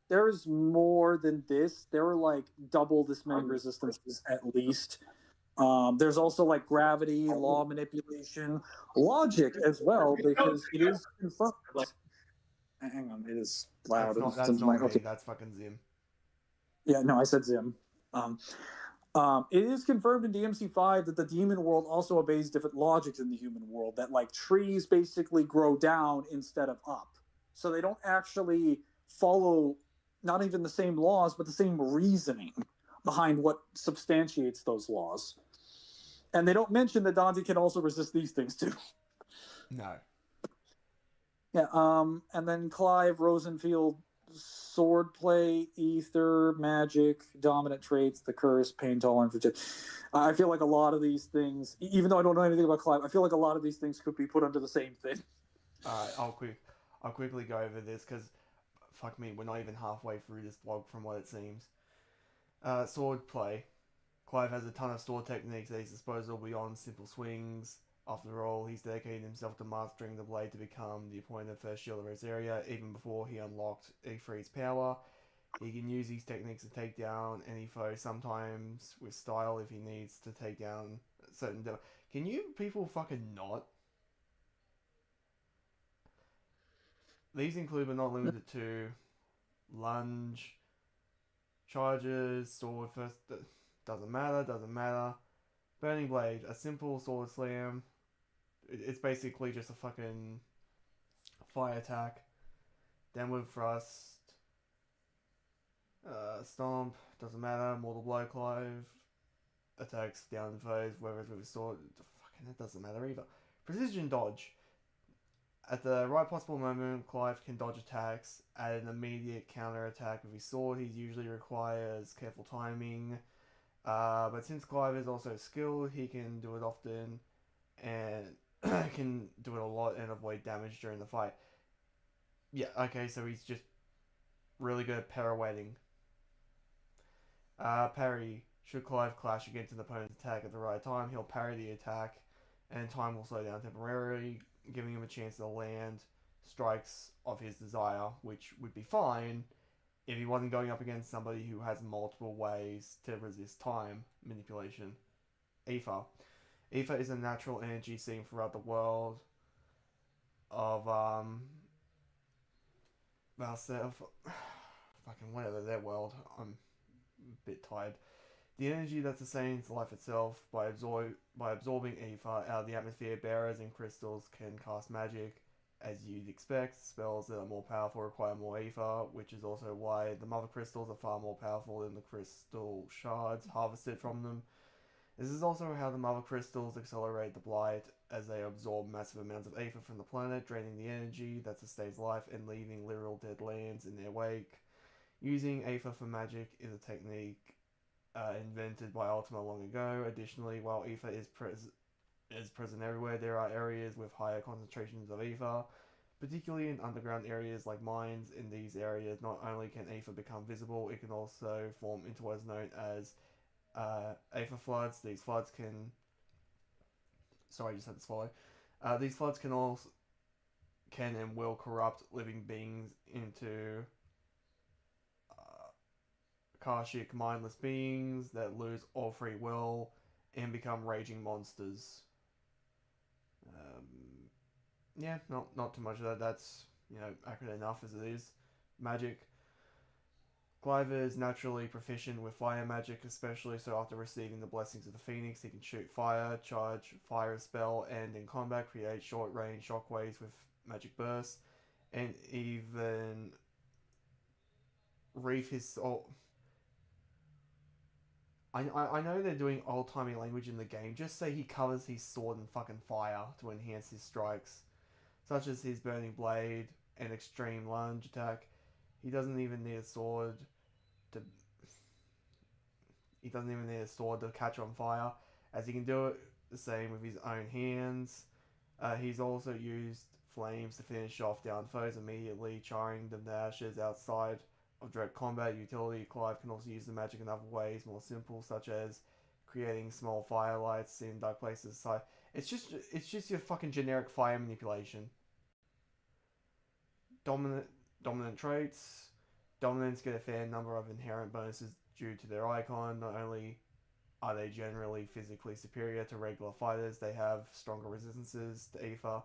There's more than this. There are like double this many resistances at least. There's also like gravity, law manipulation, logic as well, because it is confirmed. Hang on, it is loud. That's not me. That's fucking Zim. Yeah, no, I said Zim. It is confirmed in DMC5 that the demon world also obeys different logics in the human world, that like trees basically grow down instead of up. So they don't actually follow not even the same laws, but the same reasoning behind what substantiates those laws. And they don't mention that Dante can also resist these things too. No. Yeah, and then Clive, Rosenfield, swordplay, ether, magic, dominant traits, the curse, pain tolerance. I feel like a lot of these things, even though I don't know anything about Clive, I feel like a lot of these things could be put under the same thing. I'll quickly go over this because, fuck me, we're not even halfway through this blog from what it seems. Swordplay. Clive has a ton of sword techniques at his disposal beyond simple swings. After all, he's dedicated himself to mastering the blade to become the appointed first shield of his area, even before he unlocked E3's power. He can use these techniques to take down any foe, sometimes with style if he needs to take down certain... Can you people fucking not? These include but not limited to lunge, charges, sword first... Doesn't matter. Burning Blade, a simple sword slam. It's basically just a fucking fire attack. Downward thrust. Stomp, doesn't matter. Mortal Blow, Clive. Attacks down foes, whether it's with a sword. Fucking, that doesn't matter either. Precision Dodge. At the right possible moment, Clive can dodge attacks. At an immediate counter attack with his sword, he usually requires careful timing. But since Clive is also skilled, he can do it often and can do it a lot and avoid damage during the fight. Yeah, okay, so he's just really good at pirouetting. Parry. Should Clive clash against an opponent's attack at the right time, he'll parry the attack and time will slow down temporarily, giving him a chance to land strikes of his desire, which would be fine if he wasn't going up against somebody who has multiple ways to resist time manipulation. Ether. Ether is a natural energy seen throughout the world of fucking whatever, their world. I'm a bit tired. The energy that sustains life itself by absorbing ether out of the atmosphere. Bearers and crystals can cast magic. As you'd expect, spells that are more powerful require more ether, which is also why the mother crystals are far more powerful than the crystal shards harvested from them. This is also how the mother crystals accelerate the blight, as they absorb massive amounts of aether from the planet, draining the energy that sustains life and leaving literal dead lands in their wake. Using aether for magic is a technique invented by Ultima long ago. Additionally, while aether is present everywhere, there are areas with higher concentrations of aether, particularly in underground areas like mines. In these areas, not only can aether become visible, it can also form into what is known as aether floods. These floods can... Sorry, I just had to swallow. These floods can and will corrupt living beings into Akashic mindless beings that lose all free will and become raging monsters. Yeah, not too much of that. That's, accurate enough as it is. Magic. Clive is naturally proficient with fire magic, especially so after receiving the blessings of the Phoenix, he can shoot fire, charge fire spell, and in combat create short range shockwaves with magic bursts, and even reef his soul. I know they're doing old timey language in the game. Just say he covers his sword in fucking fire to enhance his strikes, such as his burning blade and extreme lunge attack. He doesn't even need a sword to. He doesn't even need a sword to catch on fire, as he can do it the same with his own hands. He's also used flames to finish off down foes immediately, charring them to ashes outside of direct combat utility. Clive can also use the magic in other ways, more simple, such as creating small firelights in dark places. So it's just your fucking generic fire manipulation. Dominant traits. Dominants get a fair number of inherent bonuses due to their icon. Not only are they generally physically superior to regular fighters, they have stronger resistances to aether.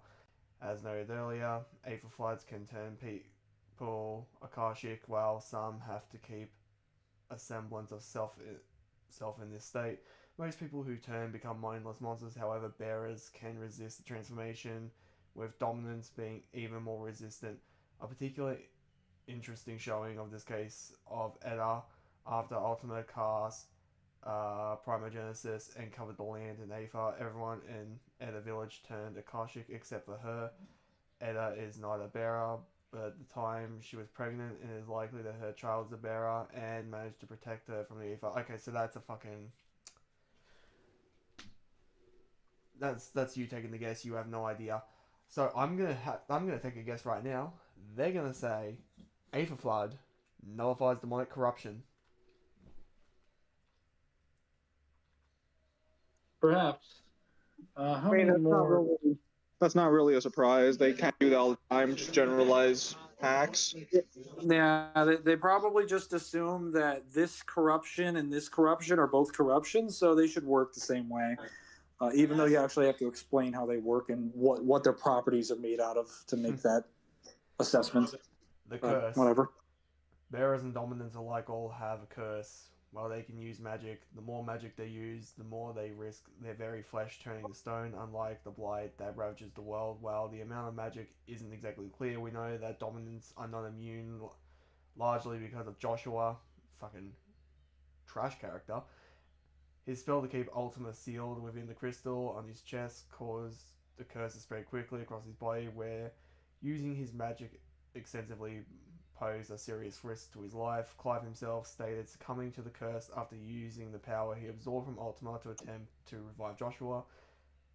As noted earlier, aether floods can turn people Akashic, while some have to keep a semblance of self in this state. Most people who turn become mindless monsters, however, bearers can resist the transformation, with dominants being even more resistant. A particularly interesting showing of this case of Edda after Ultima cast Primogenesis and covered the land in aether. Everyone in Edda village turned Akashic except for her. Edda is not a bearer, but at the time she was pregnant, and it is likely that her child is a bearer and managed to protect her from the aether. Okay, so that's a fucking... That's you taking the guess. You have no idea. So I'm gonna take a guess right now. They're gonna say aether flood nullifies demonic corruption. Perhaps. How I mean, many more? that's not really a surprise. They can't do that all the time. Just generalize hacks. Yeah, they probably just assume that this corruption and this corruption are both corruptions, so they should work the same way. Even though you actually have to explain how they work and what their properties are made out of to make that assessment. The curse. Whatever. Bearers and dominants alike all have a curse. While they can use magic, the more magic they use, the more they risk their very flesh turning to stone, unlike the blight that ravages the world. While the amount of magic isn't exactly clear, we know that dominants are not immune, largely because of Joshua, fucking trash character. His spell to keep Ultima sealed within the crystal on his chest caused the curse to spread quickly across his body, where using his magic extensively posed a serious risk to his life. Clive himself stated succumbing to the curse after using the power he absorbed from Ultima to attempt to revive Joshua.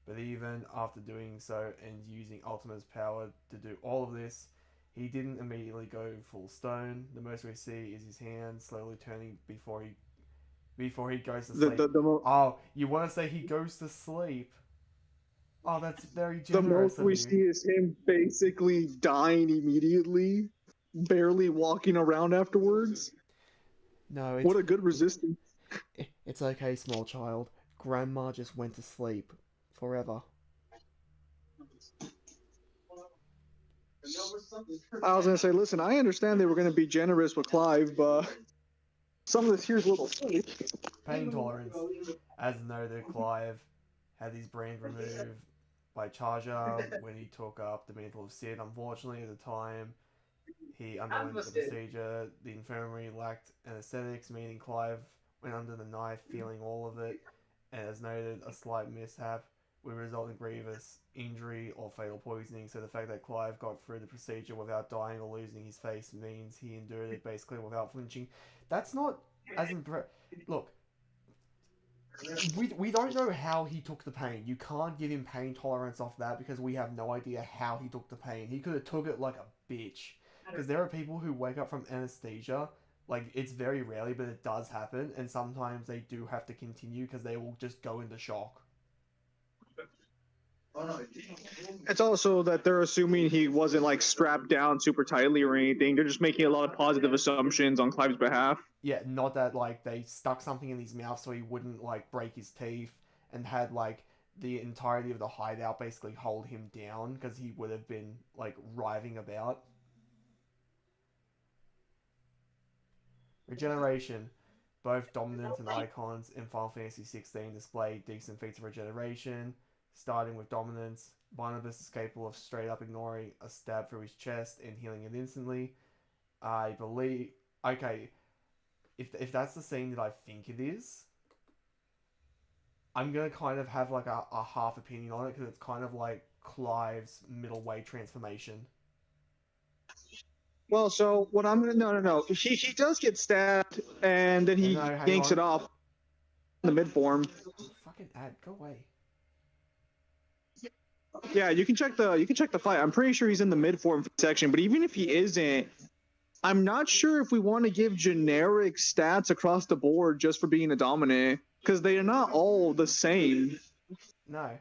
But even after doing so and using Ultima's power to do all of this, he didn't immediately go full stone. The most we see is his hand slowly turning before he goes to sleep. Oh, you want to say he goes to sleep? Oh, that's very The generous most of we you. see is him basically dying immediately, barely walking around afterwards. No, What a good resistance. It's okay, small child. Grandma just went to sleep. Forever. I was gonna say, listen, I understand they were gonna be generous with Clive, but some of this here's a little silly. Pain tolerance. As noted, Clive had his brain removed by Charger when he took up the mantle of Sid. Unfortunately, at the time he underwent the procedure, the infirmary lacked anesthetics, meaning Clive went under the knife, feeling all of it, and as noted, a slight mishap would result in grievous injury or fatal poisoning. So the fact that Clive got through the procedure without dying or losing his face means he endured it basically without flinching. That's not as look. We don't know how he took the pain. You can't give him pain tolerance off that because we have no idea how he took the pain. He could have took it like a bitch. Because there are people who wake up from anesthesia, like it's very rarely, but it does happen, and sometimes they do have to continue because they will just go into shock. It's also that they're assuming he wasn't like strapped down super tightly or anything. They're just making a lot of positive assumptions on Clive's behalf. Yeah, not that like they stuck something in his mouth so he wouldn't like break his teeth and had like the entirety of the hideout basically hold him down because he would have been like writhing about. Regeneration. Both Dominance and Icons in Final Fantasy 16 display decent feats of regeneration. Starting with Dominance, Barnabas is capable of straight up ignoring a stab through his chest and healing it instantly. I believe... Okay, if that's the scene that I think it is, I'm going to kind of have like a half opinion on it because it's kind of like Clive's middle way transformation. Well, so what I'm gonna no. He does get stabbed and then he No, hang yanks on. it off in the mid form. Fucking ad, go away. Yeah, you can check the fight. I'm pretty sure he's in the mid form section, but even if he isn't, I'm not sure if we want to give generic stats across the board just for being a dominant because they are not all the same. No.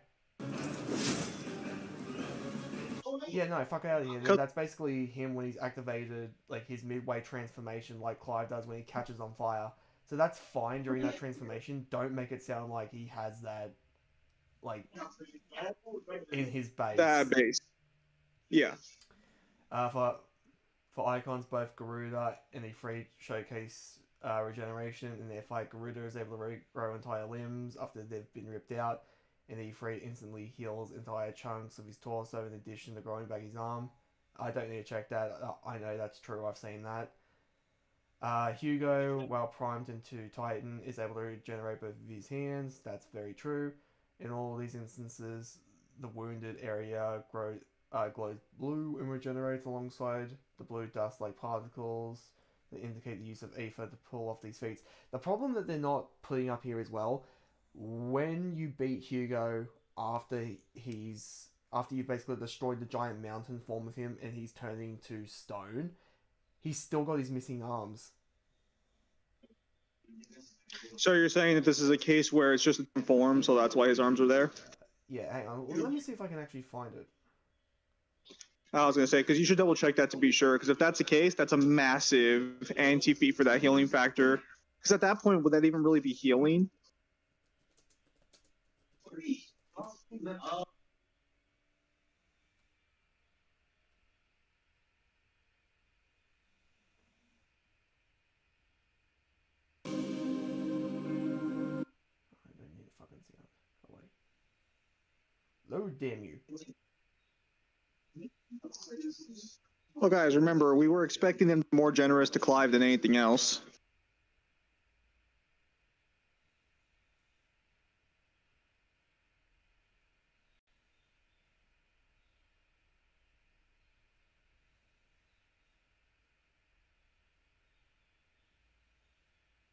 Yeah, no, fuck out of here. That's basically him when he's activated, like, his midway transformation like Clive does when he catches on fire. So that's fine during that transformation. Don't make it sound like he has that, like, in his base. That base. Yeah. For icons, both Garuda and the free showcase regeneration. In their fight, Garuda is able to regrow entire limbs after they've been ripped out, and E3 instantly heals entire chunks of his torso in addition to growing back his arm. I don't need to check that. I know that's true. I've seen that. Hugo, while primed into Titan, is able to regenerate both of his hands. That's very true. In all these instances, the wounded area glows blue and regenerates alongside the blue dust-like particles that indicate the use of ether to pull off these feats. The problem that they're not putting up here as well, when you beat Hugo after you've basically destroyed the giant mountain form of him and he's turning to stone, he's still got his missing arms. So you're saying that this is a case where it's just a form, so that's why his arms are there? Yeah, hang on. Let me see if I can actually find it. I was going to say, because you should double check that to be sure, because if that's the case, that's a massive anti-feat for that healing factor. Because at that point, would that even really be healing? I don't need to fucking see it. Go away. Load, damn you. Well, guys, remember, we were expecting them to be more generous to Clive than anything else.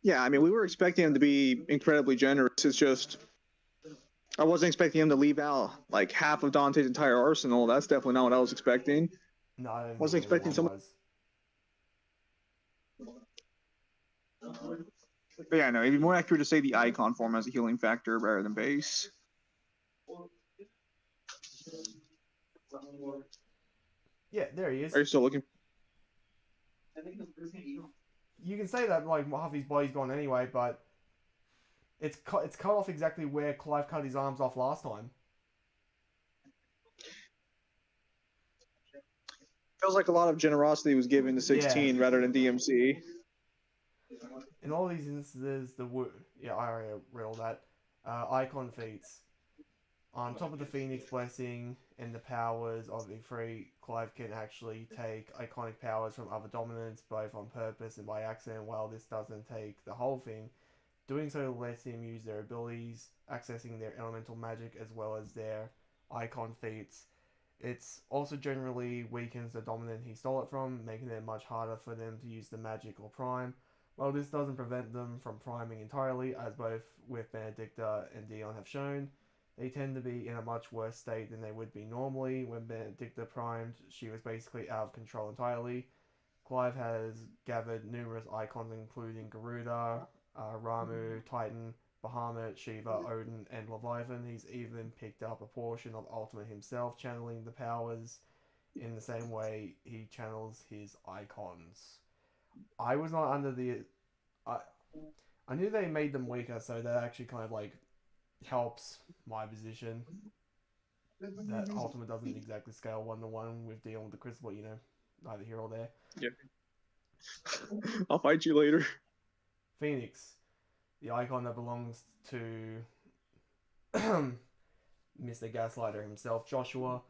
Yeah, I mean, we were expecting him to be incredibly generous. It's just, I wasn't expecting him to leave out like half of Dante's entire arsenal. That's definitely not what I was expecting. No, I don't Wasn't think expecting anyone someone. was. But yeah, no, it'd be more accurate to say the icon form as a healing factor rather than base. Yeah, there he is. Are you still looking? You can say that like half his body's gone anyway, but it's cut off exactly where Clive cut his arms off last time. Feels like a lot of generosity was given to 16 rather than DMC. In all these instances, I already read all that. Icon feats. On top of the Phoenix Blessing and the powers of E3, Clive can actually take iconic powers from other dominants, both on purpose and by accident. While this doesn't take the whole thing, Doing so lets him use their abilities, accessing their elemental magic as well as their icon feats. It's also generally weakens the dominant he stole it from, making it much harder for them to use the magic or prime. While this doesn't prevent them from priming entirely, as both with Benedicta and Dion have shown, they tend to be in a much worse state than they would be normally. When Benedicta primed, she was basically out of control entirely. Clive has gathered numerous icons including Garuda, Ramu, Titan, Bahamut, Shiva, Odin, and Leviathan. He's even picked up a portion of Ultimate himself, channeling the powers in the same way he channels his icons. I was not under the... I knew they made them weaker, so that actually kind of like helps my position. That Ultimate doesn't exactly scale 1-to-1 with dealing with the Crystal, but you know, neither here or there. Yeah. I'll fight you later. Phoenix, the icon that belongs to Mr. Gaslighter himself, Joshua.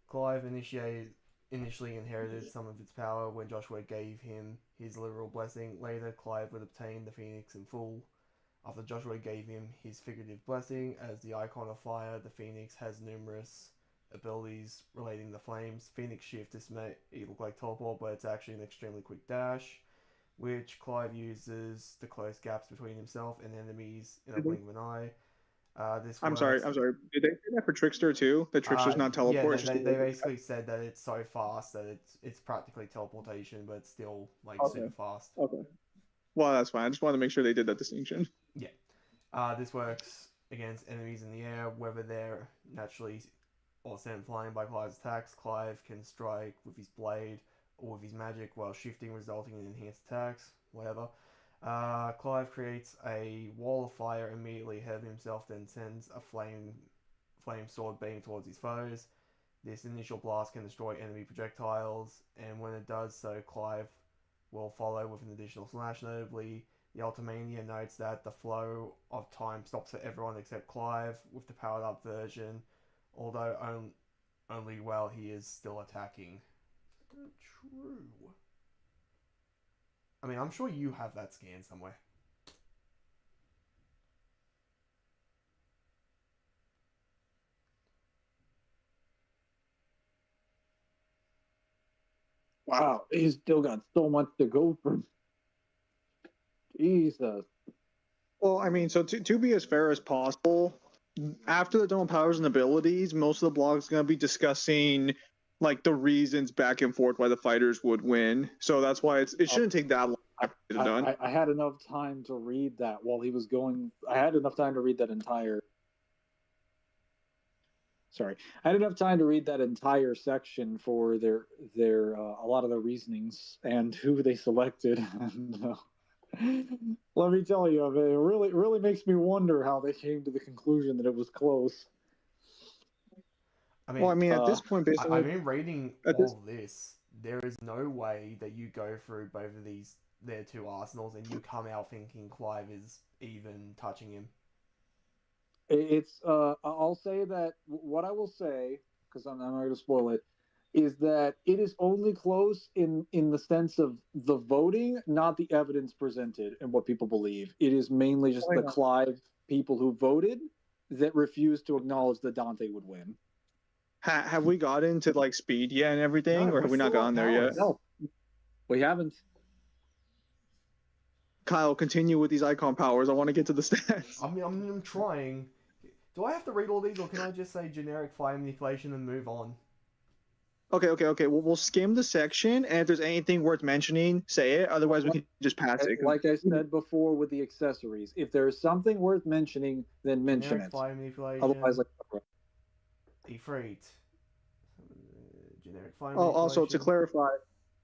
Clive initially inherited some of its power when Joshua gave him his literal blessing. Later, Clive would obtain the Phoenix in full. After Joshua gave him his figurative blessing, as the icon of fire, the Phoenix has numerous abilities relating to flames. Phoenix Shift, this may look like teleport, but it's actually an extremely quick dash, which Clive uses to close gaps between himself and enemies in a blink of an eye. I'm sorry. Did they say that for Trickster too? That Trickster's not teleport? Yeah, they basically said that it's so fast that it's practically teleportation, but it's still like super fast. Okay. Well, that's fine. I just wanted to make sure they did that distinction. Yeah. This works against enemies in the air, whether they're naturally or sent flying by Clive's attacks. Clive can strike with his blade or with his magic while shifting, resulting in enhanced attacks, whatever. Clive creates a wall of fire immediately ahead of himself, then sends a flame sword beam towards his foes. This initial blast can destroy enemy projectiles, and when it does so, Clive will follow with an additional slash. Notably, the Ultimania notes that the flow of time stops for everyone except Clive with the powered up version, although only while he is still attacking. True. I mean, I'm sure you have that scan somewhere. Wow, he's still got so much to go for. Jesus. Well, I mean, so to be as fair as possible, after the dome powers and abilities, most of the blog's going to be discussing like the reasons back and forth why the fighters would win. So that's why it shouldn't take that long to get it done. I had enough time to read that while he was going. I had enough time to read that entire. Sorry, I had enough time to read that entire section for their a lot of their reasonings and who they selected. And, let me tell you, it really makes me wonder how they came to the conclusion that it was close. I mean, at this point, basically, I mean, reading all this, there is no way that you go through both of their two arsenals and you come out thinking Clive is even touching him. It's I'll say that what I will say, because I'm not going to spoil it, is that it is only close in the sense of the voting, not the evidence presented and what people believe. It is mainly just the Clive people who voted that refused to acknowledge that Dante would win. Have we got into like speed yet and everything, or have we not gotten there yet? No, we haven't. Kyle, continue with these icon powers. I want to get to the stats. I mean, I'm trying. Do I have to read all these, or can I just say generic fire manipulation and move on? Okay. Well, we'll skim the section, and if there's anything worth mentioning, say it. Otherwise, we can just pass it. Like I said before with the accessories, if there is something worth mentioning, then mention generic it. Fire manipulation. Otherwise, Ifrit. Generic fire manipulation. Also, to clarify,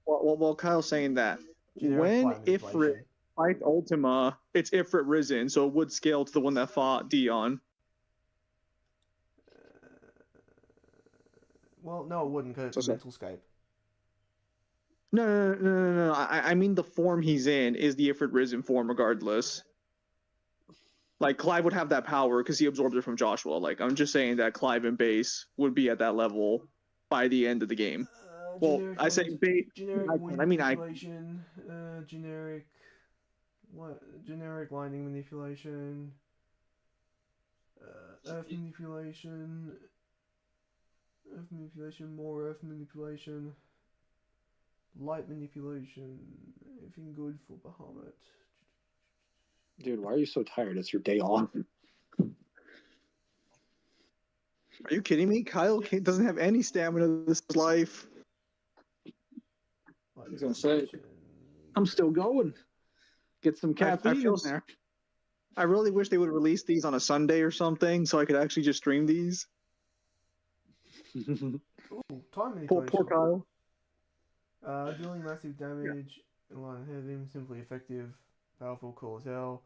while Kyle's saying that, when Ifrit fights Ultima, it's Ifrit Risen, so it would scale to the one that fought Dion. Well, no, it wouldn't, because it's a mental scape. No. I mean the form he's in is the Ifrit Risen form regardless. Like, Clive would have that power because he absorbed it from Joshua. Like, I'm just saying that Clive and base would be at that level by the end of the game. Well, I say base. Generic I mean, generic generic lightning manipulation, earth manipulation, more earth manipulation, light manipulation, anything good for Bahamut. Dude, why are you so tired? It's your day off. Are you kidding me? Kyle doesn't have any stamina this life. Light was gonna say, manipulation. I'm still going. Get some caffeine feel in there. I really wish they would release these on a Sunday or something so I could actually just stream these. Ooh, time Poor manipulation. Kyle. Dealing massive damage in line ahead of him, simply effective, powerful, cool as hell.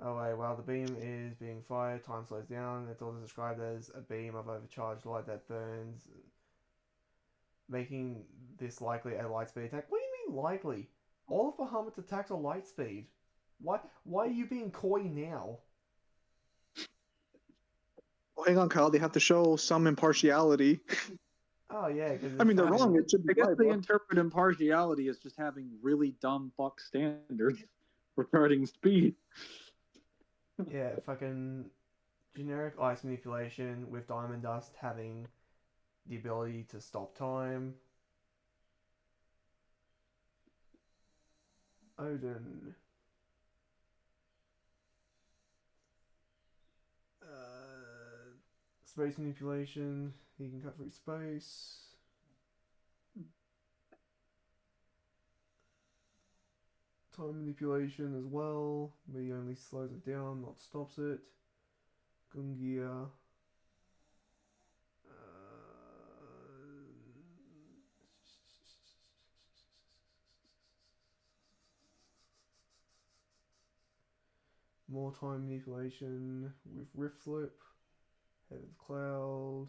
Oh wait, while the beam is being fired, time slows down. It's also described as a beam of overcharged light that burns, making this likely a light speed attack. What do you mean likely? All of Bahamut's attacks are light speed. Why are you being coy now? Well, hang on, Kyle. They have to show some impartiality. Oh yeah, because I mean, they're wrong. It should be I guess right, they bro. interpret impartiality as just having really dumb fuck standards regarding speed. Yeah, fucking generic ice manipulation with Diamond Dust having the ability to stop time. Odin. Space manipulation. He can cut through space. Time manipulation as well, but he only slows it down, not stops it. Gungia. More time manipulation with Rift Slip. Head of Cloud.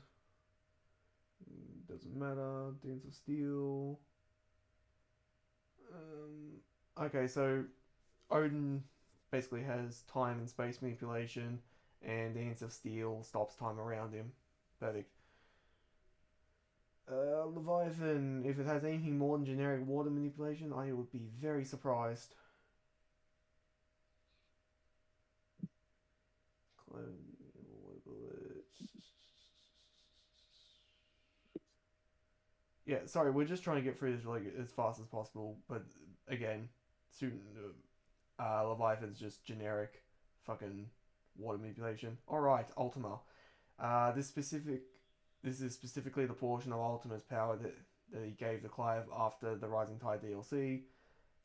Doesn't matter. Dance of Steel. Okay, so Odin basically has time and space manipulation, and Dance of Steel stops time around him. Perfect. Leviathan, if it has anything more than generic water manipulation, I would be very surprised. Yeah, sorry, we're just trying to get through this like as fast as possible, but again, Leviathan's just generic fucking water manipulation. Alright, Ultima. This is specifically the portion of Ultima's power that he gave to Clive after the Rising Tide DLC.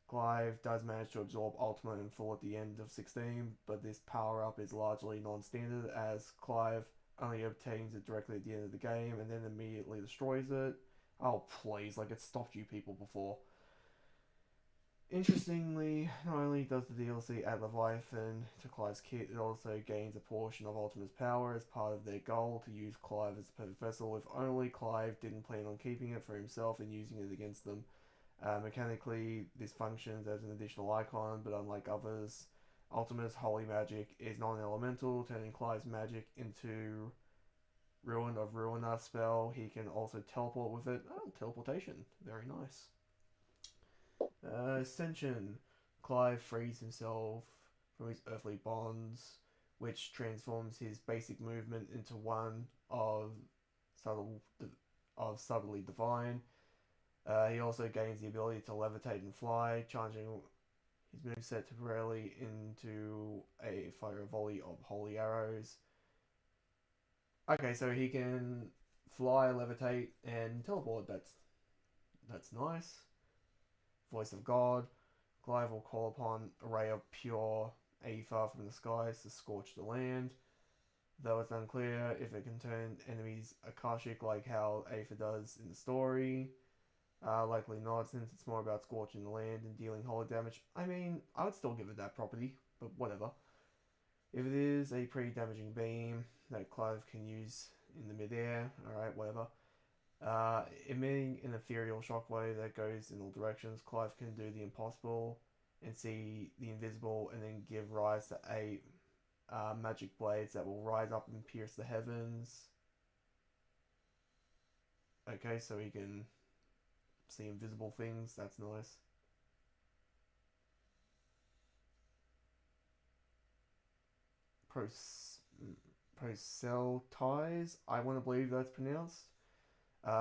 Clive does manage to absorb Ultima in full at the end of 16, but this power up is largely non-standard as Clive only obtains it directly at the end of the game and then immediately destroys it. Oh please, like it stopped you people before. Interestingly, not only does the DLC add Leviathan to Clive's kit, it also gains a portion of Ultima's power as part of their goal to use Clive as a perfect vessel, if only Clive didn't plan on keeping it for himself and using it against them. Mechanically, this functions as an additional icon, but unlike others, Ultima's holy magic is non-elemental, turning Clive's magic into Ruin of Ruina spell. He can also teleport with it. Oh, teleportation. Very nice. Ascension. Clive frees himself from his earthly bonds, which transforms his basic movement into one of subtly divine. He also gains the ability to levitate and fly, changing his moveset temporarily into a fire volley of holy arrows. Okay, so he can fly, levitate, and teleport. That's nice. Voice of God. Clive will call upon a ray of pure aether from the skies to scorch the land. Though it's unclear if it can turn enemies Akashic like how aether does in the story. Likely not, since it's more about scorching the land and dealing holy damage. I mean, I would still give it that property, but whatever. If it is a pretty damaging beam that Clive can use in the midair, alright, whatever. Emitting an ethereal shockwave that goes in all directions, Clive can do the impossible and see the invisible and then give rise to 8 magic blades that will rise up and pierce the heavens. Okay, so he can see invisible things, that's nice. Proseltize, I want to believe that's pronounced.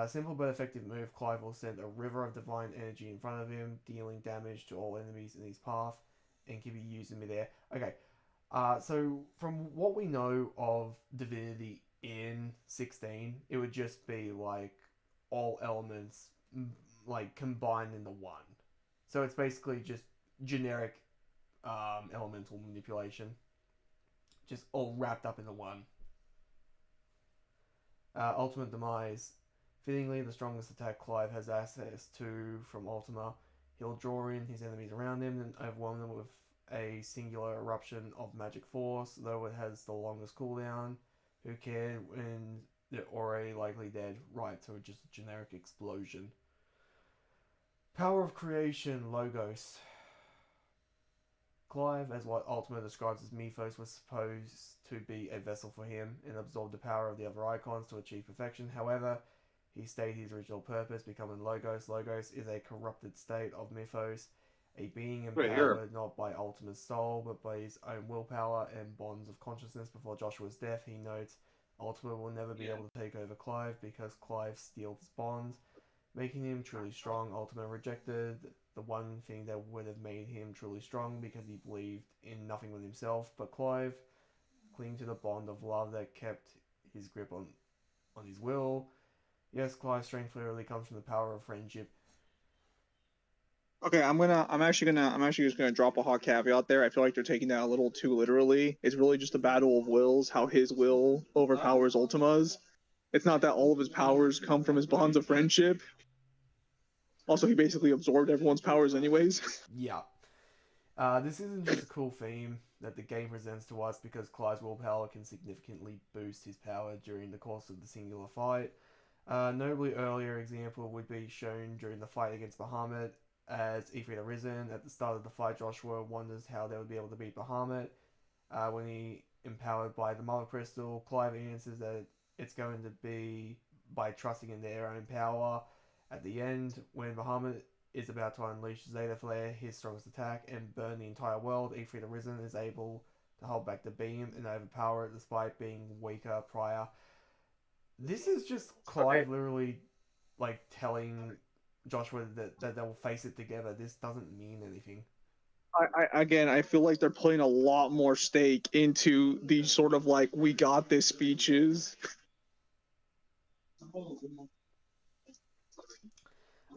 Simple but effective move. Clive will send a river of divine energy in front of him, dealing damage to all enemies in his path, and can be used in midair. Okay, so from what we know of divinity in 16, it would just be like all elements like combined into one. So it's basically just generic elemental manipulation, just all wrapped up into one. Ultimate Demise. Fittingly, the strongest attack Clive has access to from Ultima. He'll draw in his enemies around him and overwhelm them with a singular eruption of magic force, though it has the longest cooldown. Who cared when they're already likely dead? Right, so just a generic explosion. Power of Creation, Logos. Clive, as what Ultima describes as Mythos, was supposed to be a vessel for him and absorb the power of the other icons to achieve perfection. However, he stayed his original purpose, becoming Logos. Logos is a corrupted state of Mythos, a being empowered not by Ultima's soul, but by his own willpower and bonds of consciousness. Before Joshua's death, he notes, Ultima will never be able to take over Clive because Clive steals his bonds, making him truly strong. Ultima rejected the one thing that would have made him truly strong because he believed in nothing but himself, but Clive, clinging to the bond of love that kept his grip on his will. Yes, Clive's strength clearly comes from the power of friendship. Okay, I'm actually just gonna drop a hot caveat there. I feel like they're taking that a little too literally. It's really just a battle of wills, how his will overpowers Ultima's. It's not that all of his powers come from his bonds of friendship. Also, he basically absorbed everyone's powers anyways. Yeah. This isn't just a cool theme that the game presents to us because Clive's willpower can significantly boost his power during the course of the singular fight. Notably earlier example would be shown during the fight against Bahamut, as Ifrit Arisen. At the start of the fight, Joshua wonders how they would be able to beat Bahamut. When he empowered by the Mother Crystal, Clive answers that it's going to be by trusting in their own power. At the end, when Bahamut is about to unleash Zeta Flare, his strongest attack, and burn the entire world, Ifrit Arisen is able to hold back the beam and overpower it despite being weaker prior. This is just Clive literally like telling Joshua that they'll face it together. This doesn't mean anything. I feel like they're putting a lot more stake into these sort of like "we got this" speeches.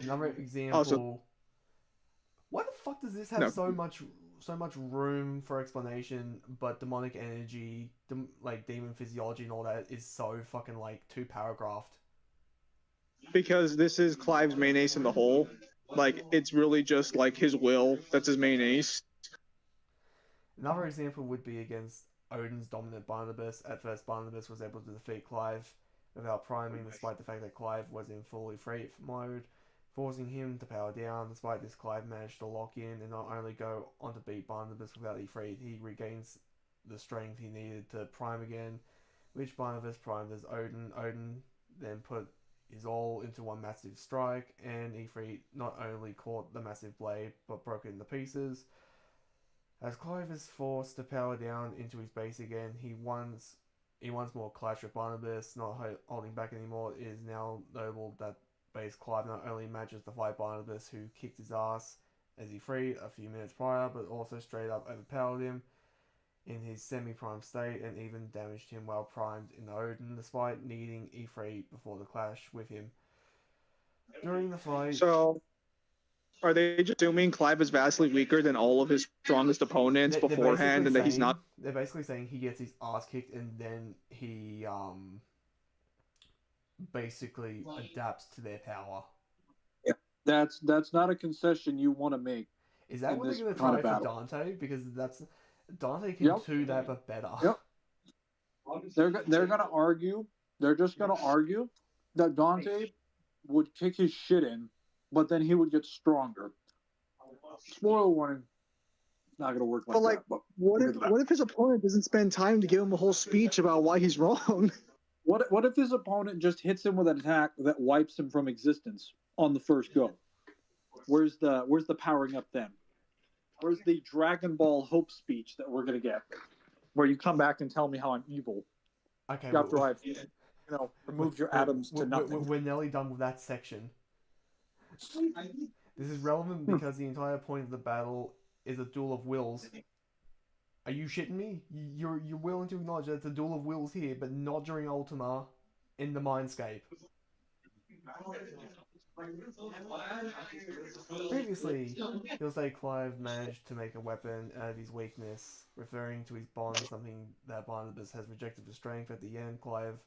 Another example. Why the fuck does this have so much room for explanation, but demonic energy, like demon physiology and all that is so fucking like too paragraphed? Because this is Clive's main ace in the hole. Like, it's really just like his will that's his main ace. Another example would be against Odin's dominant Barnabas. At first, Barnabas was able to defeat Clive without priming, despite the fact that Clive was in fully free mode, forcing him to power down. Despite this, Clive managed to lock in and not only go on to beat Barnabas without Ifrit, he regains the strength he needed to prime again, which Barnabas primed as Odin. Odin then put his all into one massive strike, and Ifrit not only caught the massive blade, but broke it into pieces. As Clive is forced to power down into his base again, he once more clash with Barnabas, not holding back anymore. It is now notable that base Clive not only manages to fight Barnabas, who kicked his ass as he freed a few minutes prior, but also straight up overpowered him in his semi-prime state and even damaged him while primed in Odin, despite needing Ifrit before the clash with him. During the fight... So, are they just assuming Clive is vastly weaker than all of his strongest opponents beforehand, and that he's not... They're basically saying he gets his ass kicked and then he basically adapts to their power. Yeah, that's not a concession you want to make. Is that what they're going to try for Dante? Because that's... Dante can do that, but better. Yep. They're going to argue. They're just going to argue that Dante would kick his shit in, but then he would get stronger. Spoiler warning. Not going to work like that. But what if his opponent doesn't spend time to give him a whole speech about why he's wrong? What if his opponent just hits him with an attack that wipes him from existence on the first go? Where's the powering up then? Where's the Dragon Ball Hope speech that we're going to get? where you come back and tell me how I'm evil Okay, after I've, removed your atoms to nothing. We're nearly done with that section. This is relevant because the entire point of the battle is a duel of wills. Are you shitting me? You're willing to acknowledge that it's a duel of wills here, but not during Ultima in the Mindscape. Previously, he'll say Clive managed to make a weapon out of his weakness, referring to his bond, something that Barnabas has rejected for strength. At the end, Clive's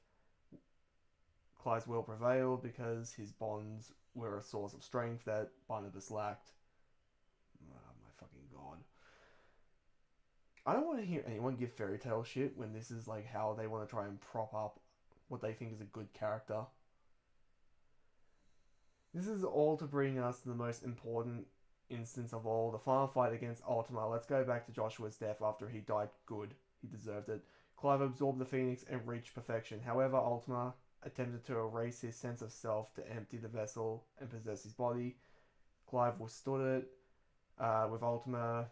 will prevailed because his bonds were a source of strength that Barnabas lacked. Oh my fucking god. I don't want to hear anyone give fairy tale shit when this is like how they want to try and prop up what they think is a good character. This is all to bring us to the most important instance of all, the final fight against Ultima. Let's go back to Joshua's death after he died good. He deserved it. Clive absorbed the Phoenix and reached perfection. However, Ultima attempted to erase his sense of self to empty the vessel and possess his body. Clive withstood it, with Ultima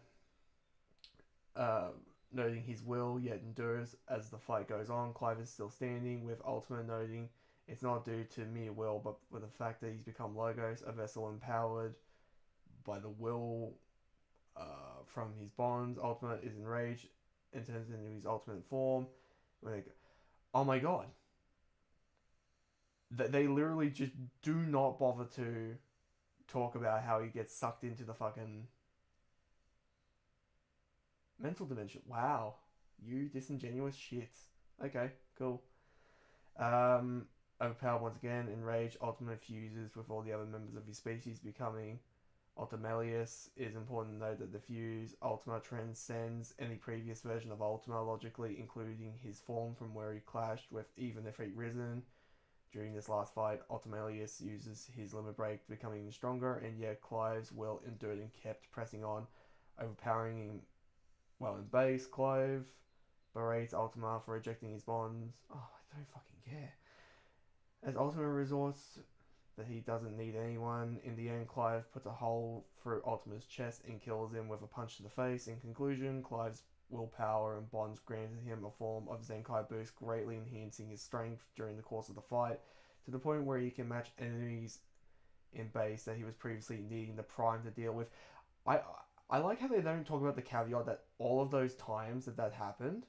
noting his will yet endures as the fight goes on. Clive is still standing, with Ultima noting it's not due to mere will, but with the fact that he's become Logos, a vessel empowered by the will from his bonds. Ultima is enraged and turns into his ultimate form. Oh my god. They literally just do not bother to talk about how he gets sucked into the fucking mental dimension. Wow. You disingenuous shits. Okay, cool. Overpowered once again, enraged, Ultima fuses with all the other members of his species, becoming Ultimalius. It is important to note that the fuse Ultima transcends any previous version of Ultima, logically including his form from where he clashed with even the Fate Risen. During this last fight, Ultimalius uses his limit break, becoming even stronger, and yet Clive's will endured and kept pressing on, overpowering him while in base. Clive berates Ultima for rejecting his bonds. Oh, I don't fucking care. As Ultima resorts that he doesn't need anyone, in the end, Clive puts a hole through Ultima's chest and kills him with a punch to the face. In conclusion, Clive's willpower and bonds granted him a form of Zenkai boost, greatly enhancing his strength during the course of the fight, to the point where he can match enemies in base that he was previously needing the Prime to deal with. I like how they don't talk about the caveat that all of those times that happened,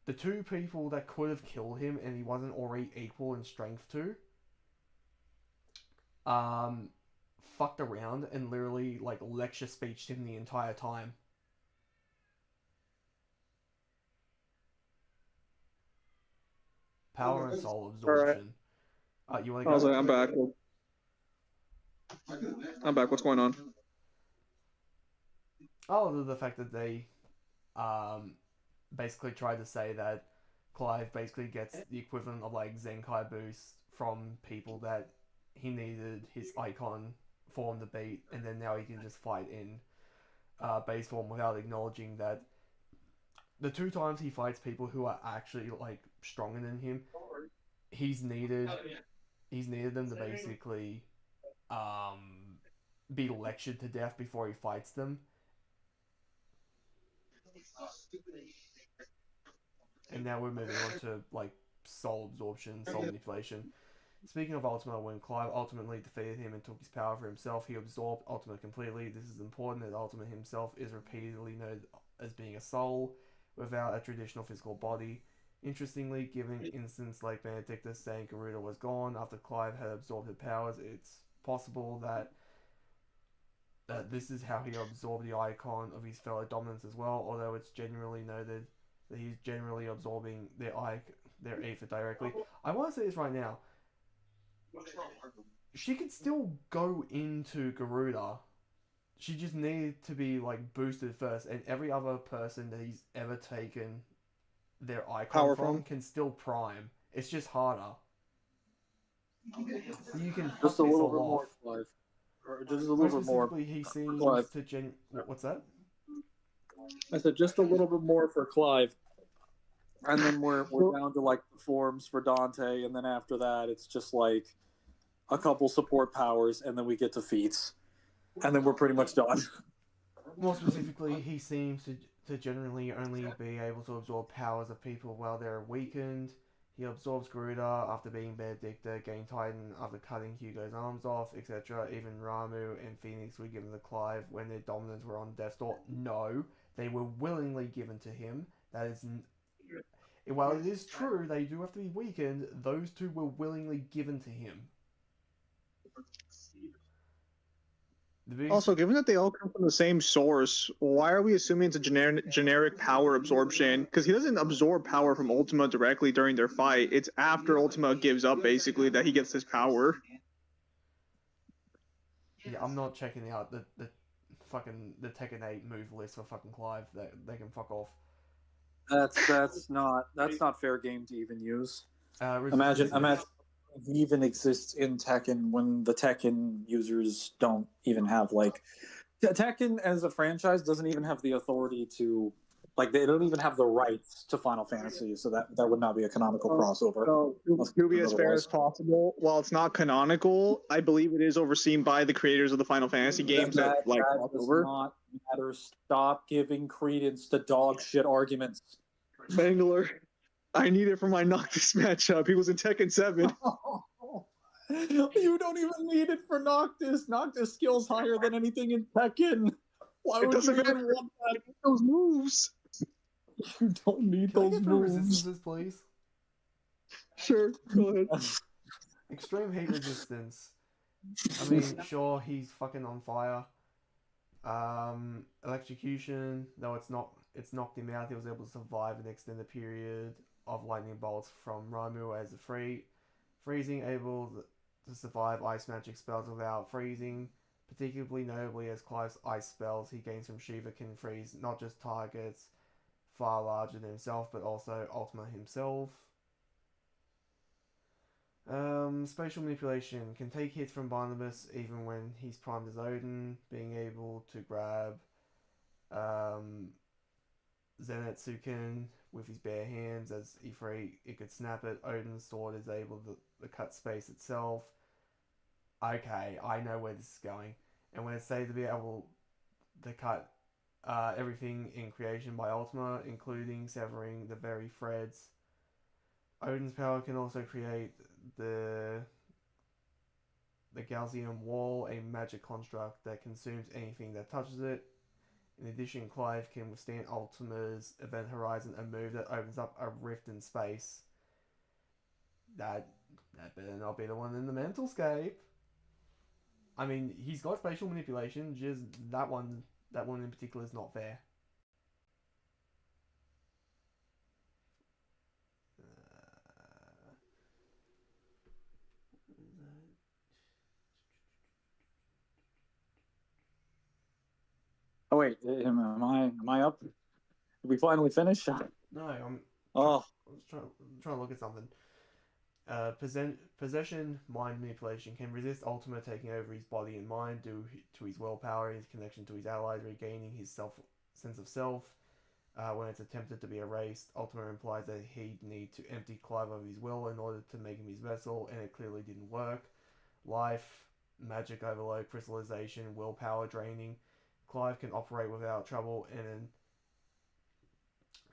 the two people that could have killed him and he wasn't already equal in strength to, fucked around and literally like lecture speeched him the entire time. Power and soul absorption. You want to go? I was like, I'm back. I'm back. What's going on? Oh, the fact that they basically tried to say that Clive basically gets the equivalent of like Zenkai boost from people that he needed his icon form to beat, and then now he can just fight in base form without acknowledging that the two times he fights people who are actually like stronger than him, he's needed them to basically be lectured to death before he fights them. And now we're moving on to like soul absorption, soul manipulation. Speaking of Ultima, when Clive ultimately defeated him and took his power for himself, he absorbed Ultima completely. This is important as Ultima himself is repeatedly noted as being a soul without a traditional physical body. Interestingly, given instance like Benedictus saying Garuda was gone after Clive had absorbed her powers, it's possible that this is how he absorbed the icon of his fellow dominants as well, although it's generally noted that he's generally absorbing their ether directly. I want to say this right now. She could still go into Garuda. She just needed to be like boosted first, and every other person that he's ever taken their icon from can still prime. It's just harder. You can just a fuck little this bit all more, off. Clive. Or just a little bit more. He seems Clive. to What's that? I said just a little bit more for Clive, and then we're down to like the forms for Dante, and then after that it's just like a couple support powers, and then we get to feats, and then we're pretty much done. More specifically, he seems to generally only be able to absorb powers of people while they're weakened. He absorbs Garuda after being Benedicta, gained Titan after cutting Hugo's arms off, etc. Even Ramu and Phoenix were given to Clive when their dominants were on death's door. No, they were willingly given to him. That is, while it is true they do have to be weakened, those two were willingly given to him. Also, given that they all come from the same source, why are we assuming it's a generic power absorption? Because he doesn't absorb power from Ultima directly during their fight. It's after Ultima gives up, basically, that he gets his power. Yeah, I'm not checking out the fucking the Tekken 8 move list for fucking Clive. They can fuck off. That's not fair game to even use. Imagine he even exists in Tekken when the Tekken users don't even have like Tekken as a franchise doesn't even have the authority to like they don't even have the rights to Final Fantasy, so that would not be a canonical crossover. So, to be as fair as possible, while it's not canonical, I believe it is overseen by the creators of the Final Fantasy games that does not matter. Stop giving credence to dog shit arguments. Mangler, I need it for my Noctis matchup. He was in Tekken 7. You don't even need it for Noctis. Noctis skills higher than anything in Tekken. Why would you even want that? Those moves. You don't need Can I those get through moves. resistances, please? Sure, go ahead. Extreme heat resistance. I mean, sure, he's fucking on fire. Electrocution, though it's knocked him out, he was able to survive an extended period of lightning bolts from Ramu as a freezing, able to survive ice magic spells without freezing, particularly notably as Clive's ice spells he gains from Shiva can freeze not just targets far larger than himself, but also Ultima himself. Spatial manipulation can take hits from Barnabas even when he's primed as Odin, being able to grab Zenitsuken with his bare hands as Ifrit, it could snap it. Odin's sword is able to cut space itself. Okay, I know where this is going. And when it's said to be able to cut everything in creation by Ultima, including severing the very threads. Odin's power can also create the Gaussian Wall, a magic construct that consumes anything that touches it. In addition, Clive can withstand Ultima's Event Horizon, a move that opens up a rift in space. That better not be the one in the Mantlescape. I mean, he's got spatial manipulation, just that one in particular is not fair. Oh wait, am I up? Did we finally finish? No, I'm trying to look at something. Possession, mind manipulation can resist Ultima taking over his body and mind due to his willpower, his connection to his allies, regaining his sense of self. When it's attempted to be erased, Ultima implies that he'd need to empty Clive of his will in order to make him his vessel, and it clearly didn't work. Life, magic overload, crystallization, willpower draining. Clive can operate without trouble in an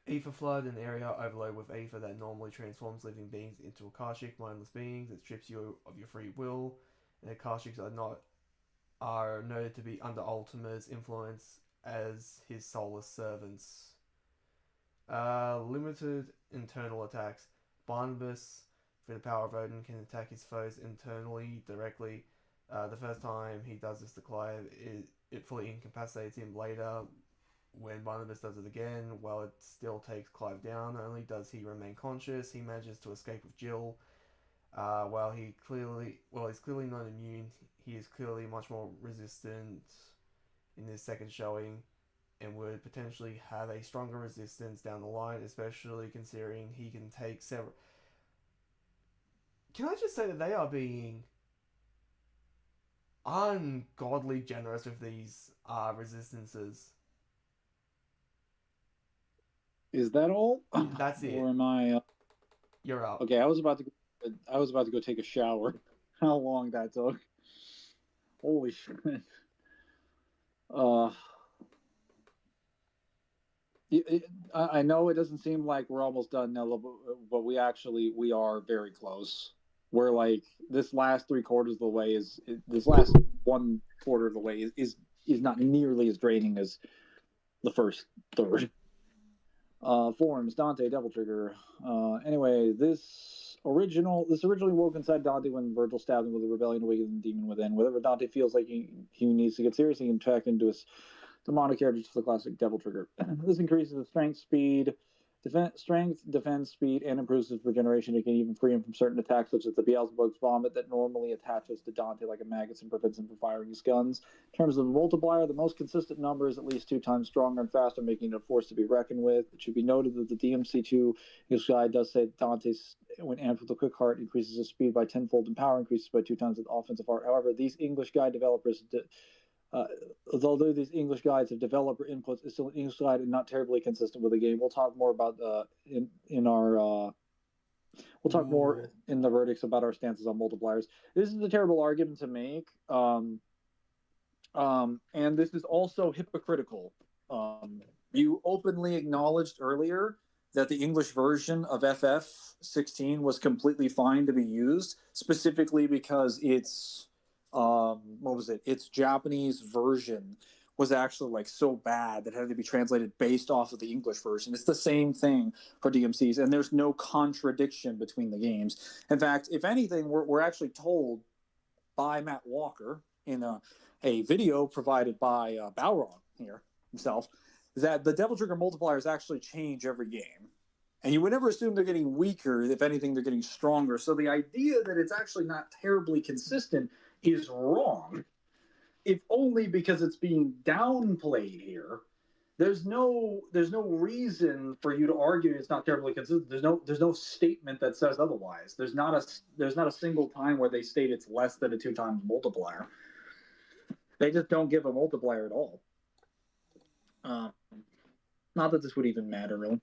Ether Flood, an area overload with ether that normally transforms living beings into Akashic, mindless beings. It strips you of your free will, and Akashics are noted to be under Ultima's influence as his soulless servants. Limited internal attacks. Barnabas, for the power of Odin, can attack his foes internally directly. The first time he does this to Clive, it fully incapacitates him. Later, when Barnabas does it again, while it still takes Clive down, not only does he remain conscious, he manages to escape with Jill. While he's clearly not immune, he is clearly much more resistant in this second showing, and would potentially have a stronger resistance down the line, especially considering he can take several. Can I just say that they are being ungodly generous with these resistances? Is that all? That's it. Or am I? You're up. Okay, I was about to go take a shower. How long that took? Holy shit. I know it doesn't seem like we're almost done now, but we are very close. We're like this last 3/4 of the way this last 1/4 of the way is not nearly as draining as the first third. Forms Dante Devil Trigger. Anyway, this originally woke inside Dante when Virgil stabbed him with a rebellion awakened the demon within. Whenever Dante feels like he needs to get serious, he can track into his demonic heritage for the classic Devil Trigger. This increases the strength, speed, defense, speed, and improves his regeneration. It can even free him from certain attacks, such as the Beelzebub's vomit that normally attaches to Dante like a maggot and prevents him from firing his guns. In terms of the multiplier, the most consistent number is at least 2 times stronger and faster, making it a force to be reckoned with. It should be noted that the DMC2 English guide does say that Dante's, when amped with a quick heart, increases his speed by 10-fold and power increases by 2 times with offensive heart. However, these English guide developers although these English guides have developer inputs, it's still an English guide and not terribly consistent with the game. We'll talk more about we'll talk more in the verdicts about our stances on multipliers. This is a terrible argument to make, and this is also hypocritical. You openly acknowledged earlier that the English version of FF16 was completely fine to be used, specifically because it's its Japanese version was actually like so bad that it had to be translated based off of the English version. It's the same thing for DMCs, and there's no contradiction between the games. In fact, if anything, we're actually told by Matt Walker in a video provided by Balrog here himself that the Devil Trigger multipliers actually change every game. And you would never assume they're getting weaker. If anything, they're getting stronger. So the idea that it's actually not terribly consistent is wrong, if only because it's being downplayed here. There's no reason for you to argue it's not terribly consistent. There's no statement that says otherwise. There's not a single time where they state it's less than a 2 times multiplier. They just don't give a multiplier at all. Not that this would even matter, really.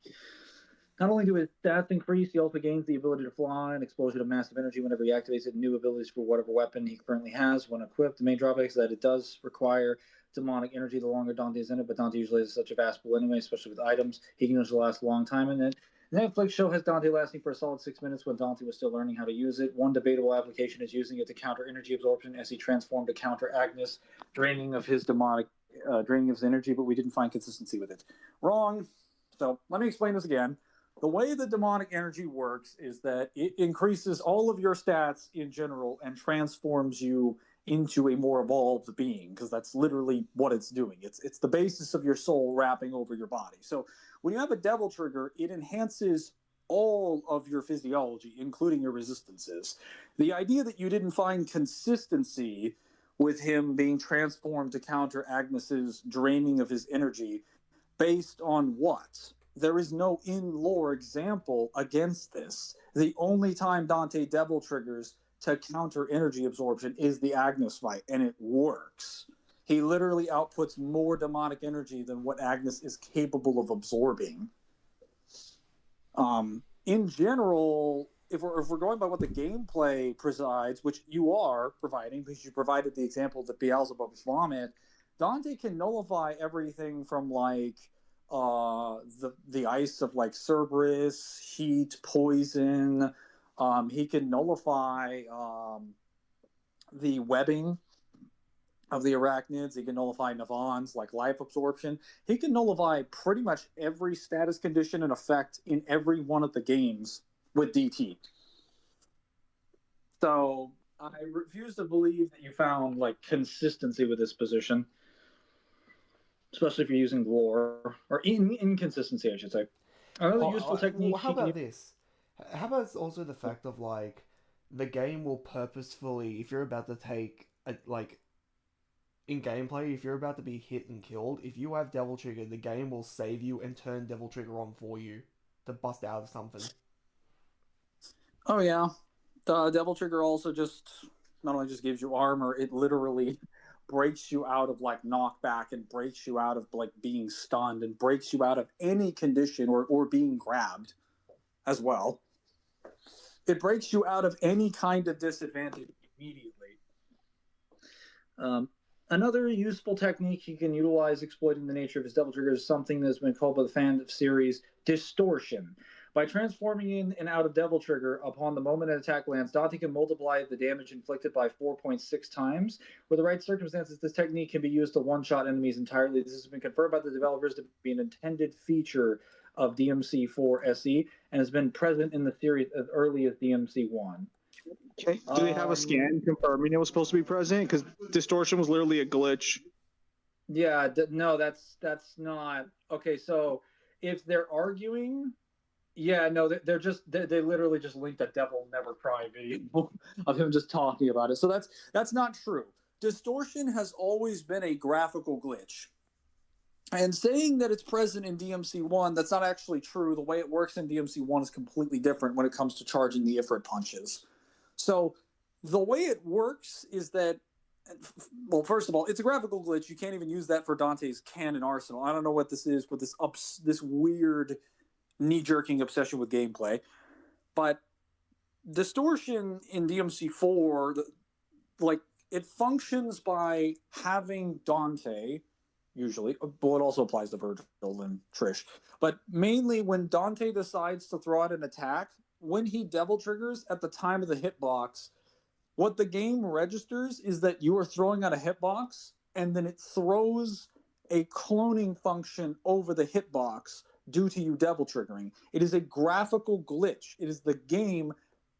Not only do his stats increase, he also gains the ability to fly and exposure to massive energy whenever he activates it, new abilities for whatever weapon he currently has when equipped. The main drawback is that it does require demonic energy the longer Dante is in it, but Dante usually has such a vast pool anyway, especially with items. He can usually last a long time in it. The Netflix show has Dante lasting for a solid 6 minutes when Dante was still learning how to use it. One debatable application is using it to counter energy absorption as he transformed to counter Agnes, draining of his energy, but we didn't find consistency with it. Wrong. So let me explain this again. The way the demonic energy works is that it increases all of your stats in general and transforms you into a more evolved being, because that's literally what it's doing. It's the basis of your soul wrapping over your body. So when you have a Devil Trigger, it enhances all of your physiology, including your resistances. The idea that you didn't find consistency with him being transformed to counter Agnes's draining of his energy, based on what? There is no in-lore example against this. The only time Dante Devil Triggers to counter energy absorption is the Agnes fight, and it works. He literally outputs more demonic energy than what Agnes is capable of absorbing. In general, if we're going by what the gameplay presides, which you are providing, because you provided the example that Beelzebub's vomit, Dante can nullify everything from like the ice of like Cerberus, heat, poison. He can nullify the webbing of the arachnids. He can nullify Navans, like life absorption. He can nullify pretty much every status condition and effect in every one of the games with DT. So I refuse to believe that you found like consistency with this position, especially if you're using lore or inconsistency, I should say. Another useful technique. Well, how about this? How about also the fact of like the game will purposefully, if you're about to take in gameplay, if you're about to be hit and killed, if you have Devil Trigger, the game will save you and turn Devil Trigger on for you to bust out of something. Oh yeah, the Devil Trigger also just not only just gives you armor, it literally breaks you out of like knockback and breaks you out of like being stunned and breaks you out of any condition or being grabbed as well. It breaks you out of any kind of disadvantage immediately. Another useful technique he can utilize exploiting the nature of his double trigger is something that's been called by the fan series distortion. By transforming in and out of double trigger upon the moment an attack lands, Dante can multiply the damage inflicted by 4.6 times. With the right circumstances, this technique can be used to one-shot enemies entirely. This has been confirmed by the developers to be an intended feature of DMC4 SE and has been present in the series as early as DMC1. Okay. Do they have a scan confirming it was supposed to be present? Because distortion was literally a glitch. Yeah, no, that's not okay. So if they're arguing, yeah, no, they literally just linked a "Devil Never Cry" video of him just talking about it. So that's not true. Distortion has always been a graphical glitch. And saying that it's present in DMC1, that's not actually true. The way it works in DMC1 is completely different when it comes to charging the Ifrit punches. So the way it works is that, well, first of all, it's a graphical glitch. You can't even use that for Dante's canon arsenal. I don't know what this is with this weird knee-jerking obsession with gameplay. But distortion in DMC4, like, it functions by having Dante, usually, but it also applies to Virgil and Trish. But mainly when Dante decides to throw out an attack, when he devil triggers at the time of the hitbox, what the game registers is that you are throwing out a hitbox, and then it throws a cloning function over the hitbox due to you devil triggering. It is a graphical glitch. It is the game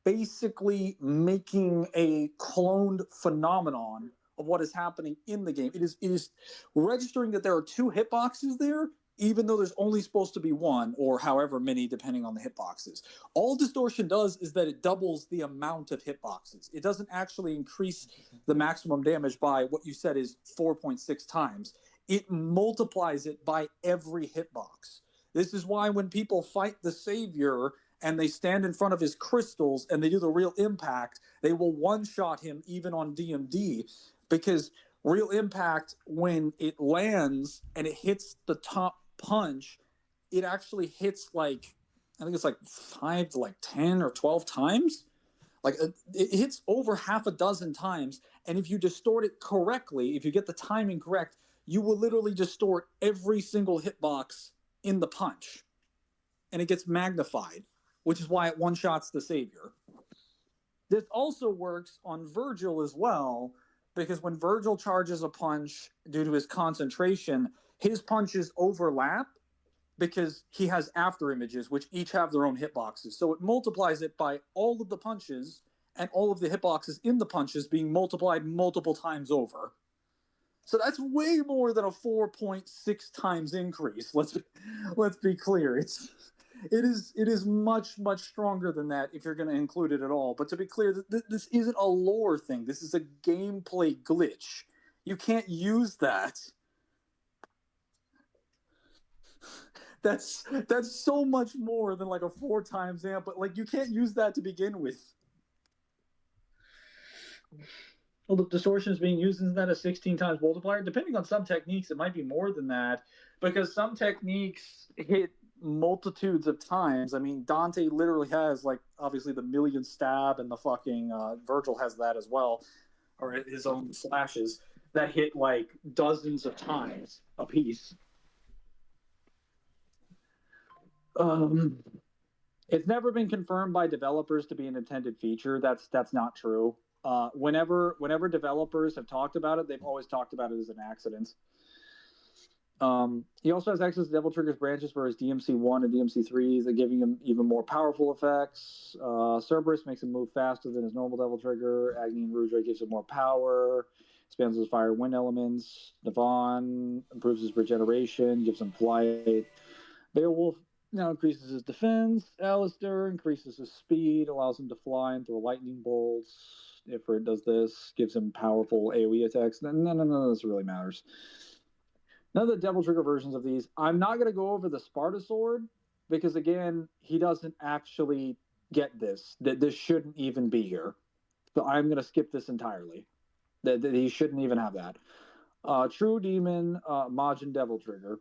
basically making a cloned phenomenon of what is happening in the game. It is registering that there are two hitboxes there, even though there's only supposed to be one, or however many, depending on the hitboxes. All distortion does is that it doubles the amount of hitboxes. It doesn't actually increase the maximum damage by what you said is 4.6 times. It multiplies it by every hitbox. This is why when people fight the Savior and they stand in front of his crystals and they do the real impact, they will one-shot him even on DMD, because real impact, when it lands and it hits the top punch, it actually hits like, I think it's like 5 to like 10 or 12 times. Like it hits over half a dozen times. And if you distort it correctly, if you get the timing correct, you will literally distort every single hitbox in the punch. And it gets magnified, which is why it one-shots the Savior. This also works on Virgil as well, because when Virgil charges a punch due to his concentration, his punches overlap because he has after images, which each have their own hitboxes. So it multiplies it by all of the punches and all of the hitboxes in the punches being multiplied multiple times over. So that's way more than a 4.6 times increase. Let's be clear. It is much stronger than that if you're going to include it at all. But to be clear, this isn't a lore thing. This is a gameplay glitch. You can't use that. That's so much more than like a 4 times amp, but like you can't use that to begin with. Well, the distortion is being used, isn't that a 16 times multiplier? Depending on some techniques, it might be more than that, because some techniques hit multitudes of times. I mean, Dante literally has, like, obviously the million stab, and the fucking Virgil has that as well, or his own slashes that hit like dozens of times a piece. It's never been confirmed by developers to be an intended feature. That's not true. Whenever developers have talked about it, they've always talked about it as an accident. He also has access to Devil Trigger's branches for his DMC1 and DMC3s that giving him even more powerful effects. Cerberus makes him move faster than his normal Devil Trigger. Agni and Rouge gives him more power. Expands his fire and wind elements. Navon improves his regeneration, gives him flight. Beowulf now increases his defense. Alistair increases his speed, allows him to fly and throw lightning bolts. Ifrit does this, gives him powerful AoE attacks. None of this really matters. None of the Devil Trigger versions of these. I'm not going to go over the Sparta Sword, because, again, he doesn't actually get this. This shouldn't even be here. So I'm going to skip this entirely. That he shouldn't even have that. True Demon, Majin Devil Trigger.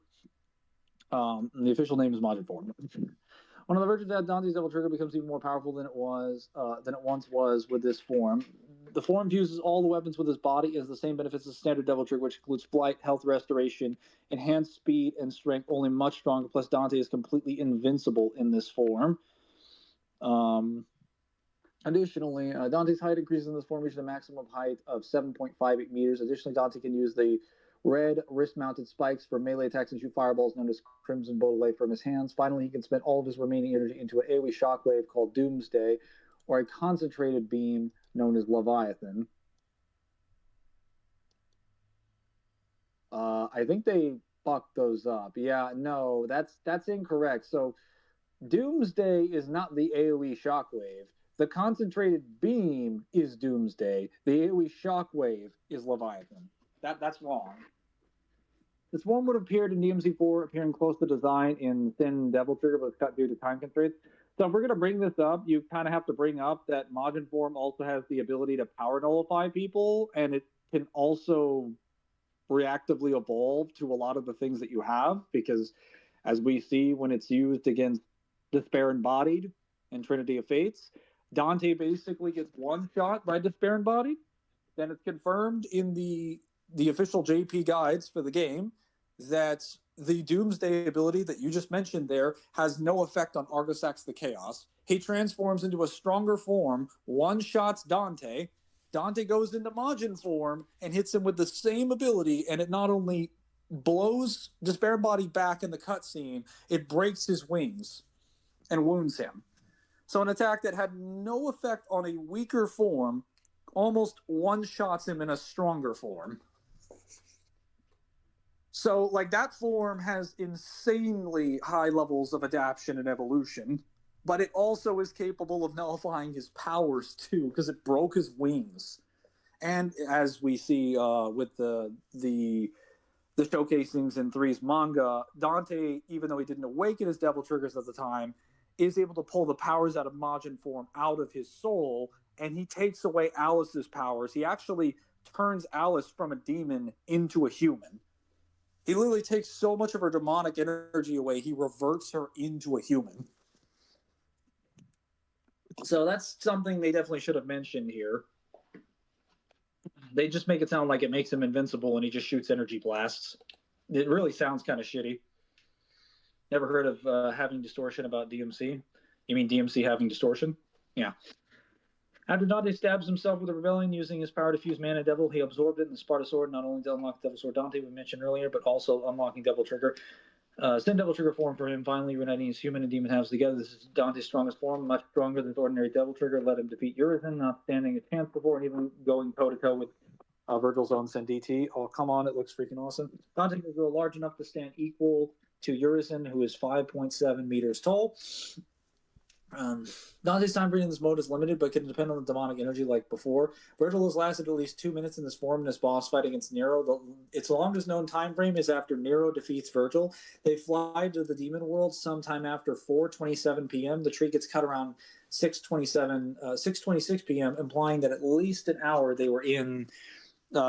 The official name is Majin Form. One of the versions that Dante's Devil Trigger becomes even more powerful than it once was with this form. The form fuses all the weapons with his body, has the same benefits as standard Devil Trigger, which includes flight, health restoration, enhanced speed, and strength, only much stronger. Plus, Dante is completely invincible in this form. Additionally, Dante's height increases in this form, reaching a maximum height of 7.58 meters. Additionally, Dante can use the red wrist-mounted spikes for melee attacks and shoot fireballs known as Crimson Bolt away from his hands. Finally, he can spend all of his remaining energy into an AoE shockwave called Doomsday, or a concentrated beam known as Leviathan. I think they fucked those up. Yeah, no, that's incorrect. So Doomsday is not the AoE shockwave. The concentrated beam is Doomsday. The AoE shockwave is Leviathan. That's wrong. This one would have appeared in DMC4, appearing close to design in Thin Devil Trigger, but it's cut due to time constraints. So if we're going to bring this up, you kind of have to bring up that Majin Form also has the ability to power nullify people, and it can also reactively evolve to a lot of the things that you have, because as we see when it's used against Despair Embodied and Trinity of Fates, Dante basically gets one shot by Despair Embodied. Then it's confirmed in the official JP guides for the game that the Doomsday ability that you just mentioned there has no effect on Argosax the Chaos. He transforms into a stronger form, one-shots Dante. Dante goes into Majin form and hits him with the same ability, and it not only blows Despair Body back in the cutscene, it breaks his wings and wounds him. So an attack that had no effect on a weaker form almost one-shots him in a stronger form. So, like, that form has insanely high levels of adaptation and evolution, but it also is capable of nullifying his powers, too, because it broke his wings. And as we see with the showcasings in 3's manga, Dante, even though he didn't awaken his Devil Triggers at the time, is able to pull the powers out of Majin form out of his soul, and he takes away Alice's powers. He actually turns Alice from a demon into a human. He literally takes so much of her demonic energy away, he reverts her into a human. So that's something they definitely should have mentioned here. They just make it sound like it makes him invincible and he just shoots energy blasts. It really sounds kind of shitty. Never heard of having distortion about DMC? You mean DMC having distortion? Yeah. After Dante stabs himself with the Rebellion using his power to fuse Mana Devil, he absorbed it in the Sparta Sword, not only to unlock Devil Sword Dante, we mentioned earlier, but also unlocking Devil Trigger. Send Devil Trigger form for him, finally uniting his human and demon halves together. This is Dante's strongest form, much stronger than ordinary Devil Trigger. Let him defeat Urizen, not standing a chance before, and even going toe-to-toe with Virgil's own Senditi. Oh, come on, it looks freaking awesome. Dante can grow large enough to stand equal to Urizen, who is 5.7 meters tall. Dante's time breathing in this mode is limited, but can depend on the demonic energy like before. Virgil has lasted at least 2 minutes in this form in his boss fight against Nero. Its longest known time frame is after Nero defeats Virgil. They fly to the demon world sometime after 4:27 p.m. The tree gets cut around 6:26 p.m., implying that at least an hour they were in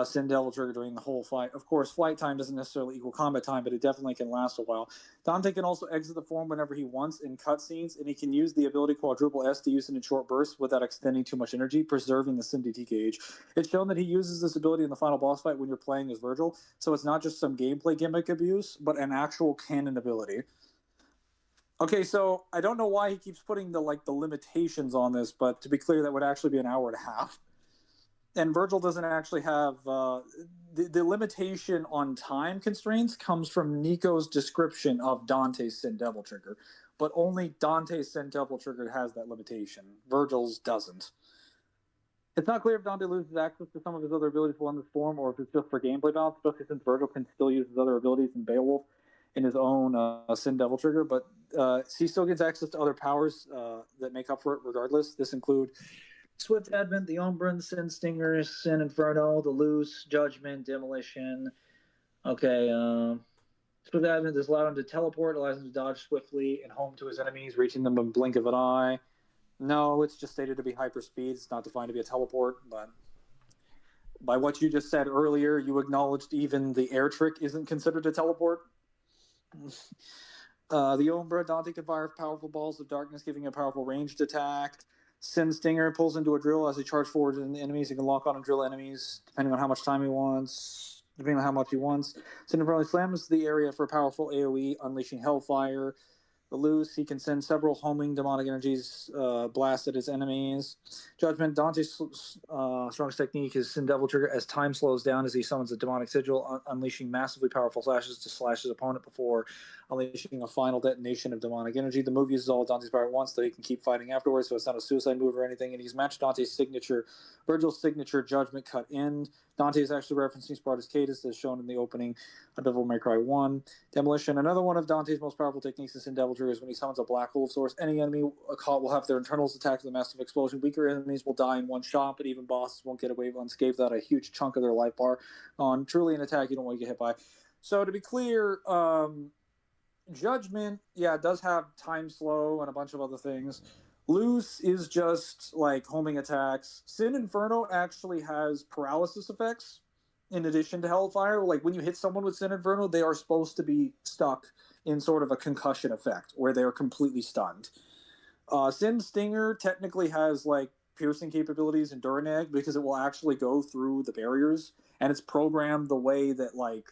Sin Devil Trigger during the whole fight. Of course, flight time doesn't necessarily equal combat time, but it definitely can last a while. Dante can also exit the form whenever he wants in cutscenes, and he can use the ability Quadruple S to use it in short bursts without extending too much energy, preserving the Sin DT gauge. It's shown that he uses this ability in the final boss fight when you're playing as Virgil, so it's not just some gameplay gimmick abuse, but an actual canon ability. Okay, so I don't know why he keeps putting the limitations on this, but to be clear, that would actually be an hour and a half. And Virgil doesn't actually have the limitation on time constraints comes from Nico's description of Dante's Sin Devil Trigger, but only Dante's Sin Devil Trigger has that limitation. Virgil's doesn't. It's not clear if Dante loses access to some of his other abilities while in this form, or if it's just for gameplay balance, especially since Virgil can still use his other abilities in Beowulf in his own Sin Devil Trigger, but he still gets access to other powers that make up for it regardless. This include Swift Advent, the Umbran, Sin Stingers, Sin Inferno, the Loose, Judgment, Demolition. Okay, Swift Advent is allowed him to teleport, allows him to dodge swiftly and home to his enemies, reaching them in a blink of an eye. No, it's just stated to be hyperspeed. It's not defined to be a teleport, but by what you just said earlier, you acknowledged even the air trick isn't considered a teleport. The Umbra, Dante can fire powerful balls of darkness, giving a powerful ranged attack. Sin Stinger pulls into a drill as he charges forward in the enemies. He can lock on and drill enemies depending on how much time he wants, depending on how much he wants. Sin Inferno slams the area for a powerful AoE, unleashing Hellfire. The loose, he can send several homing demonic energies blast at his enemies. Judgment, Dante's strongest technique is Sin Devil Trigger as time slows down as he summons a demonic sigil, unleashing massively powerful slashes to slash his opponent before unleashing a final detonation of demonic energy. The move uses all Dante's power at once, though he can keep fighting afterwards, so it's not a suicide move or anything. And he's matched Dante's signature, Virgil's signature Judgment Cut End. Dante is actually referencing Sparta's Cadus as shown in the opening of Devil May Cry 1. Demolition, another one of Dante's most powerful techniques is in Devil Trigger is when he summons a black hole of source. Any enemy caught will have their internals attacked with a massive explosion. Weaker enemies will die in one shot, but even bosses won't get away unscathed without a huge chunk of their life bar on truly an attack you don't want to get hit by. So to be clear, Judgment, yeah, it does have time slow and a bunch of other things. Loose is just like homing attacks. Sin Inferno actually has paralysis effects in addition to Hellfire. Like when you hit someone with Sin Inferno, they are supposed to be stuck in sort of a concussion effect where they are completely stunned. Sin Stinger technically has like piercing capabilities in Duranag because it will actually go through the barriers, and it's programmed the way that like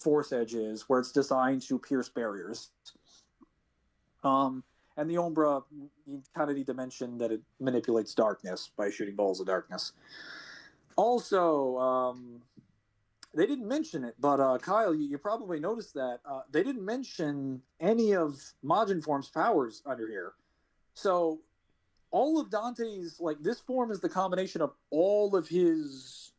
Force Edge is, where it's designed to pierce barriers. And the Umbra, you kind of need to mention that it manipulates darkness by shooting balls of darkness. Also, they didn't mention it, but Kyle, you probably noticed that they didn't mention any of Majin Form's powers under here. So all of Dante's, like, this form is the combination of all of his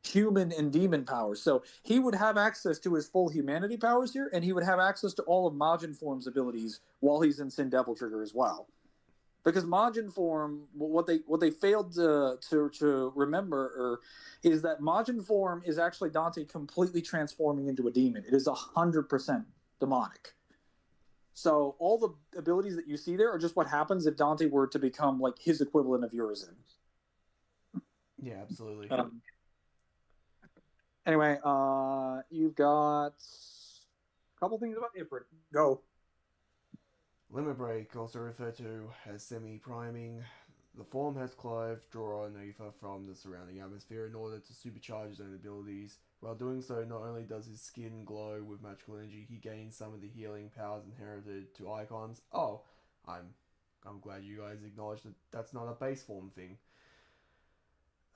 human and demon powers. So he would have access to his full humanity powers here, and he would have access to all of Majin Form's abilities while he's in Sin Devil Trigger as well. Because Majin Form, what they failed to remember is that Majin Form is actually Dante completely transforming into a demon. It is 100% demonic. So all the abilities that you see there are just what happens if Dante were to become like his equivalent of Urizen. Yeah, absolutely. Anyway, you've got a couple things about Ifrit. Go. Limit Break, also referred to as semi-priming. The form has Clive draw an ether from the surrounding atmosphere in order to supercharge his own abilities. While doing so, not only does his skin glow with magical energy, he gains some of the healing powers inherited to icons. Oh, I'm glad you guys acknowledged that that's not a base form thing.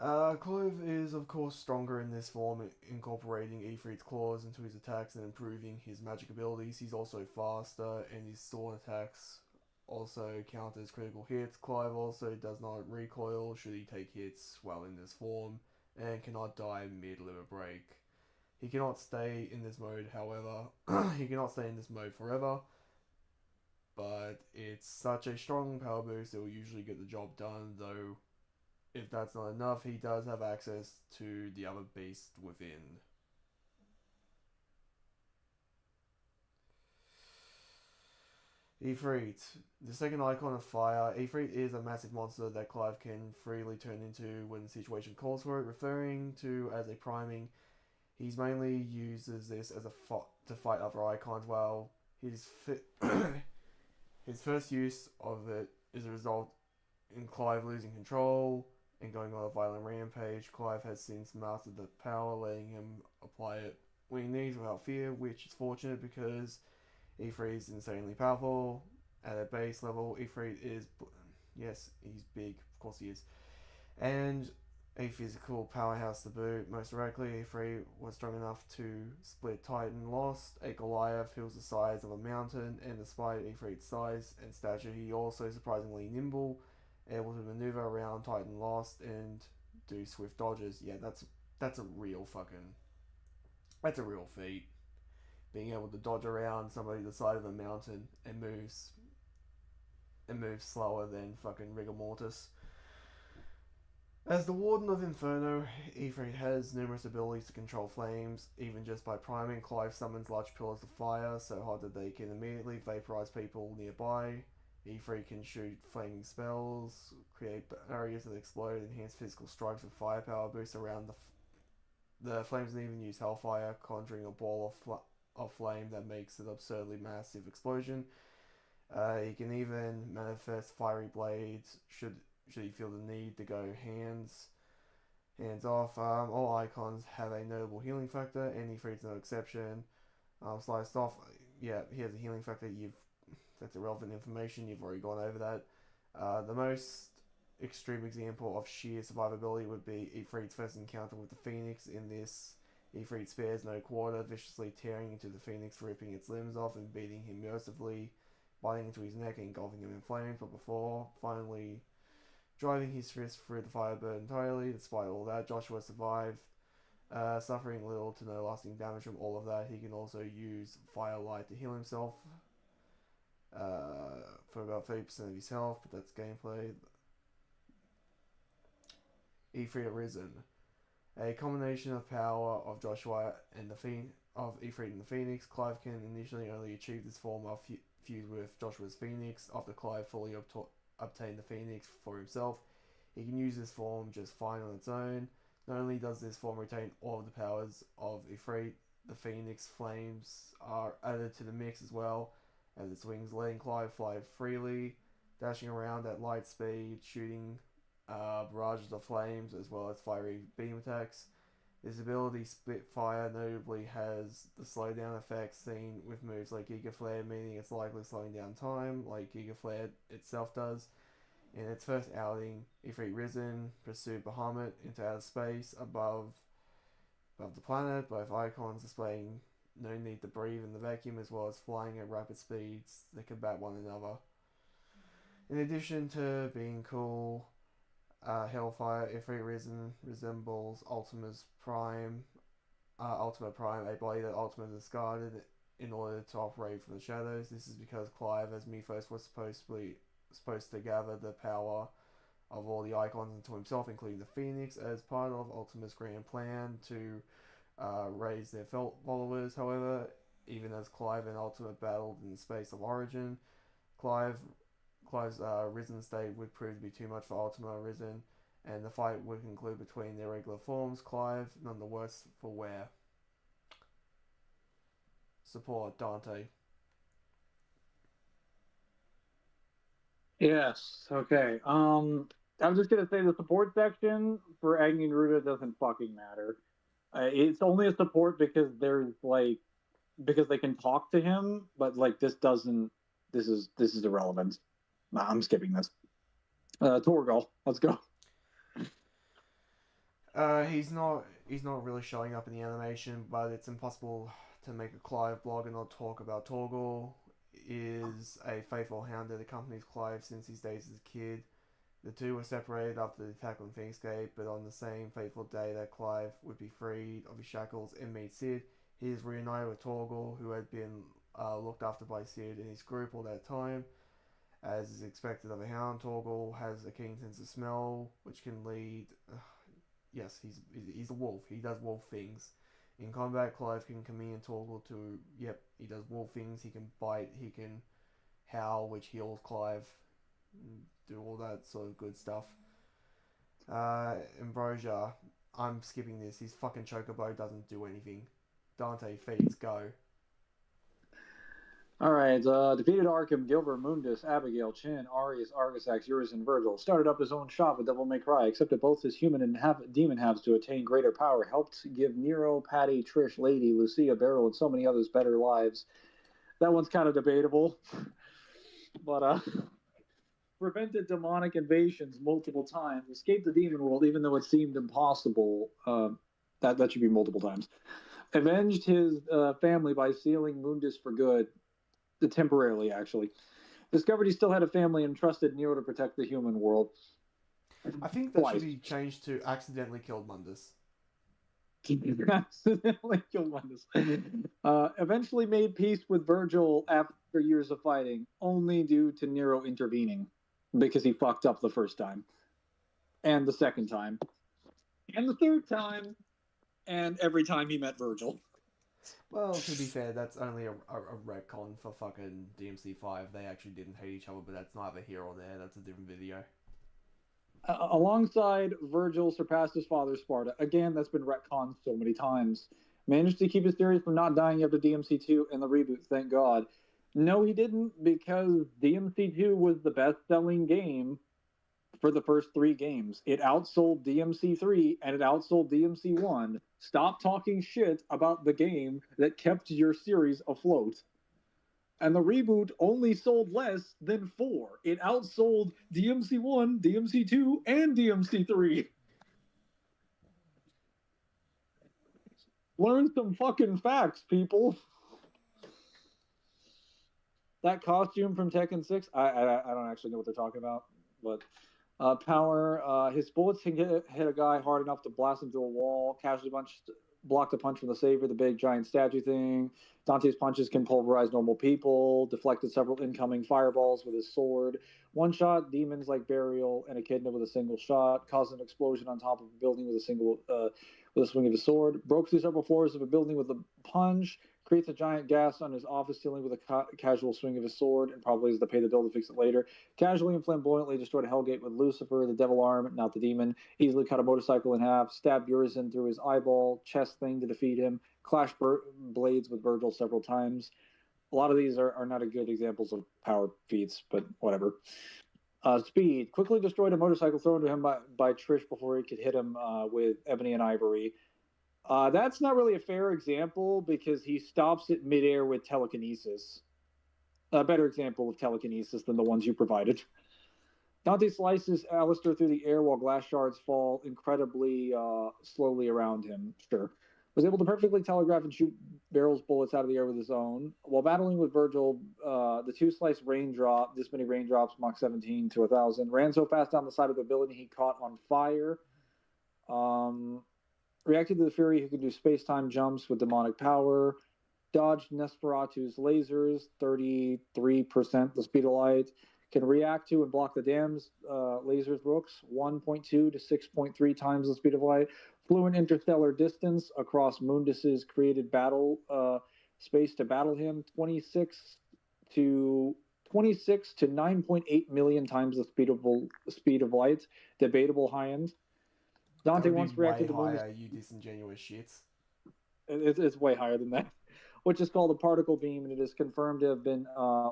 Clive is of course stronger in this form, incorporating Ifrit's claws into his attacks and improving his magic abilities. He's also faster, and his sword attacks also count as critical hits. Clive also does not recoil should he take hits while in this form, and cannot die mid-limit break. He cannot stay in this mode, however, he cannot stay in this mode forever, but it's such a strong power boost it will usually get the job done, though if that's not enough, he does have access to the other beast within. Ifrit. The second icon of fire. Ifrit is a massive monster that Clive can freely turn into when the situation calls for it, referring to as a priming. He mainly uses this as to fight other icons, while his first use of it is a result in Clive losing control and going on a violent rampage. Clive has since mastered the power, letting him apply it when he needs without fear, which is fortunate because Ifrit is insanely powerful. At a base level, Ifrit is, yes, he's big, of course he is, and a physical powerhouse to boot. Most directly, Ifrit was strong enough to split Titan Lost, a Goliath who was the size of a mountain, and despite Ifrit's size and stature, he also surprisingly nimble, able to maneuver around Titan Lost and do swift dodges. Yeah, that's a real feat. Being able to dodge around somebody the side of a mountain and moves slower than fucking rigor mortis. As the Warden of Inferno, Ifrit has numerous abilities to control flames. Even just by priming, Clive summons large pillars of fire so hot that they can immediately vaporize people nearby. Ifrit can shoot flaming spells, create barriers that explode, enhance physical strikes with firepower, boost around the flames, and even use Hellfire, conjuring a ball of flame that makes an absurdly massive explosion. He can even manifest fiery blades should he feel the need to go hands off. All icons have a notable healing factor, and Ifrit's no exception. Sliced off, yeah, he has a healing factor. That's irrelevant information. You've already gone over that. The most extreme example of sheer survivability would be Ifrit's first encounter with the Phoenix. In this, Ifrit spares no quarter, viciously tearing into the Phoenix, ripping its limbs off and beating him mercifully, biting into his neck and engulfing him in flames, but before finally driving his fist through the firebird entirely. Despite all that, Joshua survived, suffering little to no lasting damage from all of that. He can also use firelight to heal himself for about 30% of his health, but that's gameplay. Ifrit Arisen. A combination of power of Joshua and of Ifrit and the Phoenix. Clive can initially only achieve this form of fused with Joshua's Phoenix. After Clive fully obtained the Phoenix for himself, he can use this form just fine on its own. Not only does this form retain all of the powers of Ifrit, the Phoenix flames are added to the mix as well, as its wings letting Clive fly freely, dashing around at light speed, shooting barrages of flames as well as fiery beam attacks. This ability, Spitfire, notably has the slowdown effect seen with moves like Giga Flare, meaning it's likely slowing down time, like Giga Flare itself does. In its first outing, Ifrit Risen pursued Bahamut into outer space above the planet, both icons displaying no need to breathe in the vacuum as well as flying at rapid speeds that combat one another. In addition to being cool, Hellfire Ifrit Risen resembles Ultima Prime, a body that Ultima discarded in order to operate from the shadows. This is because Clive, as Mythos, was supposed to gather the power of all the icons into himself, including the Phoenix, as part of Ultima's grand plan to raise their followers. However, even as Clive and Ultima battled in the space of origin, Clive's Risen state would prove to be too much for Ultima Risen, and the fight would conclude between their regular forms. Clive, none the worse for wear. Support Dante. Yes. Okay. I'm just gonna say the support section for Agni and Ruta doesn't fucking matter. It's only a support because because they can talk to him, but like this doesn't. This is irrelevant. Nah, I'm skipping this. Torgal, let's go. He's not really showing up in the animation, but it's impossible to make a Clive blog and not talk about Torgal. Is a faithful hound that accompanies Clive since his days as a kid. The two were separated after the attack on Phoenixgate, but on the same fateful day that Clive would be freed of his shackles and meet Sid, he is reunited with Torgal, who had been looked after by Sid and his group all that time. As is expected of a hound, Torgal has a keen sense of smell, which can lead. Yes, he's a wolf. He does wolf things. In combat, Clive can command Torgal to. Yep, he does wolf things. He can bite. He can howl, which heals Clive. Do all that sort of good stuff. Ambrosia. I'm skipping this. His fucking chocobo doesn't do anything. Dante feeds. Go. All right. Defeated Arkham, Gilbert, Mundus, Abigail, Chin, Arius, Argisax, Eurus, and Virgil. Started up his own shop with Devil May Cry, accepted both his human and demon halves to attain greater power. Helped give Nero, Patty, Trish, Lady, Lucia, Beryl, and so many others better lives. That one's kind of debatable. But prevented demonic invasions multiple times. Escaped the demon world even though it seemed impossible. That should be multiple times. Avenged his family by sealing Mundus for good. Temporarily, actually. Discovered he still had a family and trusted Nero to protect the human world. I think that should be changed to accidentally killed Mundus. Accidentally killed Mundus. Eventually made peace with Virgil after years of fighting, only due to Nero intervening because he fucked up the first time, and the second time, and the third time, and every time he met Virgil. Well, to be fair, that's only a retcon for fucking DMC5. They actually didn't hate each other, but that's neither here or there. That's a different video. Alongside Virgil, surpassed his father, Sparta. Again, that's been retconned so many times. Managed to keep his theories from not dying after DMC2 and the reboot, thank God. No, he didn't, because DMC2 was the best-selling game for the first 3 games. It outsold DMC3 and it outsold DMC1. Stop talking shit about the game that kept your series afloat. And the reboot only sold less than 4. It outsold DMC1, DMC2, and DMC3. Learn some fucking facts, people. That costume from Tekken 6, I don't actually know what they're talking about, but power, his bullets can hit a guy hard enough to blast him through a wall. Casually blocked a punch from the Savior, the big giant statue thing. Dante's punches can pulverize normal people. Deflected several incoming fireballs with his sword. One shot demons like Burial and Echidna with a single shot. Caused an explosion on top of a building with a swing of his sword. Broke through several floors of a building with a punch. Creates a giant gas on his office ceiling with a casual swing of his sword, and probably has to pay the bill to fix it later. Casually and flamboyantly destroyed a Hellgate with Lucifer, the devil arm, not the demon. Easily cut a motorcycle in half. Stabbed Urizen through his eyeball, chest thing to defeat him. Clashed blades with Virgil several times. A lot of these are not good examples of power feats, but whatever. Speed. Quickly destroyed a motorcycle thrown to him by Trish before he could hit him with Ebony and Ivory. That's not really a fair example because he stops it midair with telekinesis. A better example of telekinesis than the ones you provided. Dante slices Alistair through the air while glass shards fall incredibly slowly around him. Sure. Was able to perfectly telegraph and shoot Barrel's bullets out of the air with his own. While battling with Virgil, the two-slice raindrop, this many raindrops, Mach 17 to 1,000, ran so fast down the side of the building he caught on fire. Reacted to the Fury, who can do space-time jumps with demonic power. Dodged Nosferatu's lasers, 33% the speed of light. Can react to and block the dam's lasers books, 1.2 to 6.3 times the speed of light. Flew an interstellar distance across Mundus's created battle space to battle him, 26 to 9.8 million times the speed of light. Debatable high end. Dante once reacted to Mundus. You disingenuous shits. It's way higher than that. Which is called a particle beam, and it is confirmed to have been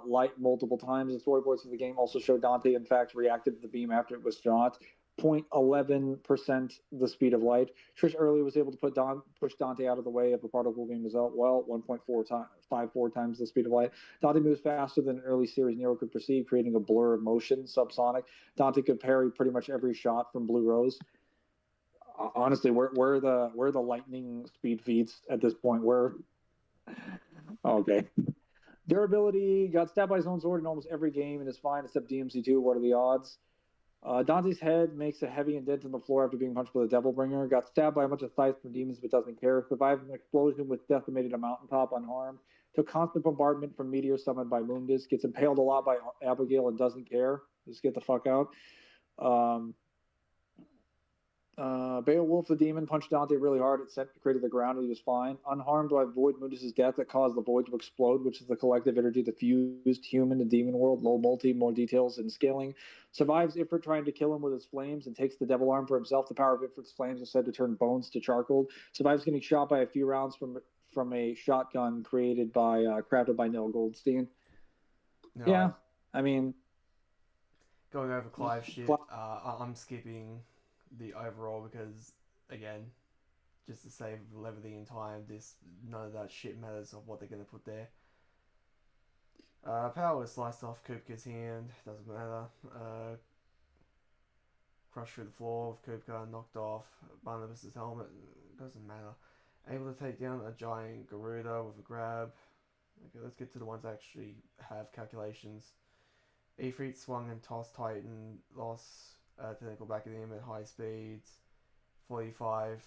light multiple times. The storyboards of the game also show Dante, in fact, reacted to the beam after it was shot. 0.11% the speed of light. Trish earlier was able to push Dante out of the way of a particle beam as well. 1.54 times the speed of light. Dante moves faster than an early series Nero could perceive, creating a blur of motion, subsonic. Dante could parry pretty much every shot from Blue Rose. Honestly, where the lightning speed feats at this point? Okay. Durability, got stabbed by his own sword in almost every game and is fine except DMC2. What are the odds? Dante's head makes a heavy indent in the floor after being punched with a devil bringer. Got stabbed by a bunch of scythes from demons but doesn't care. Survived an explosion with decimated a mountaintop unharmed. Took constant bombardment from meteors summoned by Mundus. Gets impaled a lot by Abigail and doesn't care. Just get the fuck out. Beowulf the demon punched Dante really hard. It created the ground and he was fine. Unharmed by Void Mundus' death that caused the Void to explode, which is the collective energy that fused human and demon world. Low multi, more details and scaling. Survives Ifrit trying to kill him with his flames and takes the devil arm for himself. The power of Ifrit's flames is said to turn bones to charcoal. Survives getting shot by a few rounds from a shotgun crafted by Neil Goldstein. No, yeah, I mean, going over Clive shit. I'm skipping the overall because, again, just to save levity and time, none of that shit matters of what they're going to put there. Power was sliced off Kupka's hand, doesn't matter. Crushed through the floor with Kupka, knocked off Barnabas' helmet, doesn't matter. Able to take down a giant Garuda with a grab. Okay, let's get to the ones that actually have calculations. Ifrit swung and tossed Titan, lost technical back of him at high speeds, 45.88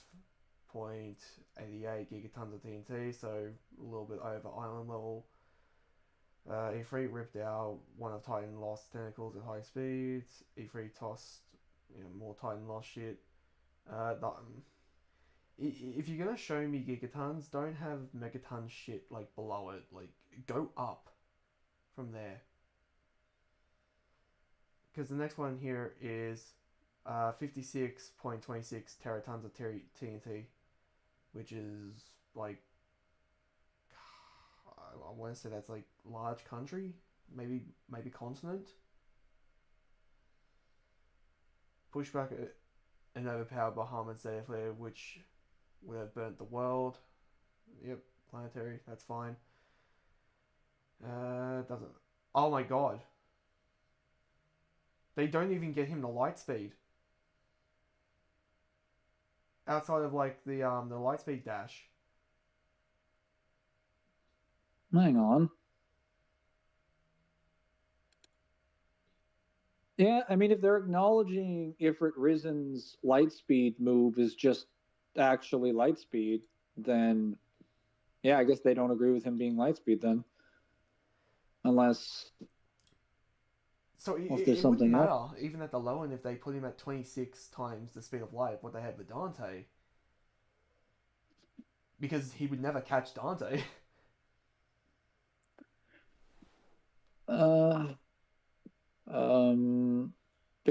gigatons of TNT, so a little bit over island level. Ifrit ripped out one of Titan lost tentacles at high speeds. Ifrit tossed more Titan lost shit. If you're gonna show me gigatons, don't have megaton shit like below it. Like, go up from there. Because the next one here is 56.26 teratons of TNT, which is like I want to say that's like large country, maybe continent. Push back an overpowered Bahamut Zeta flare, which would have burnt the world. Yep, planetary. That's fine. Doesn't. Oh my god. They don't even get him the light speed. Outside of like the light speed dash. Hang on. Yeah, I mean, if they're acknowledging Ifrit Risen's light speed move is just actually light speed, then yeah, I guess they don't agree with him being light speed then. Unless So there's it wouldn't something matter, else. even at the low end, if they put him at 26 times the speed of light, what they had with Dante. Because he would never catch Dante. Are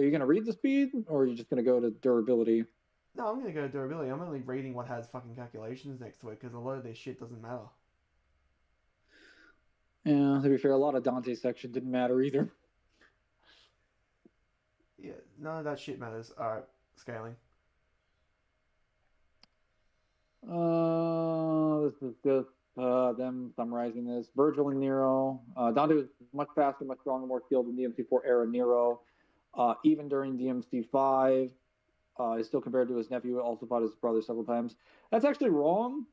you going to read the speed, or are you just going to go to durability? No, I'm going to go durability. I'm only reading what has fucking calculations next to it, because a lot of this shit doesn't matter. Yeah, to be fair, a lot of Dante's section didn't matter either. Yeah, none of that shit matters. Alright, scaling. This is just them summarizing this. Virgil and Nero. Dante was much faster, much stronger, more skilled than DMC4 era Nero. Even during DMC5, he's still compared to his nephew, also fought his brother several times. That's actually wrong.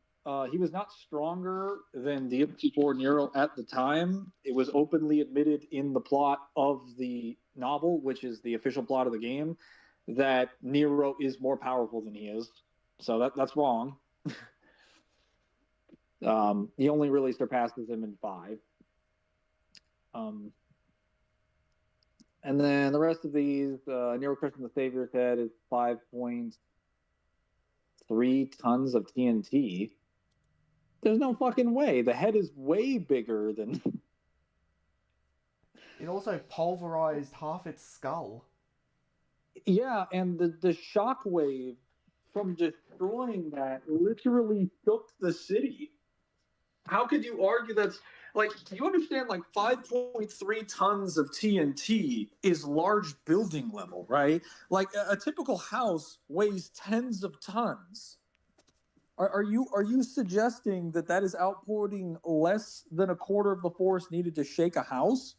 He was not stronger than DMC4 Nero at the time. It was openly admitted in the plot of the novel, which is the official plot of the game, that Nero is more powerful than he is. So that's wrong. He only really surpasses him in 5. And then the rest of these, Nero crushing the Savior's head is 5.3 tons of TNT. There's no fucking way. The head is way bigger than. It also pulverized half its skull. Yeah, and the shockwave from destroying that literally shook the city. How could you argue that's like, you understand, like 5.3 tons of TNT is large building level, right? Like a typical house weighs tens of tons. Are you suggesting that is outputting less than a quarter of the force needed to shake a house?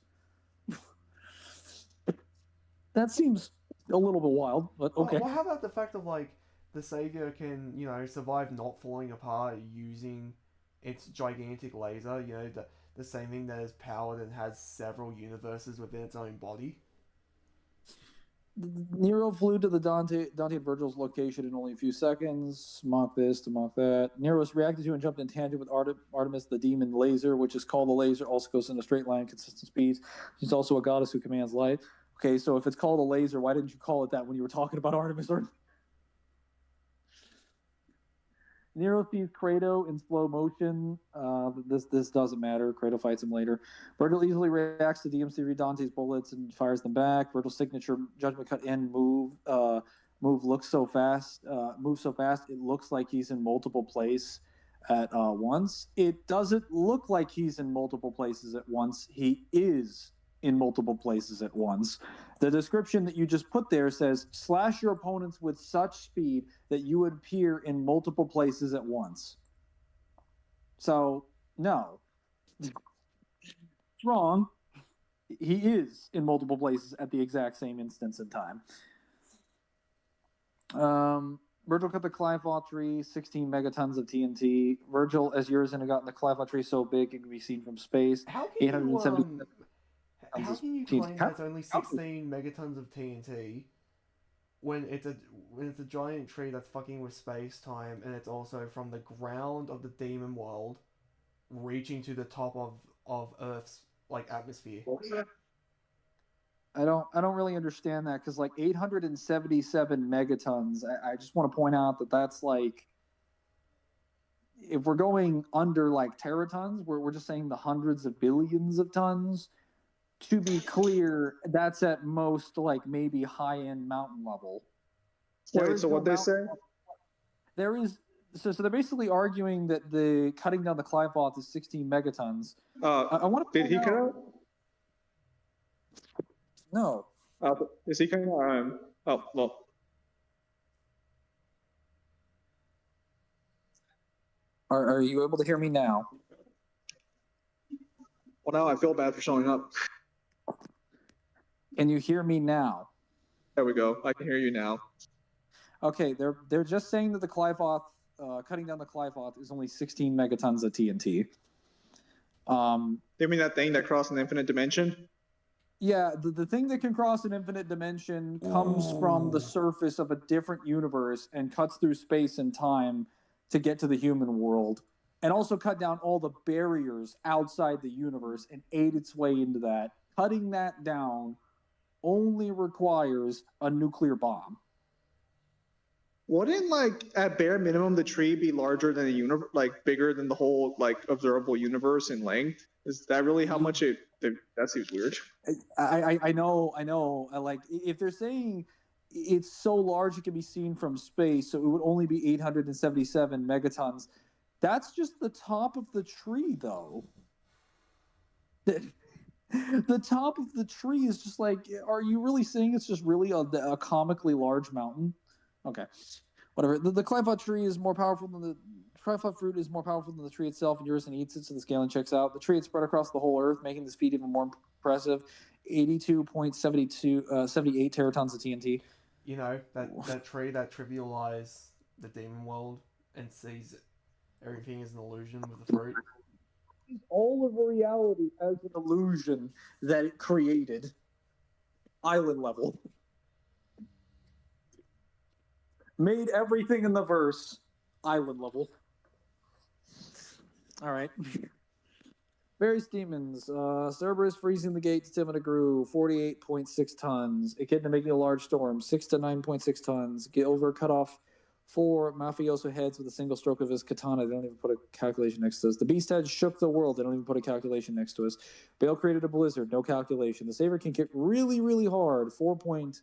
That seems a little bit wild, but okay. Well, how about the fact of like the Savior can, survive not falling apart using its gigantic laser, the same thing that is powered and has several universes within its own body. Nero flew to the Dante and Virgil's location in only a few seconds. Mock this to mock that. Nero's reacted to and jumped in tangent with Artemis, the demon laser, which is called the laser, also goes in a straight line, consistent speeds. She's also a goddess who commands light. Okay, so if it's called a laser, why didn't you call it that when you were talking about Artemis? Nero sees Kratos in slow motion. This doesn't matter. Kratos fights him later. Virgil easily reacts to DMC Dante's bullets and fires them back. Virgil's signature judgment cut in move moves so fast. It looks like he's in multiple places at once. It doesn't look like he's in multiple places at once. He is in multiple places at once. The description that you just put there says, slash your opponents with such speed that you would appear in multiple places at once. So, no. It's wrong. He is in multiple places at the exact same instance in time. Virgil cut the Clive tree, 16 megatons of TNT. Virgil, as Urizen had gotten the Clive tree so big it can be seen from space. How can 870. How can you claim that's only 16 megatons of TNT when it's a giant tree that's fucking with space time, and it's also from the ground of the demon world reaching to the top of Earth's like atmosphere? I don't really understand that, because like 877 megatons. I just want to point out that's like, if we're going under like teratons, we're just saying the hundreds of billions of tons. To be clear, that's at most like maybe high-end mountain level. Wait, so what they say? There is So they're basically arguing that the cutting down the Clive Off is 16 megatons. I want to. Did he cut out? No. Is he cutting out? Oh well. Are you able to hear me now? Well, now I feel bad for showing up. Can you hear me now? There we go. I can hear you now. Okay, they're just saying that the Clive Off, cutting down the Clive Off is only 16 megatons of TNT. You mean that thing that crossed an infinite dimension? Yeah, the thing that can cross an infinite dimension comes from the surface of a different universe and cuts through space and time to get to the human world, and also cut down all the barriers outside the universe and aid its way into that. Cutting that down only requires a nuclear bomb. Wouldn't, like, at bare minimum the tree be larger than the universe, like bigger than the whole like observable universe in length? Is that really how much it? That seems weird. I know. Like, if they're saying it's so large it can be seen from space, so it would only be 877 megatons. That's just the top of the tree, though. The top of the tree is just like, are you really saying it's just really a comically large mountain? Okay, whatever. The Clive tree is more powerful than the Clive fruit is more powerful than the tree itself, and yours and eats it, so the scaling checks out. The tree had spread across the whole Earth, making this feat even more impressive. 82.78 teratons of TNT. You know, that tree that trivialized the demon world and sees everything as an illusion with the fruit. All of reality as an illusion that it created. Island level. Made everything in the verse island level. All right. Various demons. Cerberus freezing the gate to Timina grew 48.6 tons. Echidna making a large storm 6 to 9.6 tons. Gilver cut off 4 mafioso heads with a single stroke of his katana. They don't even put a calculation next to us. The beast head shook the world. They don't even put a calculation next to us. Bale created a blizzard. No calculation. The saber can kick really, really hard. 4.24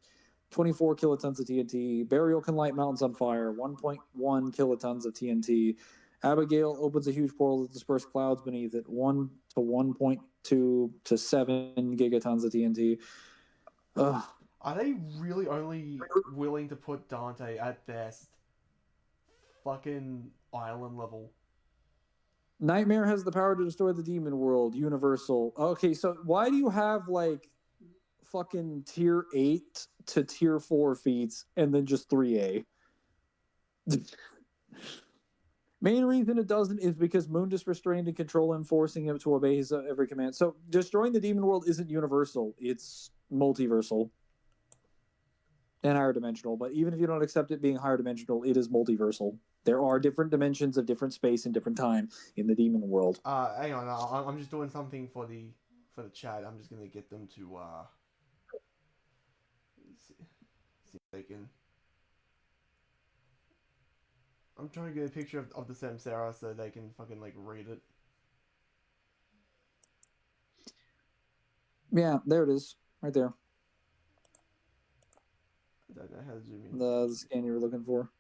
kilotons of TNT. Burial can light mountains on fire. 1.1 kilotons of TNT. Abigail opens a huge portal to disperse clouds beneath it. 1 to 1.2 to 7 gigatons of TNT. Ugh. Are they really only willing to put Dante at best fucking island level? Nightmare has the power to destroy the demon world. Universal. Okay, so why do you have like fucking tier 8 to tier 4 feats and then just 3A? Main reason it doesn't is because Mundus restrained and control him, forcing him to obey his every command. So destroying the demon world isn't universal; it's multiversal and higher dimensional. But even if you don't accept it being higher dimensional, it is multiversal. There are different dimensions of different space and different time in the demon world. Hang on, I'm just doing something for the chat. I'm just gonna get them to see if they can. I'm trying to get a picture of the Samsara so they can fucking like read it. Yeah, there it is, right there. I don't know how to zoom in. The scan you were looking for.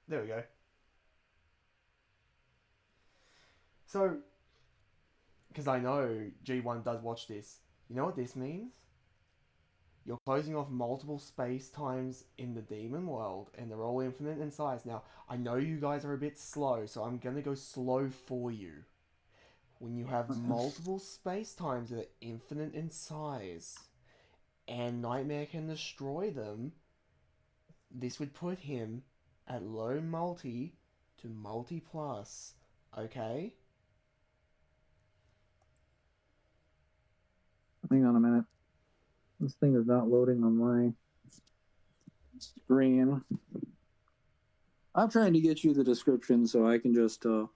There we go. So, because I know G1 does watch this, you know what this means? You're closing off multiple space times in the demon world, and they're all infinite in size. Now, I know you guys are a bit slow, so I'm gonna go slow for you. When you have multiple space times that are infinite in size, and Nightmare can destroy them, this would put him at low multi to multi plus, okay? Hang on a minute. This thing is not loading on my screen. I'm trying to get you the description so I can just open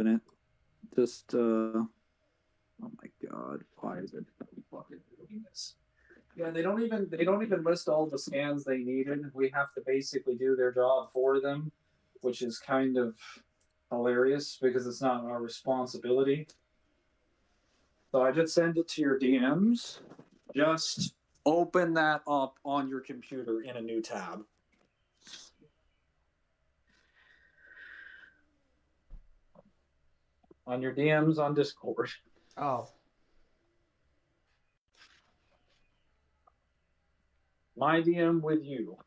it. Just oh my god, why is it fucking doing this? Yeah, they don't even list all the scans they needed. We have to basically do their job for them, which is kind of hilarious because it's not our responsibility. So I just send it to your DMs. Just open that up on your computer in a new tab. On your DMs on Discord. Oh, My DM with you.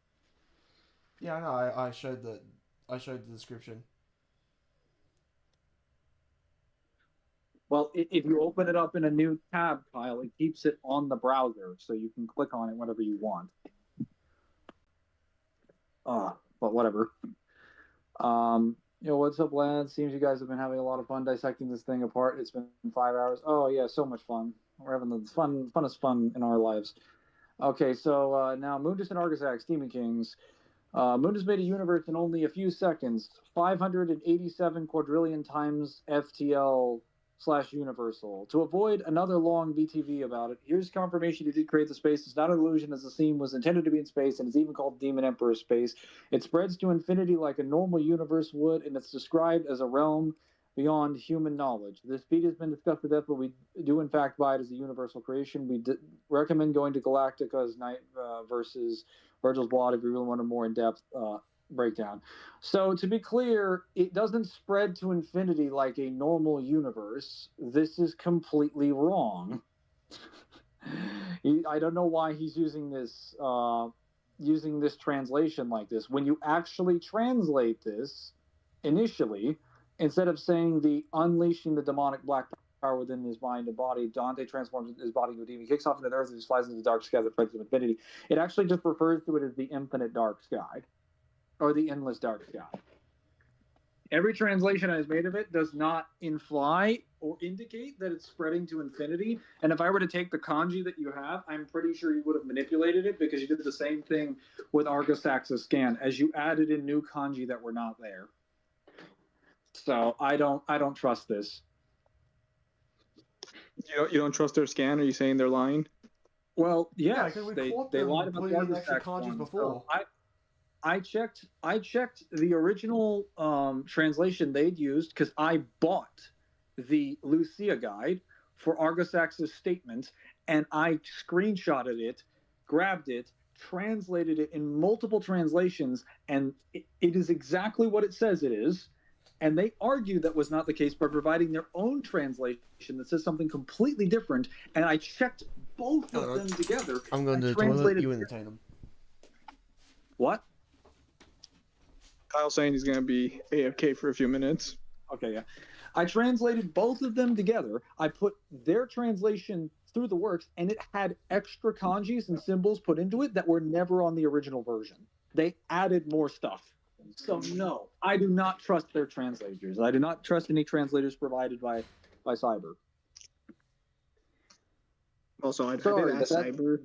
yeah, I know. I showed the description. Well, if you open it up in a new tab, Kyle, it keeps it on the browser, so you can click on it whenever you want. But whatever. What's up, lads? Seems you guys have been having a lot of fun dissecting this thing apart. It's been 5 hours. Oh yeah, so much fun. We're having the funnest fun in our lives. Okay, so now Mundus and Argosax, Demon Kings. Mundus made a universe in only a few seconds. 587 quadrillion times FTL/Universal. To avoid another long BTV about it, here's confirmation he did create the space. It's not an illusion, as the scene was intended to be in space, and it's even called Demon Emperor space. It spreads to infinity like a normal universe would, and it's described as a realm beyond human knowledge. This feat has been discussed to death, but we do in fact buy it as a universal creation. We recommend going to Galactica's Night versus Virgil's Blot if you really want a more in-depth breakdown. So to be clear, it doesn't spread to infinity like a normal universe. This is completely wrong. I don't know why he's using this translation like this. When you actually translate this initially, instead of saying the unleashing the demonic black power within his mind and body, Dante transforms his body into a demon, kicks off into the earth, and just flies into the dark sky that spreads to infinity. It actually just refers to it as the infinite dark sky, or the endless dark sky. Every translation I've made of it does not imply or indicate that it's spreading to infinity. And if I were to take the kanji that you have, I'm pretty sure you would have manipulated it, because you did the same thing with Argosax's scan, as you added in new kanji that were not there. So I don't trust this. You don't trust their scan? Are you saying they're lying? Well, Yeah, yes, because we they caught lied them about the putting in extra Argosax kanjis one. before. So I checked the original translation they'd used, because I bought the Lucia guide for Argosax's statement, and I screenshotted it, grabbed it, translated it in multiple translations, and it is exactly what it says it is. And they argued that was not the case by providing their own translation that says something completely different. And I checked both of them together. I'm going to the toilet. You entertain them. What? Kyle's saying he's going to be AFK for a few minutes. Okay, yeah. I translated both of them together. I put their translation through the works, and it had extra kanjis and symbols put into it that were never on the original version. They added more stuff. So no, I do not trust their translators. I do not trust any translators provided by Cyber. Also, I did Sorry, ask but Cyber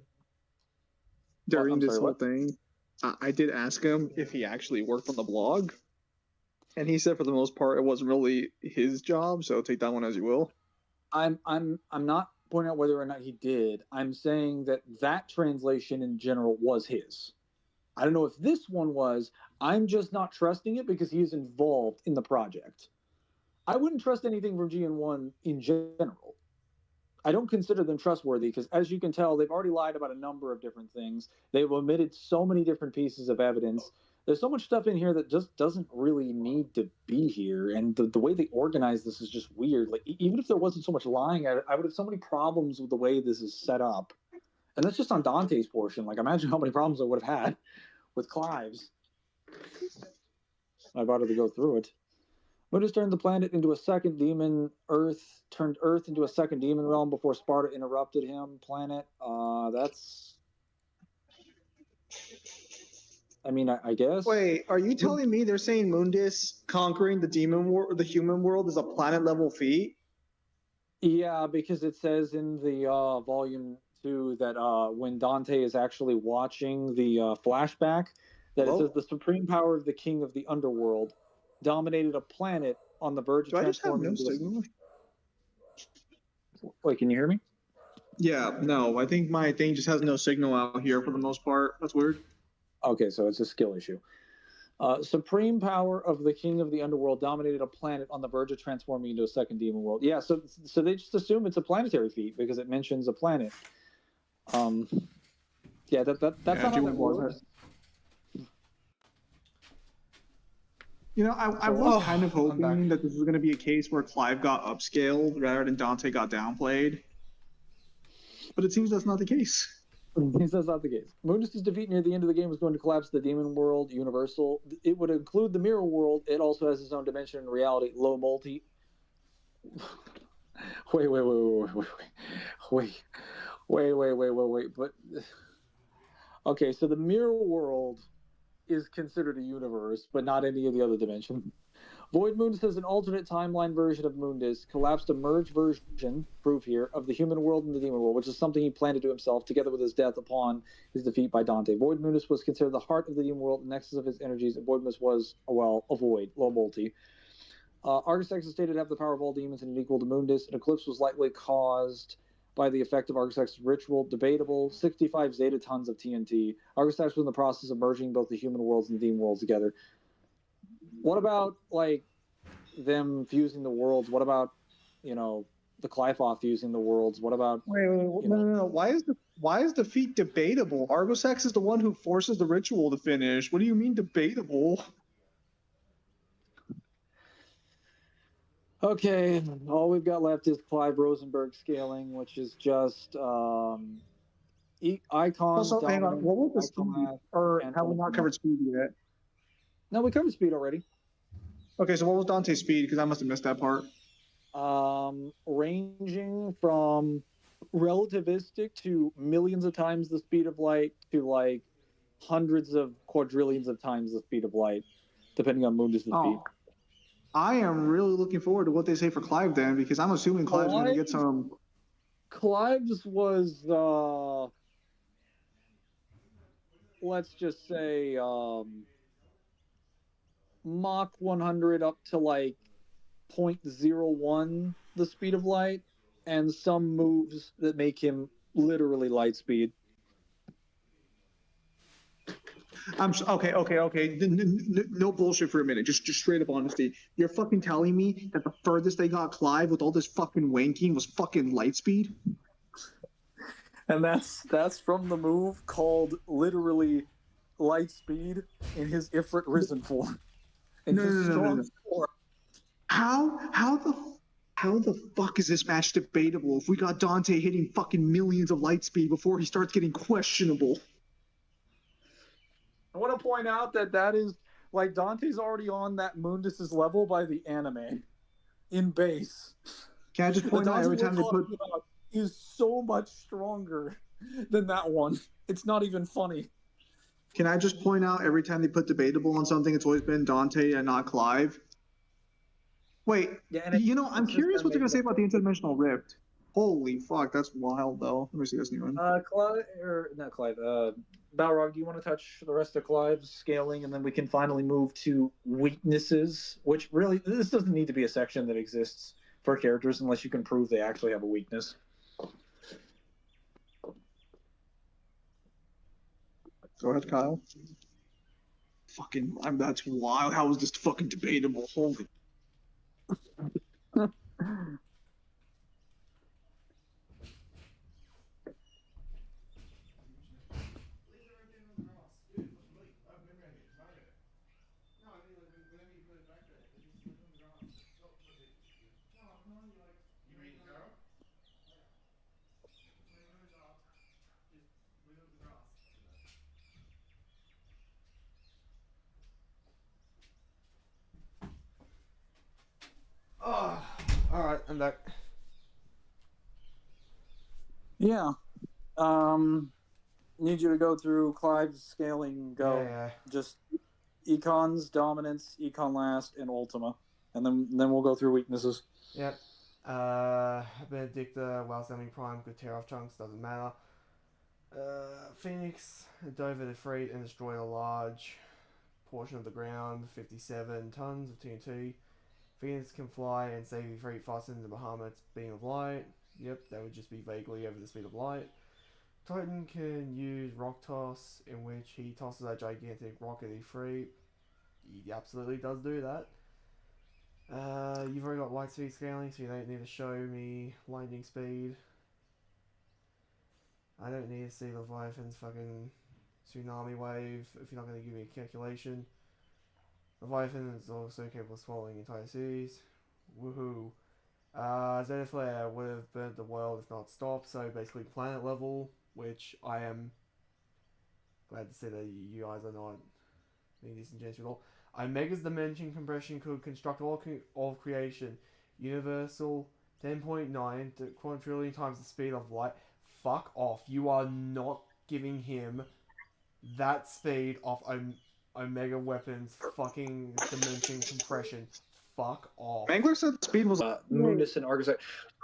during I'm this sorry, whole what? thing. I did ask him if he actually worked on the blog, and he said for the most part it wasn't really his job. So take that one as you will. I'm not pointing out whether or not he did. I'm saying that translation in general was his. I don't know if this one was. I'm just not trusting it because he is involved in the project. I wouldn't trust anything from GN1 in general. I don't consider them trustworthy because, as you can tell, they've already lied about a number of different things. They've omitted so many different pieces of evidence. There's so much stuff in here that just doesn't really need to be here. And the way they organize this is just weird. Like, even if there wasn't so much lying, I would have so many problems with the way this is set up. And that's just on Dante's portion. Like, imagine how many problems I would have had with Clive's. I bothered to go through it. Mundus turned the planet into a second demon. Turned Earth into a second demon realm before Sparta interrupted him. Planet. That's. I mean, I guess. Wait, are you telling me they're saying Mundus conquering the the human world is a planet level feat? Yeah, because it says in the volume 2 that when Dante is actually watching the flashback, that it says the supreme power of the king of the underworld dominated a planet on the verge of transforming into signal? Wait, can you hear me? Yeah, no, I think my thing just has no signal out here for the most part. That's weird. Okay, so it's a skill issue. Supreme power of the king of the underworld dominated a planet on the verge of transforming into a second demon world. Yeah, so they just assume it's a planetary feat because it mentions a planet. Yeah, that's not how that works. I was Oh, kind of I'm back. hoping that this was going to be a case where Clive got upscaled rather than Dante got downplayed, but it seems that's not the case. That's not the case. Mundus' defeat near the end of the game was going to collapse the Demon World Universal. It would include the Mirror World. It also has its own dimension and reality. Low multi. Wait. But okay, so the Mirror World is considered a universe, but not any of the other dimensions. Void Mundus is an alternate timeline version of Mundus, collapsed a merged version, proof here, of the human world and the demon world, which is something he planned to do himself, together with his death upon his defeat by Dante. Void Mundus was considered the heart of the demon world, the nexus of his energies, and Void Mundus was, well, a void, low multi. Argus X is stated to have the power of all demons and equal to Mundus. An eclipse was likely caused by the effect of Argus X's ritual. Debatable. 65 zetatons of TNT. Argus X was in the process of merging both the human worlds and the demon worlds together. What about, like, them fusing the worlds? What about, the Clive fusing the worlds? What about... Wait, no. Why is defeat debatable? Argosex is the one who forces the ritual to finish. What do you mean debatable? Okay, all we've got left is Clive Rosenberg scaling, which is just icons. Also, hang on. What was the speed? Or and have we not covered speed yet? No, we covered speed already. Okay, so what was Dante's speed? Because I must have missed that part. Ranging from relativistic to millions of times the speed of light to like hundreds of quadrillions of times the speed of light, depending on Mundus' speed. I am really looking forward to what they say for Clive then, because I'm assuming Clive's going to get some. Clive's was, let's just say, Mach 100 up to like 0.01 the speed of light, and some moves that make him literally light speed. Okay. No bullshit for a minute. Just straight up honesty. You're fucking telling me that the furthest they got Clive with all this fucking wanking was fucking light speed? And that's from the move called literally light speed in his Ifrit Risen form. No. How the fuck is this match debatable if we got Dante hitting fucking millions of light speed before he starts getting questionable? I want to point out that is, like, Dante's already on that Mundus' level by the anime in base. Can I just point out every time they put is so much stronger than that one. It's not even funny. Can I just point out every time they put debatable on something, it's always been Dante and not Clive? Wait, I'm curious what they're gonna say about the interdimensional rift. Holy fuck, that's wild though. Let me see this new one. Clive, or not Clive, Balrog, do you want to touch the rest of Clive's scaling, and then we can finally move to weaknesses, which really, this doesn't need to be a section that exists for characters unless you can prove they actually have a weakness. Go ahead, Kyle. That's wild. How is this fucking debatable? Holy. Oh, alright, I'm back. Yeah. Need you to go through Clive's scaling. Go. Yeah. Just econs, dominance, econ last, and Ultima, and then we'll go through weaknesses. Yep. Benedicta, while sending Prime, could tear off chunks, doesn't matter. Phoenix dove at a freight and destroyed a large portion of the ground, 57 tons of TNT. Phoenix can fly and save the freight faster than the Bahamut's beam of light. Yep, that would just be vaguely over the speed of light. Titan can use rock toss, in which he tosses a gigantic rock at a freight. He absolutely does do that. You've already got light speed scaling, so you don't need to show me lightning speed. I don't need to see Leviathan's fucking tsunami wave if you're not going to give me a calculation. Leviathan is also capable of swallowing entire seas. Woohoo. Zeta Flare would have burnt the world if not stopped, so basically planet level, which I am glad to see that you guys are not being disingenuous at all. Omega's dimension compression could construct all of creation. Universal 10.9 to quadrillion times the speed of light. Fuck off. You are not giving him that speed of Omega weapons fucking dimension compression. Fuck off. Mangler said the speed was Moonus and Argus.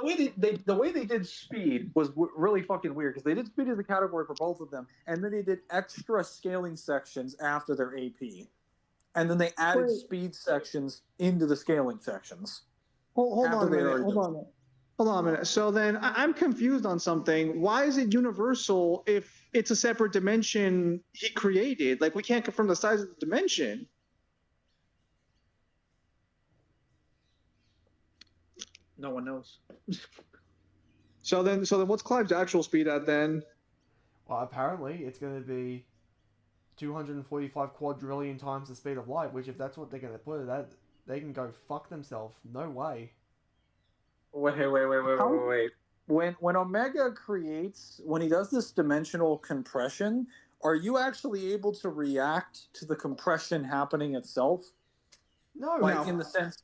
The way they did speed was really fucking weird because they did speed as a category for both of them, and then they did extra scaling sections after their AP, and then they added speed sections into the scaling sections. Hold after on a they minute. already Hold did. on. Hold on a minute. So then I'm confused on something. Why is it universal if it's a separate dimension he created? Like we can't confirm the size of the dimension. No one knows. So then what's Clive's actual speed at then? Well, apparently it's going to be 245 quadrillion times the speed of light, which if that's what they're going to put it at, they can go fuck themselves. No way. Wait. When Omega creates, when he does this dimensional compression, are you actually able to react to the compression happening itself? No. Like in the sense,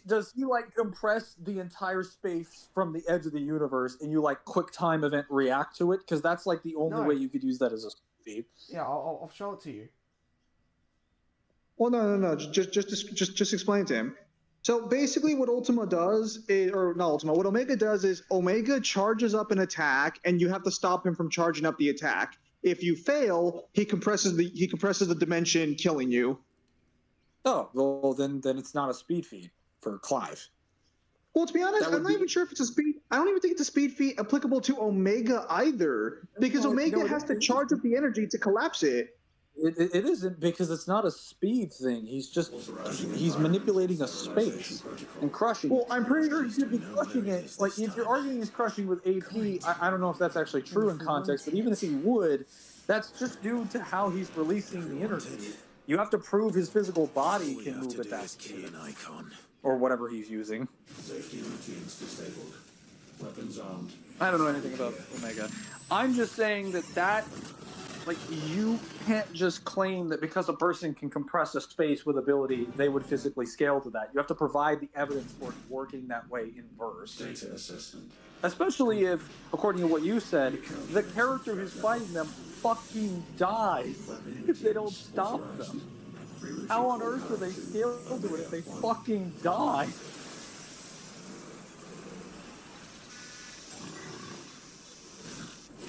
does he like compress the entire space from the edge of the universe and you like quick time event react to it? Because that's like the only way you could use that as a speed. Yeah, I'll show it to you. Well, no. Just explain to him. So basically, what Ultima does, what Omega does is Omega charges up an attack, and you have to stop him from charging up the attack. If you fail, he compresses the dimension, killing you. Oh, well, then it's not a speed feed for Clive. Well, to be honest, I'm not even sure if it's a speed. I don't even think it's a speed feed applicable to Omega either, because Omega has to charge up the energy to collapse it. It isn't, because it's not a speed thing. He's manipulating a space and crushing. Well, I'm pretty sure he should be crushing it. Like if you're arguing he's crushing with AP, I don't know if that's actually true in context, but even if he would, that's just due to how he's releasing the energy. You have to prove his physical body can move at that speed, or whatever he's using. Safety routines disabled. Weapons armed. I don't know anything about Omega. I'm just saying that like, you can't just claim that because a person can compress a space with ability, they would physically scale to that. You have to provide the evidence for it working that way in verse. Data assessment. Especially if, according to what you said, the character who's fighting them fucking dies if they don't stop them. How on earth do they scale to it if they fucking die?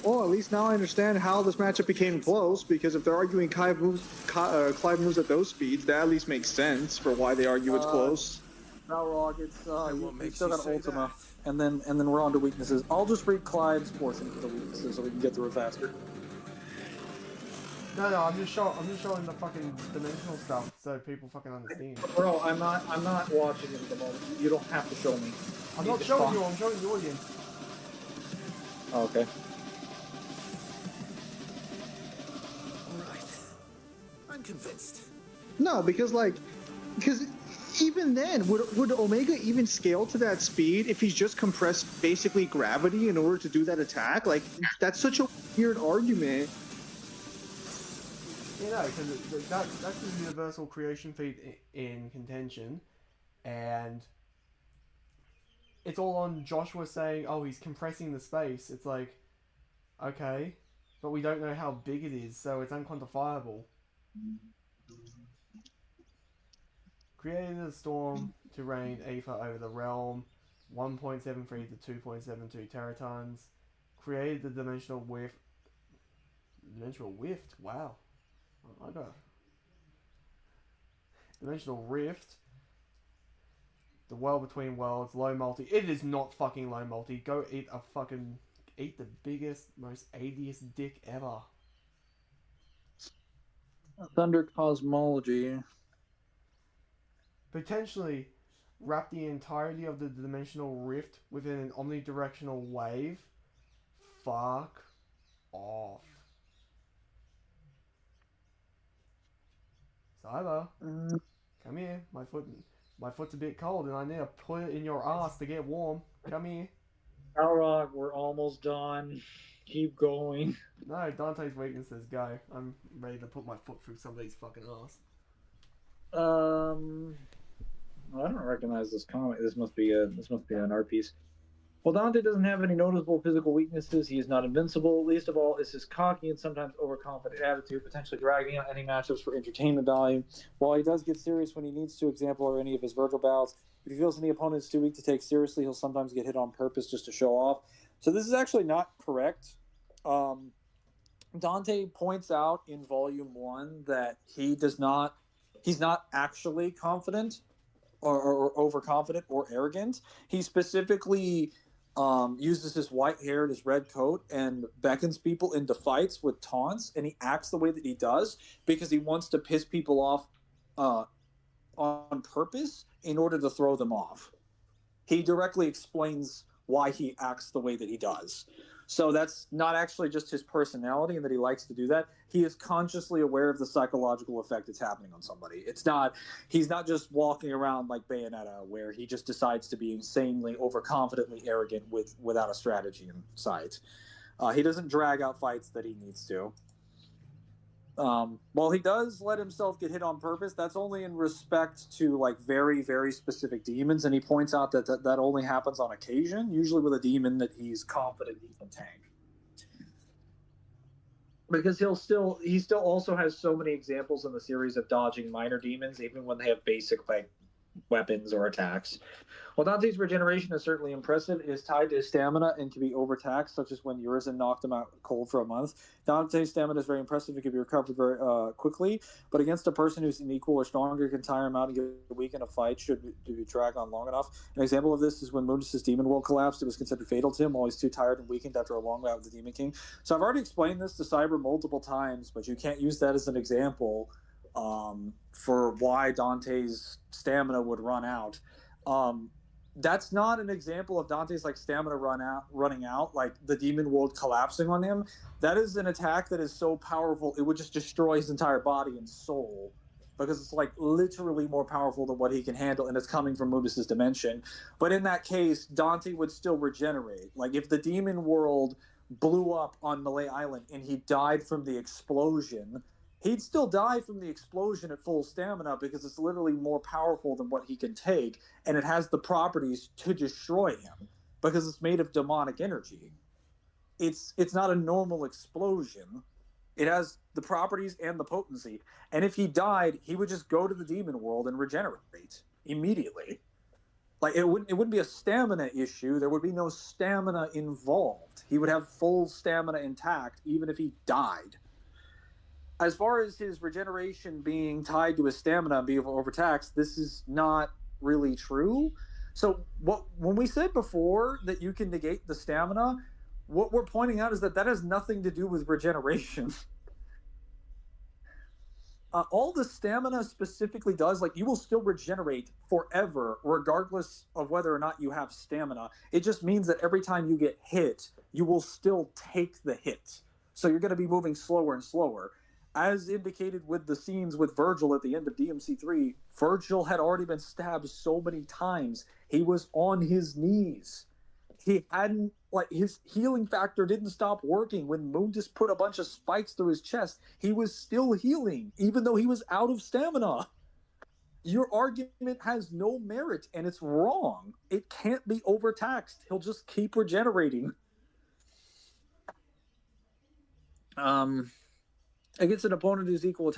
Well, at least now I understand how this matchup became close, because if they're arguing Clive moves at those speeds, that at least makes sense for why they argue it's close. Balrog, you still got Ultima, and then we're on to weaknesses. I'll just read Clive's portion for the weaknesses so we can get through it faster. No, I'm just showing the fucking dimensional stuff so people fucking understand. Bro, I'm not watching it at the moment. You don't have to show me. I'm not showing you, I'm showing the audience. Oh, okay. I'm convinced. No, because even then, would Omega even scale to that speed if he's just compressed basically gravity in order to do that attack? Like, that's such a weird argument. You know, because that's the universal creation feat in contention, and it's all on Joshua saying, oh, he's compressing the space. It's like, okay, but we don't know how big it is, so it's unquantifiable. Created a storm to rain Aether over the realm, 1.73 to 2.72 teratons. Created the dimensional rift. Wow. Oh my god. Dimensional rift. The world between worlds. Low multi. It is not fucking low multi. Go eat the biggest, most 80th dick ever. Thunder Cosmology. Potentially wrap the entirety of the dimensional rift within an omnidirectional wave. Fuck off. Cyber, Mm, come here. My foot's a bit cold, and I need to put it in your ass to get warm. Come here. Balrog, we're almost done. Keep going. No, Dante's weaknesses go. I'm ready to put my foot through somebody's fucking ass. I don't recognize this comic. This must be an art piece. While Dante doesn't have any noticeable physical weaknesses, he is not invincible. Least of all is his cocky and sometimes overconfident attitude, potentially dragging out any matchups for entertainment value. While he does get serious when he needs to, example or any of his Virgil bouts, if he feels any opponent is too weak to take seriously, he'll sometimes get hit on purpose just to show off. So this is actually not correct. Dante points out in Volume 1 that he's not actually confident or overconfident or arrogant. He specifically uses his white hair and his red coat and beckons people into fights with taunts, and he acts the way that he does because he wants to piss people off on purpose in order to throw them off. He directly explains why he acts the way that he does. So that's not actually just his personality and that he likes to do that. He is consciously aware of the psychological effect it's happening on somebody. He's not just walking around like Bayonetta where he just decides to be insanely overconfidently arrogant without a strategy in sight. He doesn't drag out fights that he needs to. While he does let himself get hit on purpose, that's only in respect to like very, very specific demons, and he points out that only happens on occasion, usually with a demon that he's confident he can tank. Because he still also has so many examples in the series of dodging minor demons, even when they have basic like weapons or attacks. While Dante's regeneration is certainly impressive, it is tied to his stamina and can be overtaxed, such as when Urizen knocked him out cold for a month. Dante's stamina is very impressive. It can be recovered very quickly, but against a person who's an equal or stronger, can tire him out and get weak in a fight should be drag on long enough. An example of this is when Mundus' demon world collapsed. It was considered fatal to him while he's too tired and weakened after a long bout with the Demon King. So I've already explained this to Cyber multiple times, but you can't use that as an example for why Dante's stamina would run out. That's not an example of Dante's like stamina running out, like the demon world collapsing on him. That is an attack that is so powerful it would just destroy his entire body and soul, because it's like literally more powerful than what he can handle, and it's coming from Mundus' dimension. But in that case, Dante would still regenerate. Like if the demon world blew up on Malay Island and he died from the explosion, he'd still die from the explosion at full stamina because it's literally more powerful than what he can take, and it has the properties to destroy him because it's made of demonic energy. It's not a normal explosion. It has the properties and the potency. And if he died, he would just go to the demon world and regenerate immediately. Like it wouldn't be a stamina issue. There would be no stamina involved. He would have full stamina intact even if he died. As far as his regeneration being tied to his stamina and being overtaxed, this is not really true. So when we said before that you can negate the stamina, what we're pointing out is that has nothing to do with regeneration. All the stamina specifically does, like you will still regenerate forever, regardless of whether or not you have stamina. It just means that every time you get hit, you will still take the hit. So you're going to be moving slower and slower. As indicated with the scenes with Virgil at the end of DMC3, Virgil had already been stabbed so many times. He was on his knees. He hadn't, like, his healing factor didn't stop working. When Mundus put a bunch of spikes through his chest, he was still healing, even though he was out of stamina. Your argument has no merit, and it's wrong. It can't be overtaxed. He'll just keep regenerating. Against an opponent who's equal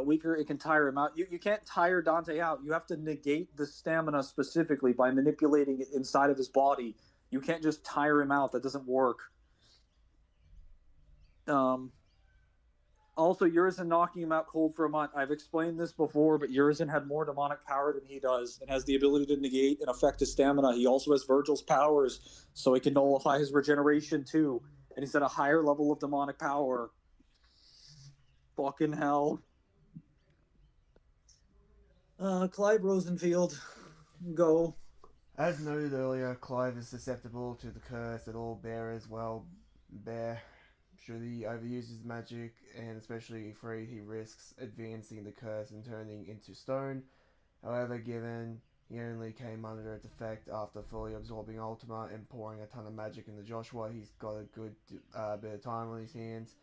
weaker, it can tire him out. You can't tire Dante out. You have to negate the stamina specifically by manipulating it inside of his body. You can't just tire him out. That doesn't work. Also, Urizen knocking him out cold for a month. I've explained this before, but Urizen had more demonic power than he does and has the ability to negate and affect his stamina. He also has Virgil's powers, so he can nullify his regeneration too. And he's at a higher level of demonic power. Fucking hell. Clive Rosenfield, go. As noted earlier, Clive is susceptible to the curse that all bearers, well, bear. Should he overuse his magic, and especially E3, he risks advancing the curse and turning into stone. However, given he only came under its effect after fully absorbing Ultima and pouring a ton of magic into Joshua, he's got a good bit of time on his hands.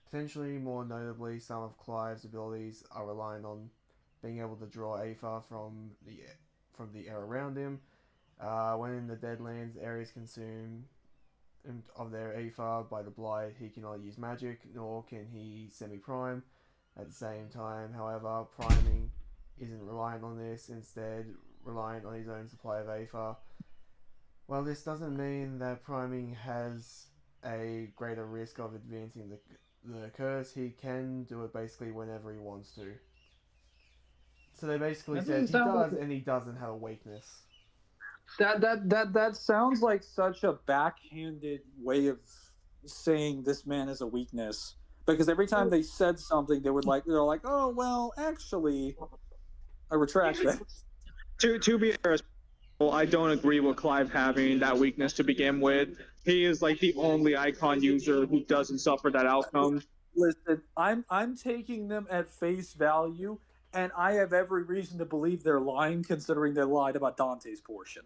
Potentially, more notably, some of Clive's abilities are reliant on being able to draw Aether from the air around him. When in the Deadlands, areas consumed of their Aether by the Blight, he cannot use magic, nor can he semi-prime. At the same time, however, priming isn't reliant on this, instead reliant on his own supply of Aether. Well, this doesn't mean that priming has a greater risk of advancing the curse. He can do it basically whenever he wants to. So they basically That said doesn't he sound does like and he doesn't have a weakness. that sounds like such a backhanded way of saying this man is a weakness. Because every time they said something, they're like, oh well, actually, I retract that. To be fair, I don't agree with Clive having that weakness to begin with. He is like the only icon user who doesn't suffer that outcome. Listen, I'm taking them at face value, and I have every reason to believe they're lying, considering they lied about Dante's portion.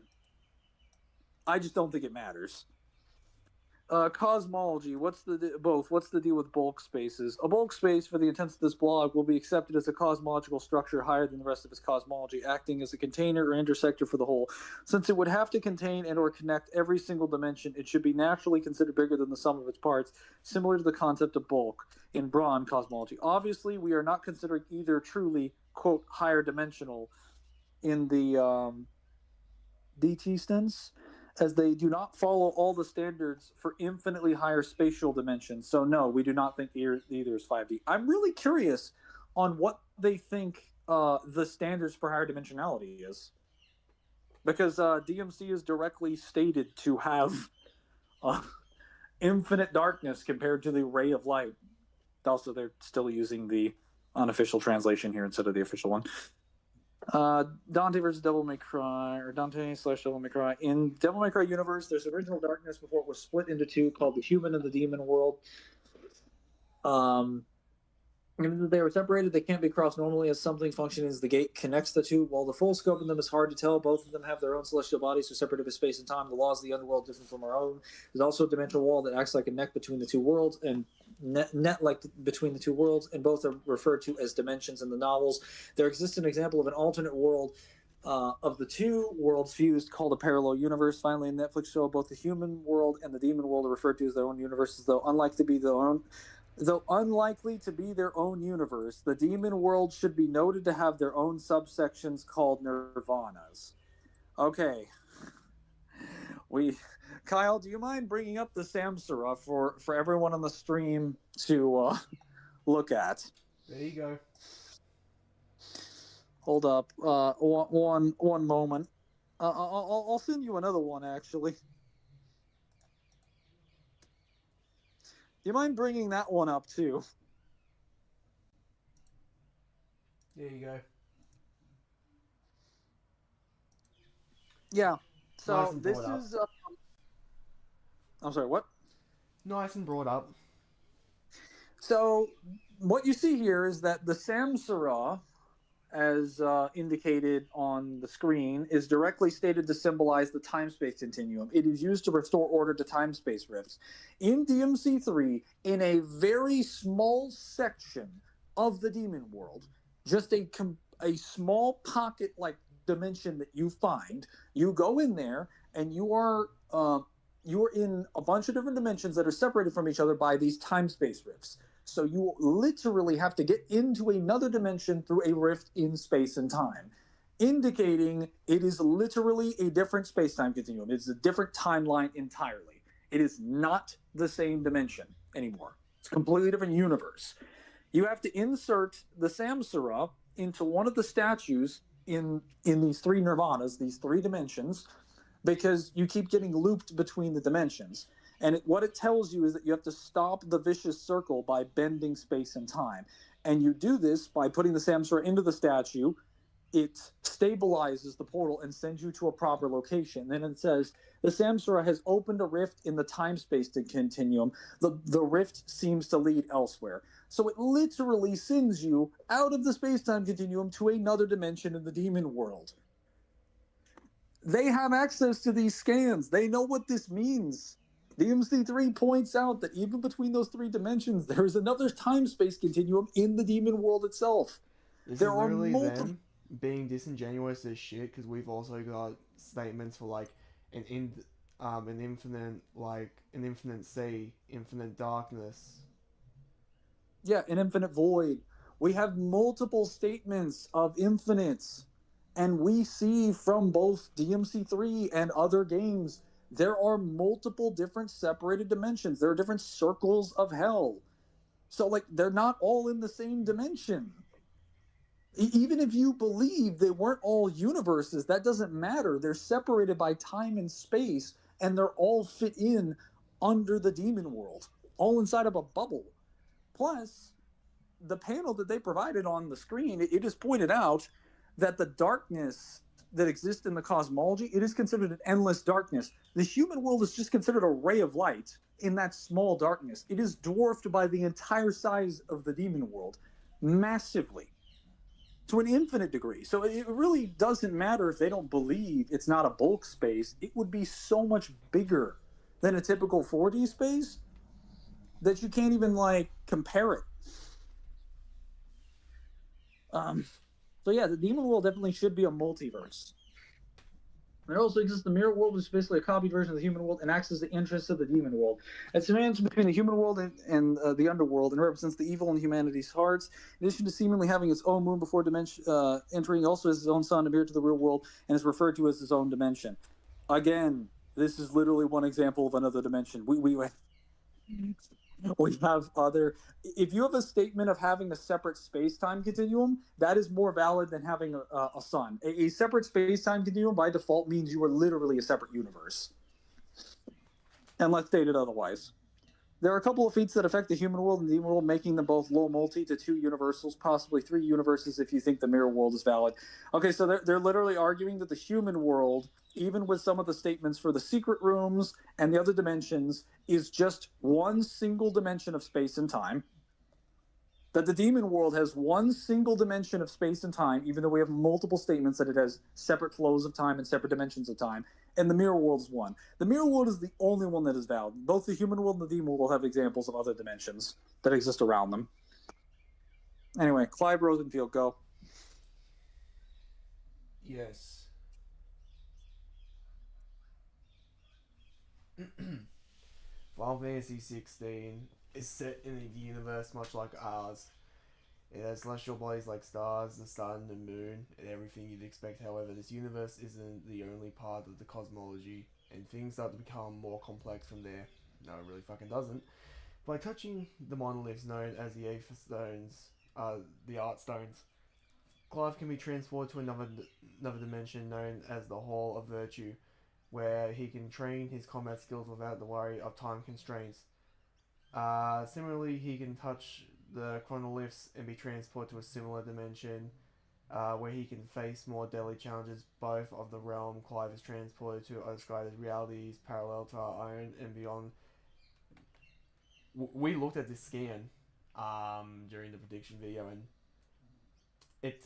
I just don't think it matters. Cosmology. What's the deal with bulk spaces? A bulk space, for the intents of this blog, will be accepted as a cosmological structure higher than the rest of its cosmology, acting as a container or intersector for the whole. Since it would have to contain and or connect every single dimension, it should be naturally considered bigger than the sum of its parts, similar to the concept of bulk in Braun cosmology. Obviously, we are not considering either truly, quote, higher dimensional in the DT stance, as they do not follow all the standards for infinitely higher spatial dimensions. So no, we do not think either is 5D. I'm really curious on what they think the standards for higher dimensionality is, because DMC is directly stated to have infinite darkness compared to the ray of light. Also, they're still using the unofficial translation here instead of the official one. Dante versus Devil May Cry, or Dante/Devil May Cry. In Devil May Cry universe, there's original darkness before it was split into two, called the human and the demon world. They were separated. They can't be crossed normally, as something functioning as the gate connects the two. While the full scope of them is hard to tell, both of them have their own celestial bodies, so separated by space and time. The laws of the underworld differ from our own. There's also a dimensional wall that acts like a neck between the two worlds, and net like between the two worlds, and both are referred to as dimensions in the novels. There exists an example of an alternate world of the two worlds fused, called a parallel universe. Finally, in Netflix show, both the human world and the demon world are referred to as their own universes, though unlikely to be their own universe. The demon world should be noted to have their own subsections called nirvanas. Okay. Kyle, do you mind bringing up the Samsara for everyone on the stream to look at? There you go. Hold up, one moment. I'll send you another one, actually. Do you mind bringing that one up too? There you go. Yeah. So Nice and this brought up. is. I'm sorry. What? Nice and brought up. So what you see here is that the Samsara, as indicated on the screen, is directly stated to symbolize the time-space continuum. It is used to restore order to time-space rifts. In DMC3, in a very small section of the demon world, just a small pocket-like dimension that you find, you go in there and you are in a bunch of different dimensions that are separated from each other by these time-space rifts. So you literally have to get into another dimension through a rift in space and time, indicating it is literally a different space-time continuum. It's a different timeline entirely. It is not the same dimension anymore. It's a completely different universe. You have to insert the Samsara into one of the statues in these three nirvanas, these three dimensions, because you keep getting looped between the dimensions. And what it tells you is that you have to stop the vicious circle by bending space and time. And you do this by putting the Samsara into the statue it stabilizes the portal and sends you to a proper location. Then it says the Samsara has opened a rift in the time-space continuum. The rift seems to lead elsewhere. So it literally sends you out of the space-time continuum to another dimension in the demon world. They have access to these scans. They know what this means. DMC3 points out that even between those three dimensions, there is another time-space continuum in the demon world itself. This There is are literally multiple. them being disingenuous as shit because we've also got statements for like an infinite sea, infinite darkness. Yeah, an infinite void. We have multiple statements of infinites, and we see from both DMC3 and other games there are multiple different separated dimensions. There are different circles of hell. So, like, they're not all in the same dimension. Even if you believe they weren't all universes, that doesn't matter. They're separated by time and space, and they're all fit in under the demon world, all inside of a bubble. Plus, the panel that they provided on the screen, it is pointed out that the darkness that exists in the cosmology, it is considered an endless darkness. The human world is just considered a ray of light in that small darkness. It is dwarfed by the entire size of the demon world, massively, to an infinite degree. So it really doesn't matter if they don't believe it's not a bulk space. It would be so much bigger than a typical 4D space that you can't even, like, compare it. So yeah, the demon world definitely should be a multiverse. There also exists the mirror world, which is basically a copied version of the human world and acts as the entrance of the demon world. It stands between the human world and the underworld and represents the evil in humanity's hearts. In addition to seemingly having its own moon before dimension entering, it also has its own sun to mirror to the real world and is referred to as its own dimension. Again, this is literally one example of another dimension. We have other. If you have a statement of having a separate space-time continuum, that is more valid than having a sun. A separate space-time continuum by default means you are literally a separate universe, unless stated otherwise. There are a couple of feats that affect the human world and the demon world, making them both low multi to 2 universals, possibly 3 universes if you think the mirror world is valid. Okay, so they're literally arguing that the human world, even with some of the statements for the secret rooms and the other dimensions, is just one single dimension of space and time. That the demon world has one single dimension of space and time, even though we have multiple statements that it has separate flows of time and separate dimensions of time. And the mirror world is one. The mirror world is the only one that is valid. Both the human world and the demon world have examples of other dimensions that exist around them. Anyway, Clive Rosenfield, go. Yes. Final Fantasy 16 is set in a universe much like ours. It has celestial bodies like stars, the sun, the moon, and everything you'd expect. However, this universe isn't the only part of the cosmology, and things start to become more complex from there. No, it really fucking doesn't. By touching the monoliths known as the Aether Stones, the Art Stones, Clive can be transported to another dimension known as the Hall of Virtue, where he can train his combat skills without the worry of time constraints. Similarly, he can touch the chronoliths and be transported to a similar dimension, where he can face more deadly challenges. Both of the realm Clive is transported to are described as realities parallel to our own and beyond. We looked at this scan during the prediction video, and it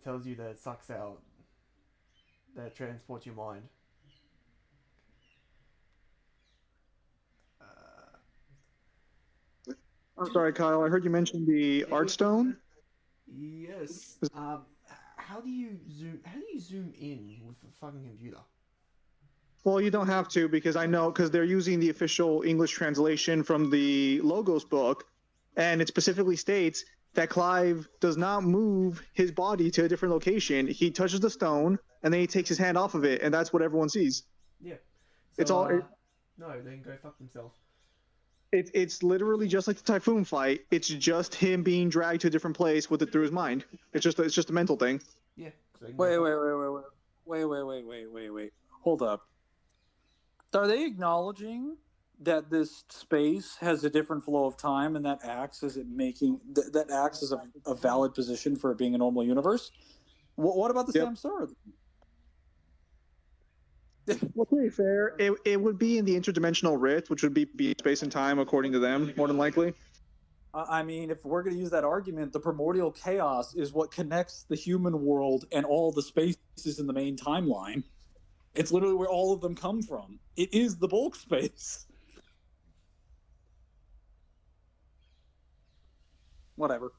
tells you that it sucks out, that it transports your mind. I'm sorry, Kyle. I heard you mention the art stone. Yes. How do you zoom in with a fucking computer? Well, you don't have to, because I know, because they're using the official English translation from the Logos book, and it specifically states that Clive does not move his body to a different location. He touches the stone, and then he takes his hand off of it, and that's what everyone sees. Yeah. So, It's all. No, they can go fuck themselves. It's literally just like the Typhoon fight. It's just him being dragged to a different place with it through his mind. It's just a mental thing. Yeah. So Wait. Hold up. Are they acknowledging that this space has a different flow of time, and that acts as a valid position for it being a normal universe? What about the Yep. Samsara? Well, to be fair, it would be in the interdimensional rift, which would be space and time, according to them, more than likely. I mean, if we're going to use that argument, the primordial chaos is what connects the human world and all the spaces in the main timeline. It's literally where all of them come from. It is the bulk space. Whatever.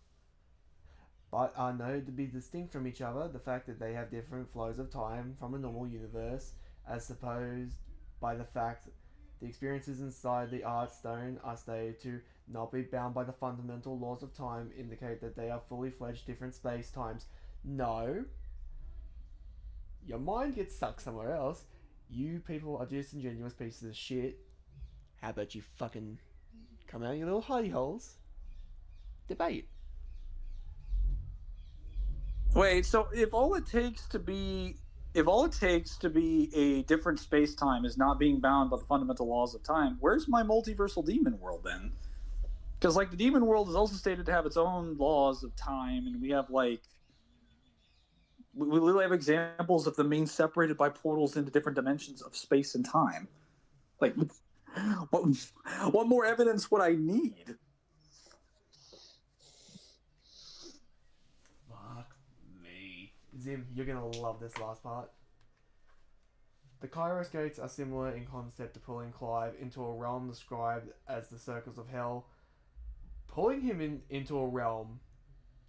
But are known to be distinct from each other, the fact that they have different flows of time from a normal universe, as supposed by the fact the experiences inside the art stone are stated to not be bound by the fundamental laws of time, indicate that they are fully fledged different space times. No. Your mind gets sucked somewhere else. You people are disingenuous pieces of shit. How about you fucking come out of your little hidey holes? Debate. Wait, so if all it takes to be a different space time is not being bound by the fundamental laws of time, where's my multiversal demon world then? Because like the demon world is also stated to have its own laws of time, and we have like we literally have examples of them being separated by portals into different dimensions of space and time. Like, what more evidence would I need? Fuck me. Zim, you're gonna love this last part. The Kairos gates are similar in concept to pulling Clive into a realm described as the Circles of Hell. Pulling him into a realm.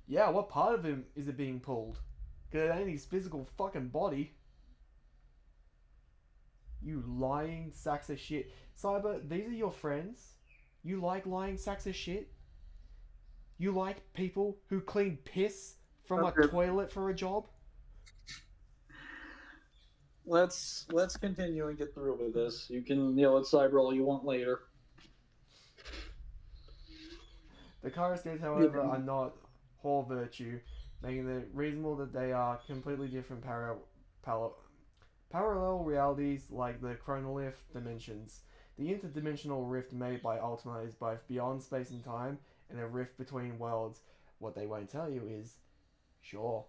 Yeah, what part of him is it being pulled? Because it ain't his physical fucking body. You lying sacks of shit. Cyber, these are your friends? You like lying sacks of shit? You like people who clean piss from a toilet for a job? Let's continue and get through with this. You can yell at Cyber all you want later. The Kairos gates, however, are not whole virtue, making it reasonable that they are completely different parallel realities like the chronolith dimensions. The interdimensional rift made by Ultima is both beyond space and time and a rift between worlds. What they won't tell you is, sure,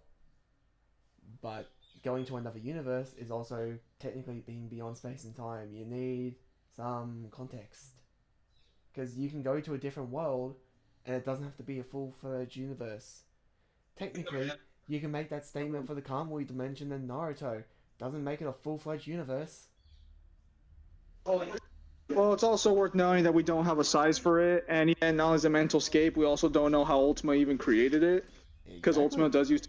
but going to another universe is also technically being beyond space and time. You need some context. Because you can go to a different world and it doesn't have to be a full-fledged universe. Technically, you can make that statement for the Kamui dimension in Naruto. Doesn't make it a full-fledged universe. Well, it's also worth knowing that we don't have a size for it, and not only is a mental scape, we also don't know how Ultima even created it, because Ultima does use.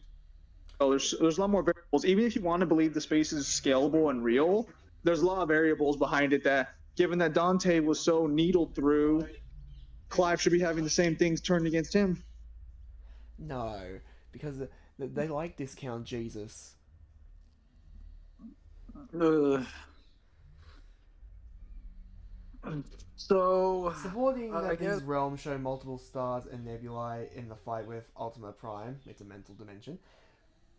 Oh, there's a lot more variables. Even if you want to believe the space is scalable and real, there's a lot of variables behind it that, given that Dante was so needled through, Clive should be having the same things turned against him. No, because they like discount Jesus. So, supporting that these realms show multiple stars and nebulae in the fight with Ultima Prime, it's a mental dimension,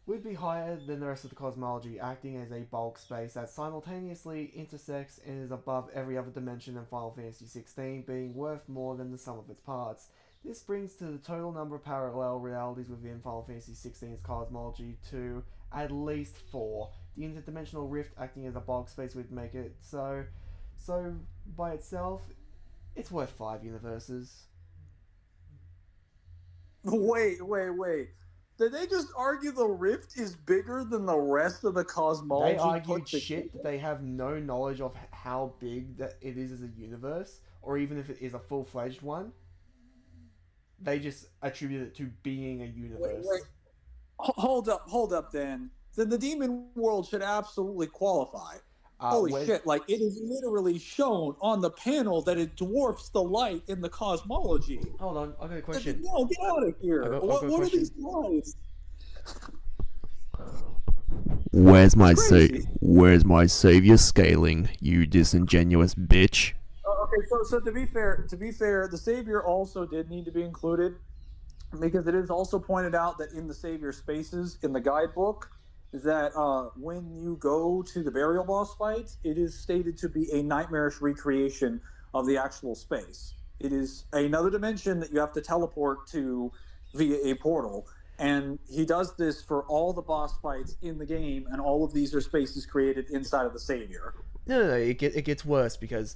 would be higher than the rest of the cosmology, acting as a bulk space that simultaneously intersects and is above every other dimension in Final Fantasy XVI, being worth more than the sum of its parts. This brings to the total number of parallel realities within Final Fantasy XVI's cosmology to at least 4. The interdimensional rift acting as a bulk space would make it so by itself, it's worth 5 universes. Wait. Did they just argue the rift is bigger than the rest of the cosmology? They argued shit that they have no knowledge of how big that it is as a universe, or even if it is a full-fledged one. They just attribute it to being a universe. Wait. Hold up then. Then the demon world should absolutely qualify. Holy shit, like it is literally shown on the panel that it dwarfs the light in the cosmology. Hold on, I got a question. No, get out of here. What are these lies? Where's my savior scaling, you disingenuous bitch? Okay, so to be fair, the savior also did need to be included because it is also pointed out that in the savior spaces in the guidebook that when you go to the burial boss fight, it is stated to be a nightmarish recreation of the actual space. It is another dimension that you have to teleport to via a portal. And he does this for all the boss fights in the game, and all of these are spaces created inside of the Savior. No, it gets worse because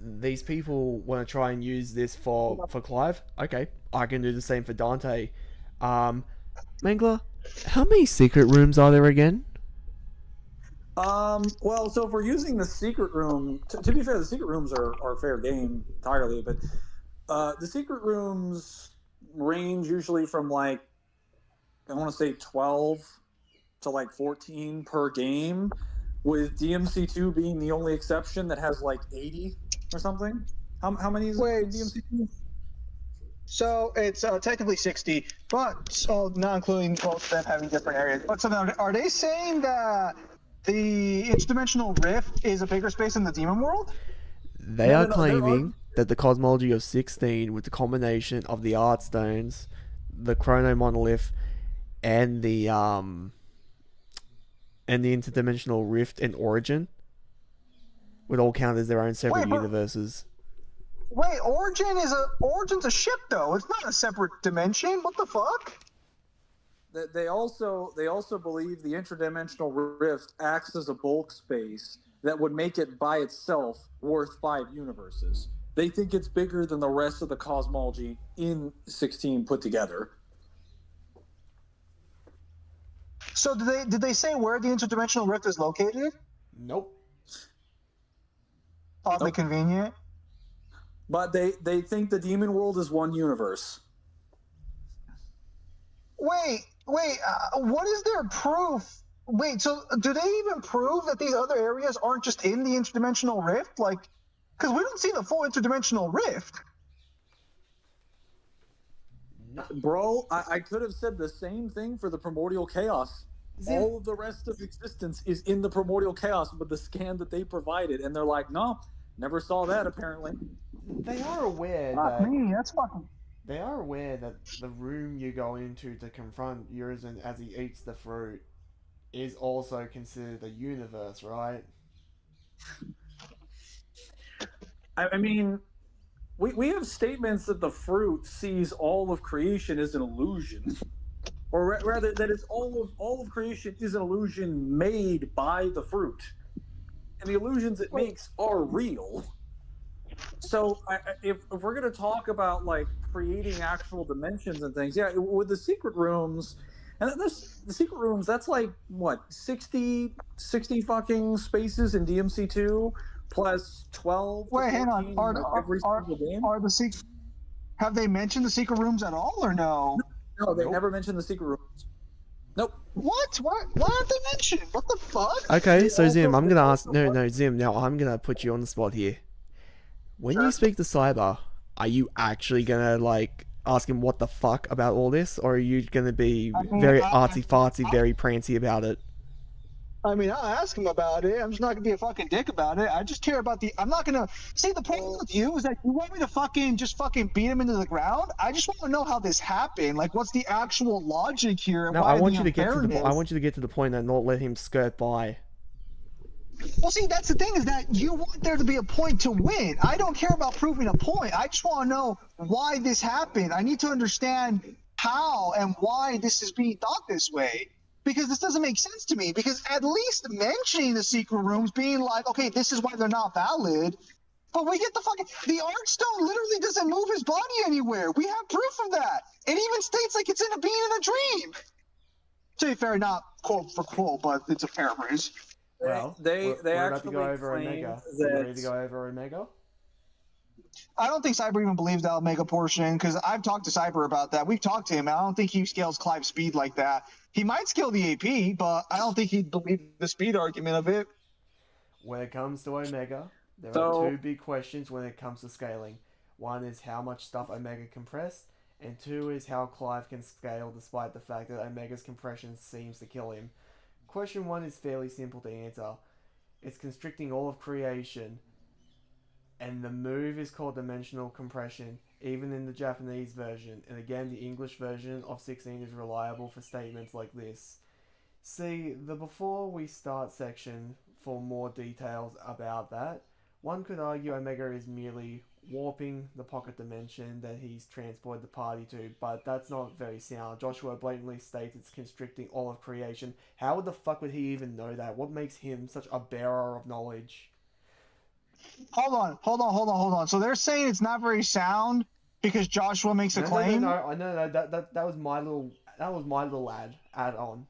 these people want to try and use this for Clive. Okay, I can do the same for Dante. Mangler, how many secret rooms are there again? Well, so if we're using the secret room, to be fair, the secret rooms are fair game entirely, but the secret rooms range usually from like, I want to say 12 to like 14 per game, with DMC2 being the only exception that has like 80 or something. How many is Wait. in DMC2? So it's technically 60, but so not including both of them having different areas. But so now, are they saying that the interdimensional rift is a bigger space in the demon world? They are claiming that the cosmology of 16, with the combination of the art stones, the chrono monolith, and the interdimensional rift and origin, would all count as their own separate universes. Wait, Origin's a ship though. It's not a separate dimension. What the fuck? They also believe the interdimensional rift acts as a bulk space that would make it by itself worth 5 universes. They think it's bigger than the rest of the cosmology in 16 put together. So did they say where the interdimensional rift is located? Nope. Oddly convenient. But they think the demon world is one universe. Wait, what is their proof? Wait, so do they even prove that these other areas aren't just in the interdimensional rift? Like, because we don't see the full interdimensional rift. Bro, I could have said the same thing for the primordial chaos. All of the rest of existence is in the primordial chaos with the scan that they provided, and they're like, no, never saw that apparently. They are aware Not that me, that's fucking... they are aware that the room you go into to confront Urizen as he eats the fruit is also considered a universe, right? I mean, we have statements that the fruit sees all of creation as an illusion, or rather that it's all of creation is an illusion made by the fruit, and the illusions it makes are real. So if we're going to talk about like creating actual dimensions and things, yeah, with the secret rooms, and the secret rooms, that's like what 60 fucking spaces in DMC2 plus 12. Wait, hang on. Have they mentioned the secret rooms at all, or no? No, they never mentioned the secret rooms. Nope. What? Why aren't they mentioned? What the fuck? Okay, so Zim, I'm gonna ask. No, Zim. Now I'm gonna put you on the spot here. When you speak to Cyber, are you actually gonna like ask him what the fuck about all this, or are you gonna be very artsy fartsy, very prancy about it? I mean, I'll ask him about it. I'm just not gonna be a fucking dick about it. I just care about I'm not gonna see the problem with you is that you want me to fucking beat him into the ground. I just want to know how this happened. Like, what's the actual logic here? No, I want you to get to the. I want you to get to the point and not let him skirt by. Well, see, that's the thing is that you want there to be a point to win. I don't care about proving a point. I just want to know why this happened. I need to understand how and why this is being thought this way. Because this doesn't make sense to me. Because at least mentioning the secret rooms, being like, okay, this is why they're not valid. But we get the art stone literally doesn't move his body anywhere. We have proof of that. It even states like it's in a being in a dream. To be fair, not quote for quote, but it's a paraphrase. Well, they we're about actually to go over claim Omega. that... You ready to go over Omega? I don't think Cyber even believes that Omega portion, because I've talked to Cyber about that. We've talked to him, and I don't think he scales Clive's speed like that. He might scale the AP, but I don't think he'd believe the speed argument of it. When it comes to Omega, there are two big questions when it comes to scaling. One is how much stuff Omega compressed, and two is how Clive can scale despite the fact that Omega's compression seems to kill him. Question 1 is fairly simple to answer. It's constricting all of creation, and the move is called dimensional compression, even in the Japanese version, and again the English version of 16 is reliable for statements like this. See the before we start section for more details about that. One could argue Omega is merely warping the pocket dimension that he's transported the party to, but that's not very sound. Joshua blatantly states it's constricting all of creation. How the fuck would he even know that? What makes him such a bearer of knowledge? Hold on. So they're saying it's not very sound because Joshua makes a claim? No, that was my little add on.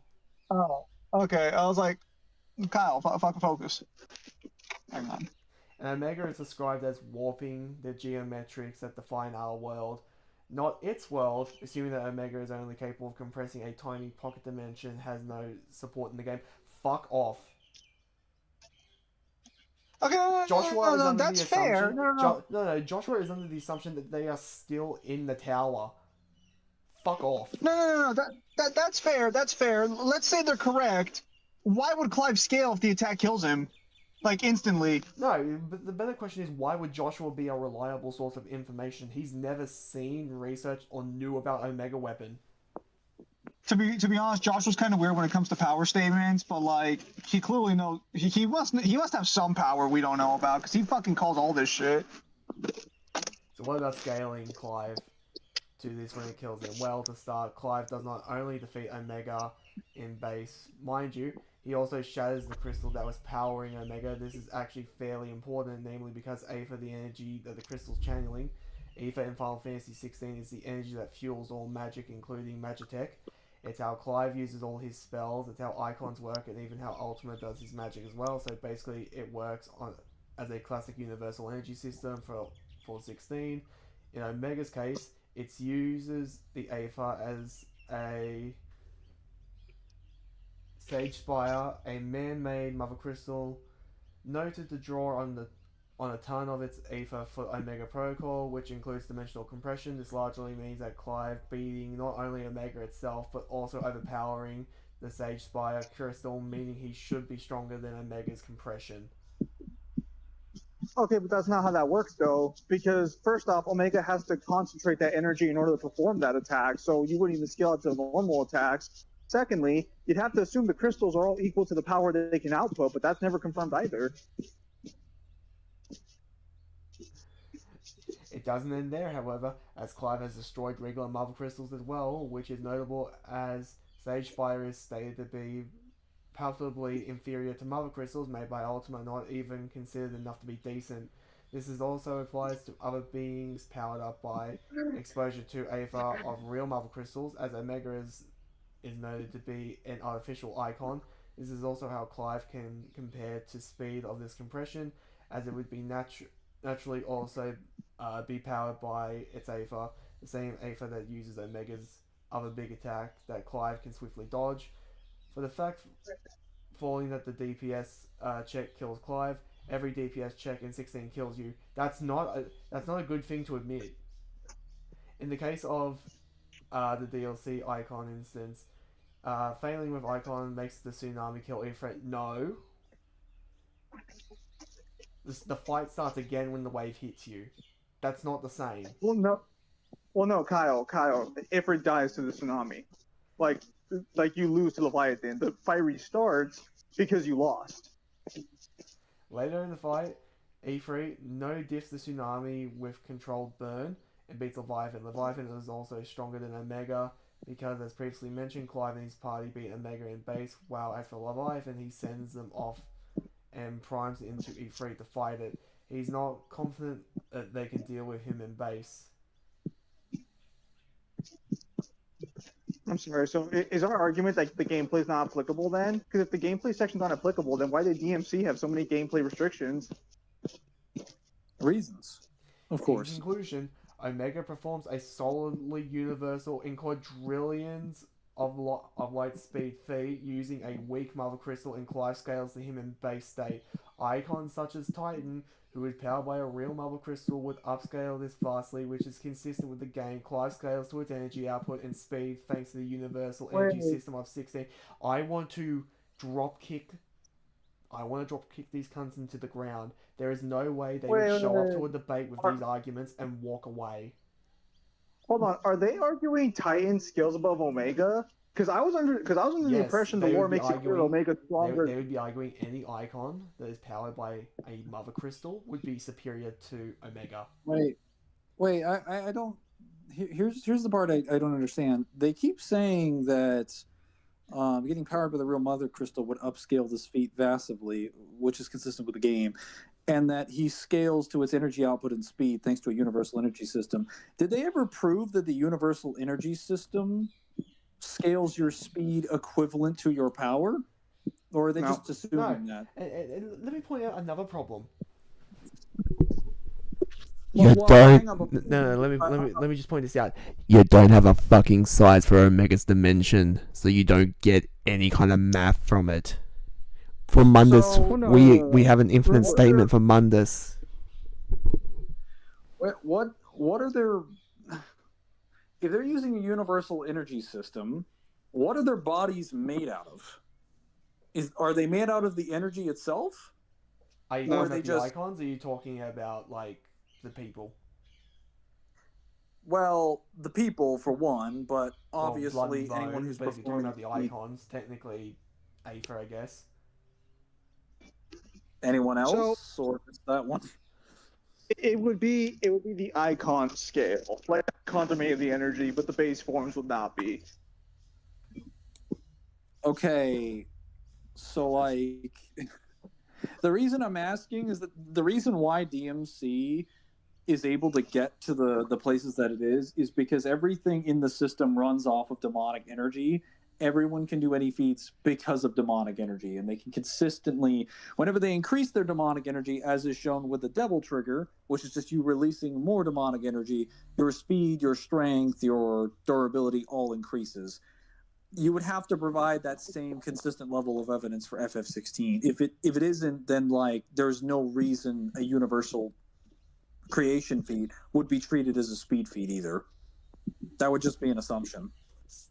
Oh, okay. I was like, Kyle, fucking focus. Hang on. And Omega is described as warping the geometrics that define our world, not its world, assuming that Omega is only capable of compressing a tiny pocket dimension, has no support in the game. Fuck off. Okay, no, that's fair. No, Joshua is under the assumption that they are still in the tower. Fuck off. No. That's fair. That's fair. Let's say they're correct. Why would Clive scale if the attack kills him, like instantly? No, but the better question is, why would Joshua be a reliable source of information? He's never seen, researched, or knew about Omega Weapon. To be honest, Joshua's kind of weird when it comes to power statements, but like he clearly knows he must have some power we don't know about because he fucking calls all this shit. So what about scaling Clive to this when it kills him? Well, to start, Clive does not only defeat Omega in base, mind you, he also shatters the crystal that was powering Omega. This is actually fairly important, namely because Aether, the energy that the crystal's channeling, Aether in Final Fantasy 16 is the energy that fuels all magic, including Magitech. It's how Clive uses all his spells, it's how icons work, and even how Ultimate does his magic as well. So basically, it works as a classic universal energy system for 16. In Omega's case, it uses the Aether as a Sage Spire, a man-made Mother Crystal, noted to draw on a ton of its Aether for Omega Protocol, which includes dimensional compression. This largely means that Clive beating not only Omega itself, but also overpowering the Sage Spire crystal, meaning he should be stronger than Omega's compression. Okay, but that's not how that works, though, because first off, Omega has to concentrate that energy in order to perform that attack, so you wouldn't even scale it to normal attacks. Secondly, you'd have to assume the crystals are all equal to the power that they can output, but that's never confirmed either. It doesn't end there, however, as Clive has destroyed regular Mother Crystals as well, which is notable as Sage Spire is stated to be palpably inferior to Mother Crystals made by Ultima, not even considered enough to be decent. This is also applies to other beings powered up by exposure to Aether of real Mother Crystals, as Omega is noted to be an artificial icon. This is also how Clive can compare to speed of this compression, as it would be naturally also be powered by its Aether, the same Aether that uses Omega's other big attack that Clive can swiftly dodge. For the fact falling that the DPS check kills Clive, every DPS check in 16 kills you. That's not a good thing to admit. In the case of the DLC Icon instance, failing with Icon makes the Tsunami kill Ifrit. No. The fight starts again when the wave hits you. That's not the same. Well, no, Kyle. Ifrit dies to the tsunami. Like you lose to Leviathan. The fight restarts because you lost. Later in the fight, E3 no diffs the tsunami with controlled burn and beats Leviathan. Leviathan is also stronger than Omega because, as previously mentioned, Clive and his party beat Omega in base, while as for Leviathan, he sends them off and primes into E3 to fight it. He's not confident that they can deal with him in base. I'm sorry, so is our argument that the gameplay is not applicable then? Because if the gameplay section's not applicable, then why did DMC have so many gameplay restrictions? Reasons. Of course. In conclusion, Omega performs a solidly universal in quadrillions of light speed feat using a weak Mother Crystal, and Clive scales to him in base state. Icons such as Titan, who is powered by a real Mother Crystal, would upscale this vastly, which is consistent with the game. Clive scales to its energy output and speed thanks to the universal energy system of 16. I want to drop kick these cunts into the ground. There is no way they would show up to a debate with these arguments and walk away. Hold on, are they arguing Titan skills above Omega? Because I was under the Yes, impression the they lore would be makes it clear arguing- Omega They stronger. would be arguing any icon that is powered by a mother crystal would be superior to Omega. Wait, I don't. Here's the part I don't understand. They keep saying that getting powered by the real mother crystal would upscale this feat vastly, which is consistent with the game, and that he scales to its energy output and speed thanks to a universal energy system. Did they ever prove that the universal energy system scales your speed equivalent to your power? Or are they No. just assuming that? And let me point out another problem. You Well, don't. hang on, but- No, let me just point this out. You don't have a fucking size for Omega's dimension, so you don't get any kind of math from it. For Mundus, So- we have an infinite Remember- statement for Mundus. What are their? If they're using a universal energy system, what are their bodies made out of? Are they made out of the energy itself? Are you Or talking they about the just- icons? Or are you talking about like the people? Well, the people for one, but Well, obviously Blood and anyone Bone, who's but if you're talking performing about the icons, technically Aether, I guess. anyone else, or is that one? It would be the icon scale. Like icons are made of the energy, but the base forms would not be. Okay, so like the reason I'm asking is that the reason why DMC is able to get to the places that it is because everything in the system runs off of demonic energy. Everyone can do any feats because of demonic energy, and they can consistently, whenever they increase their demonic energy, as is shown with the Devil Trigger, which is just you releasing more demonic energy, your speed, your strength, your durability all increases. You would have to provide that same consistent level of evidence for FF16. If it isn't, then like there's no reason a universal creation feat would be treated as a speed feat either. That would just be an assumption.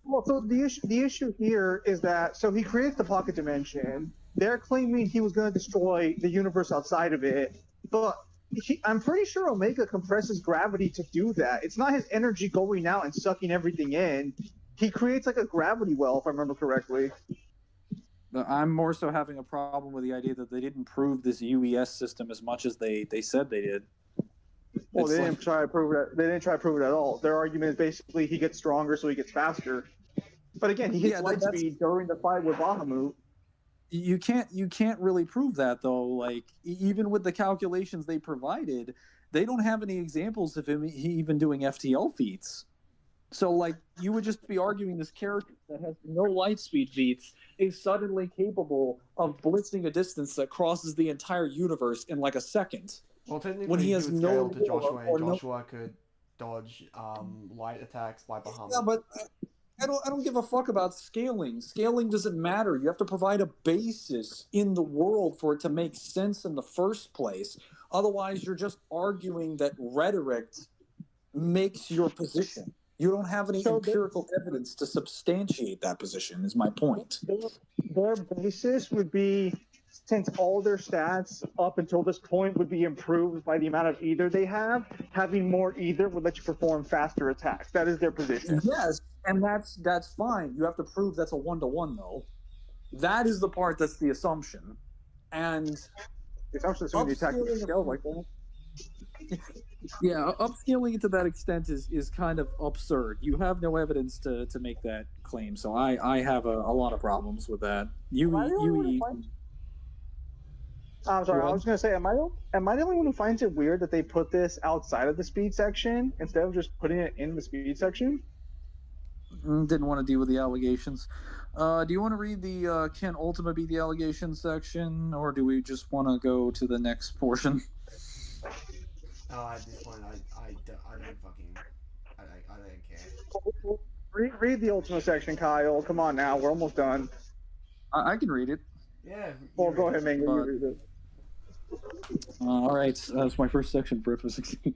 Well, so the issue here is that he creates the pocket dimension. They're claiming he was going to destroy the universe outside of it, but I'm pretty sure Omega compresses gravity to do that. It's not his energy going out and sucking everything in. He creates like a gravity well, if I remember correctly. I'm more so having a problem with the idea that they didn't prove this UES system as much as they said they did. Well, It's they like- didn't try to prove it. They didn't try to prove it at all. Their argument is basically he gets stronger, so he gets faster. But again, he gets Yeah, light that's- speed during the fight with Bahamut. You can't really prove that though. Like even with the calculations they provided, they don't have any examples of him even doing FTL feats. So like you would just be arguing this character that has no light speed feats is suddenly capable of blitzing a distance that crosses the entire universe in like a second. Well, technically, When he has you would no scale to lore Joshua, or and no- Joshua could dodge light attacks by Bahamut. Yeah, but I don't give a fuck about scaling. Scaling doesn't matter. You have to provide a basis in the world for it to make sense in the first place. Otherwise, you're just arguing that rhetoric makes your position. You don't have any empirical evidence to substantiate that position, is my point. Their basis would be, since all their stats up until this point would be improved by the amount of ether they have, having more ether would let you perform faster attacks. That is their position. Yes, and that's fine. You have to prove that's a 1-to-1 though. That is the part that's the assumption. And The assumption is when the attack upscaling scale like that. Yeah, upscaling it to that extent is kind of absurd. You have no evidence to make that claim, so I have a lot of problems with that. I'm sorry, I was going to say, am I the only one who finds it weird that they put this outside of the speed section instead of just putting it in the speed section? Didn't want to deal with the allegations. Do you want to read the can Ultima be the allegation section, or do we just want to go to the next portion? At this point, I don't fucking, I don't care. Read the Ultima section, Kyle. Come on now, we're almost done. I can read it. Yeah. Well, go ahead, Mango. You read it. All right, that's my first section for FF16.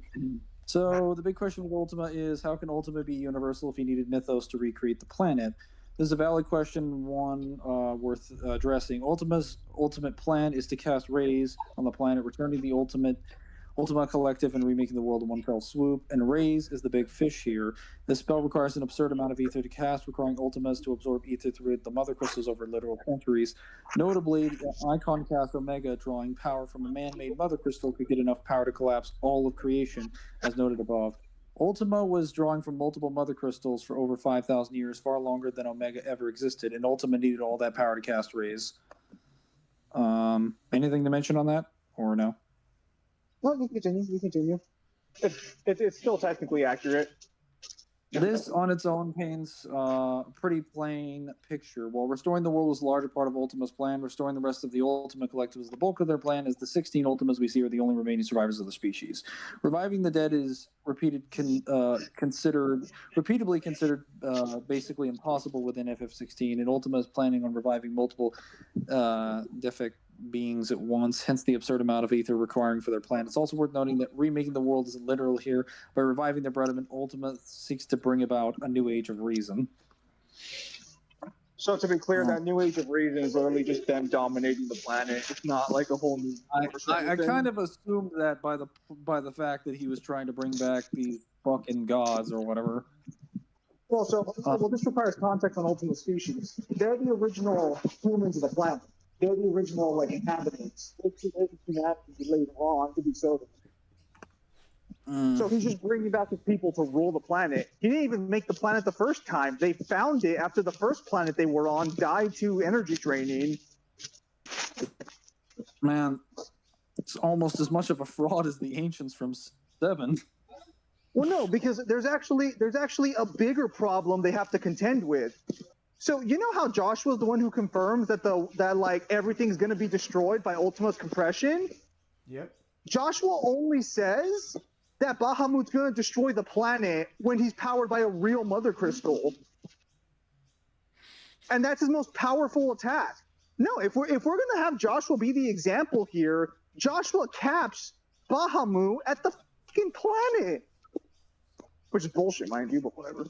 So the big question with Ultima is, how can Ultima be universal if you needed Mythos to recreate the planet? This is a valid question, one worth addressing. Ultima's ultimate plan is to cast rays on the planet, returning the ultimate Ultima Collective and Remaking the World in one fell swoop, and Raise is the big fish here. This spell requires an absurd amount of ether to cast, requiring Ultimas to absorb ether through the mother crystals over literal centuries. Notably, the icon cast Omega, drawing power from a man-made mother crystal, could get enough power to collapse all of creation, as noted above. Ultima was drawing from multiple mother crystals for over 5,000 years, far longer than Omega ever existed, and Ultima needed all that power to cast Raise. Anything to mention on that, or no? Well, you continue. You continue. It's still technically accurate. This on its own paints a pretty plain picture. While restoring the world was a larger part of Ultima's plan, restoring the rest of the Ultima Collective is the bulk of their plan, as the 16 Ultimas we see are the only remaining survivors of the species. Reviving the dead is repeatedly considered basically impossible within FF16, and Ultima is planning on reviving multiple Defic beings at once, hence the absurd amount of ether requiring for their plan. It's also worth noting that remaking the world isn't literal here. By reviving the Brethren, Ultima seeks to bring about a new age of reason. So to be clear, that new age of reason is literally just them dominating the planet. It's not like a whole new. I kind of assumed that by the fact that he was trying to bring back these fucking gods or whatever. Well, this requires context on Ultimate Species. They're the original humans of the planet. They're the original inhabitants. They created humanity later on to be so. So he's just bringing back his people to rule the planet. He didn't even make the planet the first time. They found it after the first planet they were on died to energy draining. Man, it's almost as much of a fraud as the Ancients from 7. Well, no, because there's actually a bigger problem they have to contend with. So you know how Joshua's the one who confirms that everything's going to be destroyed by Ultima's compression? Yep. Joshua only says that Bahamut's going to destroy the planet when he's powered by a real mother crystal. And that's his most powerful attack. No, if we're going to have Joshua be the example here, Joshua caps Bahamut at the fucking planet. Which is bullshit, mind you, but whatever.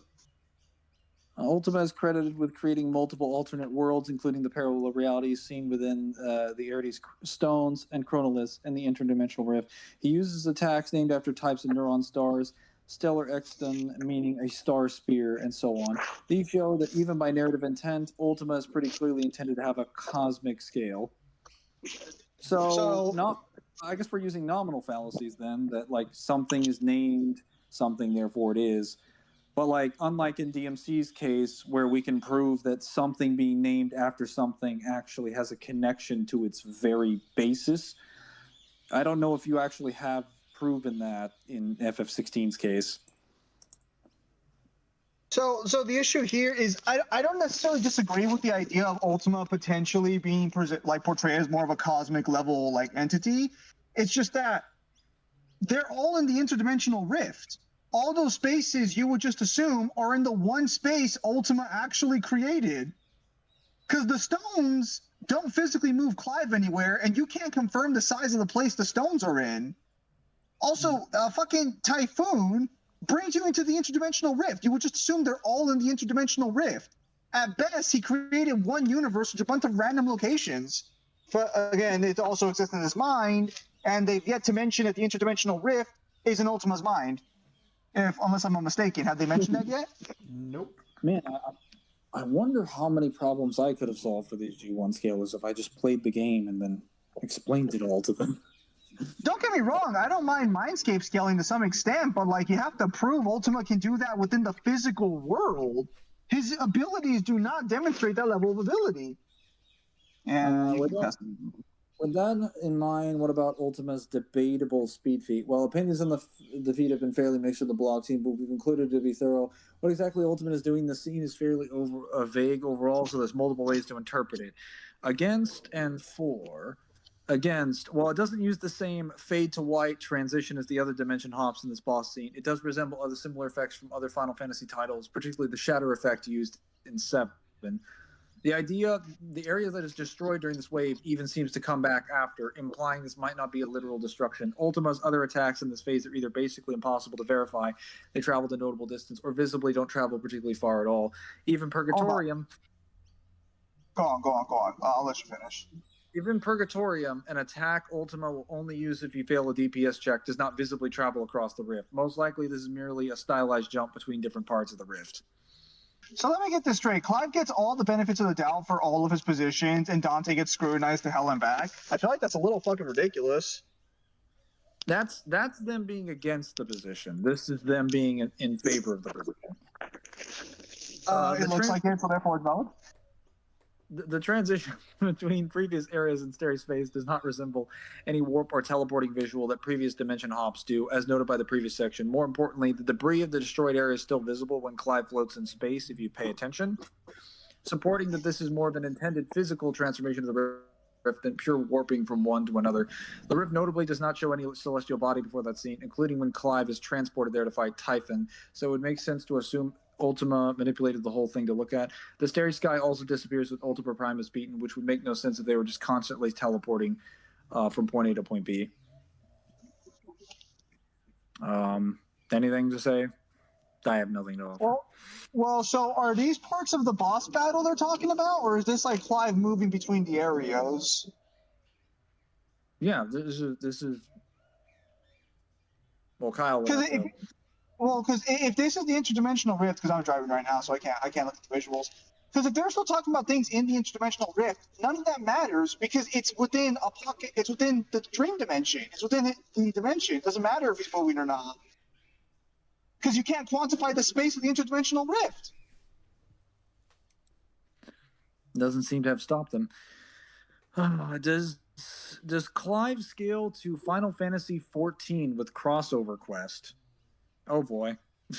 Ultima is credited with creating multiple alternate worlds, including the parallel realities seen within the Erides stones and Chronoliths and the interdimensional rift. He uses attacks named after types of neuron stars, stellar exton, meaning a star spear, and so on. These show that even by narrative intent, Ultima is pretty clearly intended to have a cosmic scale. I guess we're using nominal fallacies then, that something is named something, therefore it is. But unlike in DMC's case, where we can prove that something being named after something actually has a connection to its very basis, I don't know if you actually have proven that in FF16's case. So the issue here is I don't necessarily disagree with the idea of Ultima potentially being portrayed as more of a cosmic level entity. It's just that they're all in the interdimensional rift. All those spaces you would just assume are in the one space Ultima actually created. Because the stones don't physically move Clive anywhere, and you can't confirm the size of the place the stones are in. Also, a fucking typhoon brings you into the interdimensional rift. You would just assume they're all in the interdimensional rift. At best, he created one universe with a bunch of random locations. But again, it also exists in his mind, and they've yet to mention that the interdimensional rift is in Ultima's mind. Unless I'm not mistaken. Have they mentioned that yet? Nope. Man, I wonder how many problems I could have solved for these G1 scalers if I just played the game and then explained it all to them. Don't get me wrong, I don't mind Mindscape scaling to some extent, but you have to prove Ultima can do that within the physical world. His abilities do not demonstrate that level of ability. And with that in mind, what about Ultima's debatable speed feat? Well, opinions on the feat have been fairly mixed in the blog team, but we've included to be thorough. What exactly Ultima is doing in the scene is fairly vague overall, so there's multiple ways to interpret it. Against and for. Against, while it doesn't use the same fade to white transition as the other dimension hops in this boss scene, it does resemble other similar effects from other Final Fantasy titles, particularly the shatter effect used in 7. The area that is destroyed during this wave even seems to come back after, implying this might not be a literal destruction. Ultima's other attacks in this phase are either basically impossible to verify, they travel to notable distance, or visibly don't travel particularly far at all. Even Purgatorium... Go on. I'll let you finish. If in Purgatorium, an attack Ultima will only use if you fail a DPS check, does not visibly travel across the rift. Most likely, this is merely a stylized jump between different parts of the rift. So let me get this straight. Clive gets all the benefits of the doubt for all of his positions, and Dante gets scrutinized to hell and back. I feel like that's a little fucking ridiculous. That's them being against the position. This is them being in favor of the position. It looks like it, so therefore it's valid. The transition between previous areas in stereo space does not resemble any warp or teleporting visual that previous dimension hops do, as noted by the previous section. More importantly, the debris of the destroyed area is still visible when Clive floats in space, if you pay attention, supporting that this is more of an intended physical transformation of the rift than pure warping from one to another. The rift notably does not show any celestial body before that scene, including when Clive is transported there to fight Typhon, so it would make sense to assume Ultima manipulated the whole thing to look at. The starry sky also disappears with Ultima Primus beaten, which would make no sense if they were just constantly teleporting from point A to point B. Anything to say? I have nothing to offer. Well, so are these parts of the boss battle they're talking about, or is this like Clive moving between the areas? Yeah, this is. Well, Kyle. Because if this is the interdimensional rift, because I'm driving right now, so I can't look at the visuals. Because if they're still talking about things in the interdimensional rift, none of that matters because it's within a pocket. It's within the dream dimension. It's within the dimension. It doesn't matter if he's moving or not. Because you can't quantify the space of the interdimensional rift. Doesn't seem to have stopped them. Does Clive scale to Final Fantasy XIV with crossover quest? Oh boy. They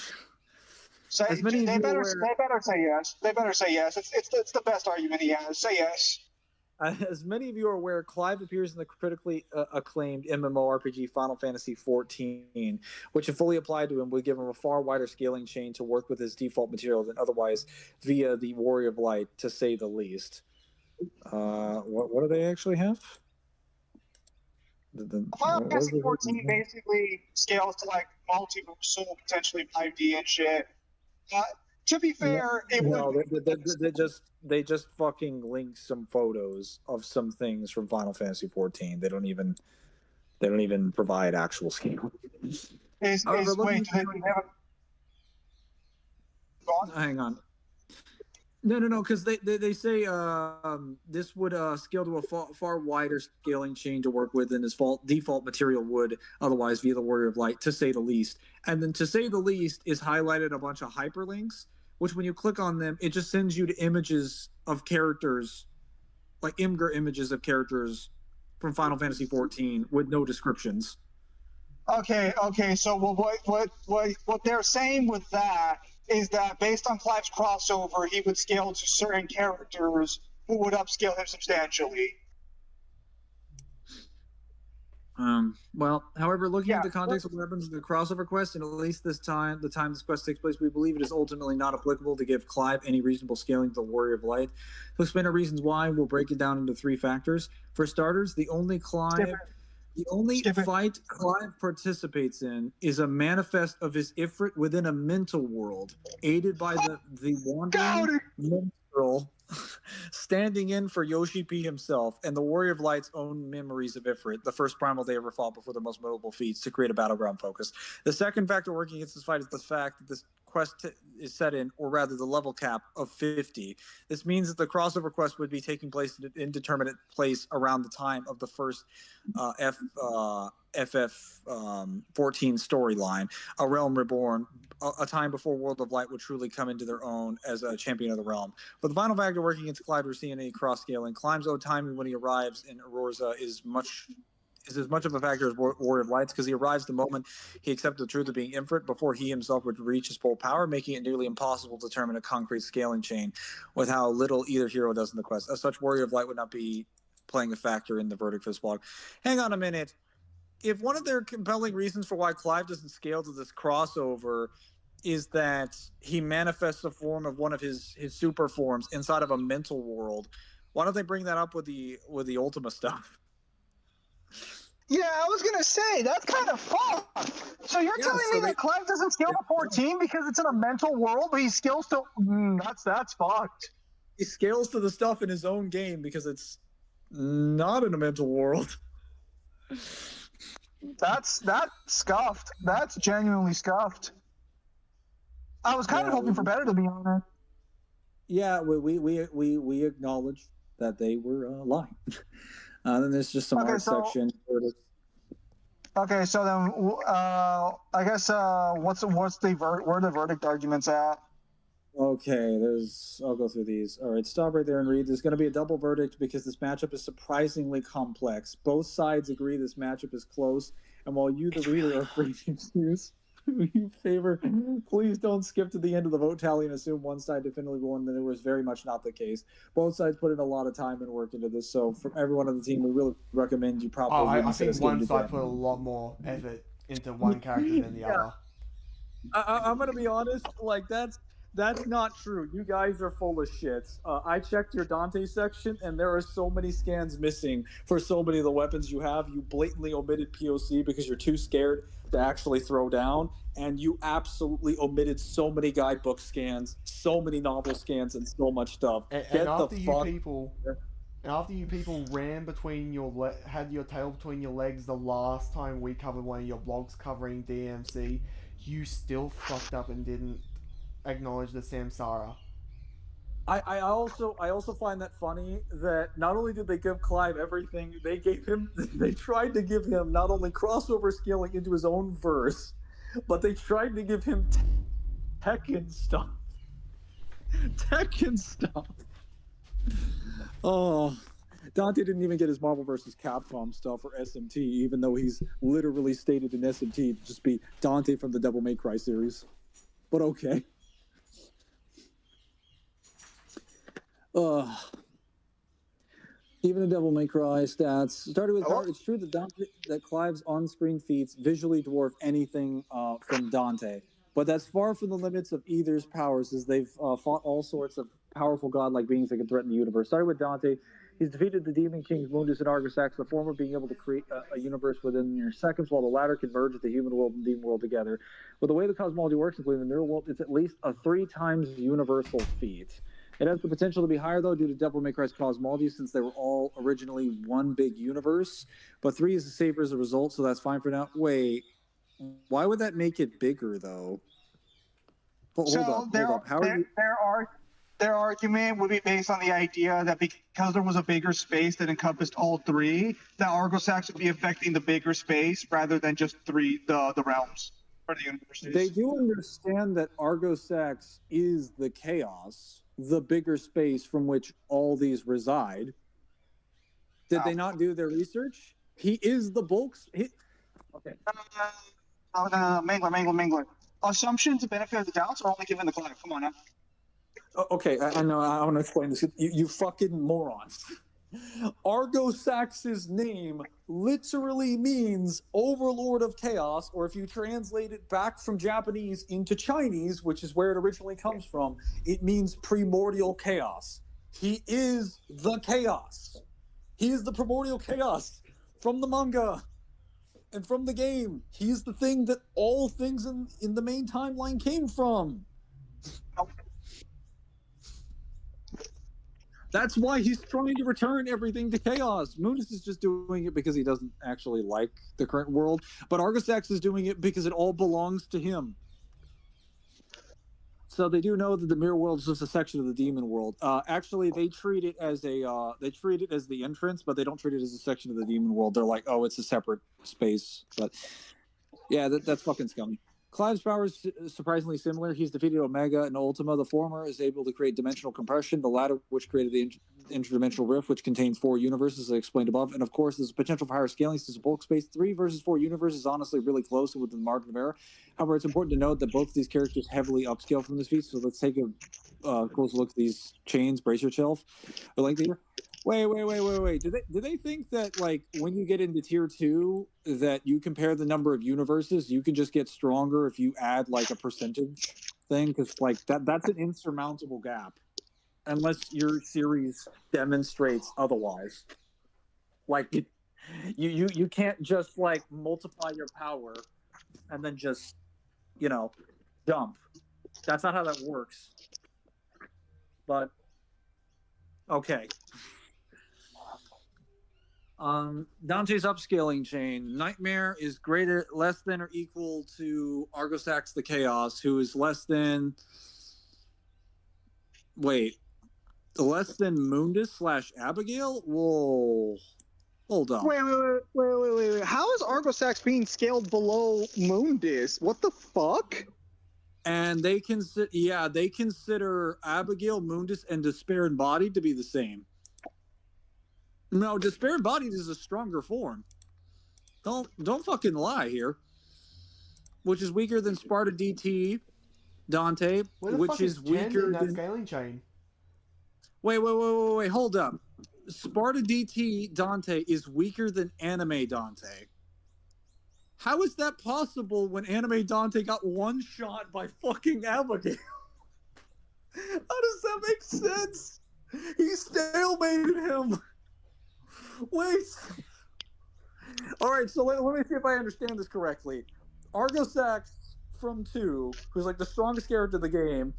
better say yes. They better say yes. It's the best argument he has. Say yes. As many of you are aware, Clive appears in the critically acclaimed MMORPG Final Fantasy XIV, which, if fully applied to him, would give him a far wider scaling chain to work with his default material than otherwise via the Warrior of Light, to say the least. What do they actually have? Final Fantasy 14 basically scales to like multiverse, so potentially 5D and shit. To be fair, they just fucking link some photos of some things from Final Fantasy 14. They don't even provide actual scale. Hang on. No, because they say this would scale to a far wider scaling chain to work with than his default material would otherwise via the Warrior of Light, to say the least. And then to say the least is highlighted a bunch of hyperlinks, which when you click on them, it just sends you to images of characters, like Imgur images of characters from Final Fantasy 14 with no descriptions. Okay. So what they're saying with that is that based on Clive's crossover, he would scale to certain characters who would upscale him substantially. Well, however, looking at the context of what happens in the crossover quest, and at least the time this quest takes place, we believe it is ultimately not applicable to give Clive any reasonable scaling to the Warrior of Light. To explain the reasons why, we'll break it down into 3 factors. For starters, the only fight Clive participates in is a manifest of his Ifrit within a mental world, aided by the wandering minstrel standing in for Yoshi P himself and the Warrior of Light's own memories of Ifrit, the first primal they ever fought before their most notable feats, to create a battleground focus. The second factor working against this fight is the fact that this quest is set in, or rather the level cap of 50. This means that the crossover quest would be taking place in an indeterminate place around the time of the first FF14 storyline, A Realm Reborn, a time before World of Light would truly come into their own as a champion of the realm. But the final factor working against Clive or seeing any cross-scaling, Clive's own timing when he arrives in Aurorza is as much of a factor as Warrior of Lights, because he arrives the moment he accepted the truth of being Ifrit before he himself would reach his full power, making it nearly impossible to determine a concrete scaling chain with how little either hero does in the quest. As such, Warrior of Light would not be playing a factor in the verdict for this blog. Hang on a minute. If one of their compelling reasons for why Clive doesn't scale to this crossover is that he manifests a form of one of his super forms inside of a mental world, why don't they bring that up with the Ultima stuff? Yeah, I was gonna say that's kind of fucked. So you're telling me that Clive doesn't scale to 14 because it's in a mental world, but he scales to that's fucked. He scales to the stuff in his own game because it's Not in a mental world. That's scuffed. That's genuinely scuffed. I was kind of hoping for better, to be honest. Yeah, we acknowledge that they were lying. Then there's just some Okay, art so- section. Okay, so then I guess what's the where are the verdict arguments at? Okay, I'll go through these. All right, stop right there and read. There's going to be a double verdict because this matchup is surprisingly complex. Both sides agree this matchup is close, and while you, the reader, are free to choose who you favor, please don't skip to the end of the vote tally and assume one side definitively won. Then it was very much not the case. Both sides put in a lot of time and work into this, so from everyone on the team, we really recommend you probably. I think one side put a lot more effort into one character than the other. I'm gonna be honest. Like that's not true. You guys are full of shit. I checked your Dante section, and there are so many scans missing for so many of the weapons you have. You blatantly omitted POC because you're too scared to actually throw down, and you absolutely omitted so many guidebook scans, so many novel scans, and so much stuff. And after you people ran between had your tail between your legs the last time we covered one of your blogs covering DMC, you still fucked up and didn't acknowledge the Samsara. I also find that funny that not only did they give Clive everything, they tried to give him not only crossover scaling into his own verse, but they tried to give him Tekken stuff. Tekken stuff. Oh, Dante didn't even get his Marvel vs. Capcom stuff or SMT, even though he's literally stated in SMT to just be Dante from the Devil May Cry series. But okay. Even the Devil May Cry stats started with. It's true that Clive's on-screen feats visually dwarf anything from Dante, but that's far from the limits of either's powers, as they've fought all sorts of powerful godlike beings that can threaten the universe. Starting with Dante, he's defeated the Demon Kings Mundus and Argosax, the former being able to create a universe within mere seconds, while the latter can merge the human world and demon world together. With the way the cosmology works, including the mirror world, it's at least a 3 times universal feat. It has the potential to be higher, though, due to Devil May Cry's cosmology, since they were all originally one big universe. But 3 is safer as a result, so that's fine for now. Wait, why would that make it bigger, though? Hold up. How are you... Their argument would be based on the idea that because there was a bigger space that encompassed all 3, that Argosax would be affecting the bigger space rather than just the realms or the universes. They do understand that Argosax is the chaos, the bigger space from which all these reside. Did they not do their research? He is the bulk. Okay. Mangler. Assumptions and benefit of the doubts are only given the Clive. Come on now. Okay, I know. I want to explain this. You fucking morons. Argosax's name literally means Overlord of Chaos, or if you translate it back from Japanese into Chinese, which is where it originally comes from, it means primordial chaos. He is the chaos. He is the primordial chaos from the manga and from the game. He is the thing that all things in the main timeline came from. That's why he's trying to return everything to chaos. Mundus is just doing it because he doesn't actually like the current world, but Argosax is doing it because it all belongs to him. So they do know that the mirror world is just a section of the demon world. Actually, they treat it as the entrance, but they don't treat it as a section of the demon world. They're like, oh, it's a separate space. But yeah, that's fucking scummy. Clive's power is surprisingly similar. He's defeated Omega and Ultima. The former is able to create dimensional compression, the latter which created the interdimensional rift, which contains 4 universes, as I explained above. And of course, there's a potential for higher scaling since bulk space. 3 versus 4 universes is honestly really close within the margin of error. However, it's important to note that both of these characters heavily upscale from this feat. So let's take a close look at these chains. Brace yourself. Wait. Do they think that, like, when you get into tier 2 that you compare the number of universes, you can just get stronger if you add like a percentage thing? Because like that's an insurmountable gap unless your series demonstrates otherwise. Like you can't just like multiply your power and then just jump. That's not how that works. But okay. Dante's upscaling chain. Nightmare is less than or equal to Argosax the Chaos, who is less than. Wait, less than Mundus / Abigail? Whoa. Hold up. Wait. How is Argosax being scaled below Mundus? What the fuck? And they consider Abigail, Mundus, and Despair Embodied to be the same. No, Despair Embodied is a stronger form. Don't fucking lie here. Which is weaker than Sparta DT Dante, Where the which fuck is Chen weaker in that than. scaling chain? Wait, hold up. Sparta DT Dante is weaker than Anime Dante. How is that possible when Anime Dante got one shot by fucking Abigail? How does that make sense? He stalemated him. Wait. All right, so let me see if I understand this correctly. Argosax from 2, who's like the strongest character in the game,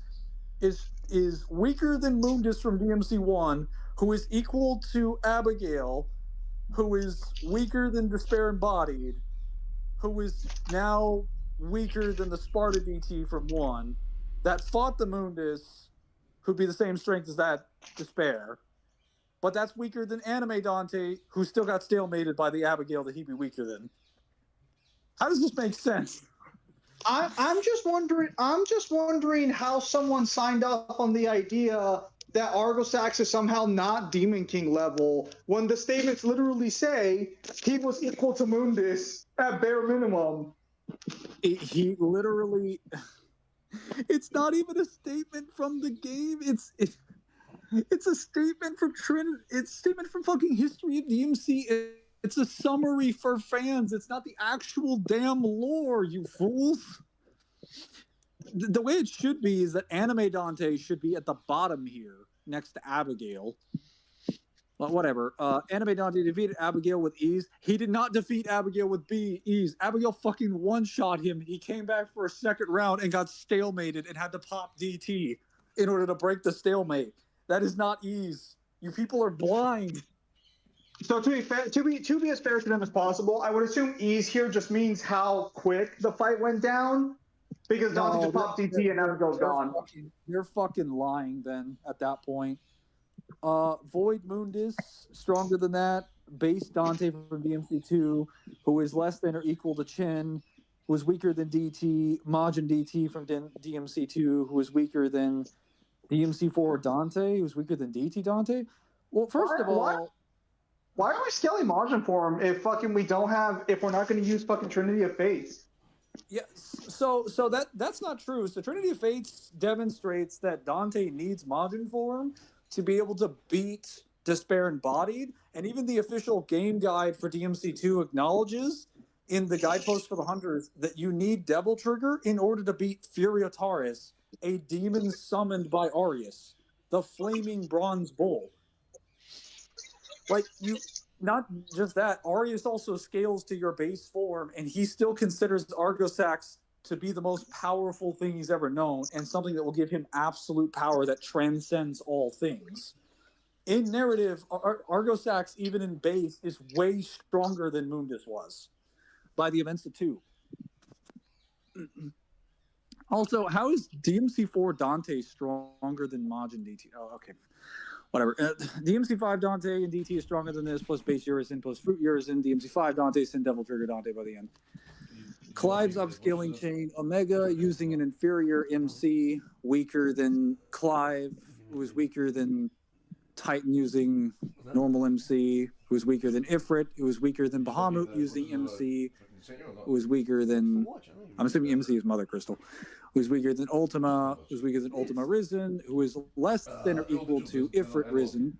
is weaker than Mundus from DMC 1, who is equal to Abigail, who is weaker than Despair Embodied, who is now weaker than the Sparta DT from 1, that fought the Mundus, who'd be the same strength as that Despair. But that's weaker than Anime Dante, who still got stalemated by the Abigail that he'd be weaker than. How does this make sense? I'm just wondering how someone signed up on the idea that Argosax is somehow not Demon King level when the statements literally say he was equal to Mundus at bare minimum. He literally. It's not even a statement from the game. It's a statement from Trinity. It's a statement from fucking History of DMC. It's a summary for fans. It's not the actual damn lore, you fools. The way it should be is that Anime Dante should be at the bottom here, next to Abigail. Well, whatever. Anime Dante defeated Abigail with ease. He did not defeat Abigail with ease. Abigail fucking one-shot him. He came back for a second round and got stalemated and had to pop DT in order to break the stalemate. That is not ease. You people are blind. So to be as fair to them as possible, I would assume ease here just means how quick the fight went down, because Dante just popped DT and Abigail's gone. You're fucking lying then at that point. Void Mundus, stronger than that. Base Dante from DMC2, who is less than or equal to Chin, who is weaker than DT. Majin DT from DMC2, who is weaker than DMC4 Dante, who's weaker than DT Dante. Well, first of all, why are we scaling Majin for him if we're not going to use fucking Trinity of Fates? Yeah, so that's not true. So Trinity of Fates demonstrates that Dante needs Majin form to be able to beat Despair Embodied, and even the official game guide for DMC2 acknowledges in the guidepost for the Hunters that you need Devil Trigger in order to beat Furiotaurus, a demon summoned by Arius, the flaming bronze bull. Like, not just that, Arius also scales to your base form, and he still considers Argosax to be the most powerful thing he's ever known, and something that will give him absolute power that transcends all things. In narrative, Argosax, even in base, is way stronger than Mundus was by the events of 2. Also, how is DMC4 Dante stronger than Majin DT? Oh, okay. Whatever. DMC5 Dante and DT is stronger than this, plus base Urizen, plus fruit Urizen. DMC5 Dante, send Devil Trigger Dante by the end. Clive's upscaling chain, Omega using an inferior MC, weaker than Clive, who is weaker than Titan using normal MC, who is weaker than Ifrit, who is weaker than Bahamut using MC, who is weaker than, I'm assuming MC is Mother Crystal, who is weaker than Ultima, who is weaker than Ultima Risen, who is less than or equal to Ifrit Risen,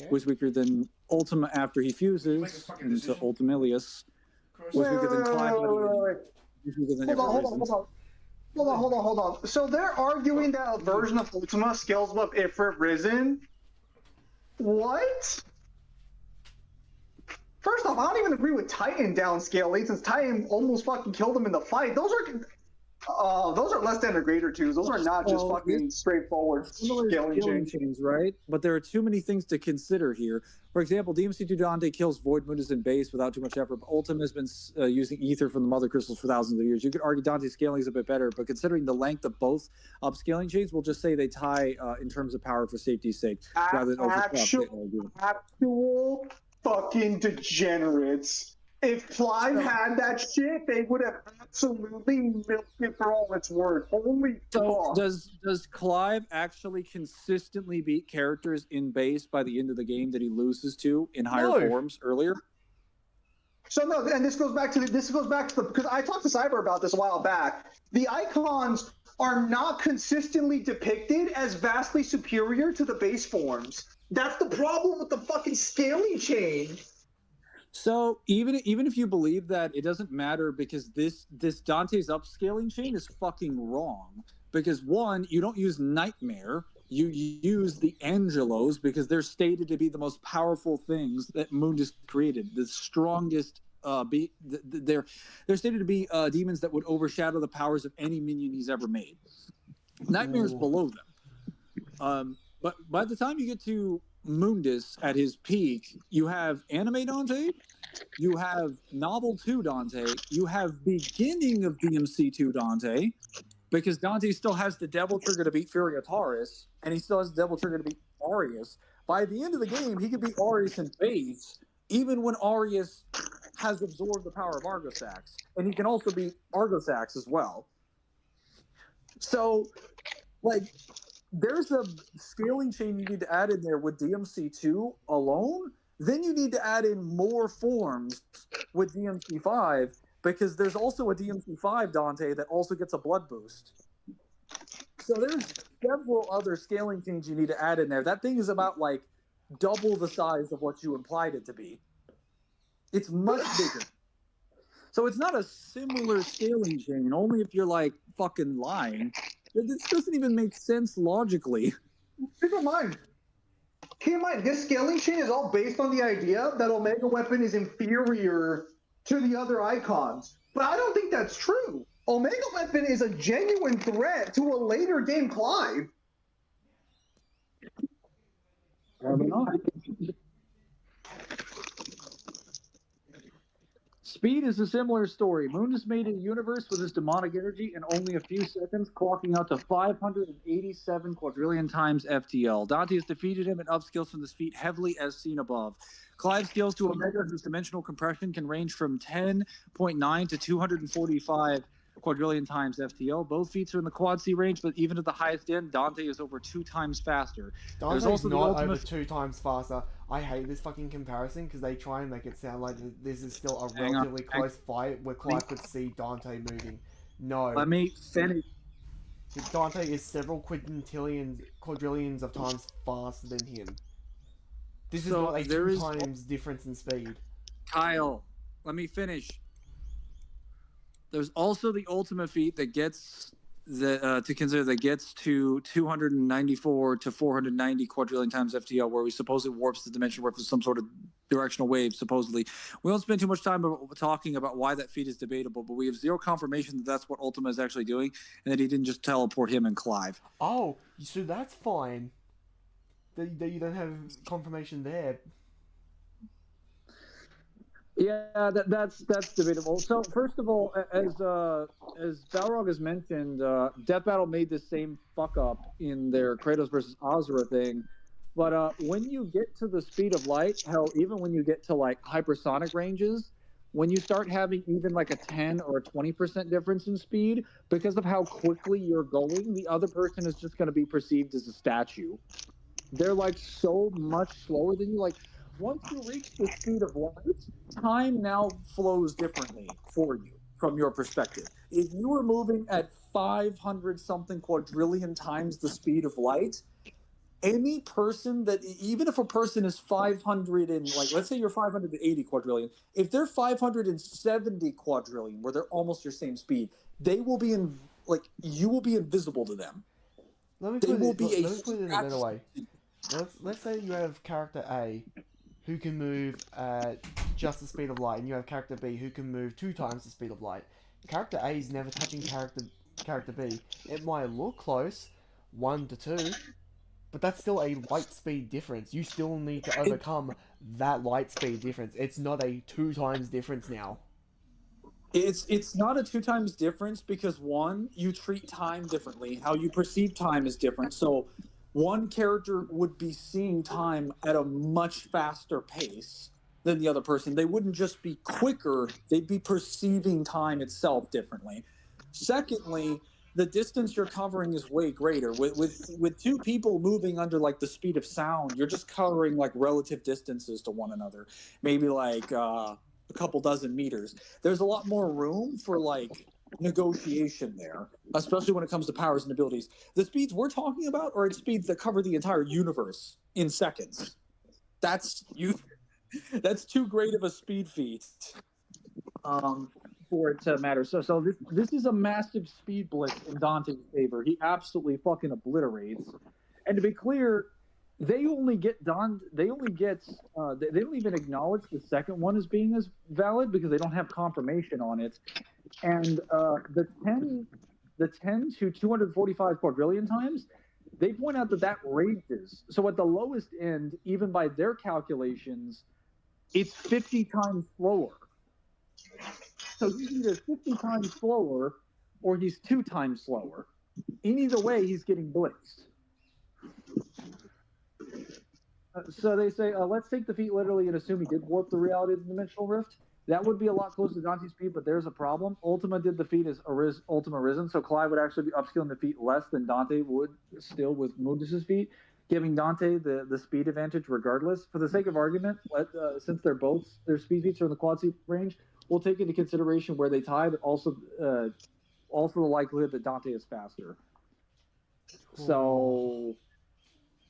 who is weaker than Ultima after he fuses into Ultimilius, who is weaker than Clive. Hold on. So they're arguing that a version of Ultima scales up Ifrit Risen? What? First off, I don't even agree with Titan downscaling, since Titan almost fucking killed him in the fight. Those are... Those are less than a grade or twos. Those are not just Well, fucking straightforward similar scaling scaling chains. chains, right? But there are too many things to consider here. For example, DMC2 Dante kills Void Mundus in base without too much effort, but Ultima has been using Ether from the Mother Crystals for thousands of years. You could argue Dante's scaling is a bit better, but considering the length of both upscaling chains, we'll just say they tie in terms of power for safety's sake, rather than Actual fucking degenerates. If Clive had that shit, they would have absolutely milked it for all it's worth. Holy So fuck. does Clive actually consistently beat characters in base by the end of the game that he loses to in higher forms earlier? So no, and this goes back to because I talked to Cyber about this a while back. The icons are not consistently depicted as vastly superior to the base forms. That's the problem with the fucking scaling chain. So even if you believe that, it doesn't matter because this Dante's upscaling chain is fucking wrong. Because one, you don't use Nightmare, you use the Angelos because they're stated to be the most powerful things that Mundus created, the strongest. They're stated to be demons that would overshadow the powers of any minion he's ever made. Nightmare's below them. But by the time you get to Mundus at his peak, you have Anime Dante, you have Novel 2 Dante, you have beginning of DMC2 Dante, because Dante still has the Devil Trigger to beat Furiataris, and he still has the Devil Trigger to beat Arius. By the end of the game, he can beat Arius in base, even when Arius has absorbed the power of Argosax, and he can also beat Argosax as well. So, like, there's a scaling chain you need to add in there with DMC2 alone. Then you need to add in more forms with DMC5 because there's also a DMC5 Dante that also gets a blood boost. So there's several other scaling chains you need to add in there. That thing is about like double the size of what you implied it to be. It's much bigger. So it's not a similar scaling chain, only if you're like fucking lying. This doesn't even make sense logically. Keep in mind, this scaling chain is all based on the idea that Omega Weapon is inferior to the other icons. But I don't think that's true. Omega Weapon is a genuine threat to a later game Clive. Speed is a similar story. Mundus made a universe with his demonic energy in only a few seconds, clocking out to 587 quadrillion times FTL. Dante has defeated him and upskills from this feat heavily as seen above. Clive scales to Omega, whose dimensional compression can range from 10.9 to 245 quadrillion times FTL. Both feats are in the quad C range, but even at the highest end, Dante is over 2 times faster. Dante's also not over 2 times faster. I hate this fucking comparison because they try and make it sound like this is still a relatively close fight where Clive could see Dante moving. No. Let me finish. Dante is several quadrillions of times faster than him. This is not a 2 times difference in speed. Kyle, let me finish. There's also the Ultima feat that gets to consider that gets to 294 to 490 quadrillion times FTL, where we supposedly warps the dimension warp with some sort of directional wave, supposedly. We won't spend too much time talking about why that feat is debatable, but we have zero confirmation that that's what Ultima is actually doing, and that he didn't just teleport him and Clive. Oh, so that's fine. That you don't have confirmation there. Yeah, that's debatable. So first of all, as Balrog has mentioned, Death Battle made this same fuck up in their Kratos versus Azura thing. But when you get to the speed of light, hell, even when you get to like hypersonic ranges, when you start having even like a 10 or a 20% difference in speed, because of how quickly you're going, the other person is just going to be perceived as a statue. They're like so much slower than you. Like once you reach the speed of light, time now flows differently for you from your perspective. If you were moving at 500 something quadrillion times the speed of light, any person that, even if a person is 500 and like, let's say you're 580 quadrillion, if they're 570 quadrillion, where they're almost your same speed, they will be you will be invisible to them. Let me put it in a better way. Let's say you have character A who can move at just the speed of light, and you have character B who can move 2 times the speed of light. Character A is never touching character character be? It might look close, 1 to 2, but that's still a light speed difference. You still need to overcome that light speed difference. It's not a 2 times difference now. It's not a 2 times difference because one, you treat time differently. How you perceive time is different. So one character would be seeing time at a much faster pace than the other person. They wouldn't just be quicker, they'd be perceiving time itself differently. Secondly, the distance you're covering is way greater. With two people moving under like the speed of sound, you're just covering like relative distances to one another. Maybe like a couple dozen meters. There's a lot more room for like negotiation there, especially when it comes to powers and abilities. The speeds we're talking about are at speeds that cover the entire universe in seconds. That's too great of a speed feat for it to matter. So this is a massive speed blitz in Dante's favor. He absolutely fucking obliterates. And to be clear, they only get they don't even acknowledge the second one as being as valid because they don't have confirmation on it. And the 10 to 245 quadrillion times, they point out that ranges. So at the lowest end, even by their calculations, it's 50 times slower. So he's either 50 times slower or he's 2 times slower. In either way, he's getting blitzed. So they say, let's take the feat literally and assume he did warp the reality of the dimensional rift. That would be a lot closer to Dante's speed, but there's a problem. Ultima did the feat as Ultima Risen, so Clive would actually be upskilling the feat less than Dante would still with Mundus's feat, giving Dante the speed advantage regardless. For the sake of argument, since their speed feats are in the quad seat range, we'll take into consideration where they tie, but also the likelihood that Dante is faster. So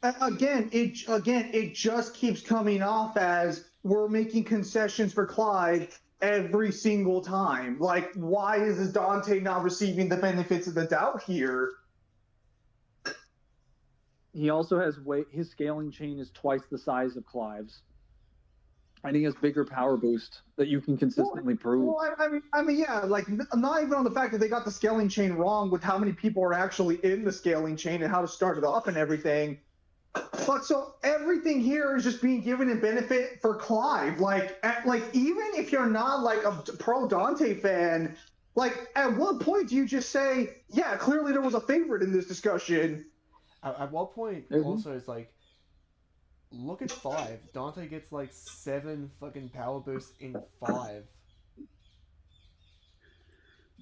again, it just keeps coming off as we're making concessions for Clive every single time. Like, why is Dante not receiving the benefits of the doubt here? He also has his scaling chain is twice the size of Clive's. And he has bigger power boost that you can consistently prove. Well, I mean, yeah, like not even on the fact that they got the scaling chain wrong with how many people are actually in the scaling chain and how to start it up and everything. But so everything here is just being given a benefit for Clive. Like even if you're not like a pro Dante fan, like at what point do you just say, yeah, clearly there was a favorite in this discussion? At what point also it's like, look at 5. Dante gets like 7 fucking power boosts in 5.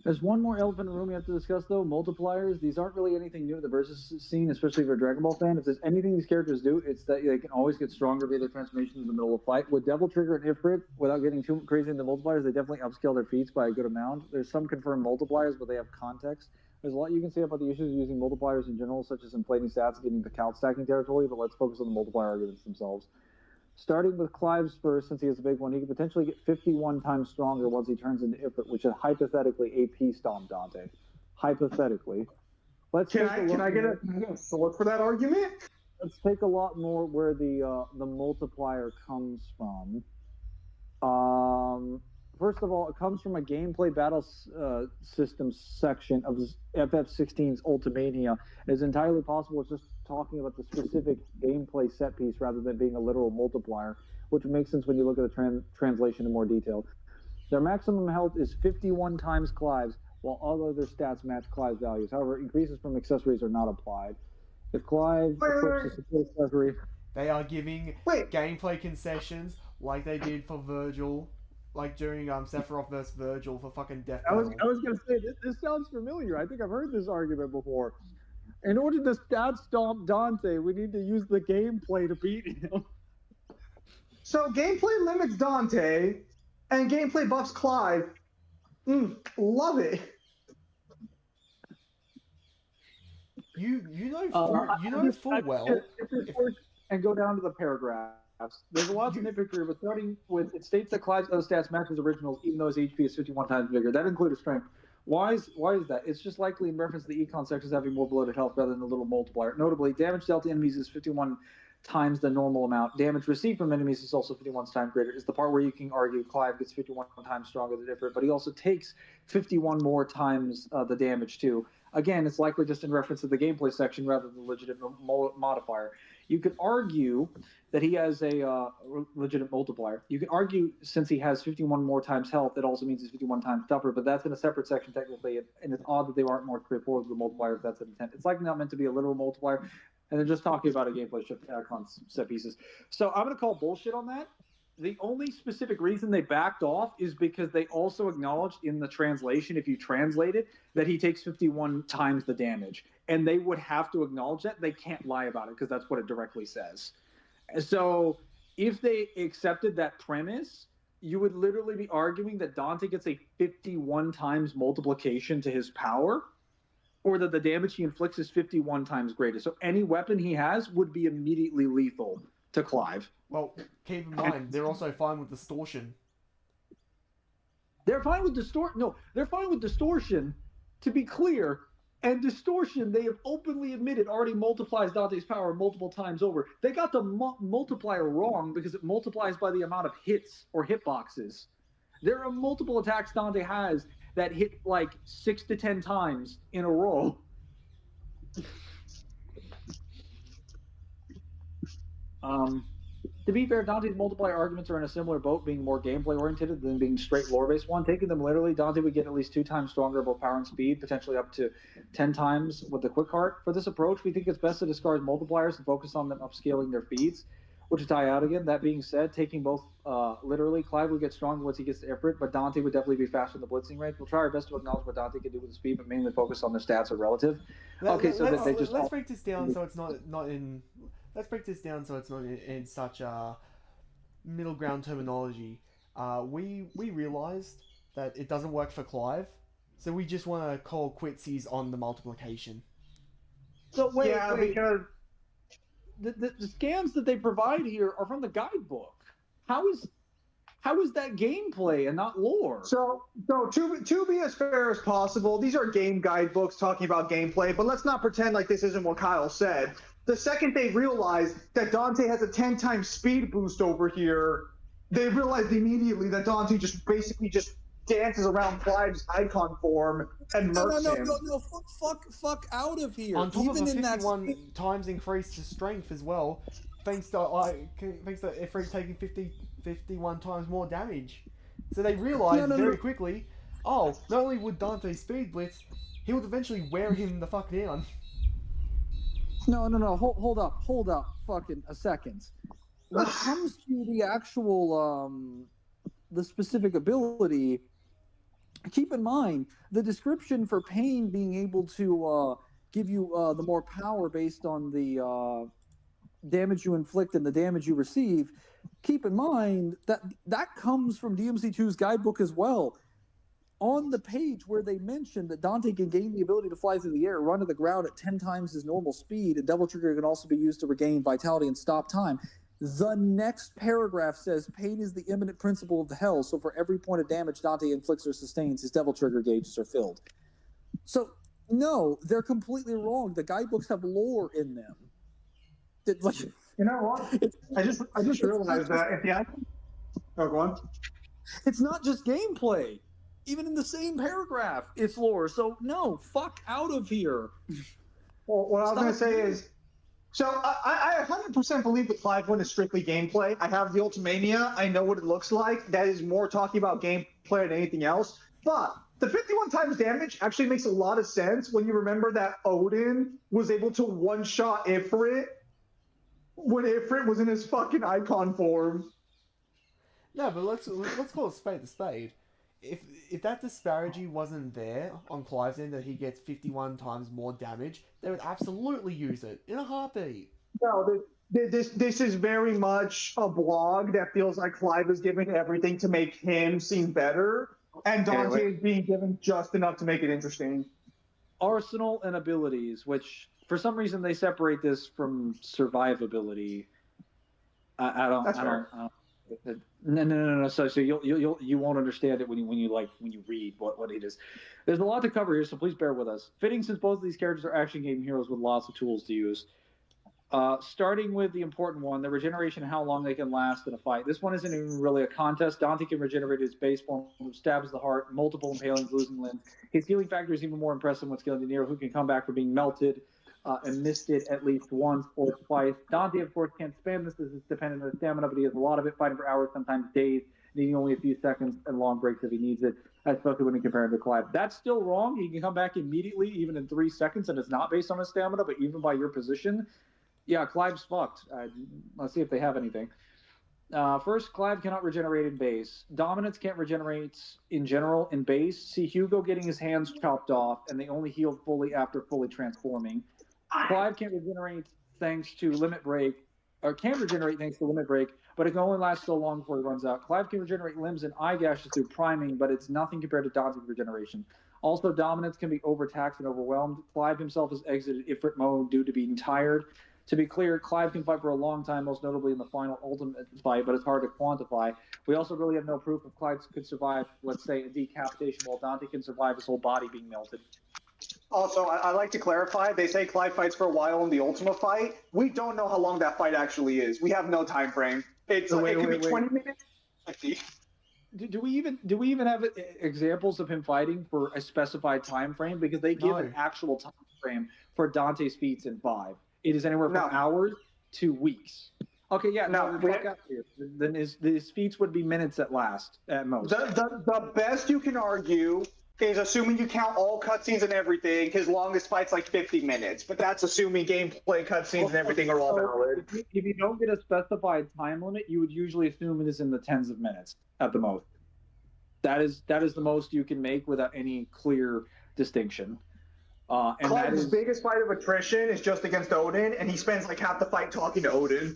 There's one more elephant in the room we have to discuss, though. Multipliers. These aren't really anything new to the versus scene, especially if you're a Dragon Ball fan. If there's anything these characters do, it's that they can always get stronger via their transformation in the middle of a fight. With Devil Trigger and Ifrit, without getting too crazy in the multipliers, they definitely upscale their feats by a good amount. There's some confirmed multipliers, but they have context. There's a lot you can say about the issues of using multipliers in general, such as inflating stats and getting the count stacking territory, but let's focus on the multiplier arguments themselves. Starting with Clive's first, since he has a big one, he could potentially get 51 times stronger once he turns into Ifrit, which is hypothetically AP Stomp Dante. Hypothetically. Can I get a sword for that argument? Let's take a lot more where the multiplier comes from. First of all, it comes from a gameplay battle system section of FF16's Ultimania. It is entirely possible it's just talking about the specific gameplay set piece rather than being a literal multiplier, which makes sense when you look at the translation in more detail. Their maximum health is 51 times Clive's, while all other stats match Clive's values. However, increases from accessories are not applied. If Clive equips a support accessory... They are giving gameplay concessions like they did for Virgil, like during Sephiroth vs. Virgil for fucking Death Battle. I was going to say, this sounds familiar. I think I've heard this argument before. In order to stat stomp Dante, we need to use the gameplay to beat him. So gameplay limits Dante, and gameplay buffs Clive. Love it. You know full well. And go down to the paragraphs. There's lots of nitpickery, but starting with, it states that Clive's other stats match his originals, even though his HP is 51 times bigger. That includes strength. Why is that? It's just likely in reference to the econ sections having more bloated health rather than a little multiplier. Notably, damage dealt to enemies is 51 times the normal amount. Damage received from enemies is also 51 times greater. Is the part where you can argue Clive gets 51 times stronger than Ifrit, but he also takes 51 more times the damage too. Again, it's likely just in reference to the gameplay section rather than the legitimate modifier. You could argue that he has a legitimate multiplier. You can argue since he has 51 more times health, it also means he's 51 times tougher, but that's in a separate section technically, and it's odd that they aren't more straightforward with the multiplier if that's an intent. It's like not meant to be a literal multiplier, and they're just talking about a gameplay set pieces. So I'm going to call bullshit on that. The only specific reason they backed off is because they also acknowledged in the translation, if you translate it, that he takes 51 times the damage. And they would have to acknowledge that. They can't lie about it because that's what it directly says. So if they accepted that premise, you would literally be arguing that Dante gets a 51 times multiplication to his power, or that the damage he inflicts is 51 times greater. So any weapon he has would be immediately lethal to Clive. Well, keep in mind, they're also fine with distortion. They're fine with distortion. No, they're fine with distortion, to be clear. And distortion, they have openly admitted, already multiplies Dante's power multiple times over. They got the multiplier wrong because it multiplies by the amount of hits or hitboxes. There are multiple attacks Dante has that hit like 6 to 10 times in a row. To be fair, Dante's multiplier arguments are in a similar boat, being more gameplay oriented than being straight lore based one. Taking them literally, Dante would get at least 2 times stronger both power and speed, potentially up to 10 times with the quick heart. For this approach, we think it's best to discard multipliers and focus on them upscaling their feats, which is tie out again. That being said, taking both literally, Clive would get stronger once he gets to Ifrit, but Dante would definitely be faster in the blitzing range. We'll try our best to acknowledge what Dante can do with the speed, but mainly focus on their stats are relative. Let's break this down so it's not in. Let's break this down so it's not in such middle ground terminology. We realized that it doesn't work for Clive, so we just want to call quitsies on the multiplication. So wait, because the scans that they provide here are from the guidebook. How is that gameplay and not lore? So to be as fair as possible, these are game guidebooks talking about gameplay, but let's not pretend like this isn't what Kyle said. The second they realized that Dante has a 10 times speed boost over here, they realized immediately that Dante just basically dances around Clive's icon form and murks him. No, fuck out of here. On top of a 51 times increase to strength as well, thanks to Ifrit taking 51 times more damage. So they realized very quickly, not only would Dante speed blitz, he would eventually wear him the fuck down. No. Hold up, fucking a second. When it comes to the actual, the specific ability, keep in mind the description for Pain being able to give you the more power based on the damage you inflict and the damage you receive. Keep in mind that comes from DMC2's guidebook as well. On the page where they mentioned that Dante can gain the ability to fly through the air, run to the ground at 10 times his normal speed, and Devil Trigger can also be used to regain vitality and stop time. The next paragraph says, Pain is the imminent principle of the hell, so for every point of damage Dante inflicts or sustains, his Devil Trigger gauges are filled. So, no, they're completely wrong. The guidebooks have lore in them. You know what? I just realized that if the icon... Oh, go on. It's not just gameplay. Even in the same paragraph, it's lore. So, no, fuck out of here. Well, what I was going to say is, so I 100% believe that Clive One is strictly gameplay. I have the Ultimania. I know what it looks like. That is more talking about gameplay than anything else. But the 51 times damage actually makes a lot of sense when you remember that Odin was able to one-shot Ifrit when Ifrit was in his fucking icon form. No, but let's call a spade a spade. If that disparity wasn't there on Clive's end, that he gets 51 times more damage, they would absolutely use it in a heartbeat. No, this is very much a blog that feels like Clive is giving everything to make him seem better, and Dante is being given just enough to make it interesting. Arsenal and abilities, which for some reason they separate this from survivability. I don't. No. So you won't understand it when you read what it is. There's a lot to cover here, so please bear with us. Fitting, since both of these characters are action game heroes with lots of tools to use. Starting with the important one, the regeneration and how long they can last in a fight. This one isn't even really a contest. Dante can regenerate his base form, which stabs the heart, multiple impalings, losing limbs. His healing factor is even more impressive when scaling to Nero, who can come back from being melted and misted at least once or twice. Dante, of course, can't spam this as it's dependent on stamina, but he has a lot of it, fighting for hours, sometimes days, needing only a few seconds and long breaks if he needs it, especially when you compare him to Clive. That's still wrong. He can come back immediately, even in 3 seconds, and it's not based on his stamina, but even by your position. Yeah, Clive's fucked. Let's see if they have anything. First, Clive cannot regenerate in base. Dominance can't regenerate in general in base. See Hugo getting his hands chopped off, and they only healed fully after fully transforming. Clive can't regenerate thanks to limit break, or can regenerate thanks to limit break, but it can only last so long before he runs out. Clive can regenerate limbs and eye gashes through priming, but it's nothing compared to Dante's regeneration. Also, Dominance can be overtaxed and overwhelmed. Clive himself has exited Ifrit mode due to being tired. To be clear, Clive can fight for a long time, most notably in the final ultimate fight, but it's hard to quantify. We also really have no proof if Clive could survive, let's say, a decapitation, while Dante can survive his whole body being melted. Also, I like to clarify, they say Clive fights for a while in the Ultima fight. We don't know how long that fight actually is. We have no time frame. It could be 20 minutes, 50. Do we even have examples of him fighting for a specified time frame? Because they give an actual time frame for Dante's feats in 5. It is anywhere from hours to weeks. Okay, yeah, then his feats would be minutes at last, at most. The best you can argue is assuming you count all cutscenes and everything, his longest fight's like 50 minutes, but that's assuming gameplay cutscenes and everything are all valid. If you don't get a specified time limit, you would usually assume it is in the tens of minutes at the most. That is the most you can make without any clear distinction. And Clive's biggest fight of attrition is just against Odin, and he spends like half the fight talking to Odin.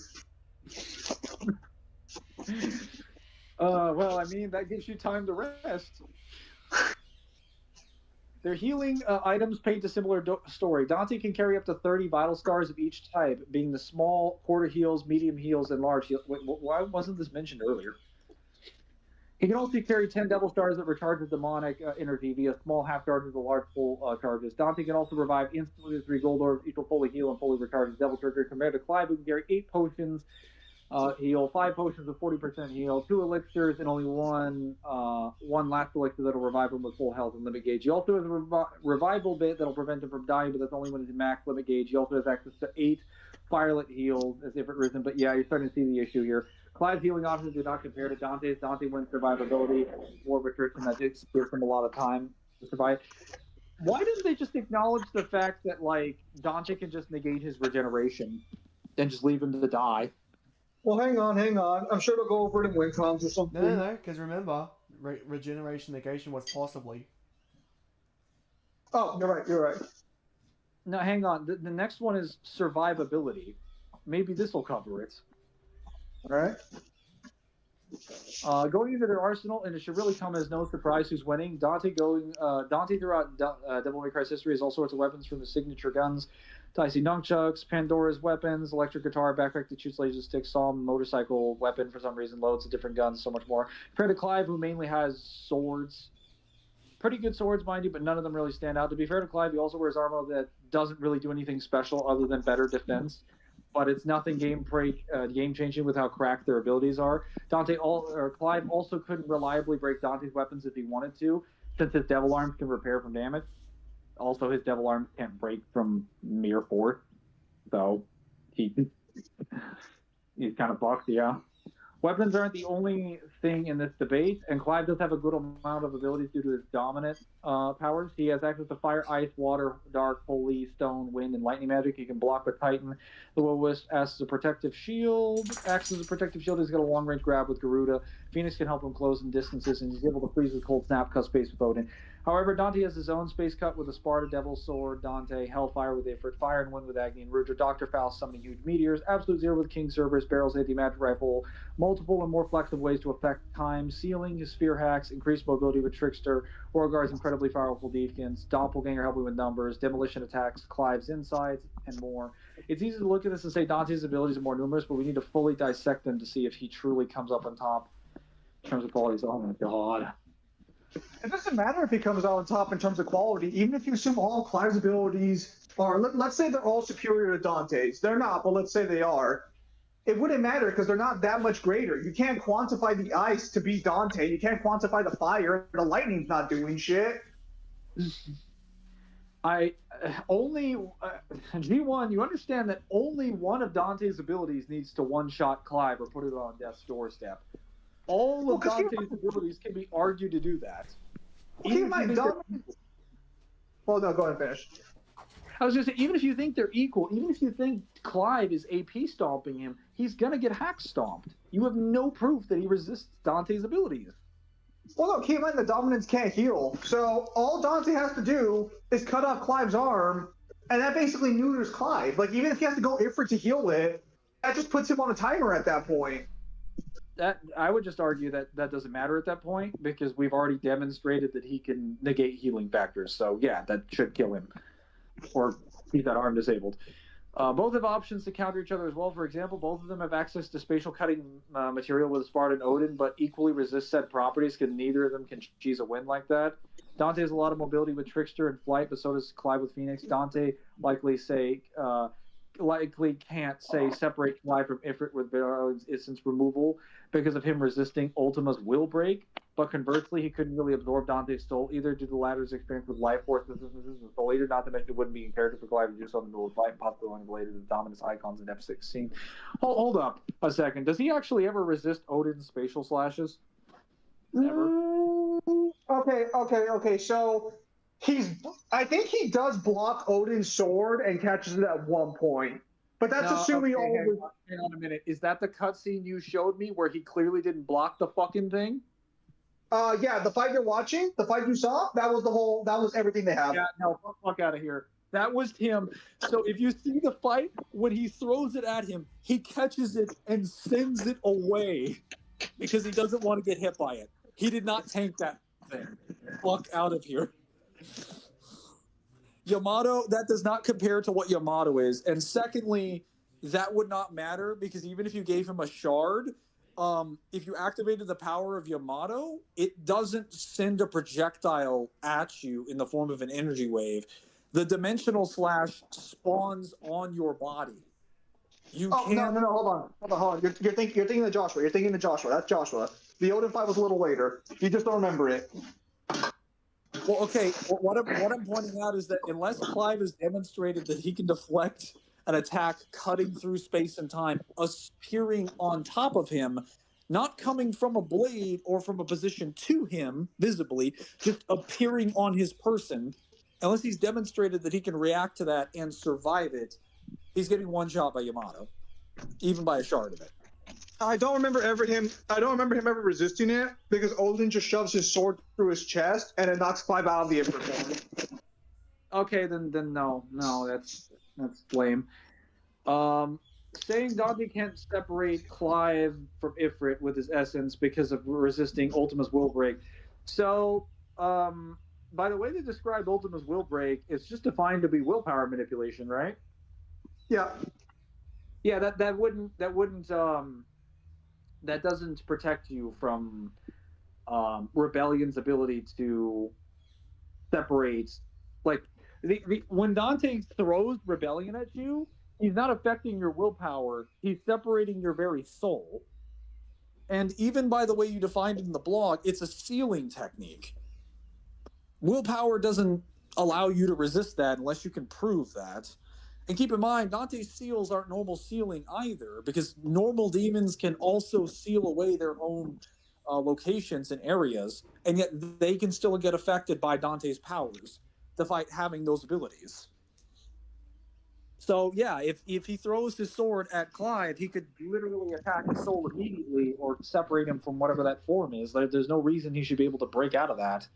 Well, I mean, that gives you time to rest. Their healing items paint a similar story. Dante can carry up to 30 vital stars of each type, being the small, quarter heals, medium heals, and large heals. Wait, why wasn't this mentioned earlier? He can also carry 10 devil stars that recharge with demonic energy via small half charges or large full charges. Dante can also revive instantly with 3 gold orbs, equal fully heal and fully recharge his devil trigger, compared to Clive, who can carry 8 potions, heal, 5 potions with 40% heal, 2 elixirs, and only one last elixir that'll revive him with full health and limit gauge. He also has a revival bit that'll prevent him from dying, but that's only when he's in max limit gauge. He also has access to 8 firelit heals as if it risen, but yeah, you're starting to see the issue here. Clive's healing options do not compare to Dante's. Dante wins survivability, more attrition that takes him a lot of time to survive. Why didn't they just acknowledge the fact that like Dante can just negate his regeneration and just leave him to die? Well, hang on. I'm sure they'll go over it in win comms or something. No, because remember, regeneration negation was possibly. Oh, you're right. No, hang on. The next one is survivability. Maybe this will cover it. All right. Going into their arsenal, and it should really come as no surprise who's winning. Dante throughout Devil May Cry's history has all sorts of weapons, from the signature guns, Dicey nunchucks, Pandora's weapons, electric guitar, backpack that shoots laser sticks, Psalm, motorcycle weapon for some reason, loads of different guns, so much more. Compared to Clive, who mainly has swords. Pretty good swords, mind you, but none of them really stand out. To be fair to Clive, he also wears armor that doesn't really do anything special other than better defense. But it's nothing game-changing with how cracked their abilities are. Clive also couldn't reliably break Dante's weapons if he wanted to, since his devil arms can repair from damage. Also, his devil arms can't break from mere force, so he's kind of fucked, yeah. Weapons aren't the only thing in this debate, and Clive does have a good amount of abilities due to his dominant powers. He has access to fire, ice, water, dark, holy, stone, wind, and lightning magic. He can block with Titan. The Will-O-Wisp acts as a protective shield. He's got a long-range grab with Garuda. Phoenix can help him close in distances, and he's able to freeze with Cold Snap, cut space with Odin. However, Dante has his own space cut with a Sparta, Devil Sword, Dante, Hellfire with Ifrit, Fire and Wind with Agni and Rudra, Dr. Faust summoning huge meteors, Absolute Zero with King Cerberus, Barrel's anti-magic rifle, multiple and more flexible ways to affect time, Sealing, his Sphere hacks, increased mobility with Trickster, Orgar's incredibly powerful defense, Doppelganger helping with numbers, demolition attacks, Clive's insides, and more. It's easy to look at this and say Dante's abilities are more numerous, but we need to fully dissect them to see if he truly comes up on top in terms of qualities. Oh my god. It doesn't matter if he comes out on top in terms of quality. Even if you assume all Clive's abilities or let's say they're all superior to Dante's. They're not, but let's say they are. It wouldn't matter because they're not that much greater. You can't quantify the ice to be Dante. You can't quantify the fire. The lightning's not doing shit. I only G1. You understand that only one of Dante's abilities needs to one-shot Clive or put it on death's doorstep. All of Dante's abilities can be argued to do that. Keep in mind, well, no, go ahead and finish. I was going to say, even if you think they're equal, even if you think Clive is AP stomping him, he's going to get hack stomped. You have no proof that he resists Dante's abilities. Well, no, keep in mind the dominants can't heal. So all Dante has to do is cut off Clive's arm, and that basically neuters Clive. Like, even if he has to go Ifrit to heal it, that just puts him on a timer at that point. That I would just argue that doesn't matter at that point because we've already demonstrated that he can negate healing factors. So, yeah, that should kill him. Or keep that arm disabled. Both have options to counter each other as well. For example, both of them have access to spatial cutting material with Spartan Odin, but equally resist said properties because neither of them can cheese a win like that. Dante has a lot of mobility with Trickster and Flight, but so does Clive with Phoenix. Dante likely can't separate Clive from Ifrit with Odin's instance removal because of him resisting Ultima's Will Break. But conversely, he couldn't really absorb Dante's soul either due to the latter's experience with life force resistance with the later, not to mention it wouldn't be imperative for Clive to do so in the middle of fight, possibly related to the dominance icons in F16. Hold up a second. Does he actually ever resist Odin's spatial slashes? Never. Okay. So I think he does block Odin's sword and catches it at one point. But that's assuming all. Hang on a minute. Is that the cutscene you showed me where he clearly didn't block the fucking thing? Yeah, the fight you're watching, the fight you saw, that was everything they have. Yeah, no, fuck out of here. That was him. So if you see the fight, when he throws it at him, he catches it and sends it away because he doesn't want to get hit by it. He did not tank that thing. Fuck out of here. Yamato, that does not compare to what Yamato is. And secondly, that would not matter because even if you gave him a shard, if you activated the power of Yamato, it doesn't send a projectile at you in the form of an energy wave. The dimensional slash spawns on your body. No, hold on. You're thinking of Joshua. You're thinking of Joshua. That's Joshua. The Odin fight was a little later. You just don't remember it. Well, okay. What I'm pointing out is that unless Clive has demonstrated that he can deflect an attack cutting through space and time, appearing on top of him, not coming from a blade or from a position to him visibly, just appearing on his person, unless he's demonstrated that he can react to that and survive it, he's getting one shot by Yamato, even by a shard of it. I don't remember him ever resisting it because Odin just shoves his sword through his chest and it knocks Clive out of the Ifrit form. Okay, then no, that's lame. Saying Dante can't separate Clive from Ifrit with his essence because of resisting Ultima's Will Break. So, by the way they described Ultima's Will Break, it's just defined to be willpower manipulation, right? Yeah. Yeah, that doesn't protect you from Rebellion's ability to separate. Like when Dante throws Rebellion at you, he's not affecting your willpower. He's separating your very soul. And even by the way you defined it in the blog, it's a sealing technique. Willpower doesn't allow you to resist that unless you can prove that. And keep in mind, Dante's seals aren't normal sealing either, because normal demons can also seal away their own locations and areas, and yet they can still get affected by Dante's powers, despite having those abilities. So yeah, if he throws his sword at Clive, he could literally attack his soul immediately or separate him from whatever that form is. There's no reason he should be able to break out of that.